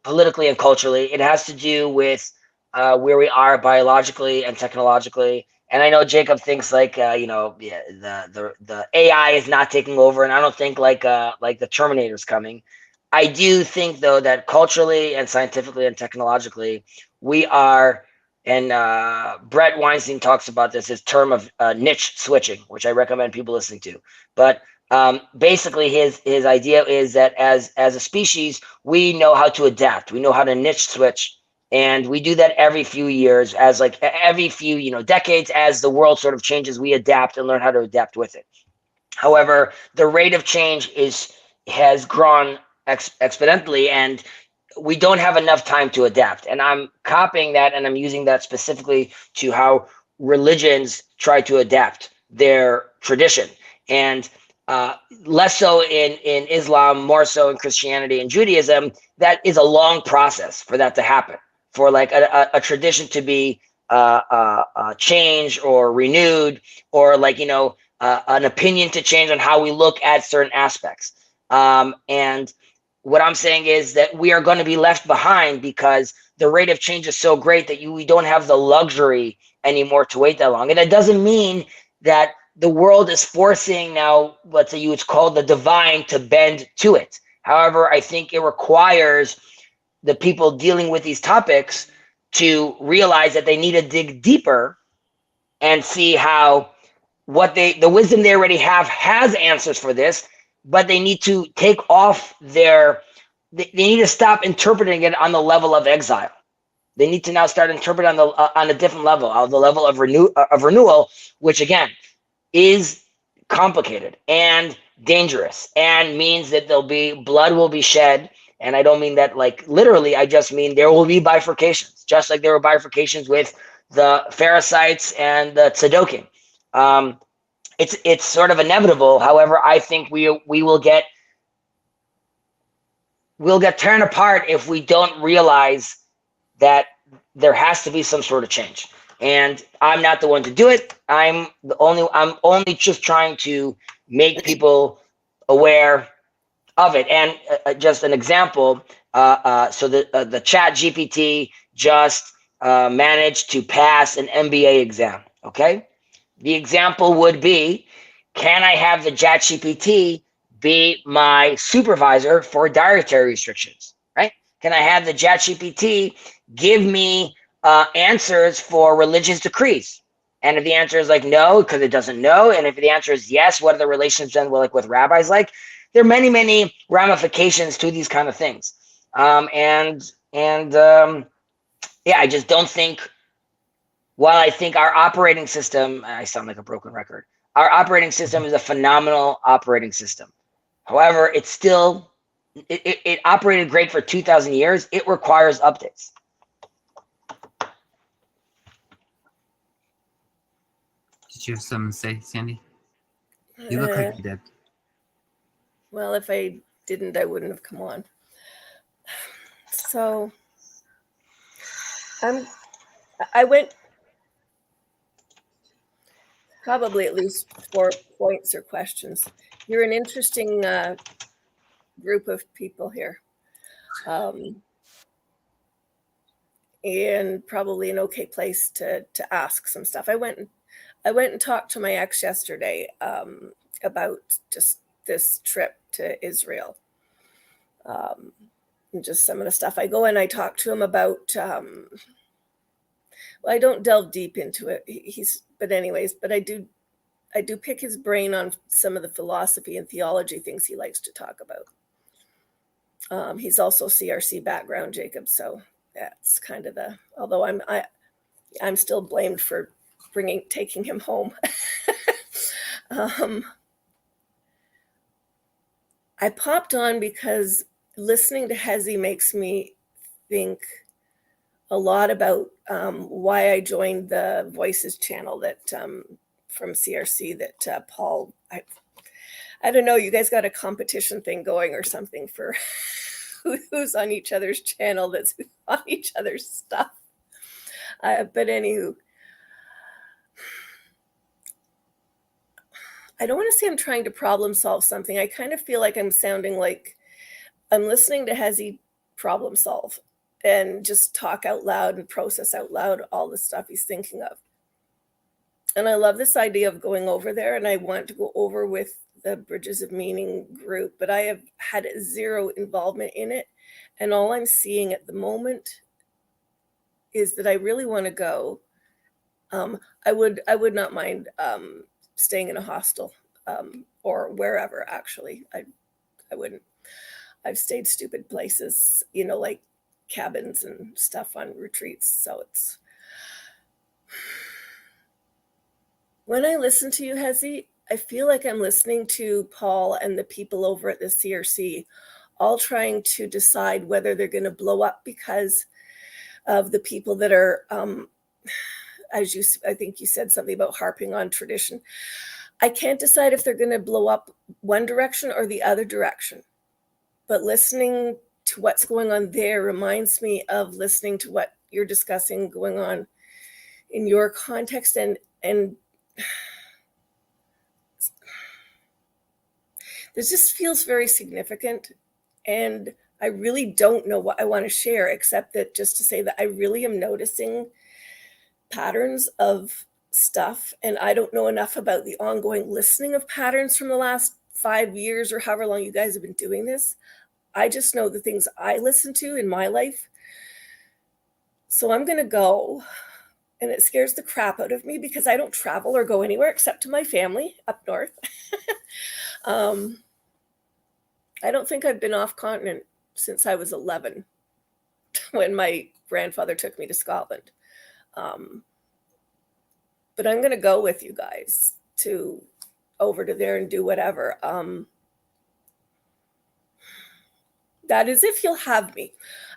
politically and culturally. It has to do with where we are biologically and technologically. And I know Jacob thinks the AI is not taking over, and I don't think the Terminator's coming. I do think though that culturally and scientifically and technologically we are, and Brett Weinstein talks about this, his term of niche switching, which I recommend people listening to. But basically his idea is that as a species, we know how to adapt. We know how to niche switch. And we do that every few years, as every few, decades, as the world sort of changes, we adapt and learn how to adapt with it. However, the rate of change has grown exponentially, and we don't have enough time to adapt. And I'm copying that, and I'm using that specifically to how religions try to adapt their tradition. And less so in Islam, more so in Christianity and Judaism. That is a long process for that to happen. For a tradition to be changed or renewed, or an opinion to change on how we look at certain aspects. And what I'm saying is that we are going to be left behind because the rate of change is so great that we don't have the luxury anymore to wait that long. And it doesn't mean that the world is forcing now, let's say you would call the divine to bend to it. However, I think it requires the people dealing with these topics to realize that they need to dig deeper and see how the wisdom they already have has answers for this, but they need to take off they need to stop interpreting it on the level of exile. They need to now start interpreting on a different level, on the level of renewal, which again is complicated and dangerous and means that blood will be shed. And I don't mean that like literally, I just mean there will be bifurcations, just like there were bifurcations with the Pharisees and the Tzedokim. It's sort of inevitable. However, I think we'll get torn apart if we don't realize that there has to be some sort of change. And I'm not the one to do it. I'm only just trying to make people aware of it. And just an example, so the Chat GPT just managed to pass an MBA exam, okay? The example would be, can I have the Chat GPT be my supervisor for dietary restrictions, right? Can I have the Chat GPT give me answers for religious decrees? And if the answer is like no, because it doesn't know, and if the answer is yes, what are the relations then with rabbis like? There are many, many ramifications to these kind of things. Yeah, I just don't think, while I think our operating system, I sound like a broken record, our operating system is a phenomenal operating system. However, it's still, it operated great for 2,000 years. It requires updates. Did you have something to say, Sandy? You look like you did. Well, if I didn't, I wouldn't have come on. So I went probably at least 4 points or questions. You're an interesting group of people here. And probably an okay place to ask some stuff. I went and talked to my ex yesterday about just this trip to Israel. And just some of the stuff. I go and I talk to him about, well, I don't delve deep into it. But I do pick his brain on some of the philosophy and theology things he likes to talk about. He's also CRC background, Jacob. So that's kind of although I'm still blamed for taking him home. I popped on because listening to Hezi makes me think a lot about why I joined the Voices channel that from CRC that Paul, I don't know, you guys got a competition thing going or something for who's on each other's channel that's on each other's stuff. But anywho, I don't want to say I'm trying to problem solve something. I kind of feel like I'm sounding like I'm listening to Hezi problem solve and just talk out loud and process out loud all the stuff he's thinking of. And I love this idea of going over there, and I want to go over with the Bridges of Meaning group, but I have had zero involvement in it. And all I'm seeing at the moment is that I really want to go. I would not mind staying in a hostel or wherever, actually. I wouldn't. I've stayed stupid places, like cabins and stuff on retreats. So it's, when I listen to you, Hezi, I feel like I'm listening to Paul and the people over at the CRC, all trying to decide whether they're going to blow up because of the people that are, I think you said something about harping on tradition. I can't decide if they're going to blow up one direction or the other direction. But listening to what's going on there reminds me of listening to what you're discussing going on in your context. And this just feels very significant, and I really don't know what I want to share, except that just to say that I really am noticing patterns of stuff, and I don't know enough about the ongoing listening of patterns from the last 5 years or however long you guys have been doing this. I just know the things I listen to in my life. So I'm going to go, and it scares the crap out of me because I don't travel or go anywhere except to my family up north. I don't think I've been off continent since I was 11 when my grandfather took me to Scotland. But I'm going to go with you guys to over to there and do whatever. That is if you'll have me.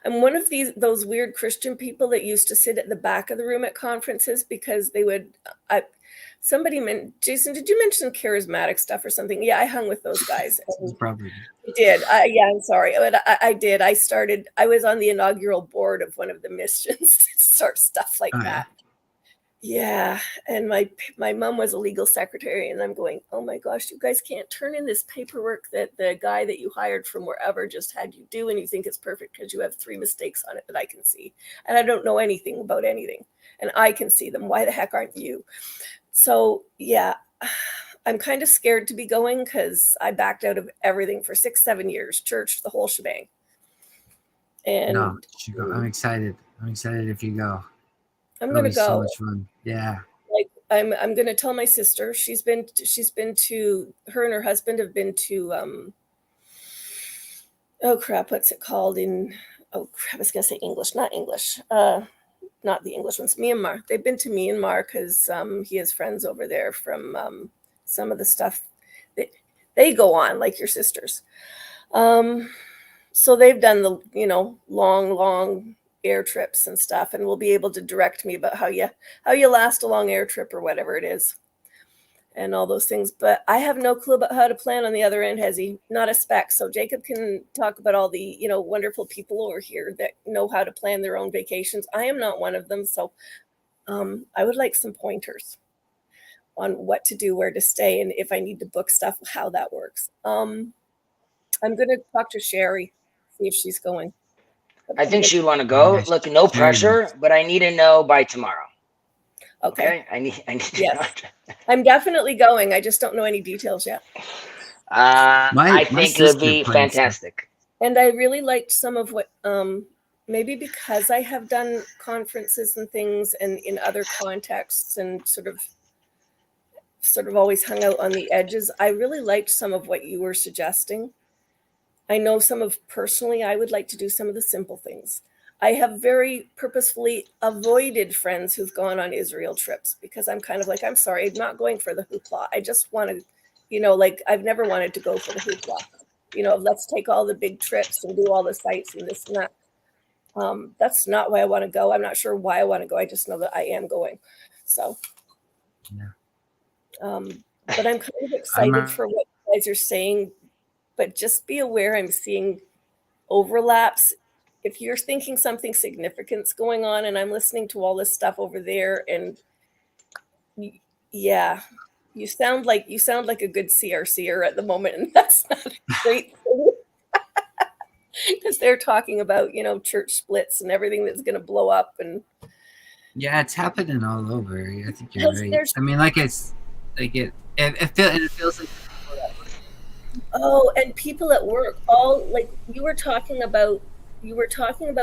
I'm one of those weird Christian people that used to sit at the back of the room at conferences because they would. Jason, did you mention charismatic stuff or something? Yeah, I hung with those guys. Probably. I did. Yeah, I'm sorry. But I did. I was on the inaugural board of one of the missions, sort of stuff like that. Yeah, and my mom was a legal secretary, and I'm going, oh my gosh, you guys can't turn in this paperwork that the guy that you hired from wherever just had you do, and you think it's perfect because you have 3 mistakes on it that I can see, and I don't know anything about anything, and I can see them. Why the heck aren't you? So yeah, I'm kind of scared to be going because I backed out of everything for 6-7 years, church, the whole shebang. And no, I'm excited. I'm excited if you go. I'm going to go. So much fun. Yeah. Like I'm going to tell my sister. She's been to, her and her husband have been to oh crap, what's it called in, oh crap, I was going to say English, not English. Not the English ones, Myanmar. They've been to Myanmar because he has friends over there from some of the stuff that they go on, like your sisters. So they've done the, long air trips and stuff, and will be able to direct me about how you last a long air trip or whatever it is and all those things. But I have no clue about how to plan on the other end, has he? Not a speck. So Jacob can talk about all the, wonderful people over here that know how to plan their own vacations. I am not one of them. So I would like some pointers on what to do, where to stay, and if I need to book stuff, how that works. I'm going to talk to Sherry, see if she's going. I think she'd want to go. Look, no pressure, but I need to know by tomorrow. Okay. I need to Yes. I'm definitely going. I just don't know any details yet. I think it would be fantastic. And I really liked some of what, maybe because I have done conferences and things and in other contexts and sort of always hung out on the edges. I really liked some of what you were suggesting. I know personally, I would like to do some of the simple things. I have very purposefully avoided friends who've gone on Israel trips because I'm kind of like, I'm sorry, I'm not going for the hoopla. I just want to, I've never wanted to go for the hoopla. Let's take all the big trips and do all the sites and this and that. That's not why I want to go. I'm not sure why I want to go. I just know that I am going. So, yeah. But I'm kind of excited for what you guys are saying. But just be aware I'm seeing overlaps. If you're thinking something significant's going on and I'm listening to all this stuff over there, and yeah, you sound like a good CRCer at the moment, and that's not a great thing. Because they're talking about, church splits and everything that's going to blow up. And yeah, it's happening all over. I think you're right. I mean, it feels like. Oh, and people at work, all like you were talking about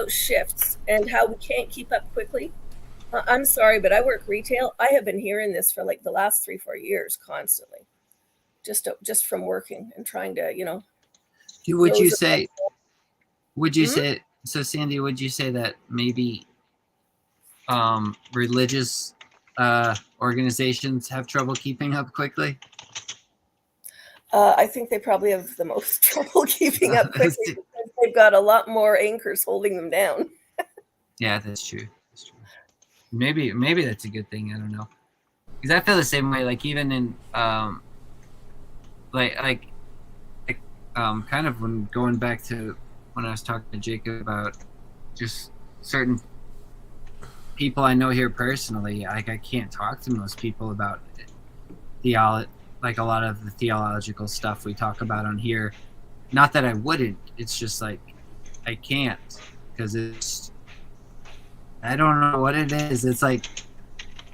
shifts and how we can't keep up quickly. I'm sorry, but I work retail. I have been hearing this for like the last 3-4 years constantly, just from working and trying to, Would you say? So, Sandy? Would you say that maybe religious organizations have trouble keeping up quickly? I think they probably have the most trouble keeping up quickly because they've got a lot more anchors holding them down. Yeah, that's true. Maybe that's a good thing. I don't know, because I feel the same way. Like even in kind of when going back to when I was talking to Jacob about just certain people I know here personally. Like I can't talk to most people about like a lot of the theological stuff we talk about on here. Not that I wouldn't. It's just like I can't because I don't know what it is. It's like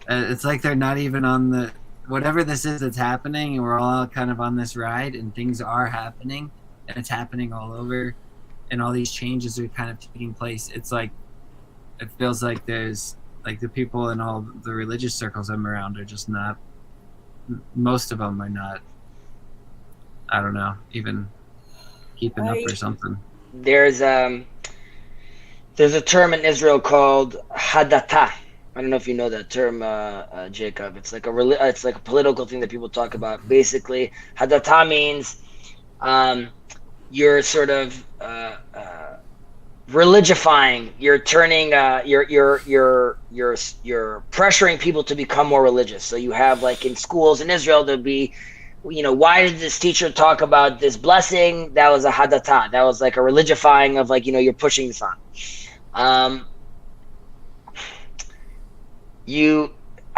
they're not even on the whatever this is that's happening, and we're all kind of on this ride, and things are happening, and it's happening all over, and all these changes are kind of taking place. It's like it feels like there's like the people in all the religious circles I'm around are just not. Most of them are not. I don't know, even keeping up or something. There's a term in Israel called hadata. I don't know if you know that term, Jacob. It's like a political thing that people talk about. Basically, hadata means you're sort of religifying. You're turning. You're pressuring people to become more religious. So you have like in schools in Israel there'd be, why did this teacher talk about this blessing? That was a hadata. That was like a religifying of like, you're pushing this on.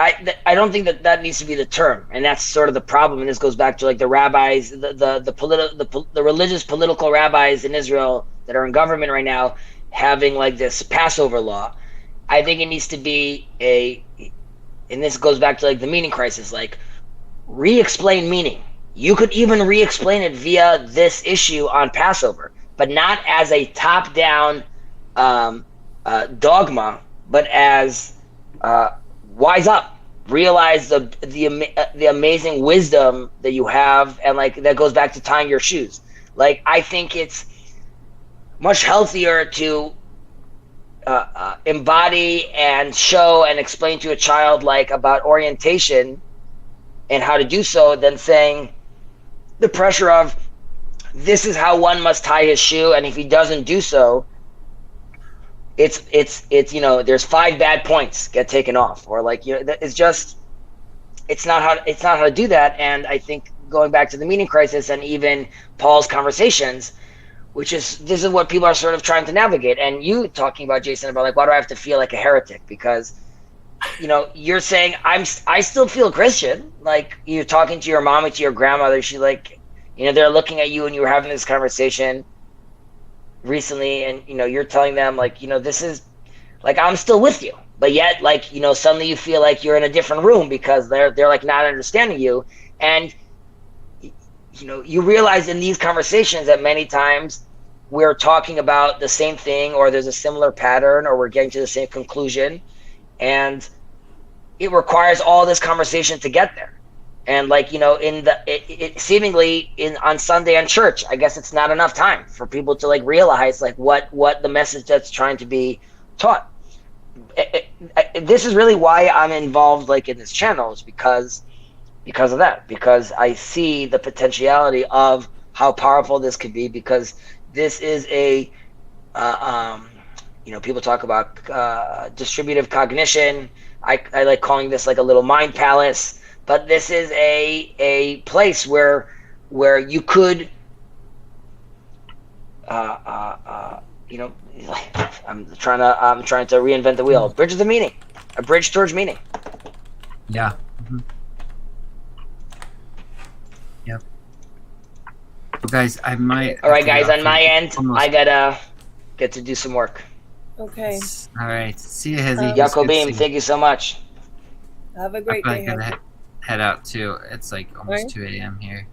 I don't think that needs to be the term, and that's sort of the problem. And this goes back to like the rabbis, the religious political rabbis in Israel that are in government right now, having like this Passover law. I think it needs to be and this goes back to like the meaning crisis, like re-explain meaning. You could even re-explain it via this issue on Passover, but not as a top-down dogma, but as wise up, realize the amazing wisdom that you have, and like that goes back to tying your shoes. Like I think it's much healthier to embody and show and explain to a child like about orientation and how to do so than saying the pressure of this is how one must tie his shoe, and if he doesn't do so, it's there's 5 bad points get taken off, or like it's not how to do that. And I think going back to the meaning crisis and even Paul's conversations, this is what people are sort of trying to navigate. And you talking about, Jason, about like, why do I have to feel like a heretic? Because you're saying I still feel Christian. Like you're talking to your mom and to your grandmother, she like they're looking at you, and you were having this conversation recently, and you're telling them like this is like I'm still with you, but yet like suddenly you feel like you're in a different room because they're like not understanding you. And you realize in these conversations that many times we're talking about the same thing, or there's a similar pattern, or we're getting to the same conclusion, and it requires all this conversation to get there. And like seemingly on Sunday in church, I guess it's not enough time for people to like realize like what the message that's trying to be taught. This is really why I'm involved like in this channel, is because of that, because I see the potentiality of how powerful this could be, because this is a people talk about distributive cognition. I like calling this like a little mind palace. But this is a place where you could, I'm trying to reinvent the wheel. Bridge of the meaning, a bridge towards meaning. Yeah. Mm-hmm. Yep. Well, guys, I might. All right, guys. On my end, I gotta get to do some work. Okay. All right. See you, Hezzy. Jacobim, thank you so much. Have a great day. Head out too. It's like almost 2 a.m. here.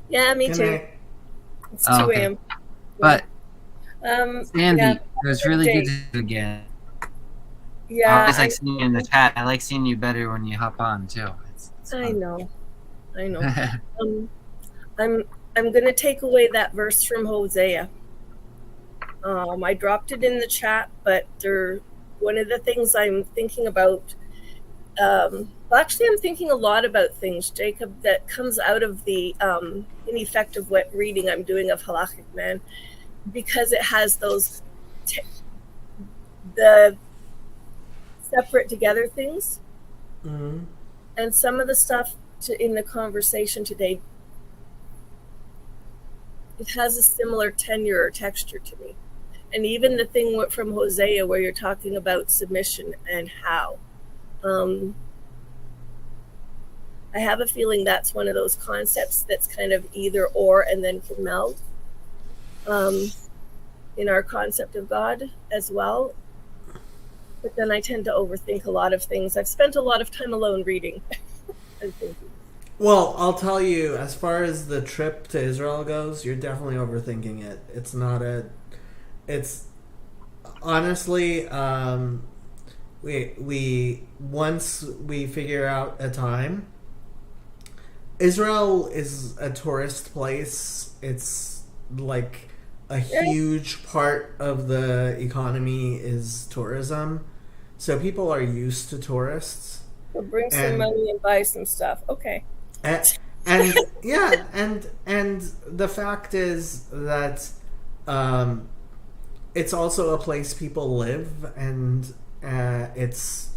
Yeah, me Good too. night. It's 2 a.m. But Sandy, yeah, it was really good to see you again. Yeah, I always like seeing you in the chat. I like seeing you better when you hop on too. It's I fun. know. I'm gonna take away that verse from Hosea. I dropped it in the chat, but one of the things I'm thinking about. Actually, I'm thinking a lot about things, Jacob, that comes out of the ineffective reading I'm doing of Halachic Man, because it has those the separate together things, and some of the stuff in the conversation today, it has a similar tenure or texture to me, and even the thing from Hosea where you're talking about submission and how. I have a feeling that's one of those concepts that's kind of either or and then can meld in our concept of God as well. But then I tend to overthink a lot of things. I've spent a lot of time alone reading and thinking. Well, I'll tell you, as far as the trip to Israel goes, you're definitely overthinking it. It's not a. It's honestly, we once we figure out a time. Israel is a tourist place. It's like a huge part of the economy is tourism, so people are used to tourists. So bring some money and buy some stuff. Okay. And yeah, and the fact is that it's also a place people live, and it's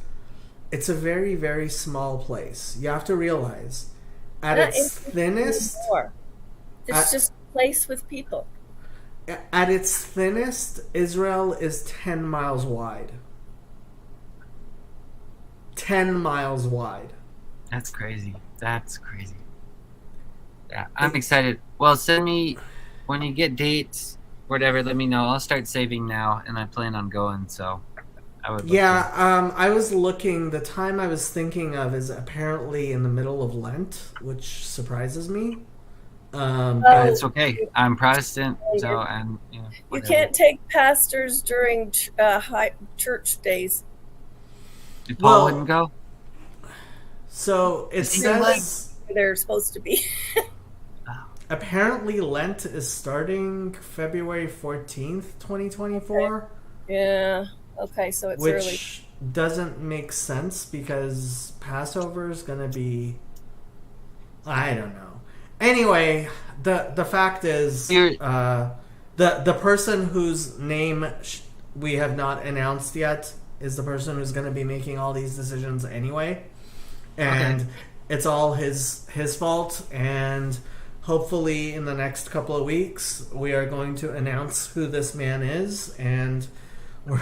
a very, very small place. You have to realize, at its thinnest, it's just a place with people. At its thinnest, Israel is 10 miles wide. 10 miles wide. That's crazy. That's crazy. Yeah, I'm excited. Well, send me when you get dates, whatever. Let me know. I'll start saving now, and I plan on going. So, I would. I was looking. The time I was thinking of is apparently in the middle of Lent, which surprises me. But it's okay. I'm Protestant, so and you can't take pastors during high church days. Paul wouldn't go. So it says they're supposed to be. Apparently, Lent is starting February 14th, 2024. Okay. Yeah. Okay, so it's early. Which doesn't make sense because Passover is going to be. I don't know. Anyway, the fact is, the person whose name we have not announced yet is the person who's going to be making all these decisions anyway. And it's all his fault, and hopefully in the next couple of weeks we are going to announce who this man is, and we're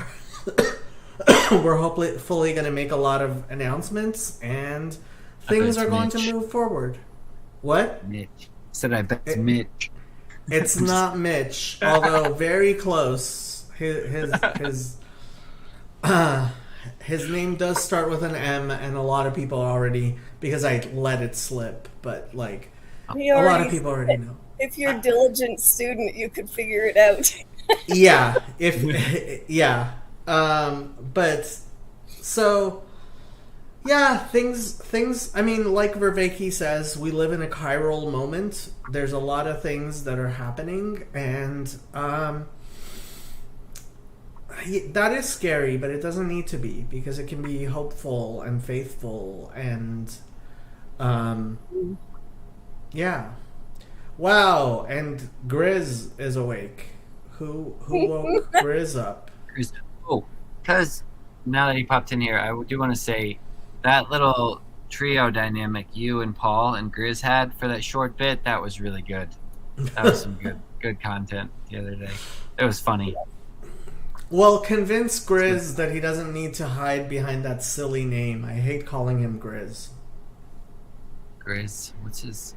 hopefully going to make a lot of announcements, and things are going to move forward. What? Mitch. Said I bet it's Mitch. It's not Mitch, although very close. His name does start with an M, and a lot of people already, because I let it slip, but like a lot of people already know. If you're a diligent student, you could figure it out. Yeah, but so yeah, things. I mean, like Vervaeke says, we live in a chiral moment. There's a lot of things that are happening, and that is scary, but it doesn't need to be, because it can be hopeful and faithful, and yeah. Wow, and Grizz is awake. Who woke Grizz up? Oh, because now that he popped in here, I do want to say that little trio dynamic you and Paul and Grizz had for that short bit, that was really good. That was some good content the other day. It was funny. Well, convince Grizz that he doesn't need to hide behind that silly name. I hate calling him Grizz. Grizz? What's his...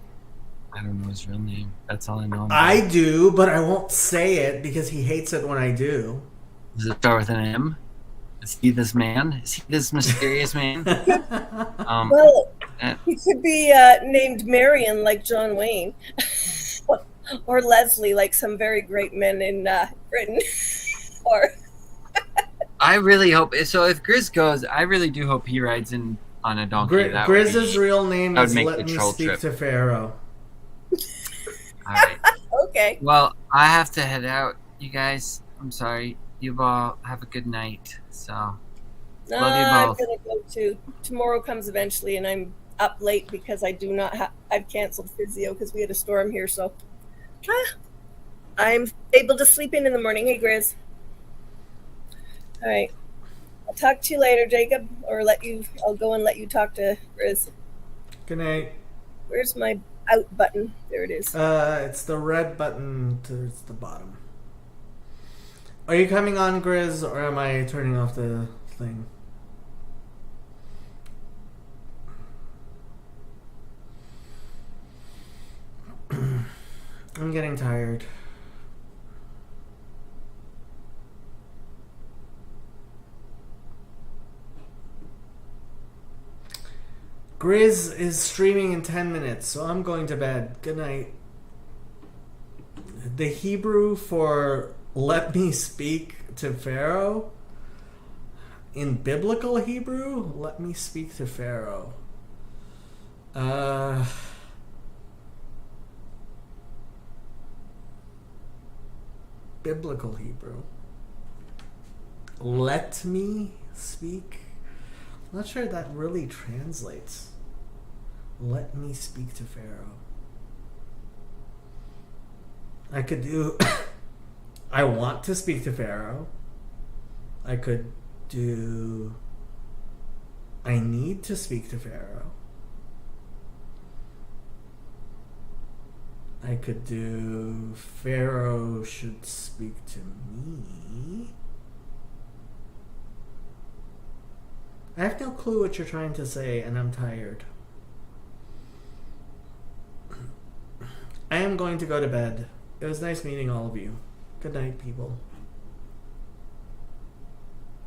I don't know his real name. That's all I know. I do, but I won't say it because he hates it when I do. Does it start with an M? Is he this man? Is he this mysterious man? Well, he could be named Marion like John Wayne. Or Leslie like some very great men in Britain. Or... I really hope... So if Grizz goes, I really do hope he rides in on a donkey. Grizz's real name is Let Me Speak trip. to Pharaoh. All right. Okay. Well, I have to head out, you guys. I'm sorry. You all have a good night. So, love you both. I'm gonna go too. Tomorrow comes eventually, and I'm up late because I do not have. I've canceled physio because we had a storm here, so I'm able to sleep in the morning. Hey, Grizz. All right. I'll talk to you later, Jacob, or I'll go and let you talk to Grizz. Good night. Where's my out button? There it is. It's the red button towards the bottom. Are you coming on, Grizz, or am I turning off the thing? I'm getting tired. Grizz is streaming in 10 minutes, so I'm going to bed. Good night. The Hebrew for let me speak to Pharaoh, in biblical Hebrew, let me speak to Pharaoh. Biblical Hebrew. Let me speak. I'm not sure that really translates. Let me speak to Pharaoh. I could do I want to speak to Pharaoh. I could do I need to speak to Pharaoh. I could do Pharaoh should speak to me. I have no clue what you're trying to say, and I'm tired. I am going to go to bed. It was nice meeting all of you. Good night, people.